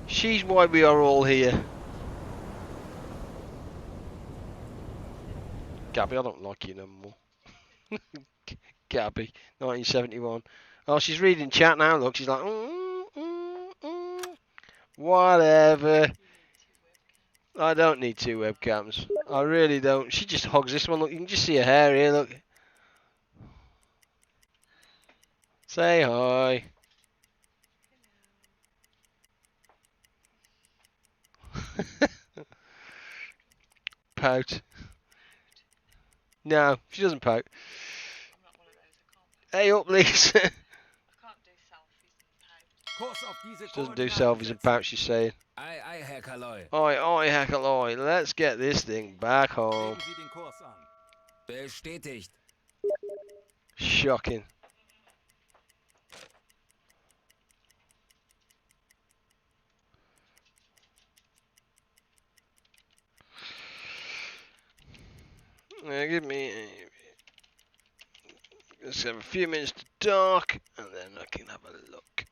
She's why we are all here. Gabby, I don't like you no more. Gabby, 1971. Oh, she's reading chat now. Look, she's like, whatever. I don't need 2 webcams. I really don't. She just hogs this one. Look, you can just see her hair here. Look. Say hi. Pout. No, she doesn't pout. I'm not one of those. I can't. Hey up, Lisa. I can't do selfies and pout. Kurs auf diese She doesn't do Koordinaten selfies and setzen. pout, she's saying. Ei, Herr Kaloi. Oi, oi, heck aloy. Let's get this thing back home. Legen Sie den Kurs an. Bestätigt. Shocking. Give me. Let's have a few minutes to dock, and then I can have a look.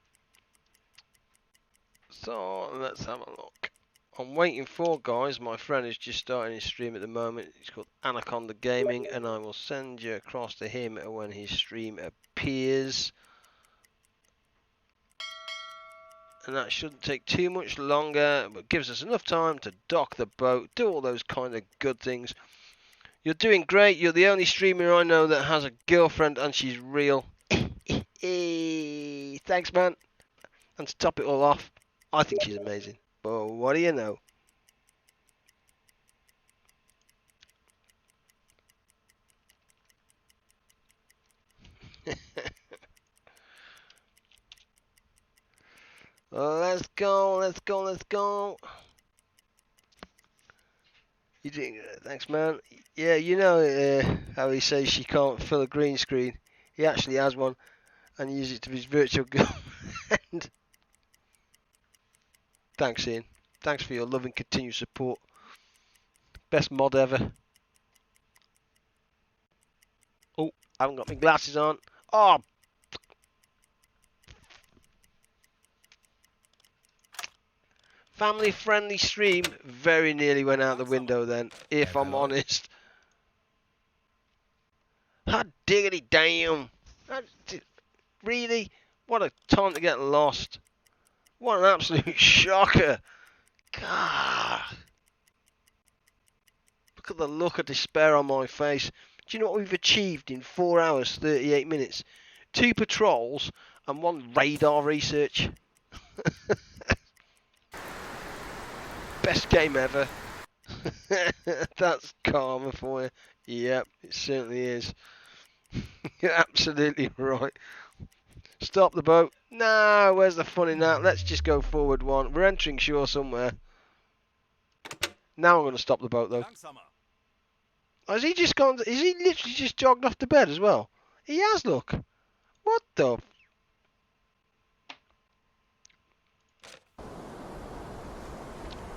So let's have a look. I'm waiting for, guys. My friend is just starting his stream at the moment. He's called Anaconda Gaming, and I will send you across to him when his stream appears. And that shouldn't take too much longer, but gives us enough time to dock the boat, do all those kind of good things. You're doing great. You're the only streamer I know that has a girlfriend, and she's real. Thanks, man. And to top it all off, I think she's amazing. But what do you know? Let's go, let's go, let's go. You doing good? Thanks, man. Yeah, you know how he says she can't fill a green screen. He actually has one and uses it to his virtual girlfriend. Thanks, Ian. Thanks for your love and continued support. Best mod ever. Oh, I haven't got my glasses on. Oh, family friendly stream very nearly went out the window then, if I'm honest. Hot diggity damn. Really? What a time to get lost. What an absolute shocker. God. Look at the look of despair on my face. Do you know what we've achieved in 4 hours, 38 minutes? 2 patrols and 1 radar research. Best game ever. That's karma for you. Yep, it certainly is. You're absolutely right. Stop the boat. No, where's the fun in that? Let's just go forward 1. We're entering shore somewhere. Now I'm going to stop the boat though. Langsamer. Has he just gone? Is he literally just jogged off to bed as well? He has, look. What the?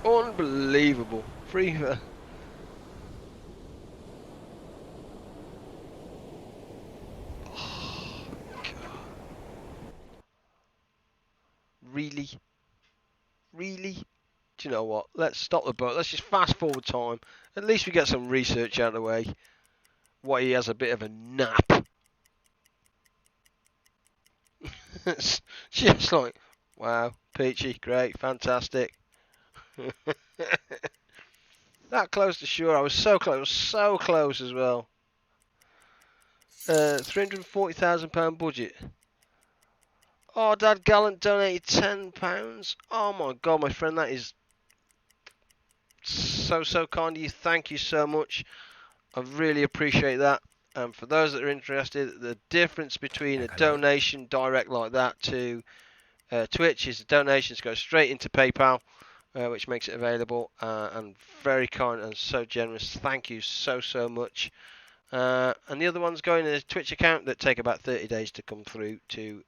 Unbelievable. Free. Oh, God. Really? Really? Do you know what? Let's stop the boat. Let's just fast forward time. At least we get some research out of the way. What, he has a bit of a nap. It's just like, wow, Peachy, great, fantastic. That close to shore. I was so close as well. £340,000 budget. Oh, Dad Gallant donated £10. Oh my God, my friend, that is so kind of you. Thank you so much. I really appreciate that. And for those that are interested, the difference between a donation direct like that to Twitch is the donations go straight into PayPal, which makes it available, and very kind and so generous. Thank you so much. And the other ones go in a Twitch account that take about 30 days to come through to,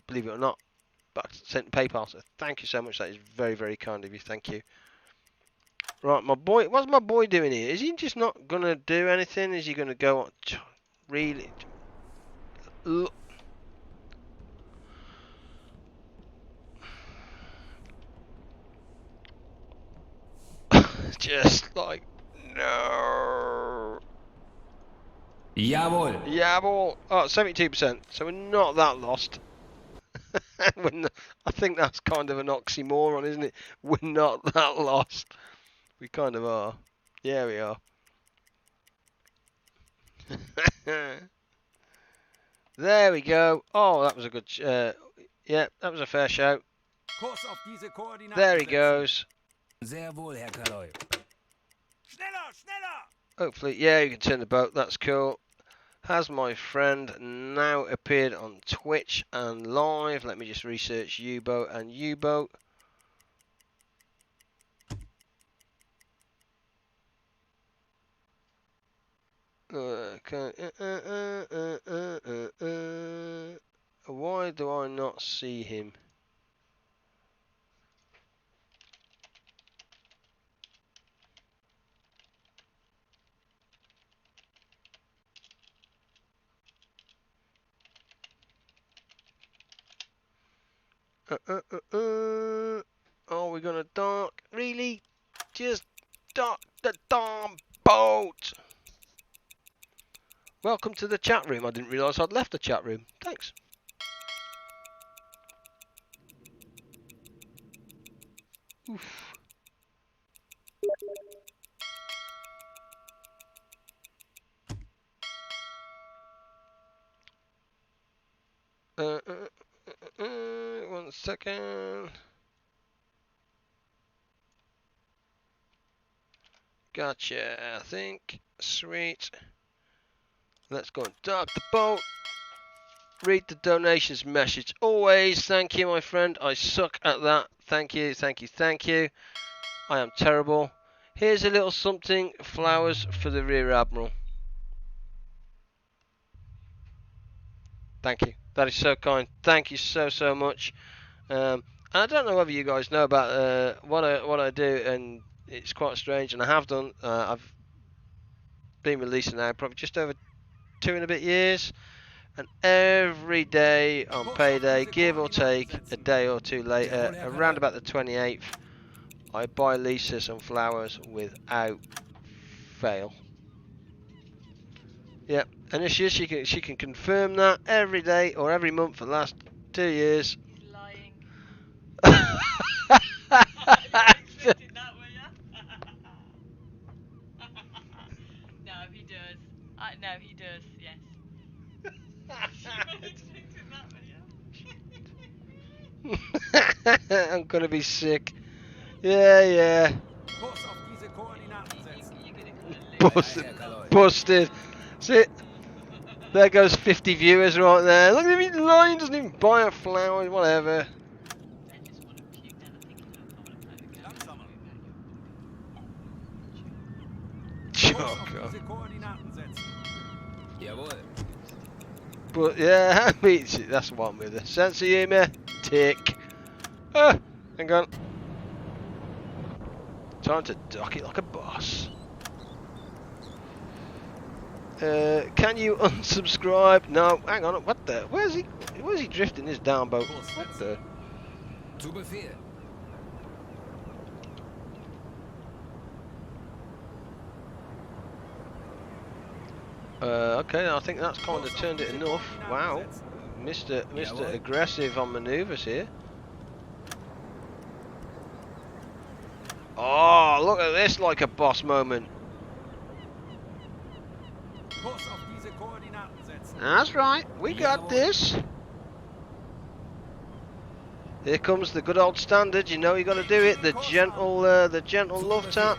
believe it or not, but sent to PayPal. So thank you so much. That is very kind of you. Thank you. Right, my boy. What's my boy doing here? Is he just not gonna do anything? Is he gonna go on? Really? Look. Just like, no. Jawohl. Jawohl. Oh, 72%. So we're not that lost. I think that's kind of an oxymoron, isn't it? We're not that lost. We kind of are. Yeah, we are. There we go. Oh, that was a good... yeah, that was a fair shout. Kurs auf diese Koordinaten There he setzen. goes. Sehr wohl, Herr Kaloi. Schneller, schneller! Hopefully, yeah, you can turn the boat. That's cool. Has my friend now appeared on Twitch and live? Let me just research U-boat and U-boat. Okay. Why do I not see him? Are we gonna dock? Really? Just dock the darn boat! Welcome to the chat room. I didn't realise I'd left the chat room. Thanks. Oof. One second. Gotcha, I think. Sweet. Let's go and dock the boat. Read the donations message. Always, thank you, my friend. I suck at that. Thank you, thank you, thank you. I am terrible. Here's a little something. Flowers for the Rear Admiral. Thank you. That is so kind. Thank you so, so much. And I don't know whether you guys know about what I do, and it's quite strange, and I have done. I've been releasing now probably just over 2 and a bit years, and every day on payday, give or take a day or two later, around about the 28th, I buy Lisa some flowers without fail. Yep, and she can confirm that every day or every month for the last 2 years. He's lying. No, That way, yeah? No, he does. No, he does, yes. I'm gonna be sick. Yeah. Kurs auf diese Koordinaten setzen. Busted. Busted. See, there goes 50 viewers right there. Look at me lying, doesn't even buy a flower, whatever. Kurs Oh, auf God. diese Koordinaten setzen. Jawohl. But yeah, I mean, that's one with a sense of humour. Tick. Ah, hang on. Time to dock it like a boss. Can you unsubscribe? No, hang on. What the? Where's he drifting this down boat? What the? Zu Befehl. Okay, I think that's kind of turned it enough. Wow, Mr. Aggressive on manoeuvres here. Oh, look at this, like a boss moment. Kurs auf diese Koordinaten setzen. That's right, we got this. Here comes the good old standard. You know you got to do it. The gentle love tap.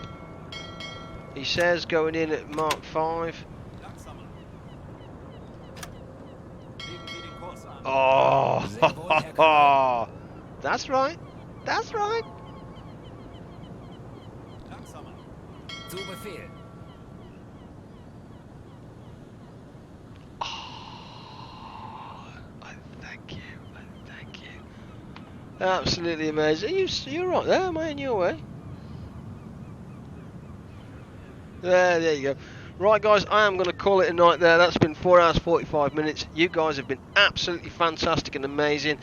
He says going in at Mark 5. Langsamer. Legen Sie den Kurs an. Oh, that's right. That's right. Langsamer. Zu Befehl. Thank you. Thank you. Absolutely amazing. You're right there, mate. Your way. There you go. Right, guys, I am going to call it a night there. That's been 4 hours 45 minutes. You guys have been absolutely fantastic and amazing.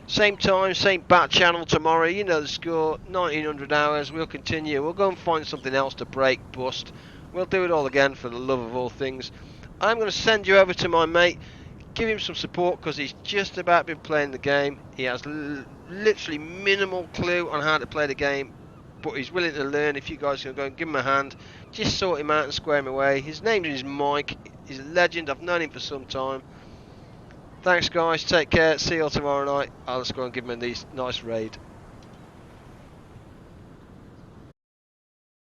Same time, same bat channel tomorrow. You know the score. 1900 hours. We'll continue. We'll go and find something else to break, bust. We'll do it all again for the love of all things. I'm going to send you over to my mate. Give him some support because he's just about been playing the game. He has literally minimal clue on how to play the game, but he's willing to learn. If you guys can go and give him a hand, just sort him out and square him away. His name is Mike. He's a legend. I've known him for some time. Thanks guys, take care. See you all tomorrow night. I'll just go and give him a nice raid.